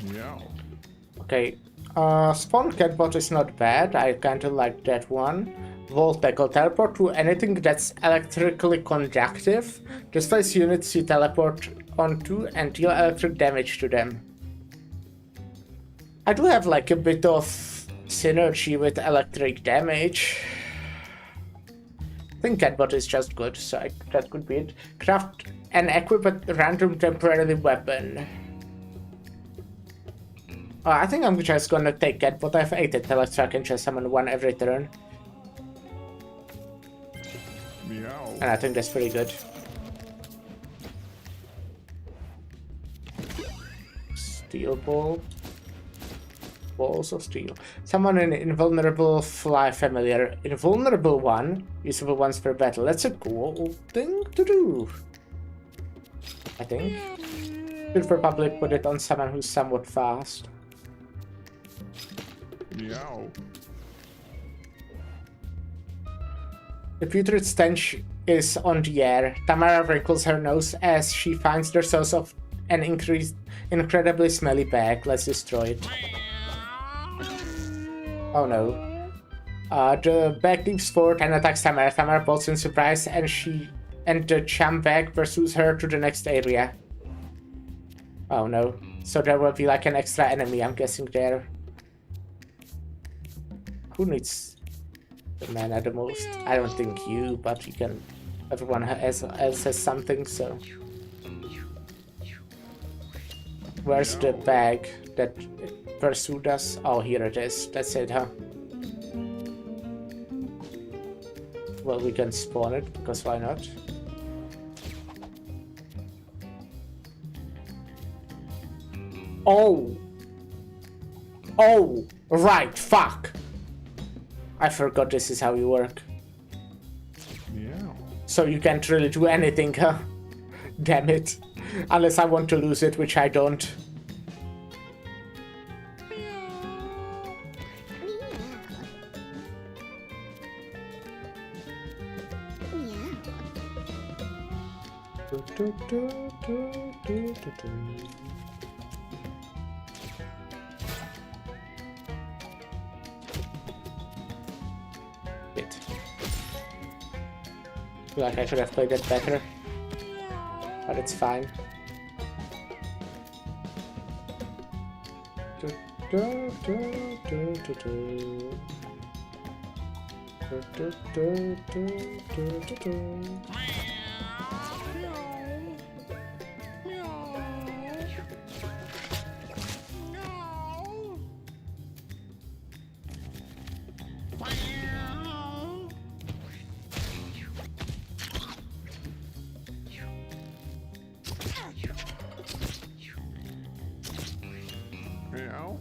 Meow. Okay, spawn catbot is not bad. I kinda like that one. Volt tackle, teleport to anything that's electrically conductive. Displace units you teleport onto and deal electric damage to them. I do have like a bit of synergy with electric damage. I think catbot is just good, so that could be it. Craft and equip a random temporary weapon. I think I'm just gonna take catbot. I have 8 intellect, so I can just summon 1 every turn. Meow. And I think that's pretty good. Steel ball. Balls of steel. Summon an invulnerable fly familiar. Invulnerable one. Usable once per battle. That's a cool thing to do. I think. Should probably put it on someone who's somewhat fast. Meow. The putrid stench is on the air. Tamara wrinkles her nose as she finds the source of an incredibly smelly bag. Let's destroy it. Oh no. The bag leaps forward and attacks Tamara. Tamara bolts in surprise and the jam bag pursues her to the next area. Oh no. So there will be like an extra enemy, I'm guessing, there. Who needs the mana the most? I don't think you, but you can. Everyone else has something, so. Where's the bag that pursued us? Oh, here it is. That's it, huh? Well, we can spawn it, because why not? Oh! Oh! Right, fuck! I forgot this is how you work. Meow. So you can't really do anything, huh? Damn it. Unless I want to lose it, which I don't. It. Feel like I should have played that better, but it's fine. Meow.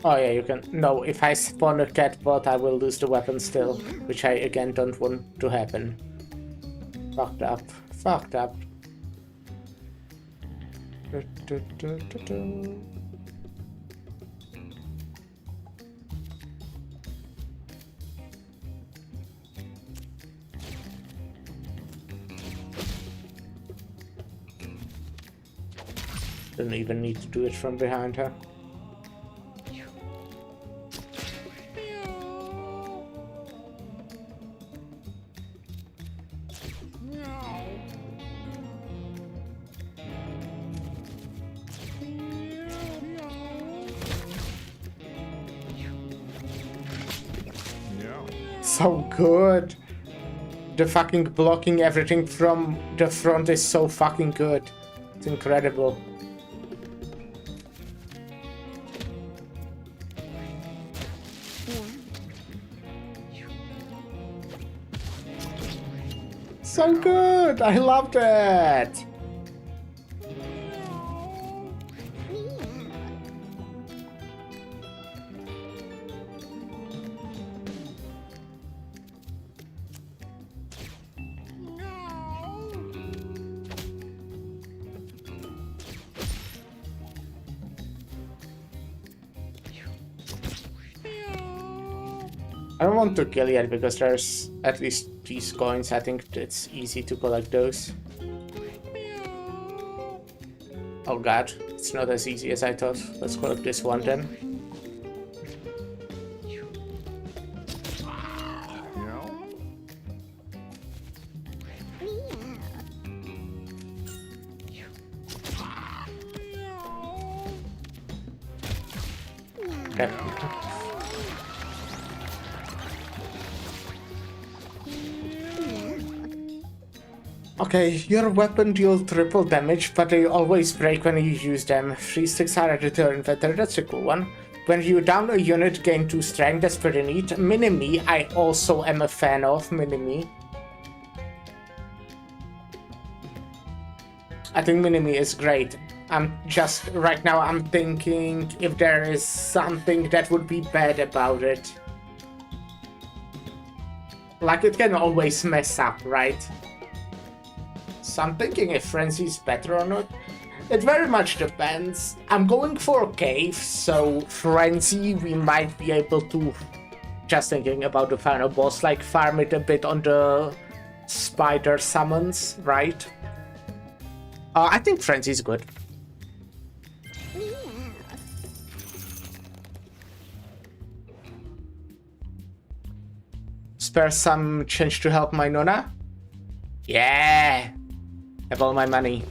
Oh yeah, you can. No, if I spawn a catbot, I will lose the weapon still, which I again don't want to happen. Fucked up. Fucked up. Don't even need to do it from behind her. So good. The fucking blocking everything from the front is so fucking good. It's incredible. so good! I loved it! I don't want to kill yet because there's at least these coins. I think it's easy to collect those. Oh god, it's not as easy as I thought. Let's collect this one then. Okay. Okay, your weapon deals triple damage, but they always break when you use them. 3 sticks are at a turn better, that's a cool one. When you down a unit, gain 2 strength, that's pretty neat. Mini-Me, I also am a fan of Mini-Me. I think Mini-Me is great. Right now I'm thinking if there is something that would be bad about it. Like, it can always mess up, right? So I'm thinking if Frenzy is better or not. It very much depends. I'm going for a cave, so Frenzy we might be able to, just thinking about the final boss, like farm it a bit on the spider summons, right? I think Frenzy is good. Spare some change to help my Nona? Yeah! Have all my money.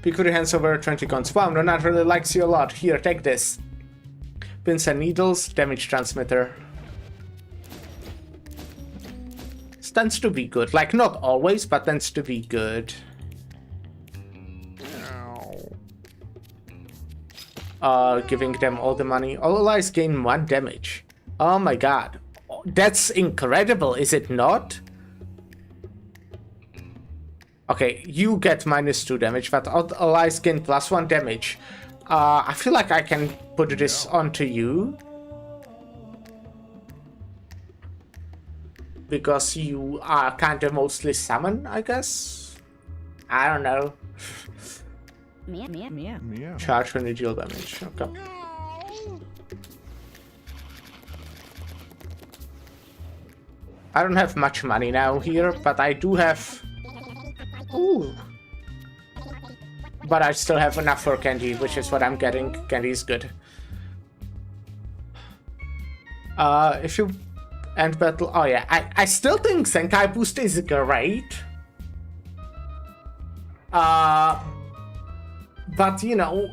Pick your hands over 20 guns. Wow, Nona really likes you a lot. Here, take this. Pins and needles, damage transmitter. Tends to be good. Like, not always, but tends to be good. Giving them all the money. All allies gain 1 damage. Oh my god. That's incredible, is it not? Okay, you get -2 damage, but all allies gain +1 damage. I feel like I can put this onto you. Because you are kind of mostly summon, I guess? I don't know. Charge when you deal damage. Okay. I don't have much money now here, but I do have... Ooh. But I still have enough for candy, which is what I'm getting. Candy is good. If you end battle... Oh yeah, I still think Zenkai Boost is great. But, you know,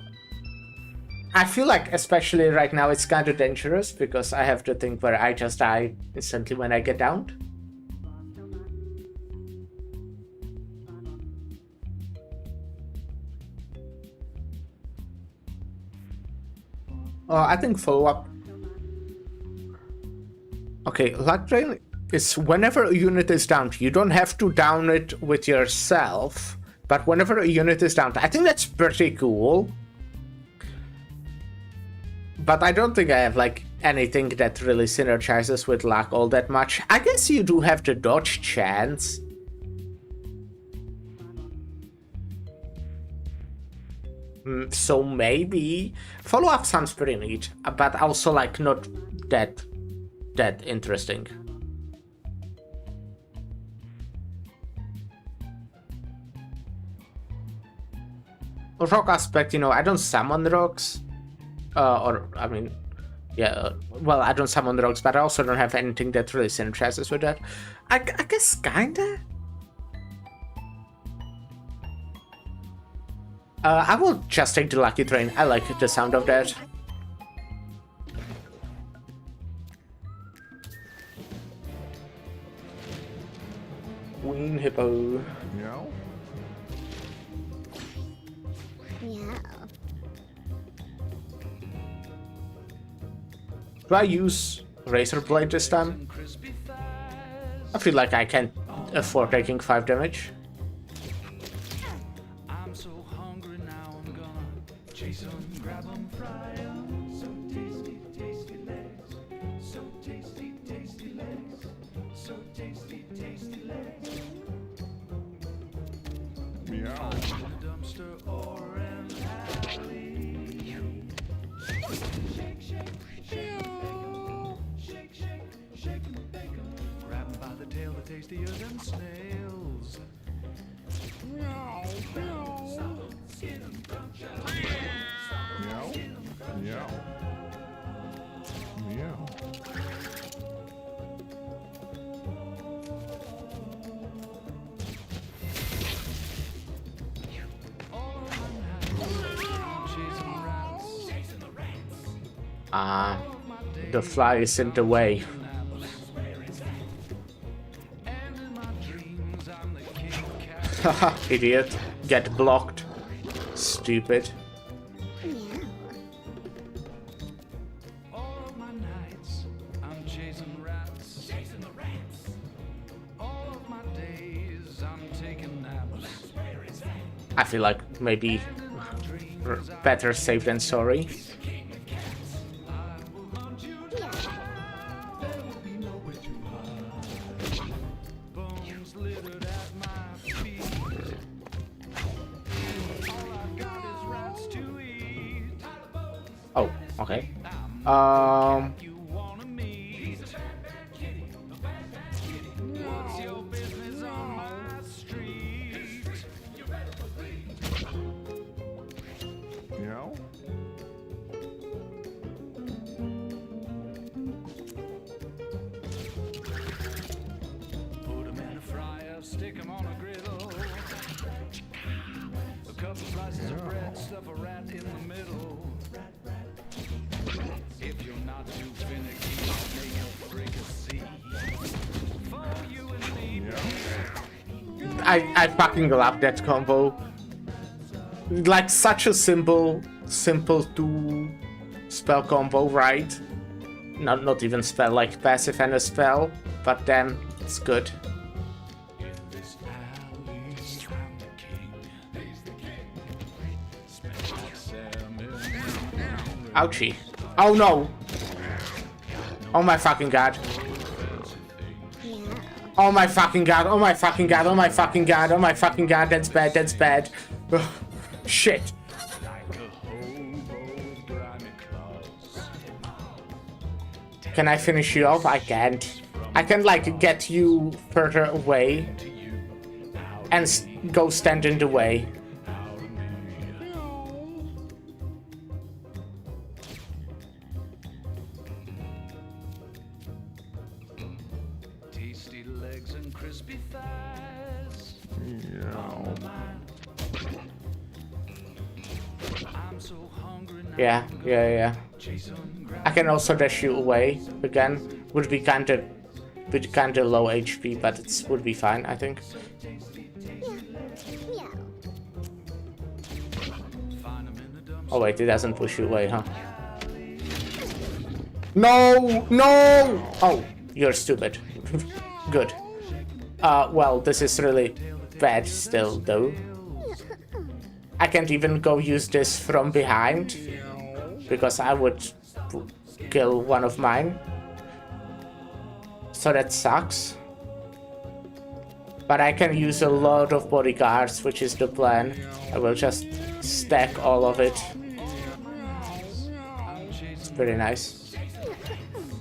I feel like, especially right now, it's kind of dangerous because I have the thing where I just die instantly when I get downed. I think follow-up. Okay, luck drain is whenever a unit is downed, you don't have to down it with yourself. But whenever a unit is down, I think that's pretty cool. But I don't think I have, like, anything that really synergizes with luck all that much. I guess you do have the dodge chance. So maybe. Follow-up sounds pretty neat, but also, like, not that interesting. Rock aspect, you know, I don't summon rocks. Well, I don't summon rocks, but I also don't have anything that really synergizes with that. I guess kinda. I will just take the lucky train. I like the sound of that. Queen Hippo. Yeah. Do I use razor blade this time. I feel like I can't afford taking 5 damage. I'm so hungry now, I'm gonna chase 'em, grab 'em, fry 'em. So tasty, tasty legs. So tasty, tasty legs. So tasty, tasty legs. Meow. In a dumpster or an alley. Shake, shake, shake, shake, shake, shake 'em, bake 'em. Grab 'em by the tail, they're tastier than snails. Meow. Meow. Meow. The fly is in the way. Haha, idiot. Get blocked. Stupid. All of my nights, I'm chasing rats. Chasing the rats. All of my days, I'm taking naps. I feel like maybe better safe than sorry. Bones littered at my feet. All I've got is rats to eat. Oh, okay. You wanna meet? What's your business on my street? Meow. Put 'em in a fryer, stick 'em on a griddle. A couple slices of bread, stuff a rat in the middle. If you're not too finicky, I'll make you fricassee. For you and me, I fucking love that combo. Like such a simple to spell combo, right? Not even spell, like passive and a spell, but then it's good. in this alley, I'm the king. He's the king. Smell salmon. Ouchie. Oh no! Oh my fucking god. Oh my fucking god, oh my fucking god, oh my fucking god, oh my fucking god, that's bad, that's bad. Ugh, shit. Like a hobo, grimy claws. Can I finish you off? I can't. I can like get you further away and go stand in the way. Tasty legs and crispy thighs. Meow. I'm so hungry now. Yeah. Chase 'em, grab I can also dash you away again. Would be kinda low HP, but it would be fine, I think. Meow. find 'em in the dumpster. Oh wait, it doesn't push you away, huh? No! No! Oh, you're stupid. Good. Well, this is really bad still, though. I can't even go use this from behind, because I would kill one of mine. So that sucks. But I can use a lot of bodyguards, which is the plan. I will just stack all of it. It's pretty nice.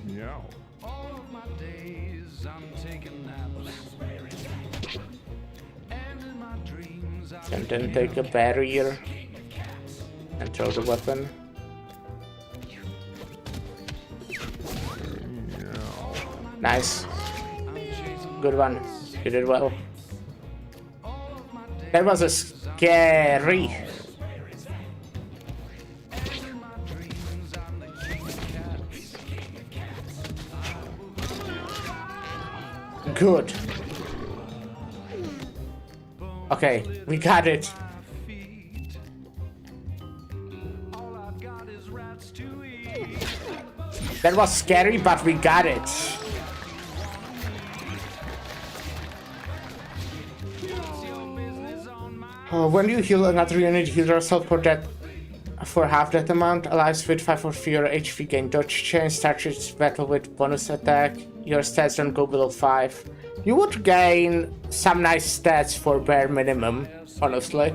Meow. All of my days, I'm taking naps. And in my dreams, I'm And then take a barrier and throw the weapon. Nice. Good one. You did well. That was a scary. Good. Okay, we got it. all I've got is rats to eat. That was scary, but we got it. When you heal another unit, heal yourself for half that amount. Allies with 5 or fewer HP gain dodge change. Start each battle with bonus attack. Your stats don't go below 5. You would gain some nice stats for bare minimum, honestly.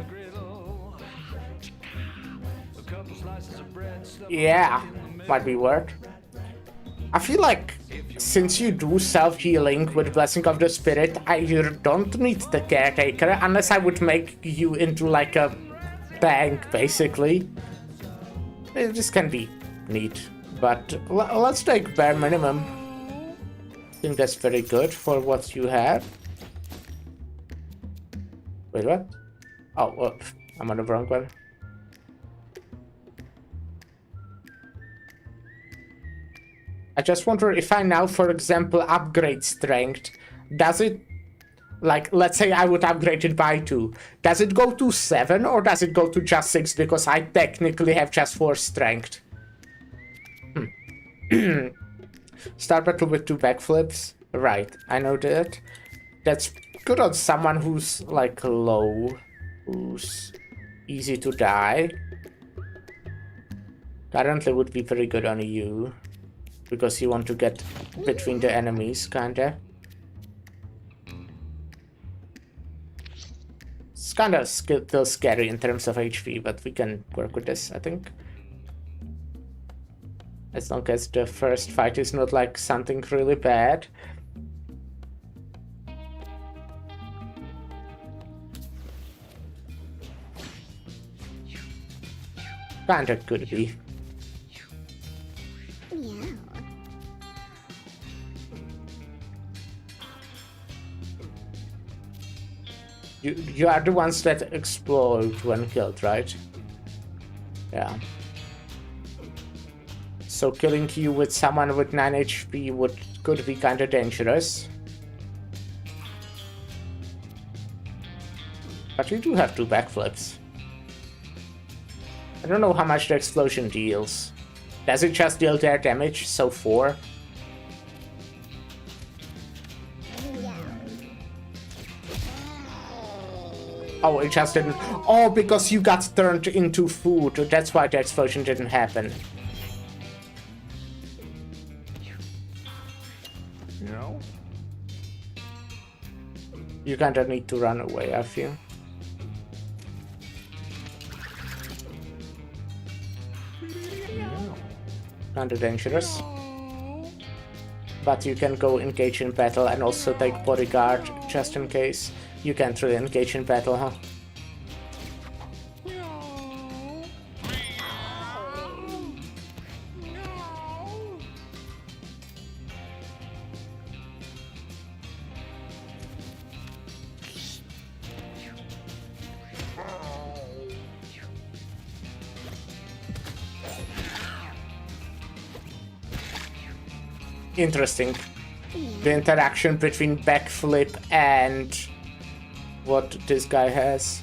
Yeah, might be worth. I feel like since you do self-healing with Blessing of the Spirit, you don't need the Caretaker unless I would make you into like a tank, basically. This can be neat, but let's take bare minimum. I think that's very good for what you have. Wait, what? Oh, I'm on the wrong one. I just wonder if I now, for example, upgrade strength, does it, like, let's say I would upgrade it by 2. Does it go to 7 or does it go to just 6 because I technically have just 4 strength? Start battle with 2 backflips. Right, I know that. That's good on someone who's, like, low, who's easy to die. Currently would be very good on you. Because you want to get between the enemies, kinda. It's kinda still scary in terms of HP, but we can work with this, I think. As long as the first fight is not like something really bad. Kinda could be. You are the ones that explode when killed, right? Yeah. So killing you with someone with 9 HP could be kinda dangerous. But you do have 2 backflips. I don't know how much the explosion deals. Does it just deal their damage? So 4? Oh, it just didn't. Oh, because you got turned into food. That's why the explosion didn't happen. No. You kinda need to run away, I feel. Kinda dangerous. But you can go engage in battle and also take bodyguard just in case. You can't really engage in battle, huh? Interesting. The interaction between backflip and what this guy has.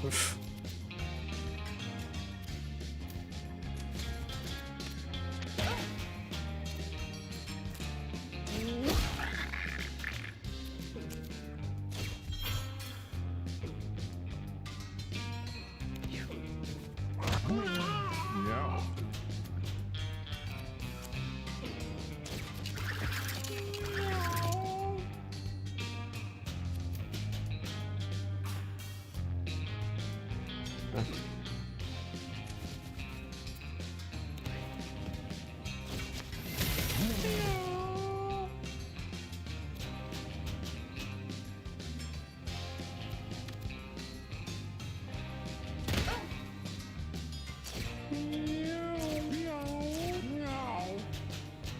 No.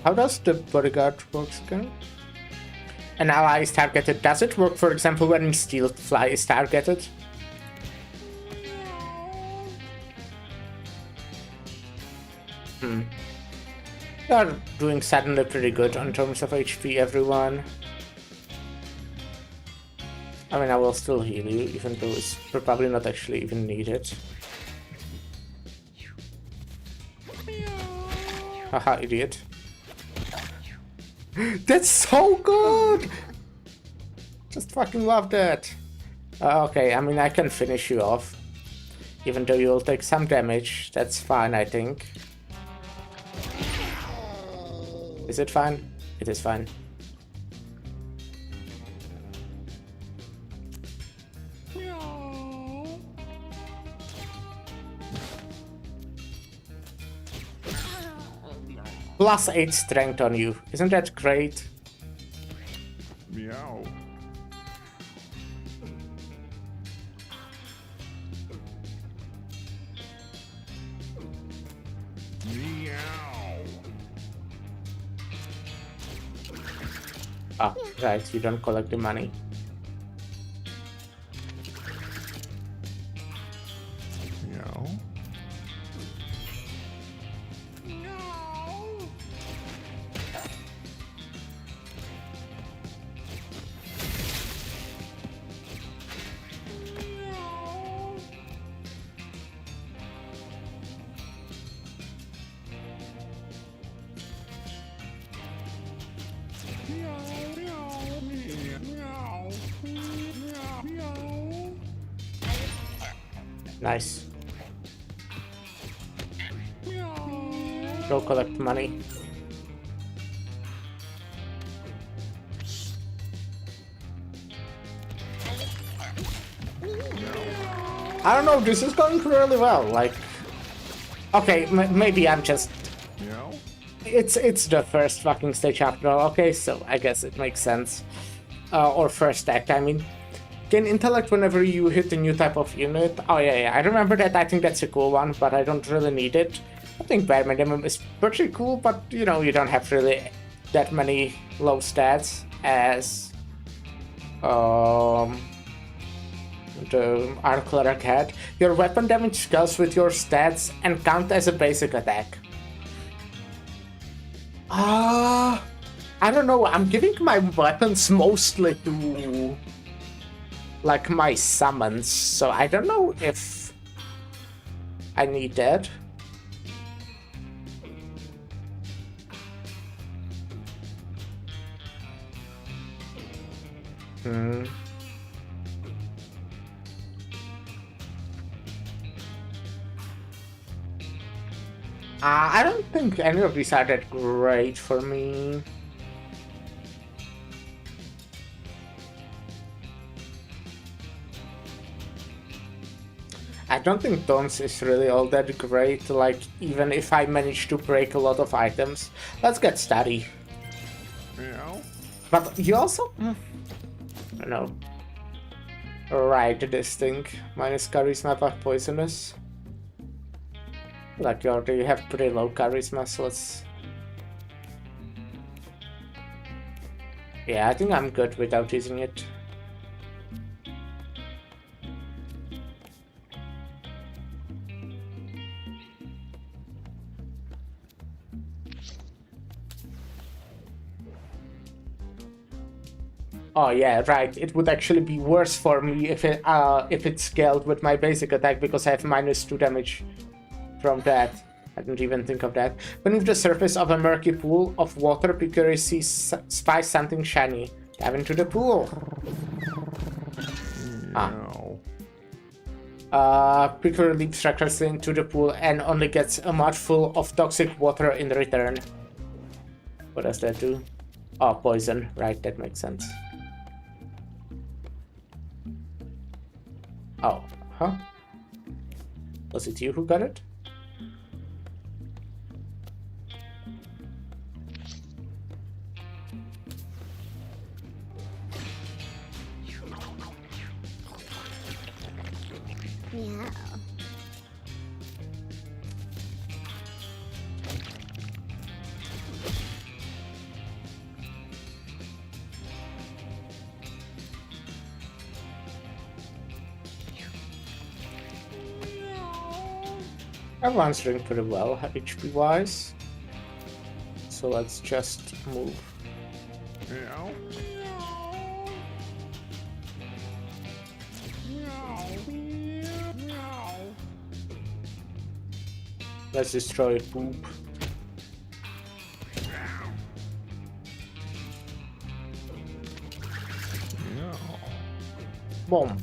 How does the bodyguard work again? An ally is targeted. Does it work, for example, when Steel Fly is targeted? They are doing suddenly pretty good in terms of HP, everyone. I mean, I will still heal you, even though it's probably not actually even needed. Haha, idiot. That's so good! Just fucking love that. Okay, I mean, I can finish you off. Even though you'll take some damage. That's fine, I think. Is it fine? It is fine. +8 strength on you. Isn't that great? Meow. Meow. Ah, right, you don't collect the money. Meow. Nice. Go collect money. I don't know, this is going really well, like... Okay, maybe I'm just... Meow. It's the first fucking stage after all, okay, so I guess it makes sense. Or first act, I mean. Gain intellect whenever you hit a new type of unit. Oh yeah, I remember that, I think that's a cool one, but I don't really need it. I think bare minimum is pretty cool, but you know, you don't have really that many low stats as... the Arknights had. Your weapon damage scales with your stats and count as a basic attack. I don't know, I'm giving my weapons mostly to like my summons, so I don't know if I need that. I don't think any of these are that great for me. I don't think Dons is really all that great, like, even if I manage to break a lot of items. Let's get steady. Meow. But you also... I don't know. Right, this thing. Minus charisma but poisonous. Like, you already have pretty low charisma, so let's... Yeah, I think I'm good without using it. Oh yeah, right. It would actually be worse for me if it scaled with my basic attack because I have -2 damage from that. I didn't even think of that. Beneath the surface of a murky pool of water, Pickery spies something shiny. Dive into the pool. Meow. Pickery leaps recklessly into the pool and only gets a mouthful of toxic water in return. What does that do? Oh, poison. Right, that makes sense. Oh, huh? Was it you who got it? Meow. Everyone's doing pretty well, HP wise. So let's just move. Meow. Let's destroy poop. Bomb.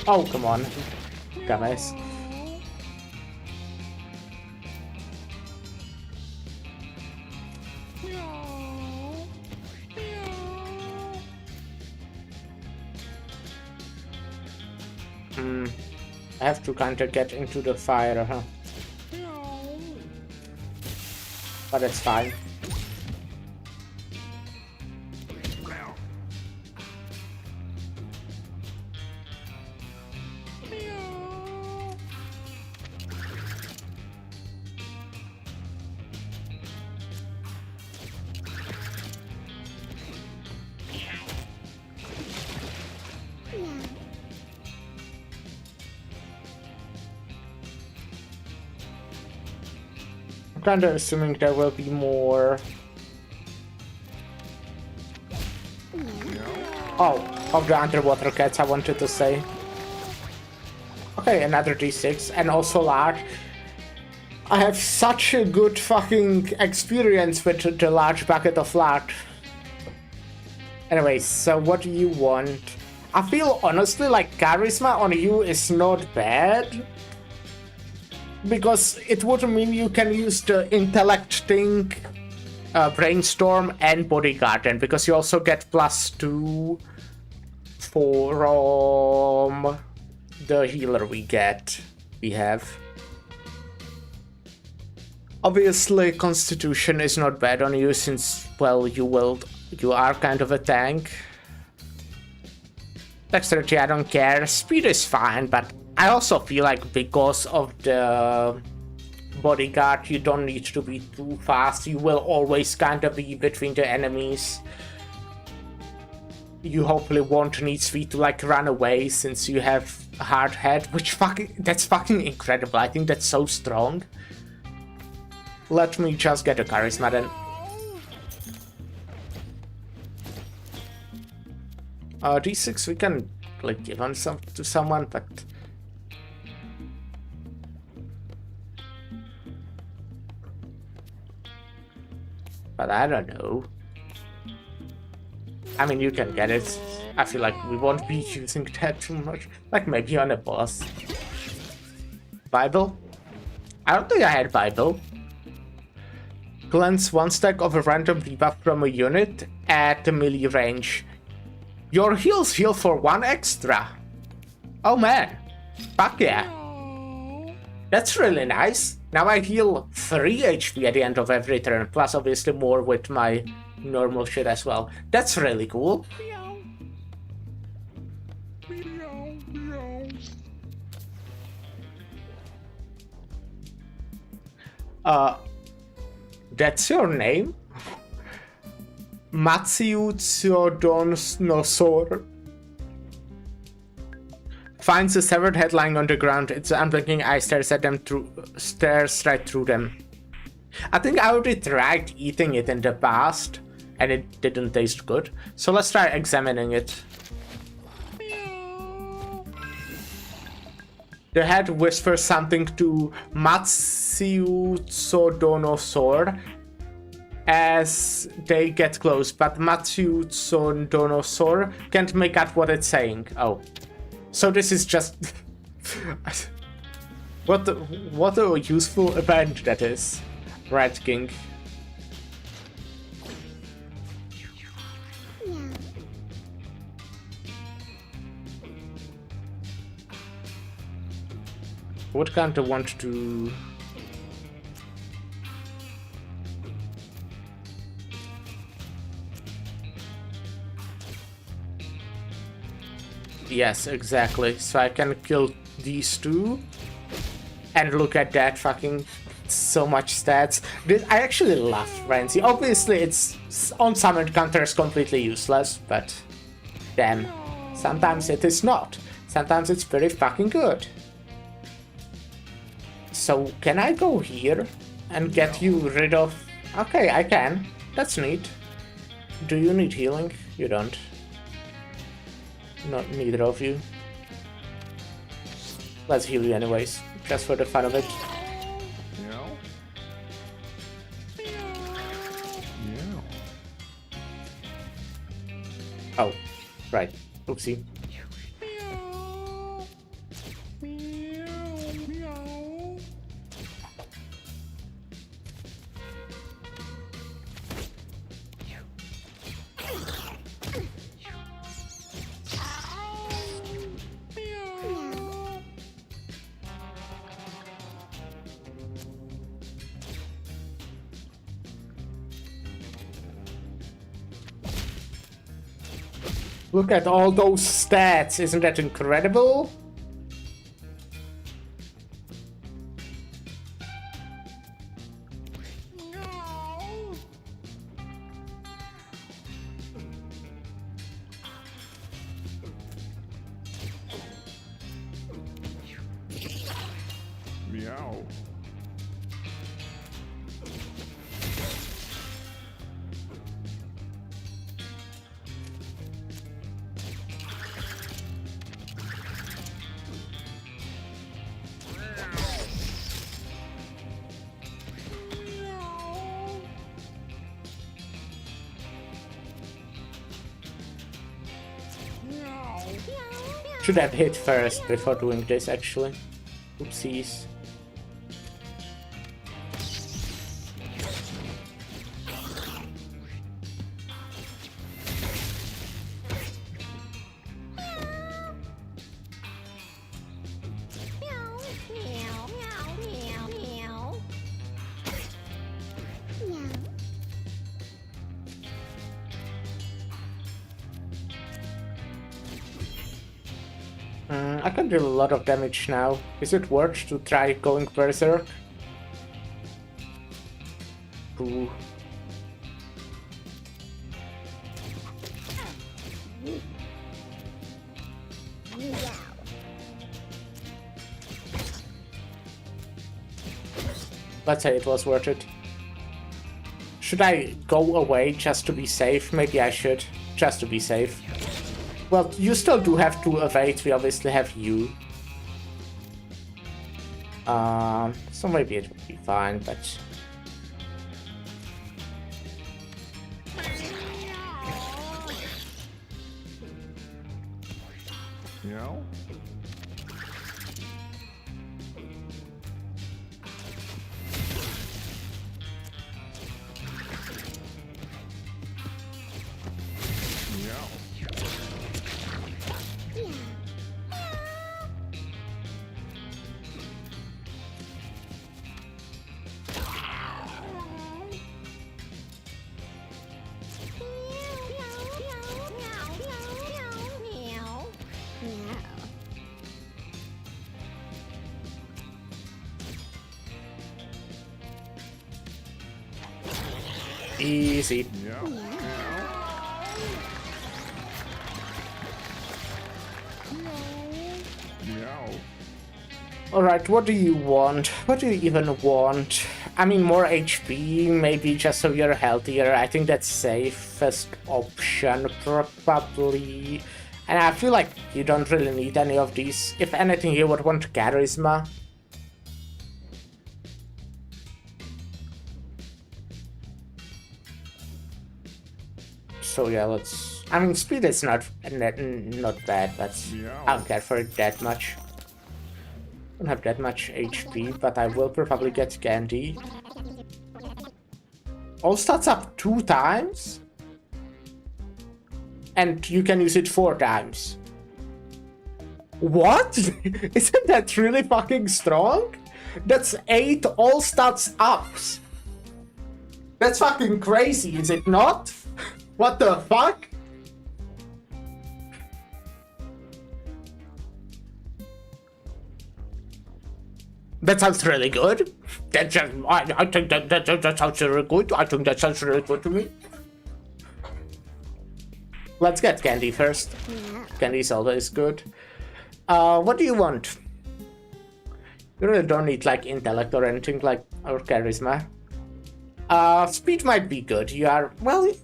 Oh, come on. Dumbass. I have to kind of get into the fire, huh? But it's fine. I'm kind of assuming there will be more. Oh, of the underwater cats, I wanted to say. Okay, another D6, and also large. I have such a good fucking experience with the large bucket of lard. Anyways, so what do you want? I feel honestly like charisma on you is not bad. Because it would mean you can use the intellect thing, brainstorm, and bodyguard, and because you also get +2 from the healer we have. Obviously, Constitution is not bad on you since, well, you are kind of a tank. Dexterity, I don't care. Speed is fine, but I also feel like because of the bodyguard, you don't need to be too fast. You will always kind of be between the enemies. You hopefully won't need speed to like run away since you have a hard head, which that's fucking incredible. I think that's so strong. Let me just get a charisma then. D6 we can like give on to someone, but I don't know. I mean, you can get it. I feel like we won't be using that too much. Like maybe on a boss. Bible? I don't think I had Bible. Cleanse 1 stack of a random debuff from a unit at the melee range. Your heals heal for 1 extra. Oh man. Fuck yeah. That's really nice. Now I heal 3 HP at the end of every turn, plus obviously more with my normal shit as well. That's really cool. That's your name? Matsuotsudonosor. Finds a severed head lying on the ground. Its unblinking eye stares right through them. I think I already tried eating it in the past, and it didn't taste good. So let's try examining it. The head whispers something to Matsuotsudonosor as they get close, but Matsuotsudonosor can't make out what it's saying. Oh. So this is just what a useful event that is, Red King. What kind of want to? Yes, exactly. So I can kill these two. And look at that fucking so much stats. I actually love Frenzy. Obviously it's on some encounters completely useless, but damn, sometimes it is not. Sometimes it's very fucking good. So, can I go here and get you rid of... Okay, I can. That's neat. Do you need healing? You don't. Not neither of you. Let's heal you anyways, just for the fun of it. Meow. Meow. Oh, right. Oopsie. Look at all those stats, isn't that incredible? Meow. Should have hit first before doing this, actually. Oopsies. I can deal a lot of damage now. Is it worth to try going berserk? Ooh. Let's say it was worth it. Should I go away just to be safe? Maybe I should, just to be safe. Well, you still do have to evade, we obviously have you. So maybe it would be fine, but... Meow. Easy. Meow. Meow. Alright, what do you want? What do you even want? I mean, more HP, maybe just so you're healthier. I think that's safest option, probably. And I feel like you don't really need any of these. If anything, you would want Charisma. So yeah, let's... I mean, speed is not bad, but I don't care for it that much. Don't have that much HP, but I will probably get Candy. All stats up 2 times? And you can use it 4 times. What? Isn't that really fucking strong? That's 8 all stats ups. That's fucking crazy, is it not? What the fuck? That sounds really good. That just, I think that sounds really good. I think that sounds really good to me. Let's get Candy first. Candy's always good. What do you want? You really don't need like intellect or anything like or charisma. Speed might be good. You are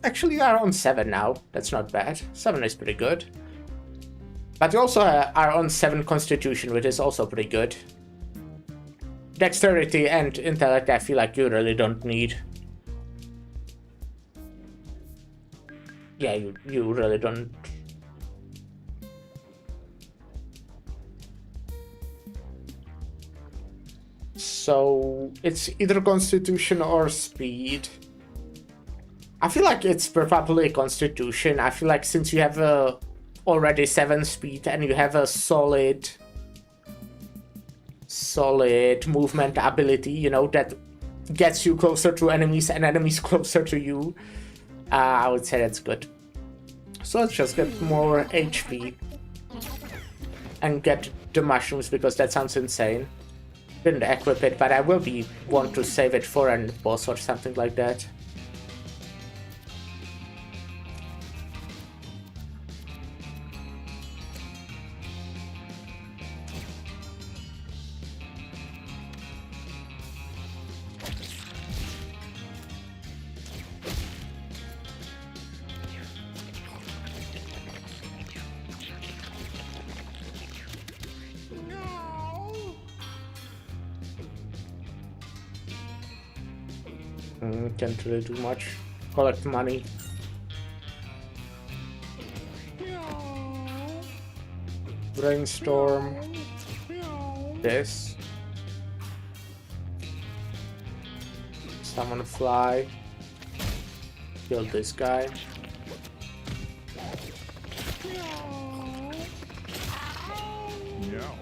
actually you are on 7 now. That's not bad. 7 is pretty good. But you also are on 7 constitution, which is also pretty good. Dexterity and intellect I feel like you really don't need. Yeah, you really don't. So it's either constitution or speed. I feel like it's probably constitution. I feel like since you have already 7 speed and you have a solid movement ability, you know, that gets you closer to enemies and enemies closer to you, I would say that's good. So let's just get more HP and get the mushrooms because that sounds insane. Didn't equip it, but I will want to save it for a boss or something like that. Can't really do much. Collect money. Brainstorm. This. Summon a fly. Kill this guy. Meow.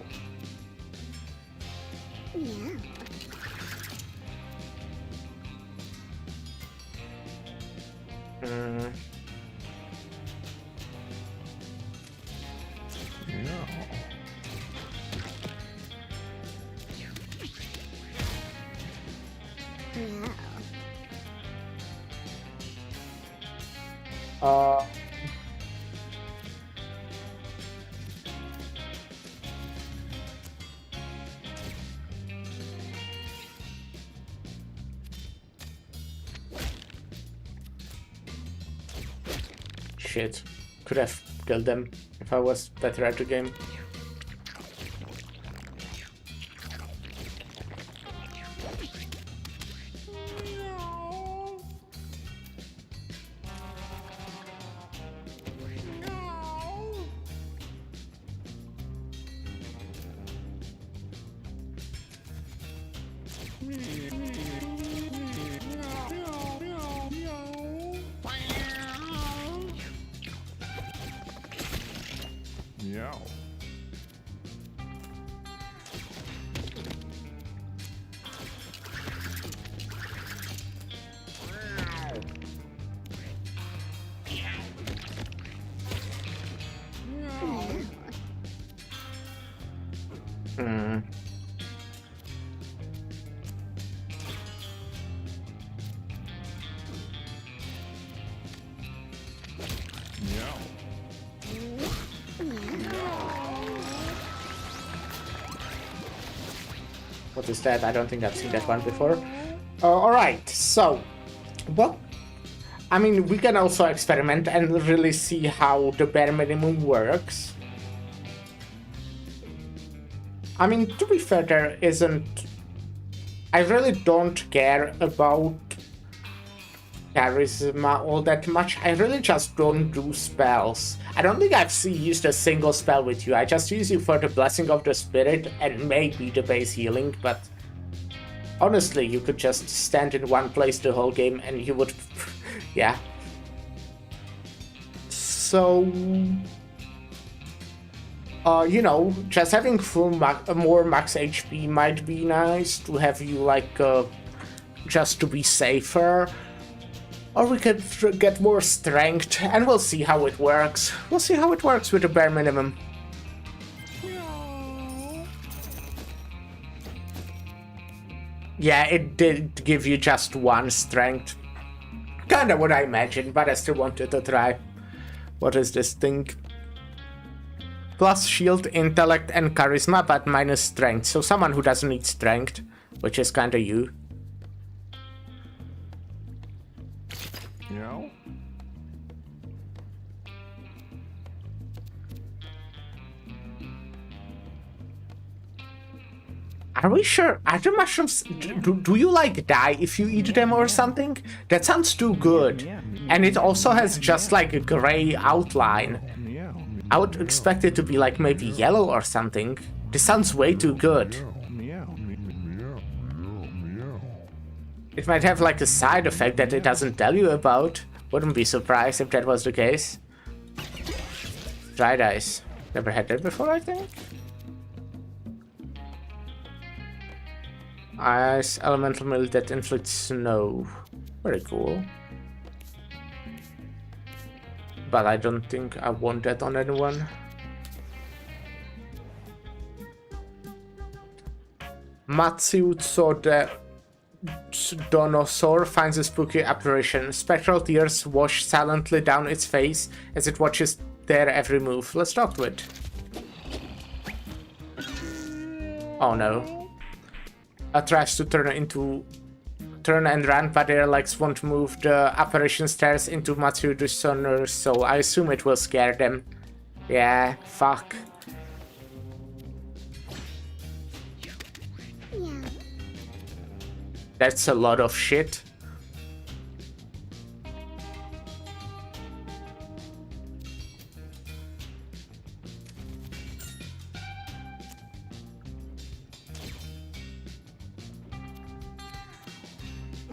Shit. Could have killed them if I was better at the game. Meow. What is that? I don't think I've seen that one before. Alright, so, well, I mean, we can also experiment and really see how the bare minimum works. I mean, to be fair, there isn't... I really don't care about charisma all that much. I really just don't do spells. I don't think I've used a single spell with you. I just use you for the Blessing of the Spirit and maybe the base healing, but honestly, you could just stand in one place the whole game and you would... yeah. So... you know, just having more max HP might be nice to have you, like, just to be safer. Or we could get more strength, and we'll see how it works. We'll see how it works with the bare minimum. Yeah, it did give you just 1 strength. Kinda what I imagined, but I still wanted to try. What is this thing? plus shield, intellect, and charisma, but minus strength. So someone who doesn't need strength, which is kinda you. Meow. Are we sure? Are the mushrooms... Do you like die if you eat them or something? That sounds too good. And it also has just like a gray outline. Meow. I would expect it to be like maybe yellow or something. This sounds way too good. Meow. Meow. Meow. It might have like a side effect that it doesn't tell you about. Wouldn't be surprised if that was the case. Dried ice. Never had that before, I think. Ice elemental mill that inflicts snow. Very cool. But I don't think I want that on anyone. Matsude saw the Donosaur finds a spooky apparition. Spectral tears wash silently down its face as it watches their every move. Let's talk to it. Oh no. Tries to turn and run, but their legs won't move. The apparition stares into Matsuda's sonor, so I assume it will scare them. Yeah, fuck. Yeah. That's a lot of shit.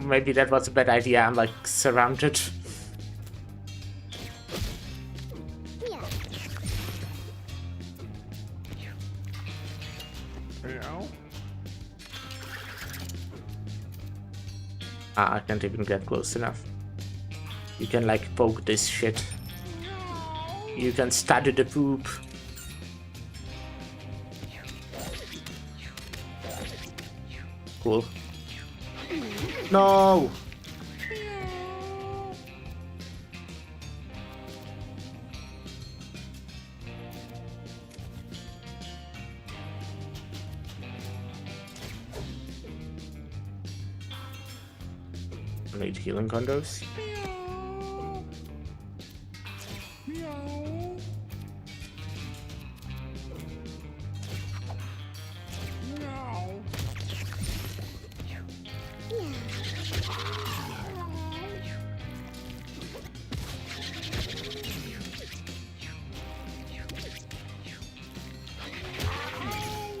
Maybe that was a bad idea. I'm like surrounded. Yeah. Meow. I can't even get close enough. You can like poke this shit. You can study the poop. Cool. No! I need healing condos.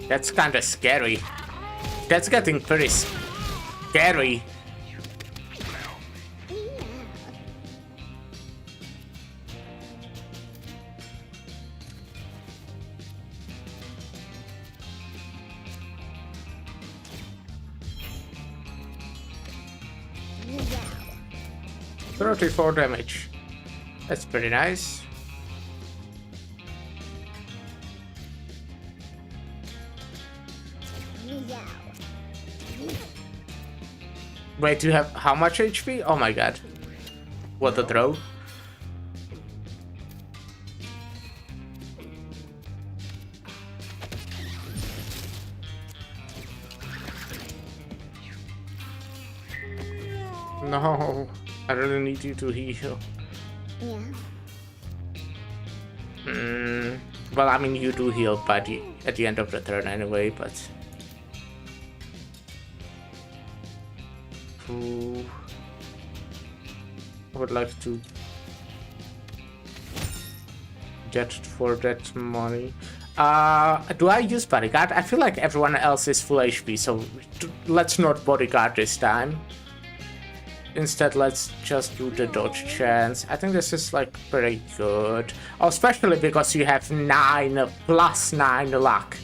That's kinda scary. That's getting pretty scary. Yeah. 34 damage. That's pretty nice. Yeah. Wait, you have how much HP? Oh my god. What a throw. No, I really need you to heal. Yeah. Well, I mean, you do heal at the end of the turn anyway, but... Ooh. I would like to get for that money. Do I use bodyguard? I feel like everyone else is full HP, so let's not bodyguard this time. Instead, let's just do the dodge chance. I think this is like pretty good. Oh, especially because you have 9 plus 9 luck.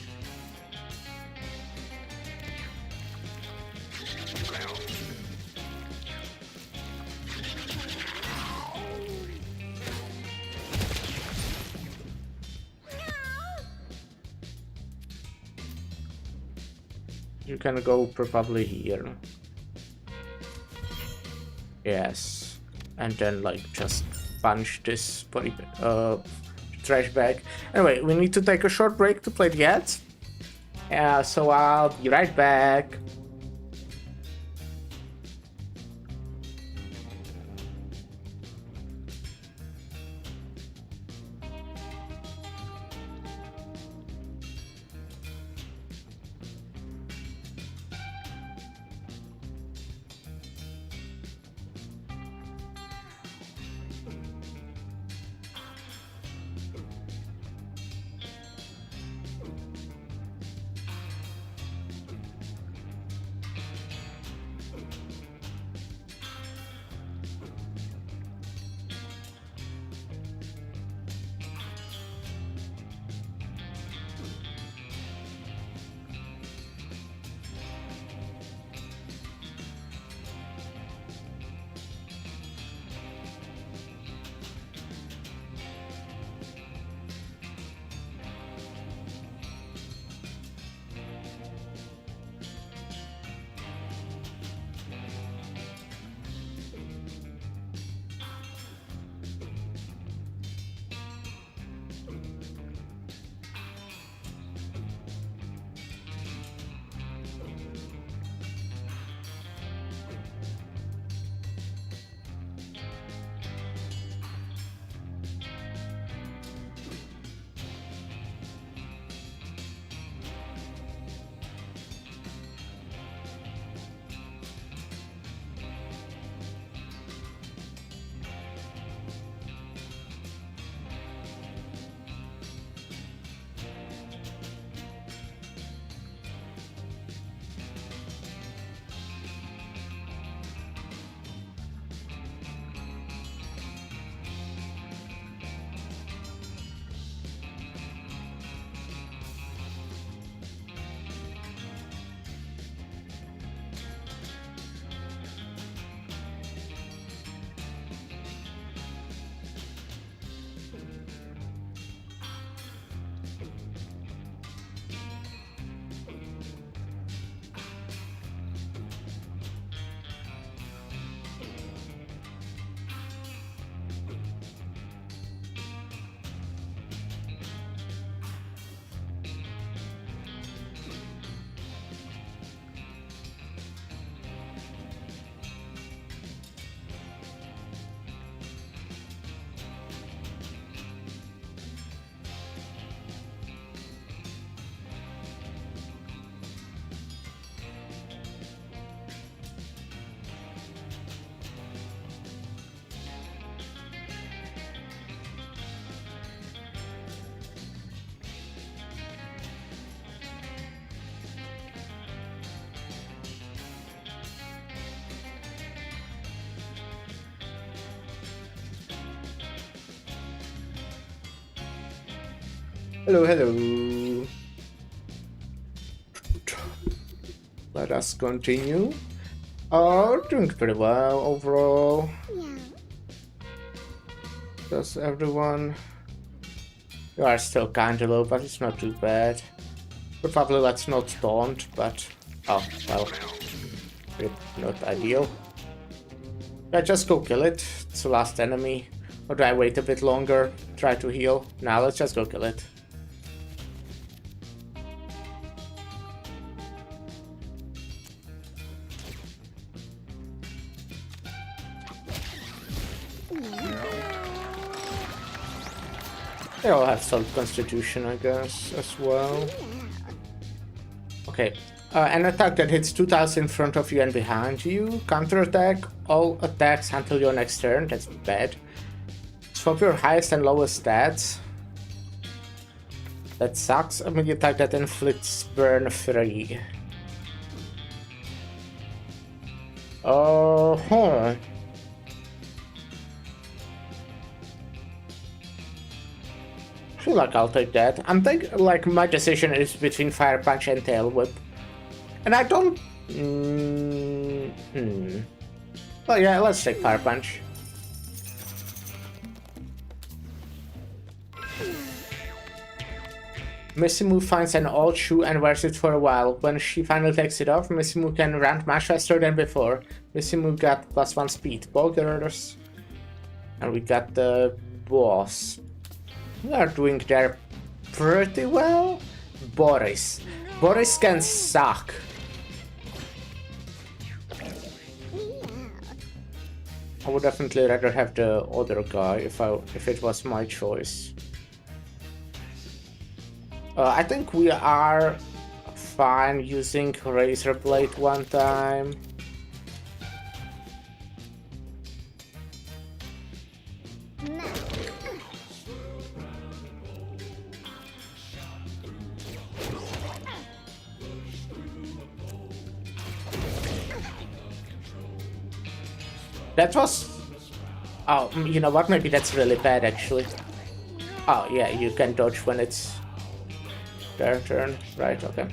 You can go probably here. Yes, and then like just punch this body, trash bag. Anyway, we need to take a short break to play the ads. So I'll be right back. Hello, hello. Let us continue. Oh, doing pretty well overall. Yeah. Does everyone... You are still kinda low, but it's not too bad. But probably let's not taunt, but... Oh, well. Not ideal. Yeah, just go kill it. It's the last enemy. Or do I wait a bit longer? Try to heal? Nah, let's just go kill it. They all have some constitution, I guess, as well. Okay. An attack that hits 2 tiles in front of you and behind you. Counterattack all attacks until your next turn. That's bad. Swap your highest and lowest stats. That sucks. I mean, the attack that inflicts burn 3. Oh, I feel like I'll take that. I'm thinking, like, my decision is between Fire Punch and Tail Whip. And I don't... Well, yeah, let's take Fire Punch. Missimu finds an old shoe and wears it for a while. When she finally takes it off, Missimu can run much faster than before. Missimu got +1 speed. Ball girders. And we got the boss. We are doing there pretty well. Boris. Boris can suck. I would definitely rather have the other guy if it was my choice. I think we are fine using Razor Blade one time. That was... Oh, you know what? Maybe that's really bad, actually. Oh, yeah, you can dodge when it's their turn. Right, okay.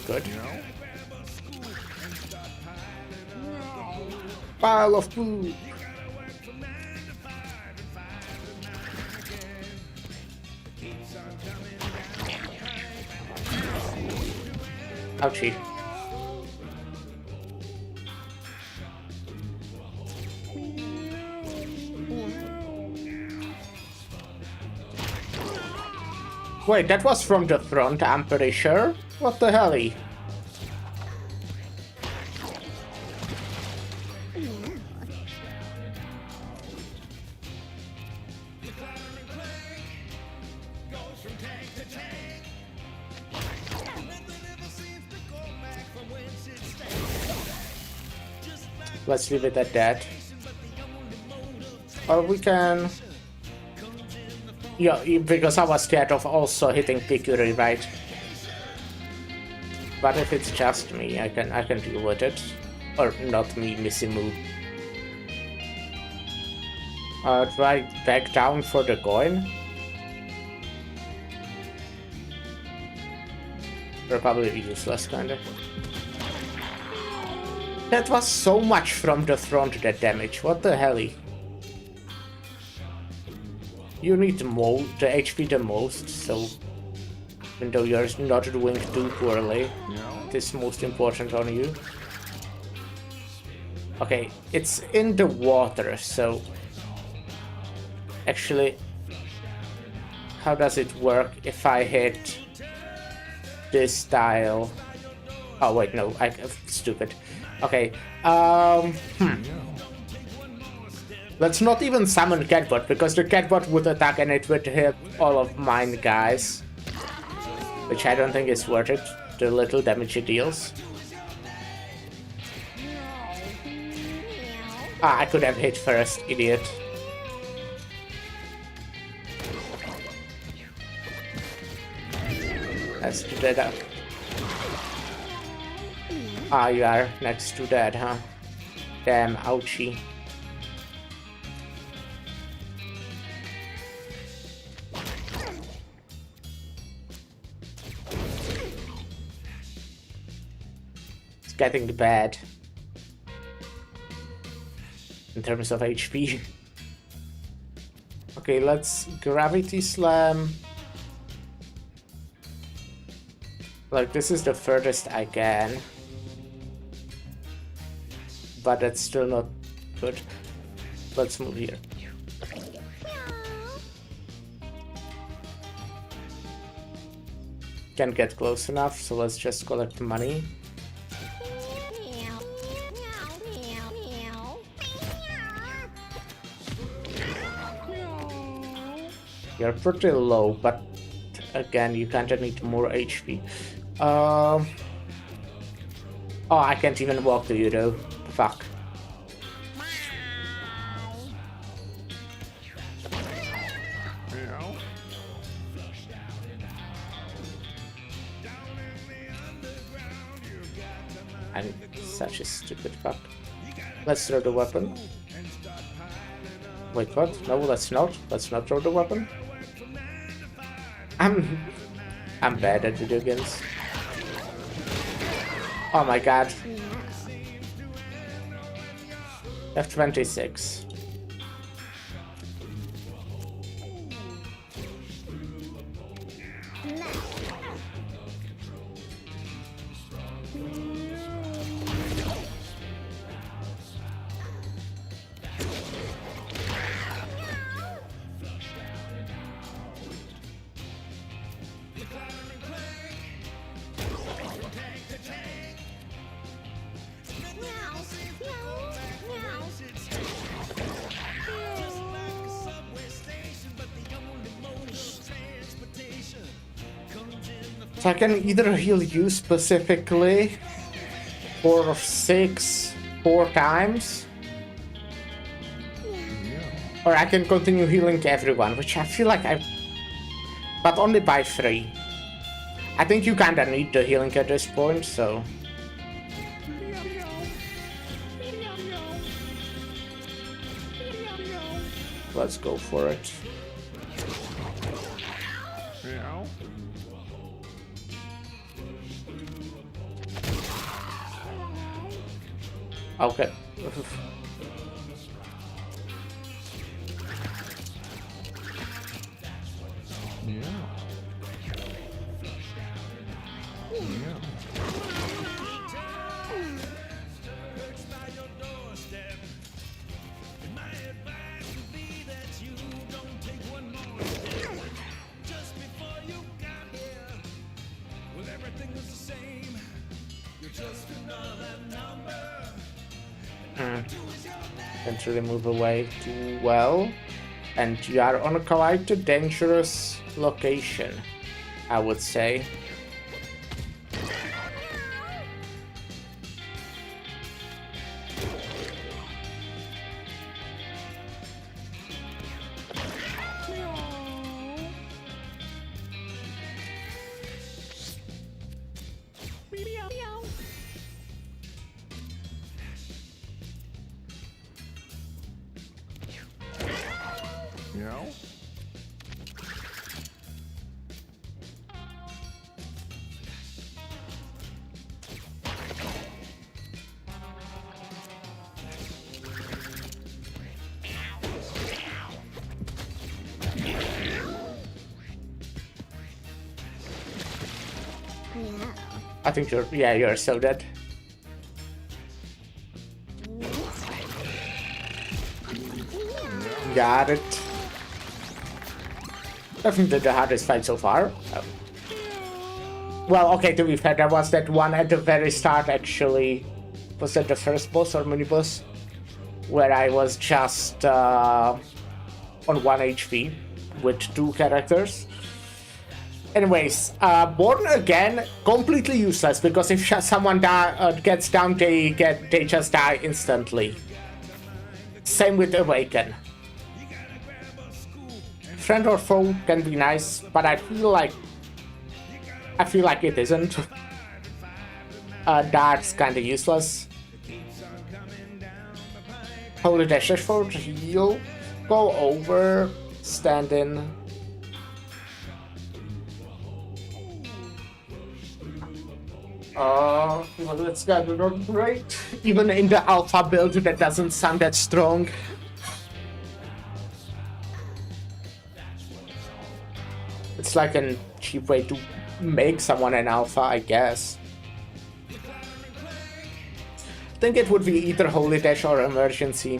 Good. Pile of food. Ouchie. Wait, that was from the front, I'm pretty sure. What the hell? Let's leave it at that. Or we can... Yeah, because I was scared of also hitting Picuri, right? But if it's just me, I can deal with it. Or not me, Missimu. Do I back down for the coin? Probably useless, kinda. That was so much from the front, that damage. What the hell? You need the HP the most, so even though you're not doing too poorly, it is most important on you. Okay, it's in the water, so actually, how does it work if I hit this tile? Oh wait, no, I'm stupid. Okay, let's not even summon Catbot, because the Catbot would attack and it would hit all of mine guys. Which I don't think is worth it, the little damage it deals. Ah, I could have hit first, idiot. Let's do that. Ah, you are next to that, huh? Damn, ouchie. It's getting bad in terms of HP. Okay, let's Gravity Slam. Like, this is the furthest I can. But that's still not good. Let's move here. Can't get close enough, so let's just collect money. You're pretty low, but again, you kinda need more HP. Oh, I can't even walk to you though. Fuck. I'm such a stupid fuck. Let's throw the weapon. Wait, what? No, let's not. Let's not throw the weapon. I'm bad at video games. Oh my god. F26. So I can either heal you specifically for 4 times, or I can continue healing everyone, which I feel like but only by 3. I think you kinda need the healing at this point, so... Let's go for it. Meow. Okay. Meow. Meow. Can't really move away too well. And you are on quite a dangerous location, I would say. Meow. I think you're so dead. Got it. Definitely the hardest fight so far. Well, okay, to be fair, there was that one at the very start, actually. Was that the first boss or mini boss? Where I was just on 1 HP with 2 characters. Anyways, Born Again, completely useless, because if someone gets down, they just die instantly. Same with Awaken. Friend or foe can be nice, but I feel like it isn't. That's kinda useless. Holy dash for heal. Go over, stand in. Well, that's kind of not great. Even in the alpha build, that doesn't sound that strong. It's like a cheap way to make someone an alpha, I guess. I think it would be either Holy Dash or Emergency.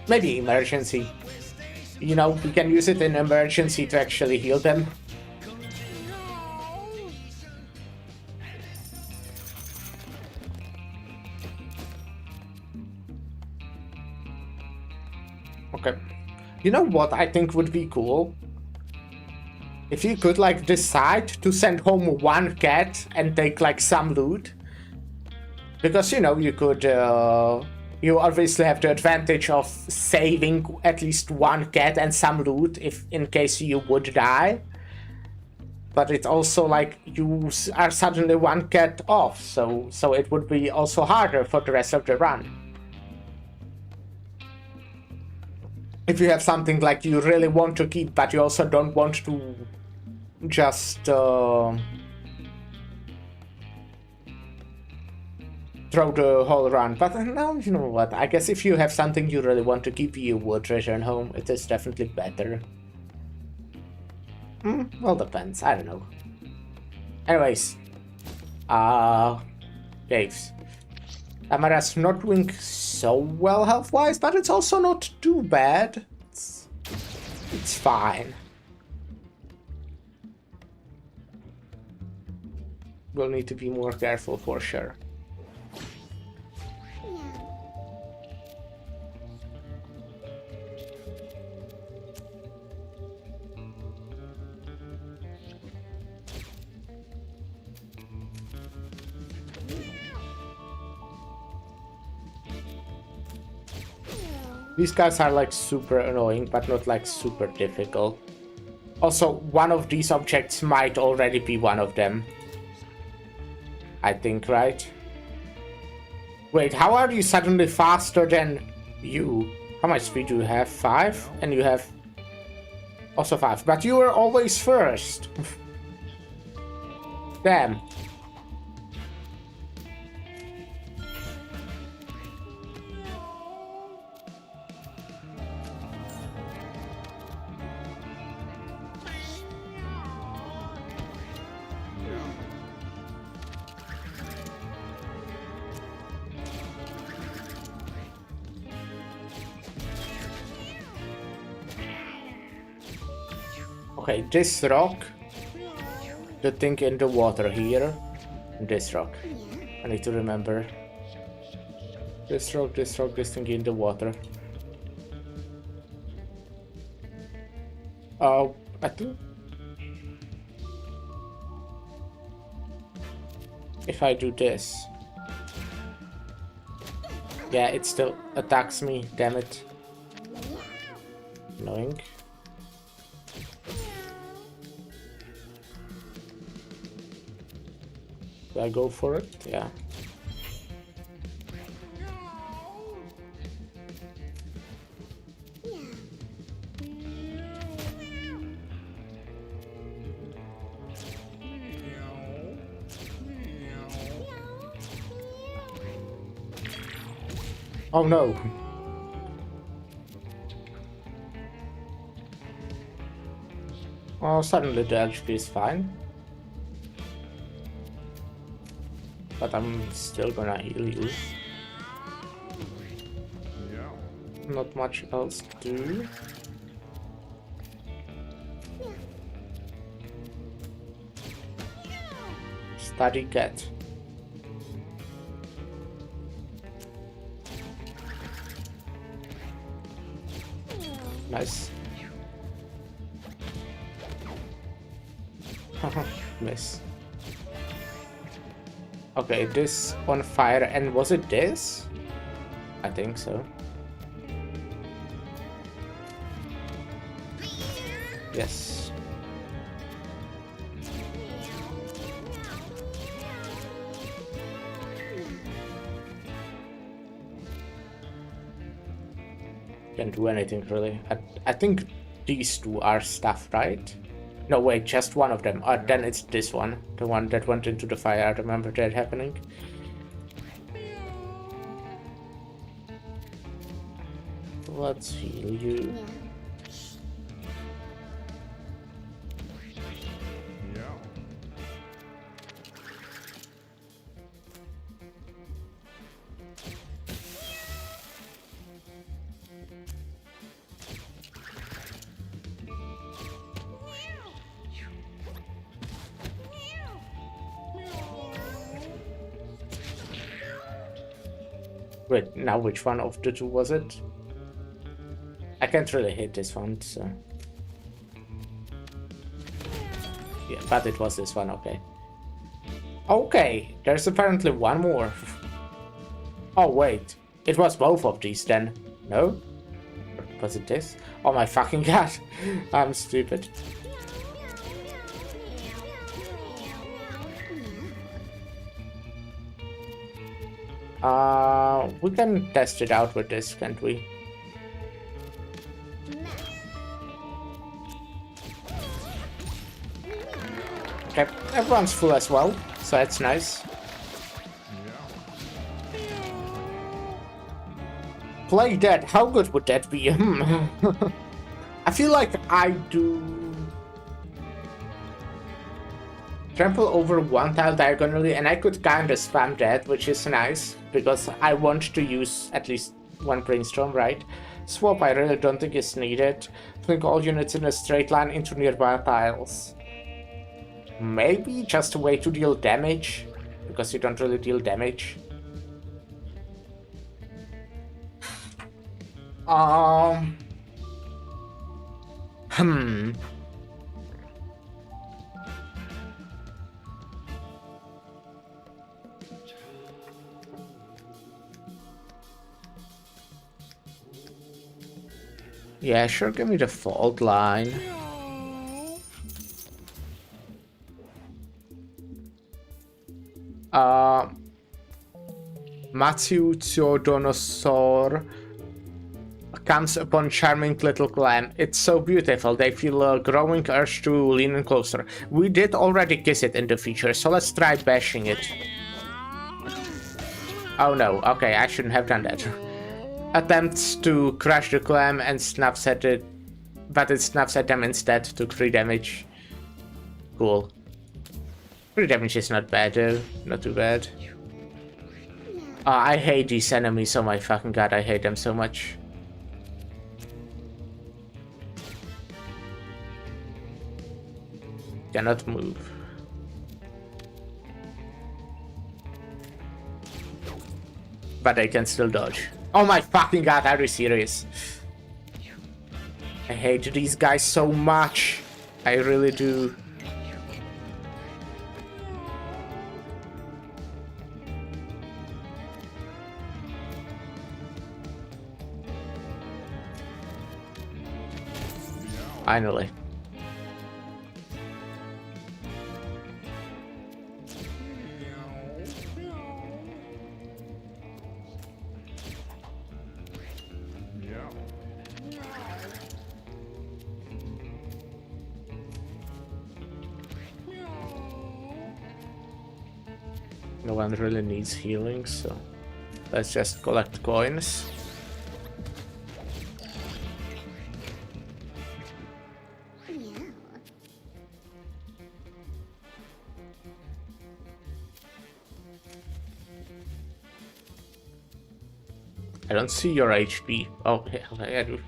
Maybe Emergency. You know, we can use it in Emergency to actually heal them. Okay. You know what I think would be cool? If you could, like, decide to send home 1 cat and take, like, some loot. Because, you know, you could, you obviously have the advantage of saving at least 1 cat and some loot if in case you would die. But it's also like you are suddenly 1 cat off, so it would be also harder for the rest of the run. If you have something like you really want to keep, but you also don't want to just throw the whole run. But now, you know what, I guess if you have something you really want to keep, you would return home. It is definitely better. Well, depends, I don't know. Anyways, caves. Amara's not doing so well health-wise, but it's also not too bad. It's fine. We'll need to be more careful for sure. These guys are like super annoying, but not like super difficult. Also, one of these objects might already be one of them. I think, right? Wait, how are you suddenly faster than you? How much speed do you have? 5? And you have also 5. But you were always first. Damn. Okay, this rock, the thing in the water here, and this rock. I need to remember. This rock, this thing in the water. I think if I do this, yeah, it still attacks me, damn it. Annoying. Do I go for it? Yeah. Oh no. Oh, suddenly the HP is fine. But I'm still gonna heal you. Not much else to do. Study cat. Nice. Miss. Okay, this on fire, and was it this? I think so. Yes. Can't do anything really. I think these two are stuff, right? No, wait, just one of them. Then it's this one. The one that went into the fire. I remember that happening. Let's heal you. Wait, now which one of the two was it? I can't really hit this one, so... Yeah, but it was this one, okay. Okay, there's apparently one more. Oh wait, it was both of these then. No? Was it this? Oh my fucking god, I'm stupid. We can test it out with this, can't we? Okay, everyone's full as well, so that's nice. Play dead, how good would that be? I feel like I do... Trample over one tile diagonally, and I could kinda spam that, which is nice, because I want to use at least one brainstorm, right? Swap I really don't think is needed. Fling all units in a straight line into nearby tiles. Maybe just a way to deal damage, because you don't really deal damage. Yeah, sure, give me the fault line. Matthew Theodonosor comes upon charming little clam. It's so beautiful, they feel a growing urge to lean in closer. We did already kiss it in the feature, so let's try bashing it. Oh no, okay, I shouldn't have done that. Attempts to crush the clam and snaps at it, but it snaps at them instead, took 3 damage. Cool. 3 damage is not bad though, not too bad. I hate these enemies, oh my fucking god, I hate them so much. Cannot move. But I can still dodge. Oh my fucking god, are you serious? I hate these guys so much. I really do. Finally. No one really needs healing, so let's just collect coins. I don't see your HP. Oh, yeah, I do.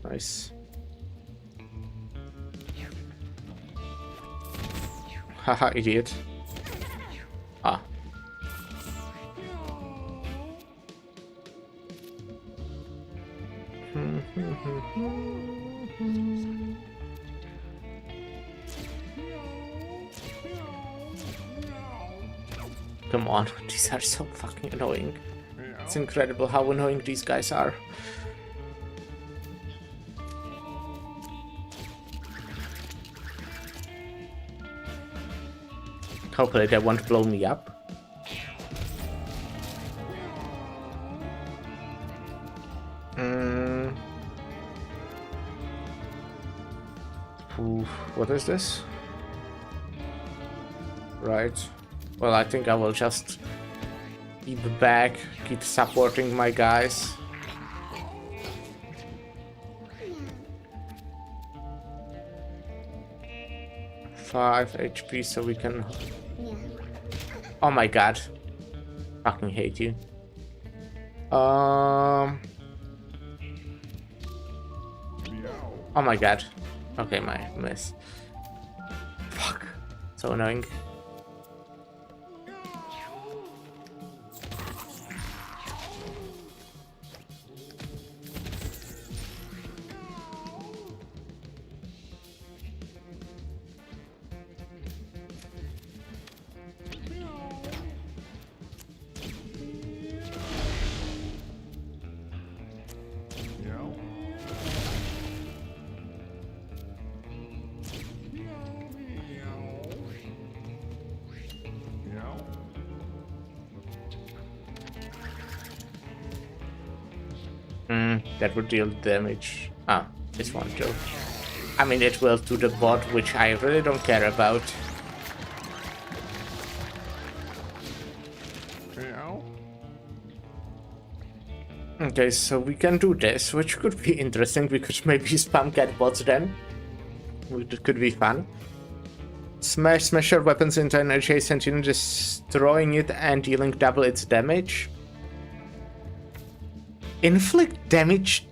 Nice. Haha, idiot. Ah. Come on, these are so fucking annoying. It's incredible how annoying these guys are. Hopefully they won't blow me up. Ooh, what is this? Right. Well, I think I will just keep back, keep supporting my guys. Five HP, so we can. Oh my god, fucking hate you. Oh my god. Okay, my miss. Fuck, so annoying. That would deal damage. Ah, this one too. I mean, it will to the bot, which I really don't care about. Okay, so we can do this, which could be interesting. We could maybe spam cat bots then. It could be fun. Smash your weapons into an adjacent unit, destroying it and dealing double its damage. Inflict damage,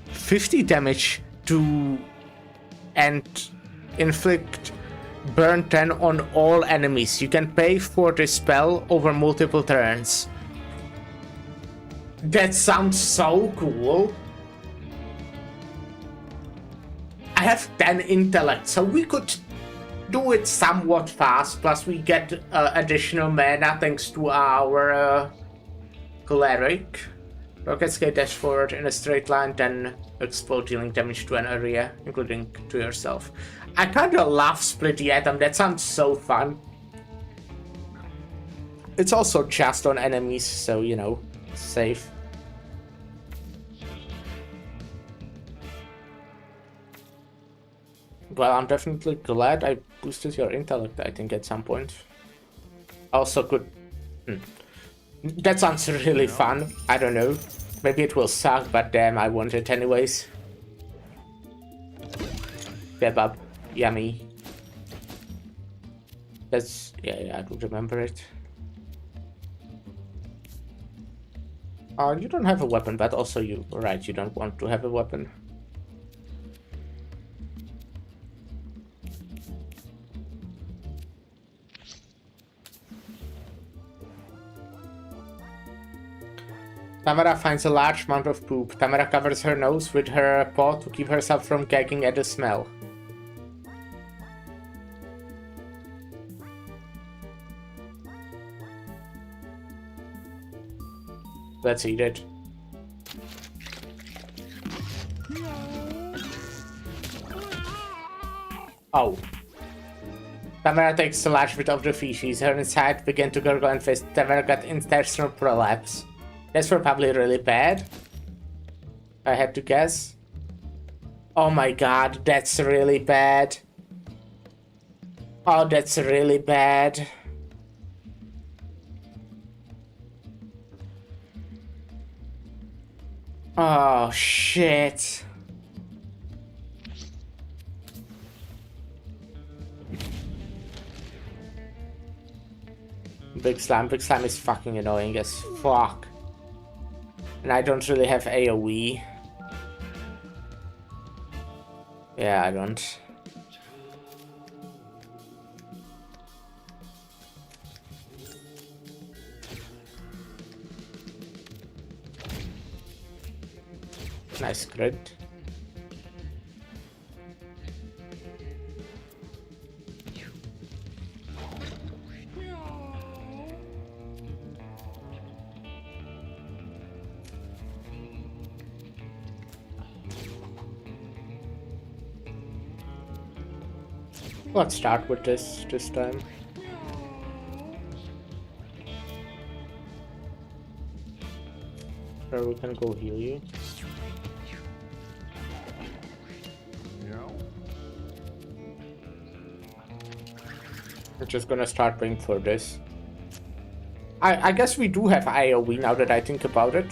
50 damage to, and inflict burn 10 on all enemies. You can pay for this spell over multiple turns. That sounds so cool. I have 10 intellect, so we could do it somewhat fast. Plus, we get additional mana thanks to our cleric. Rocket skate dash forward in a straight line, then explode, dealing damage to an area, including to yourself. I kinda love split the atom. That sounds so fun. It's also just on enemies, so you know, safe. Well, I'm definitely glad I boosted your intellect, I think, at some point. Also could... That sounds really fun. I don't know. Maybe it will suck, but damn, I want it anyways. Kebab. Yummy. That's... Yeah, I do remember it. You don't have a weapon, but also you... Right, you don't want to have a weapon. Tamara finds a large amount of poop. Tamara covers her nose with her paw to keep herself from gagging at the smell. Let's eat it. Oh. Tamara takes a large bit of the feces. Her inside began to gurgle and fist. Tamara got intestinal prolapse. That's probably really bad. I had to guess. Oh my god, that's really bad. Oh, that's really bad. Oh, shit. Big Slime is fucking annoying as fuck. And I don't really have AoE. Yeah, I don't. Nice crit. Let's start with this time. Or we can go heal you. We're just gonna start playing for this. I guess we do have AoE now that I think about it.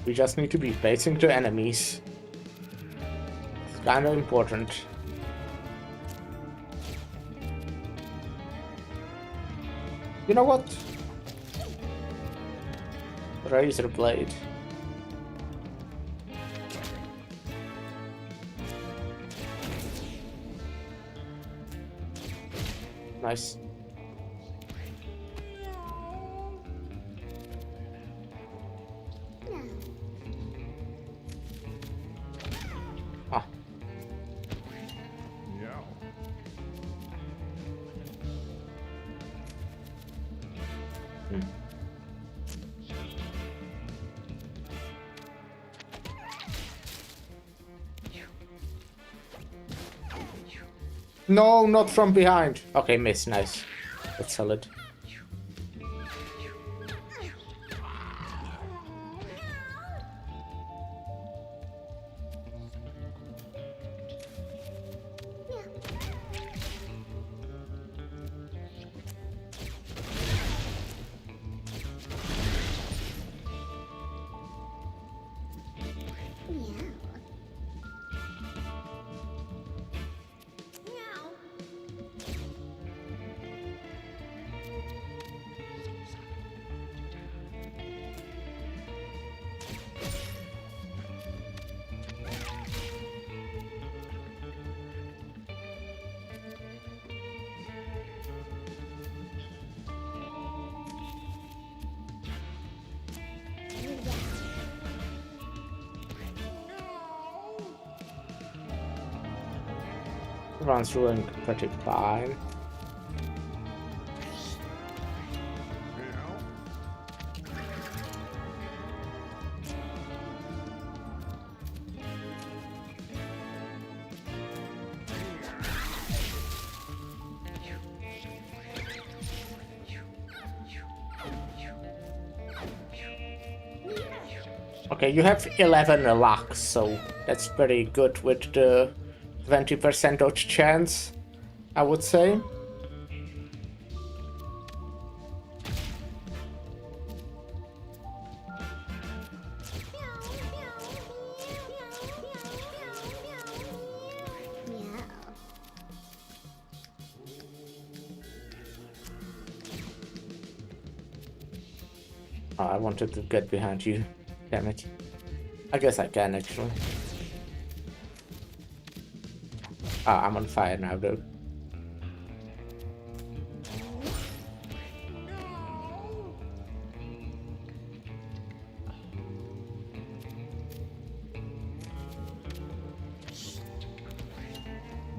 We just need to be facing the enemies. It's kinda important. You know what? Razor blade. Nice. Ah. No, not from behind. Okay, miss. Nice. That's solid. Runs doing pretty fine. Okay, you have 11 luck, so that's pretty good with the 20% odds chance, I would say. Oh, I wanted to get behind you. Damn it. I guess I can actually. Ah, I'm on fire now though.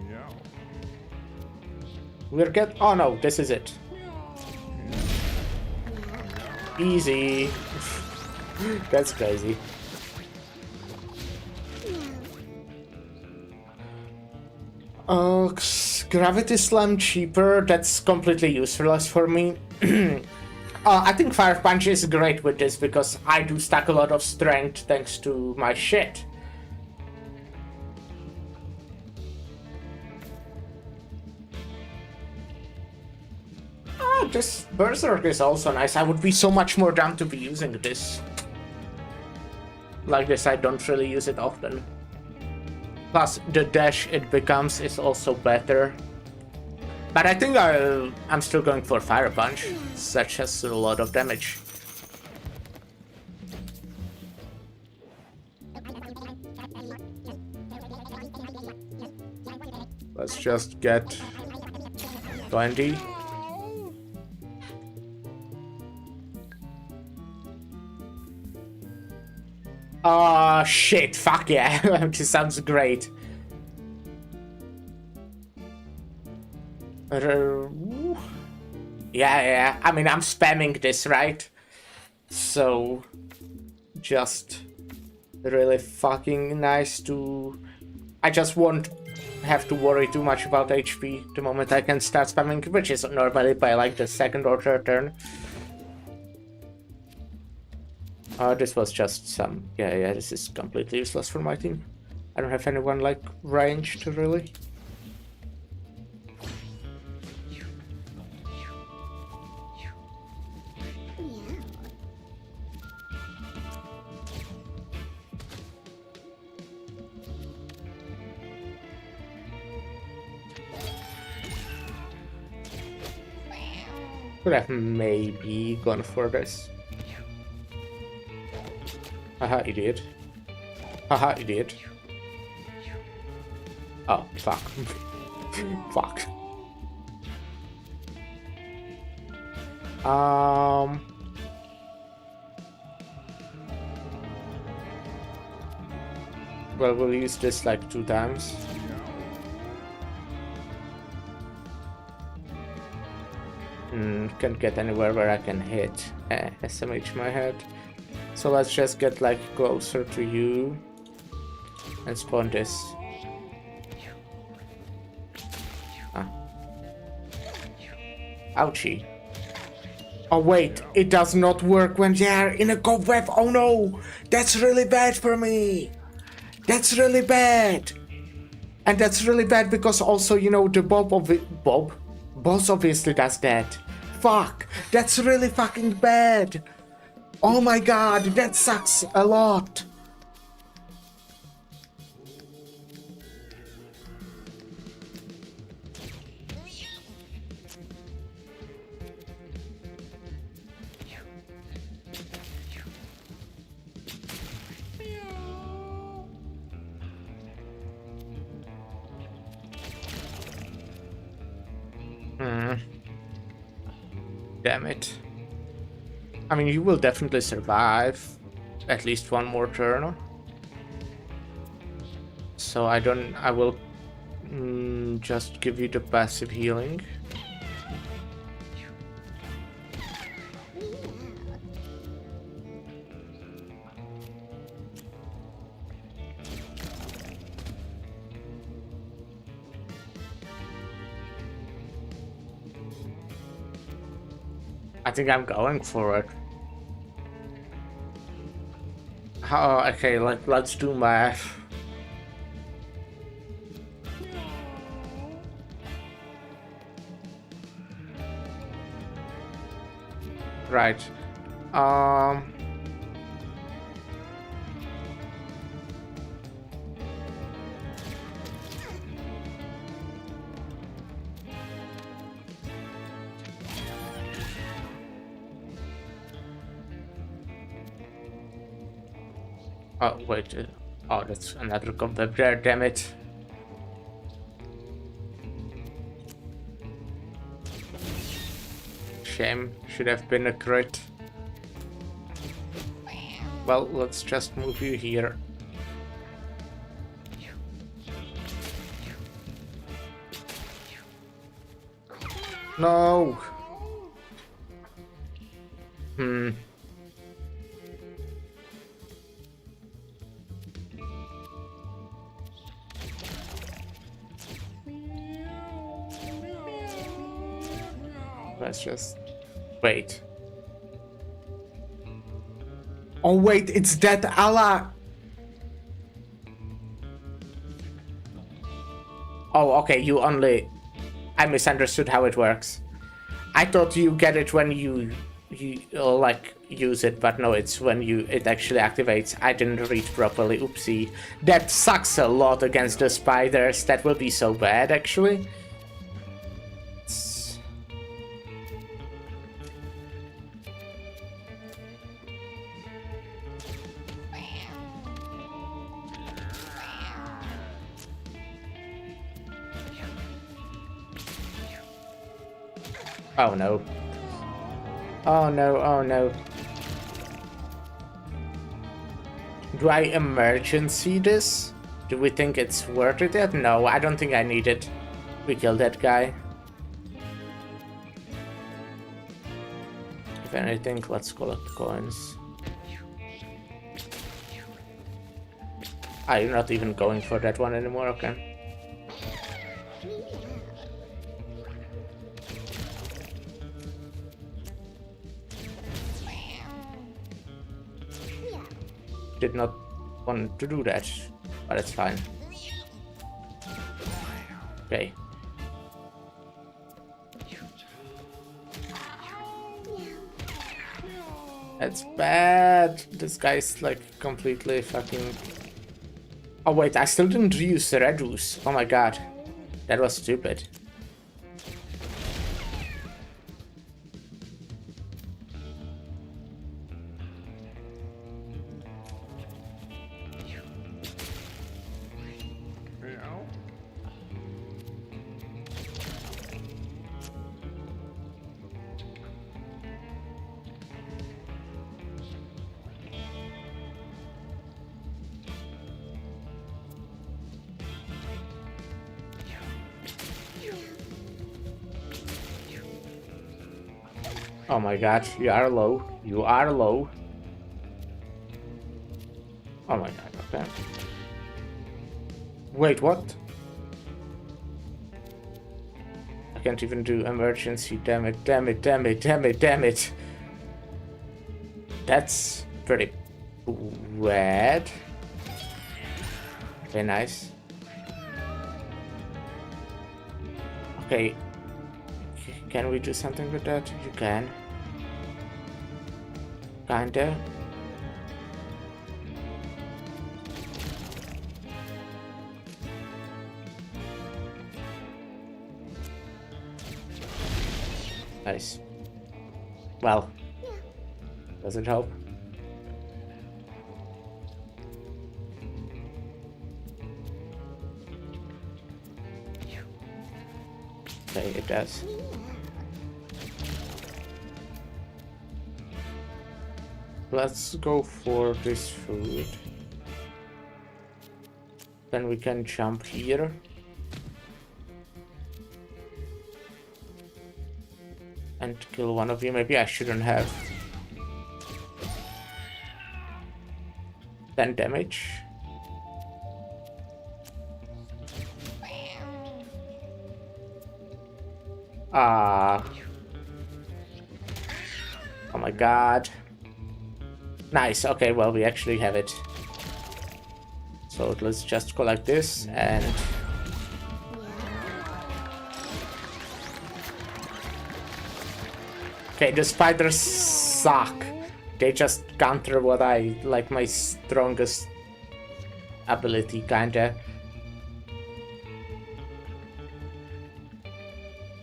Yeah. We're get. Oh no, this is it. Easy. That's crazy. Gravity Slam cheaper, that's completely useless for me. I think Fire Punch is great with this because I do stack a lot of strength thanks to my shit. This Berserk is also nice. I would be so much more down to be using this. Like this, I don't really use it often. Plus, the dash it becomes is also better. But I think I'm still going for Fire Punch. Such has a lot of damage. Let's just get 20. Oh shit, fuck yeah, this sounds great. Yeah, I mean, I'm spamming this, right? So, just really fucking nice to... I just won't have to worry too much about HP the moment I can start spamming, which is normally by like the second or third turn. This was just some... Yeah, this is completely useless for my team. I don't have anyone, like, ranged, really. Could have maybe gone for this. Haha, idiot. Haha, idiot. Oh, fuck. Fuck. Well, we'll use this like 2 times. Can't get anywhere where I can hit SMH my head. So let's just get like closer to you and spawn this. Ah. Ouchie. Oh wait, it does not work when they're in a cobweb. Oh no, that's really bad for me. That's really bad. And that's really bad because also, you know, the boss obviously does that. Fuck, that's really fucking bad. Oh my god, that sucks a lot. Damn it. I mean, you will definitely survive at least one more turn. So I will Just give you the passive healing. I think I'm going for it. Oh, okay, let's do math. Right. Oh, wait. Oh, that's another cobweb there, damn it. Shame. Should have been a crit. Well, let's just move you here. No! Let's just wait. Oh wait, it's that Allah. Oh, okay, you only... I misunderstood how it works. I thought you get it when you like use it, but no, it's when it actually activates. I didn't read properly, oopsie. That sucks a lot against the spiders. That will be so bad, actually. Oh no. Oh no, oh no. Do I emergency this? Do we think it's worth it yet? No, I don't think I need it. We killed that guy. If anything, let's collect coins. I'm not even going for that one anymore, okay. Did not want to do that, but it's fine. Okay. That's bad. This guy's like completely fucking... Oh wait, I still didn't use the Redus. Oh my god. That was stupid. Oh my god, you are low. You are low. Oh my god, okay. Wait, what? I can't even do emergency, damn it, damn it, damn it, damn it, damn it. That's pretty bad. Okay, nice. Okay. Can we do something with that? You can. Kinda. Nice. Well, does it help? Okay, it does. Let's go for this food. Then we can jump here. And kill one of you. Maybe I shouldn't have. 10 damage. Oh my god. Nice, okay, well, we actually have it. So let's just go like this and... Okay, the spiders suck. They just counter what I like, my strongest ability, kinda.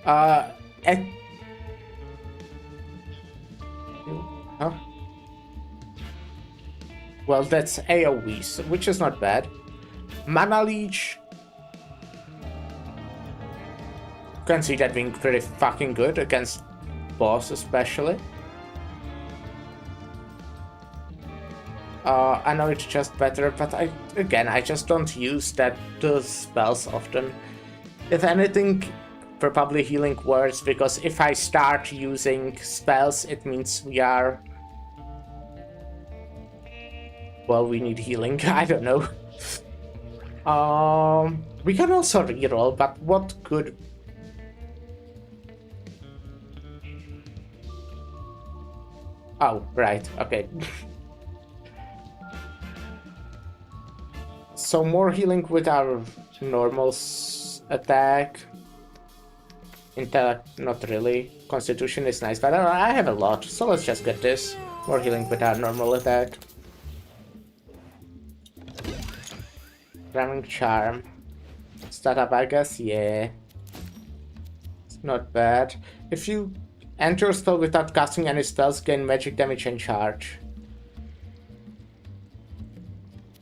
Huh? Well, that's AoE, so, which is not bad. Mana Leech. You can see that being pretty fucking good against boss, especially. I know it's just better, but I just don't use those spells often. If anything, probably healing works, because if I start using spells, it means we are... Well, we need healing, I don't know. We can also reroll, but what could... Oh, right, okay. So more healing with our normal attack. Intellect, not really. Constitution is nice, but I have a lot, so let's just get this. More healing with our normal attack. Ramming Charm. Start up, I guess, yeah. It's not bad. If you enter a spell without casting any spells, gain magic damage and charge.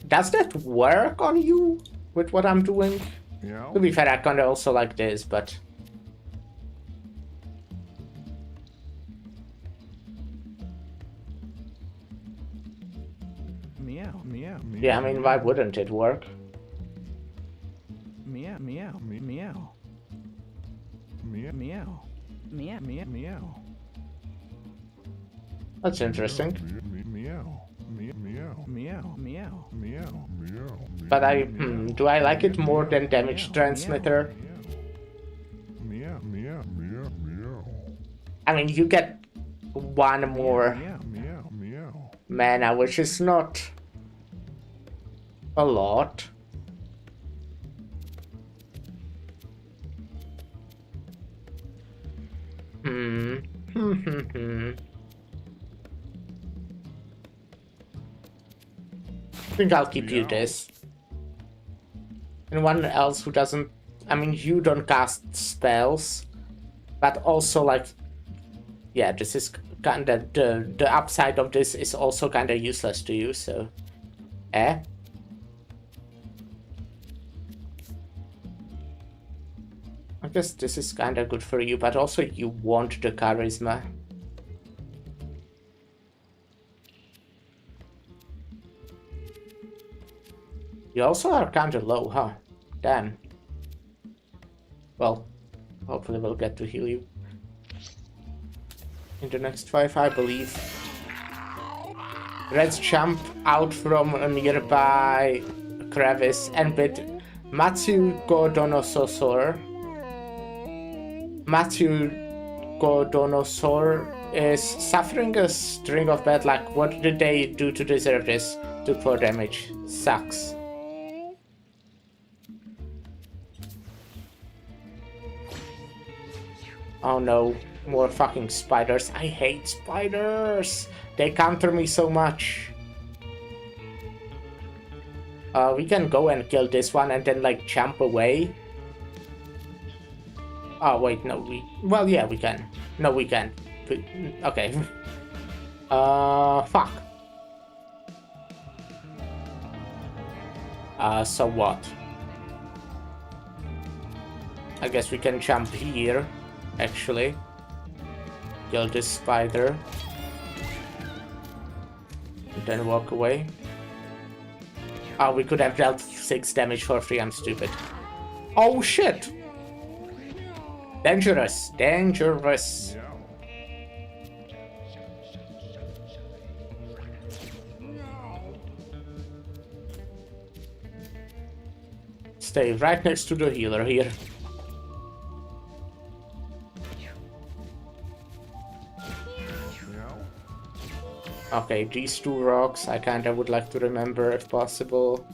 Does that work on you with what I'm doing? Yeah. To be fair, I kinda also like this, but... Meow, meow, meow. Yeah, I mean, why wouldn't it work? Meow, meow, meow. Meow, meow. Meow, meow, meow. That's interesting. Meow, meow, meow, meow, meow, meow, meow. But do I like it more than Damage Transmitter? Meow, meow, meow, meow. I mean, you get one more Meow, meow, meow. mana, which is not a lot. I think I'll keep you this. Anyone else who doesn't... I mean, you don't cast spells, but also, like... Yeah, this is kinda... The upside of this is also kinda useless to you, so... I guess this is kinda good for you, but also you want the charisma. You also are kinda low, huh? Damn. Well, hopefully we'll get to heal you in the next 5, I believe. Let's jump out from a nearby crevice and bid Mewgenics. Mewgenics is suffering a string of bad luck. What did they do to deserve this? Took 4 damage. Sucks. Oh no, more fucking spiders. I hate spiders. They counter me so much. We can go and kill this one and then like jump away. Oh wait, no, well yeah, we can. No, we can. Okay. Fuck. So what? I guess we can jump here, actually. Kill this spider. And then walk away. Oh, we could have dealt 6 damage for free, I'm stupid. Oh shit! Dangerous, dangerous. stay right next to the healer here. Okay, these two rocks I kinda would like to remember if possible.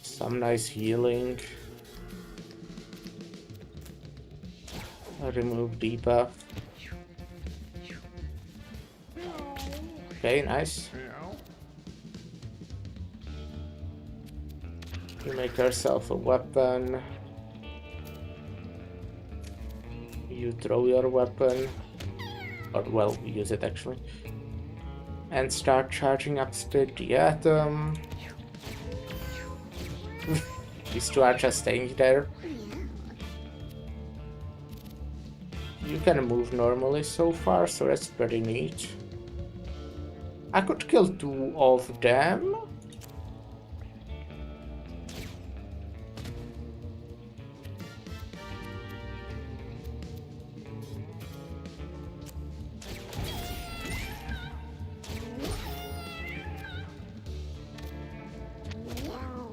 Some nice healing. Remove debuff. Okay, nice. You make yourself a weapon. You throw your weapon. Or, well, use it actually. And start charging up Spit the Atom. These two are just staying there. You can move normally so far, so that's pretty neat. I could kill two of them.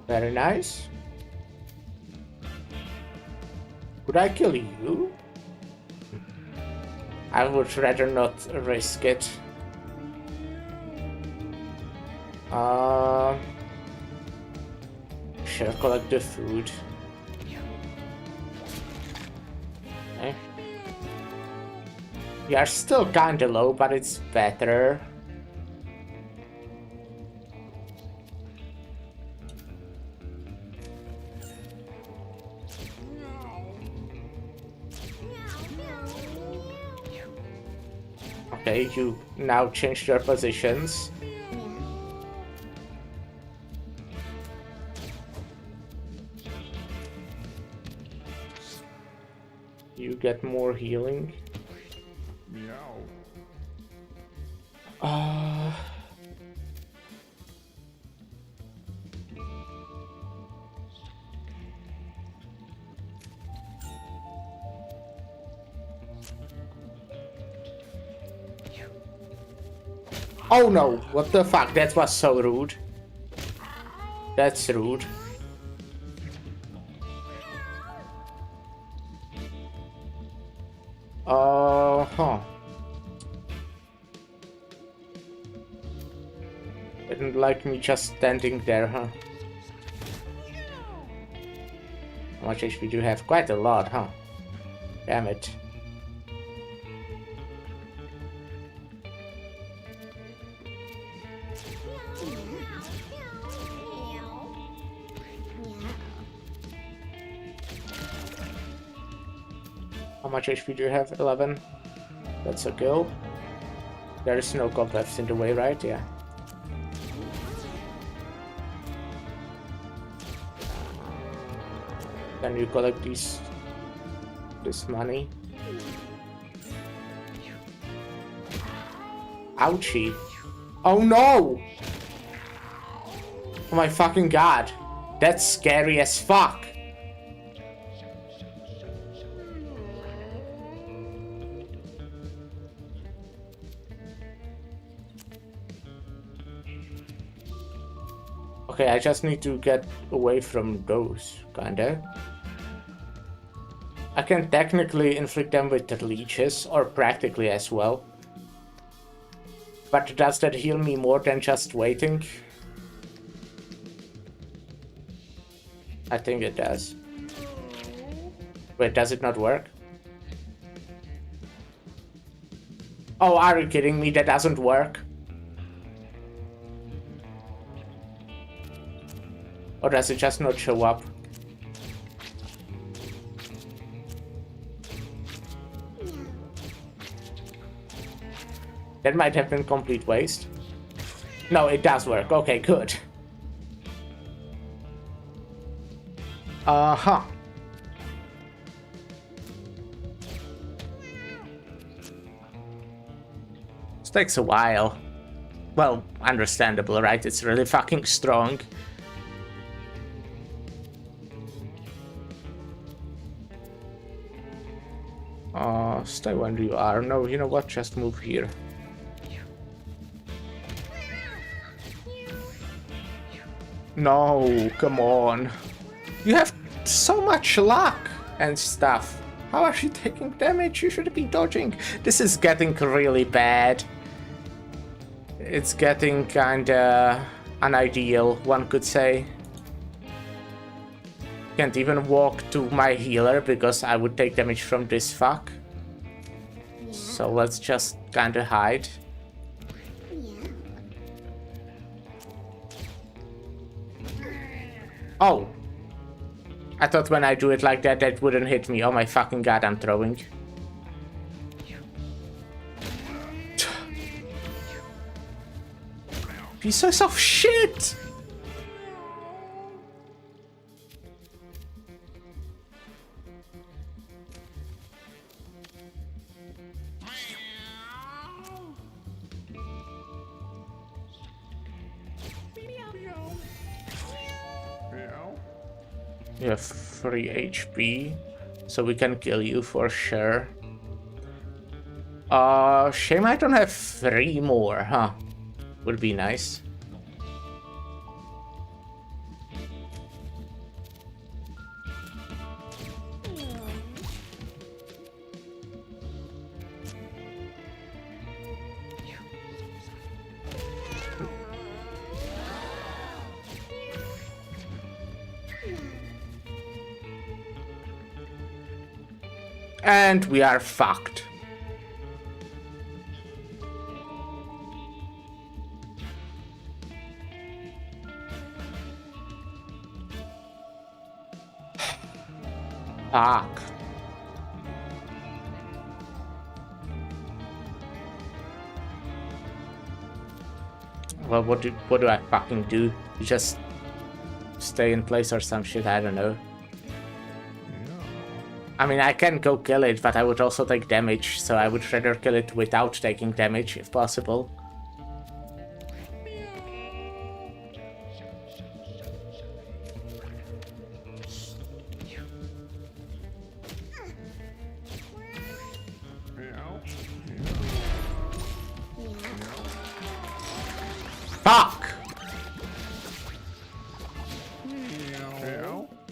Very nice. Could I kill you? I would rather not risk it. Sure, collect the food. Okay. You are still kinda low, but it's better. Okay, you now changed your positions. You get more healing. Oh no, what the fuck, that was so rude. That's rude. Huh. Didn't like me just standing there, huh? How much HP do you have? Quite a lot, huh? Damn it. How much HP do you have? 11. That's a kill. There is no gold left in the way, right? Yeah. Then you collect this money. Ouchie. Oh no! Oh my fucking god. That's scary as fuck. Okay, I just need to get away from those, kinda. I can technically inflict them with the leeches, or practically as well. But does that heal me more than just waiting? I think it does. Wait, does it not work? Oh, are you kidding me? That doesn't work? Or does it just not show up? That might have been complete waste. No, it does work. Okay, good. Uh-huh. This takes a while. Well, understandable, right? It's really fucking strong. Stay where you are. No, you know what? Just move here. No, come on. You have so much luck and stuff. How are you taking damage? You should be dodging. This is getting really bad. It's getting kinda unideal, one could say. Can't even walk to my healer because I would take damage from this fuck. So let's just kinda hide. Oh! I thought when I do it like that, that wouldn't hit me. Oh my fucking god, I'm throwing. Pieces of shit! You have 3 HP, so we can kill you for sure. Shame I don't have 3 more, huh? Would be nice. And we are fucked. Fuck. Well, what do I fucking do? You just stay in place or some shit, I don't know. I mean, I can go kill it, but I would also take damage, so I would rather kill it without taking damage, if possible. Fuck!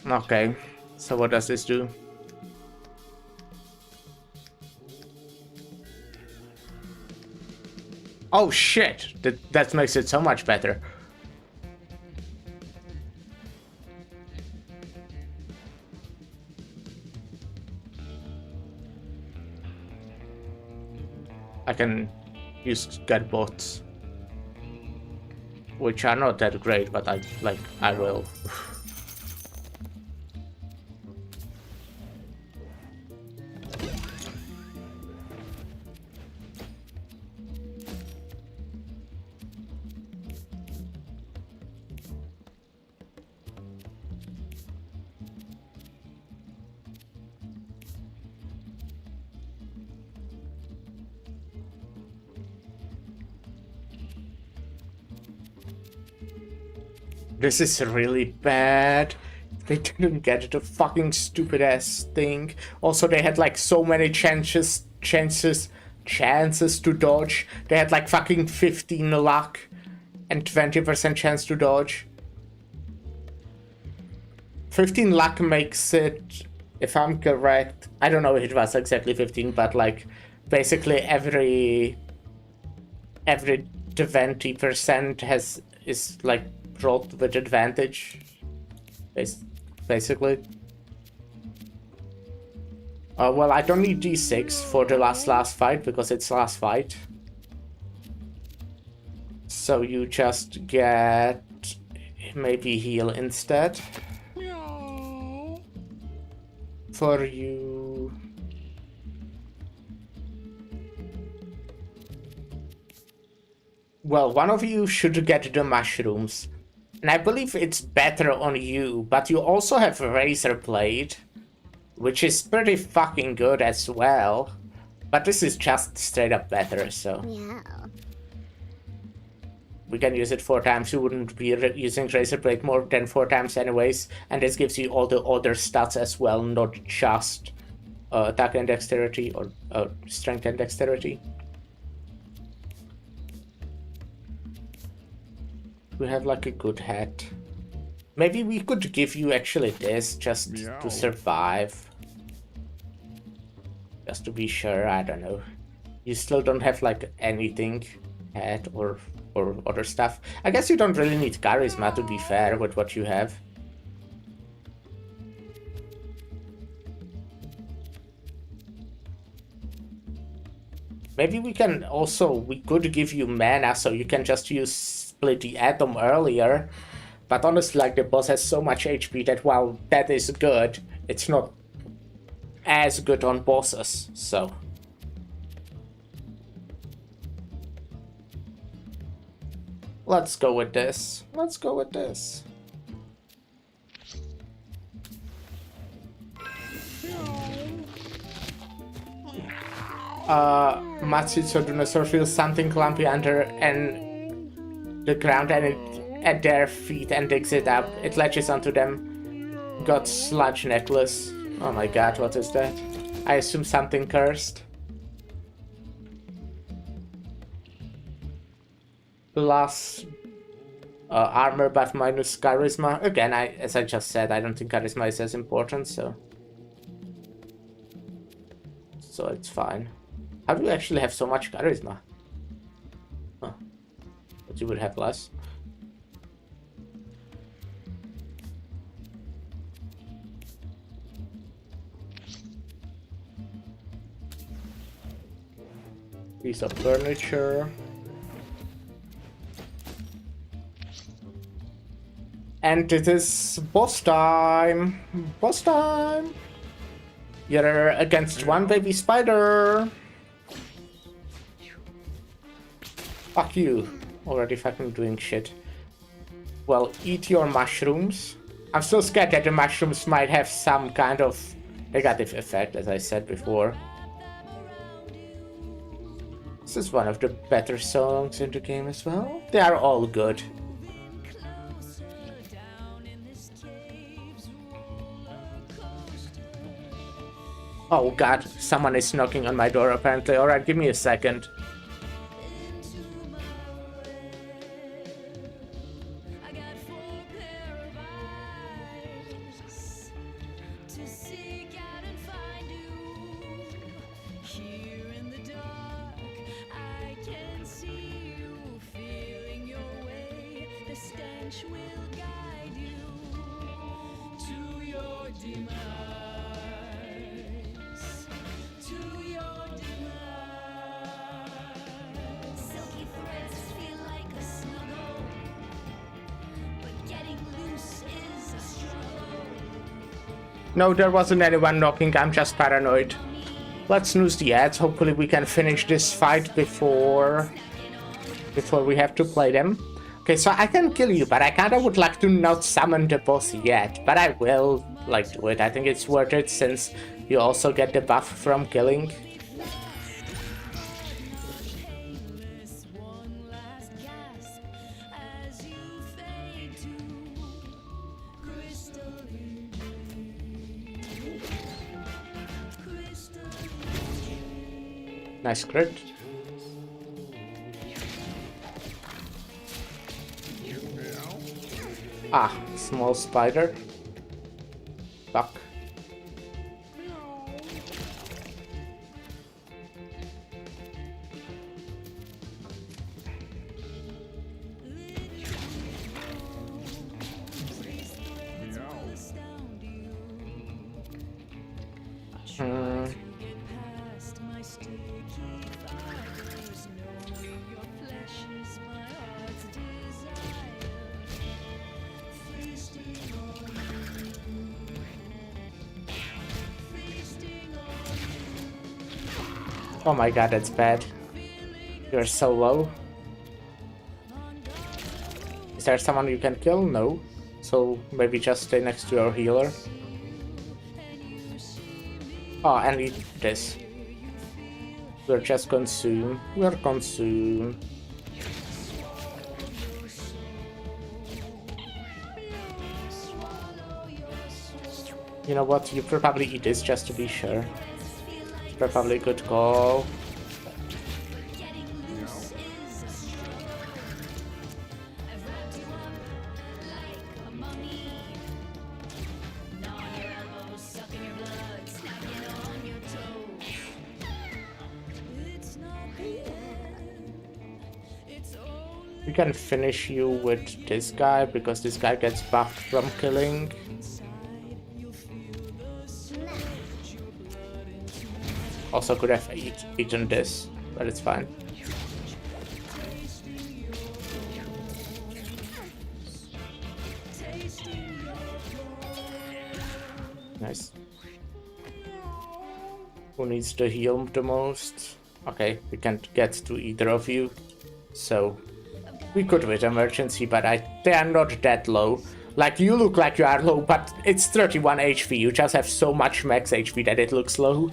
Okay, so what does this do? Oh shit! That makes it so much better. I can use gut bots, which are not that great, but I will. This is really bad. They didn't get the fucking stupid ass thing. Also, they had like so many chances to dodge. They had like fucking 15 luck and 20% chance to dodge. 15 luck makes it, if I'm correct, I don't know if it was exactly 15, but like basically every 20% is like rolled with advantage, basically. Well, I don't need d6 for the last fight because it's last fight. So you just get maybe heal instead. For you. Well, one of you should get the mushrooms. And I believe it's better on you, but you also have Razor Blade, which is pretty fucking good as well. But this is just straight up better, so... Yeah. We can use it 4 times. You wouldn't be using Razor Blade more than 4 times anyways. And this gives you all the other stats as well, not just attack and dexterity, or strength and dexterity. We have like a good hat. Maybe we could give you actually this just to survive. Just to be sure, I don't know. You still don't have like anything head or other stuff. I guess you don't really need charisma to be fair with what you have. Maybe we could give you mana so you can just use Split the Atom earlier. But honestly, like, the boss has so much HP that while that is good, it's not as good on bosses, so. Let's go with this. Let's go with this. Matsutsu dinosaur feels something clumpy under the ground and at their feet and digs it up. It latches onto them. Got sludge necklace. Oh my god, what is that? I assume something cursed. Plus armor but minus charisma. Again, as I just said, I don't think charisma is as important, so it's fine. How do you actually have so much charisma? Huh. But you would have less. Piece of furniture. And it is boss time! Boss time! You're against one baby spider! Fuck you. Already fucking doing shit. Well, eat your mushrooms. I'm still scared that the mushrooms might have some kind of negative effect, as I said before. This is one of the better songs in the game as well. They are all good. Oh god, someone is knocking on my door apparently. Alright, give me a second. No, there wasn't anyone knocking, I'm just paranoid. Let's snooze the ads, hopefully we can finish this fight before we have to play them. Okay, so I can kill you, but I kinda would like to not summon the boss yet. But I will, like, do it. I think it's worth it since you also get the buff from killing. Nice crit. Ah, small spider. Fuck. Oh my god, that's bad. You're so low. Is there someone you can kill? No. So maybe just stay next to your healer. Oh, and eat this. We're just consumed. We're consumed. You know what? You probably eat this just to be sure. Probably a good call. We can finish you with this guy because this guy gets buffed from killing. Also could have eaten this, but it's fine. Nice. Who needs to heal the most? Okay, we can't get to either of you. So we could with emergency, but they are not that low. Like, you look like you are low, but it's 31 HP. You just have so much max HP that it looks low.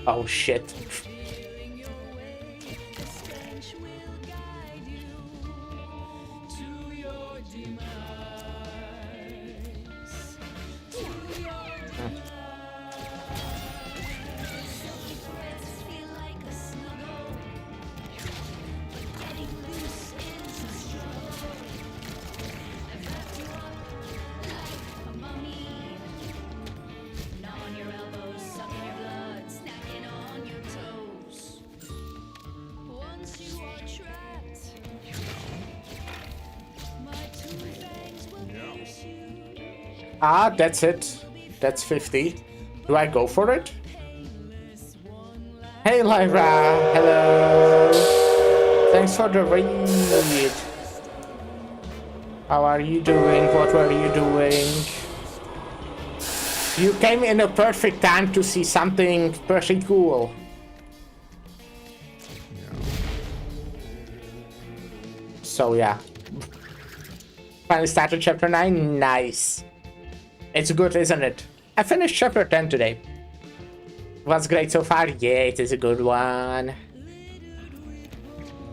Oh shit. Ah, that's it. That's 50. Do I go for it? Hey Lyra, hello. Thanks for the raid. How are you doing? What were you doing? You came in a perfect time to see something pretty cool. So yeah. Finally started chapter 9, nice. It's good, isn't it? I finished chapter 10 today. Was great so far? Yeah, it is a good one.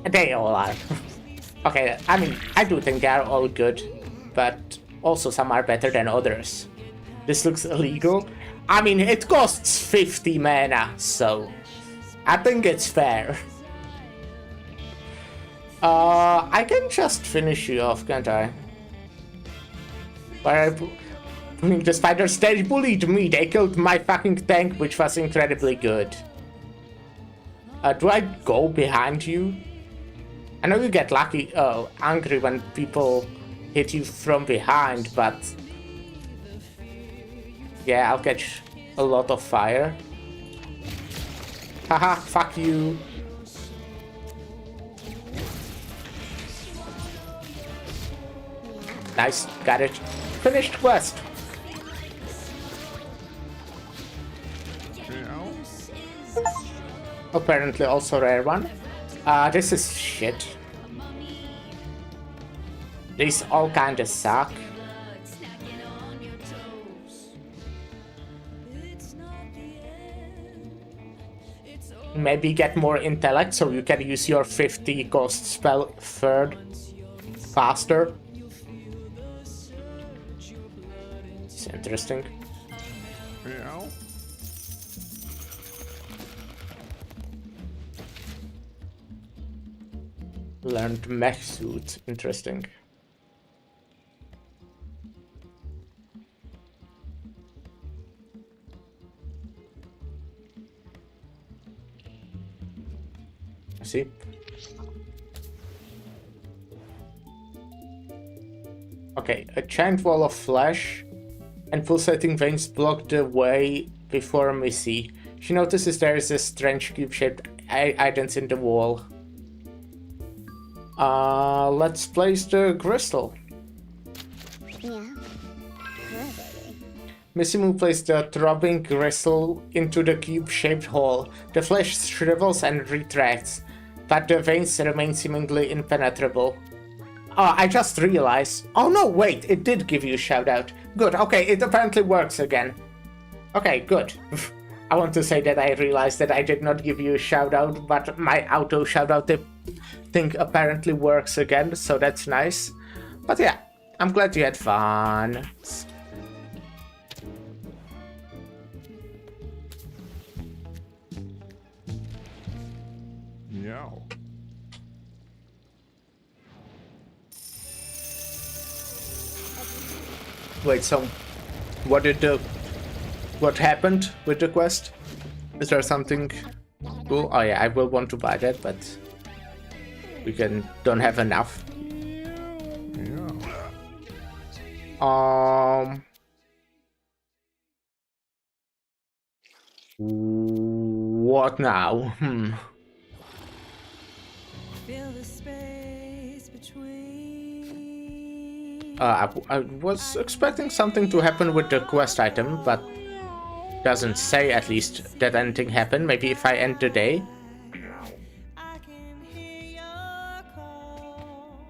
They all are. Okay, I mean, I do think they are all good, but also some are better than others. This looks illegal. I mean, it costs 50 mana, so I think it's fair. I can just finish you off, can't I? But the spiders, they bullied me. They killed my fucking tank, which was incredibly good. Do I go behind you? I know you get angry when people hit you from behind, but yeah, I'll catch a lot of fire. Haha, fuck you. Nice, got it. Finished quest. Apparently also rare one. This is shit. These all kinda suck. Maybe get more intellect so you can use your 50 cost spell third faster. It's interesting. Learned mech suit, interesting. See? Okay, a giant wall of flesh and pulsating veins block the way before Missy. She notices there is a strange cube-shaped items in the wall. Let's place the crystal. Yeah. Missy placed the throbbing crystal into the cube-shaped hole. The flesh shrivels and retracts, but the veins remain seemingly impenetrable. Oh, I just realized. Oh no, wait, it did give you a shout out. Good, okay, it apparently works again. Okay, good. I want to say that I realized that I did not give you a shout out, but my auto shout out thing apparently works again, so that's nice. But yeah, I'm glad you had fun. Meow. Wait, so what happened with the quest? Is there something cool? Oh yeah, I will want to buy that, but we don't have enough. What now? Fill the space between. I was expecting something to happen with the quest item, but doesn't say at least that anything happened. Maybe if I end the day. I can hear your call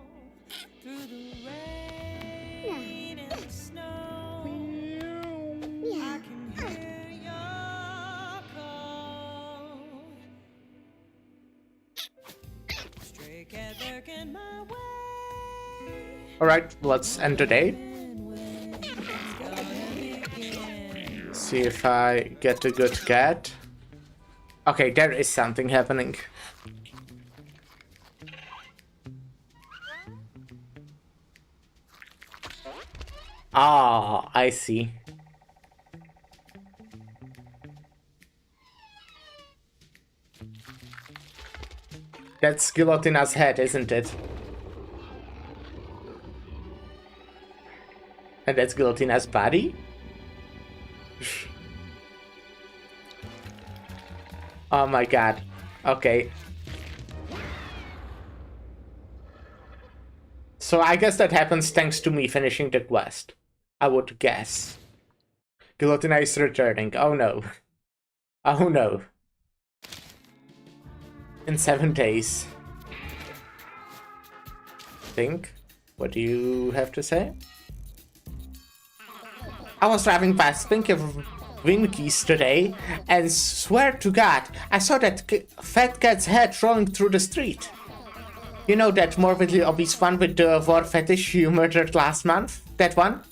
through the rain and the snow. I can hear your call. Stray cat lurking my way. Alright, let's end the day. See if I get a good cat. Okay, there is something happening. Ah, I see. That's Guillotina's head, isn't it? And that's Guillotina's body? Oh my god. Okay. So I guess that happens thanks to me finishing the quest. I would guess. Guillotina is returning. Oh no. Oh no. In 7 days. Think? What do you have to say? I was driving past Winkies today, and swear to God, I saw that fat cat's head rolling through the street. You know that morbidly obese one with the war fetish you murdered last month? That one?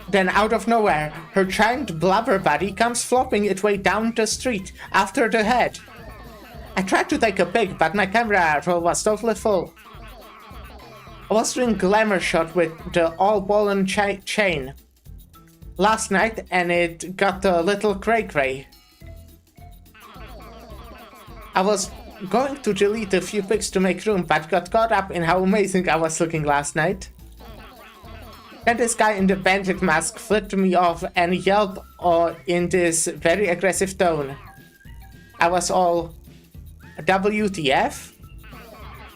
Then out of nowhere, her giant blubber body comes flopping its way down the street after the head. I tried to take a pic, but my camera roll was totally full. I was doing glamour shot with the all ball and chain last night, and it got a little cray-cray. I was going to delete a few pics to make room, but got caught up in how amazing I was looking last night. Then this guy in the bandit mask flipped me off and yelled in this very aggressive tone. I was all, WTF?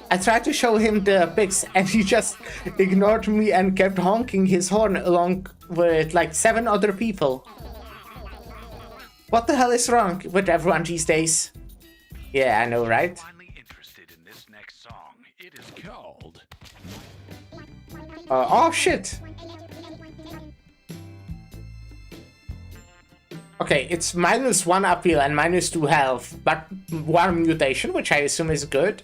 I tried to show him the pics, and he just ignored me and kept honking his horn along with like 7 other people. What the hell is wrong with everyone these days? Yeah, I know, right? Finally interested in this next song. It is called Oh shit. Okay, it's -1 appeal and -2 health, but 1 mutation, which I assume is good.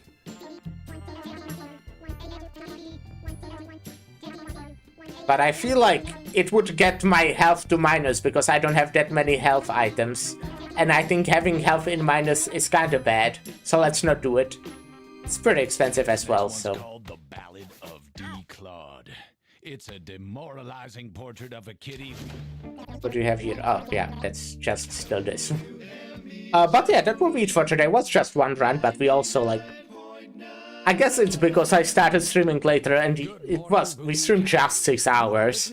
But I feel like it would get my health to minus because I don't have that many health items. And I think having health in minus is kinda bad, so let's not do it. It's pretty expensive as well, so. It's called The Ballad of D. Claude. It's a demoralizing portrait of a kitty. What do you have here? Oh, yeah, that's just still this. But yeah, that will be it for today. It was just 1 run, but we also like... I guess it's because I started streaming later and we streamed just 6 hours.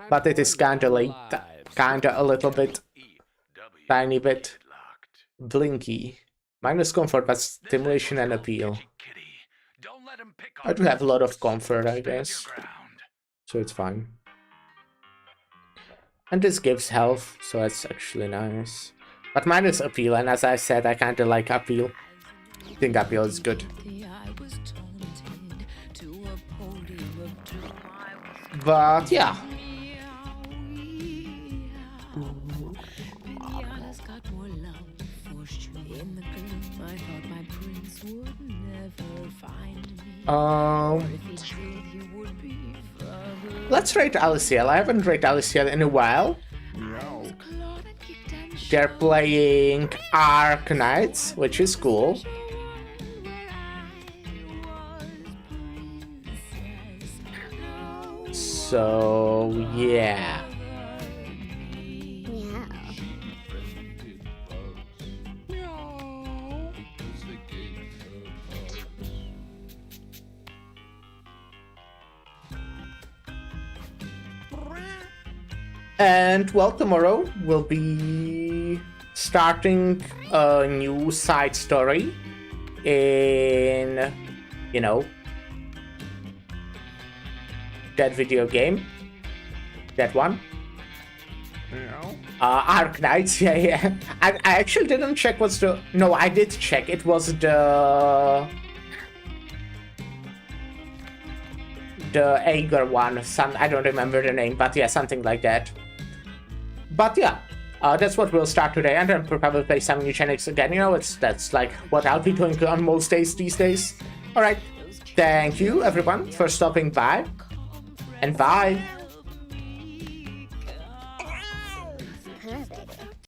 But it is kinda late, kinda a little bit, tiny bit blinky. Minus comfort, but stimulation and appeal. I do have a lot of comfort, I guess. So it's fine. And this gives health, so that's actually nice. But minus appeal, and as I said, I kinda like appeal. I think appeal is good. But yeah. Let's rate LCL. I haven't rated LCL in a while. They're playing Arknights, which is cool. So, yeah. And, well, tomorrow we'll be starting a new side story in, you know, that video game. That one. Arknights, yeah. I actually didn't check what's the... No, I did check. It was the Ager one. I don't remember the name, but yeah, something like that. But yeah, that's what we'll start today, and then probably play some Mewgenics again. You know, that's like what I'll be doing on most days these days. Alright, thank you everyone for stopping by, and bye!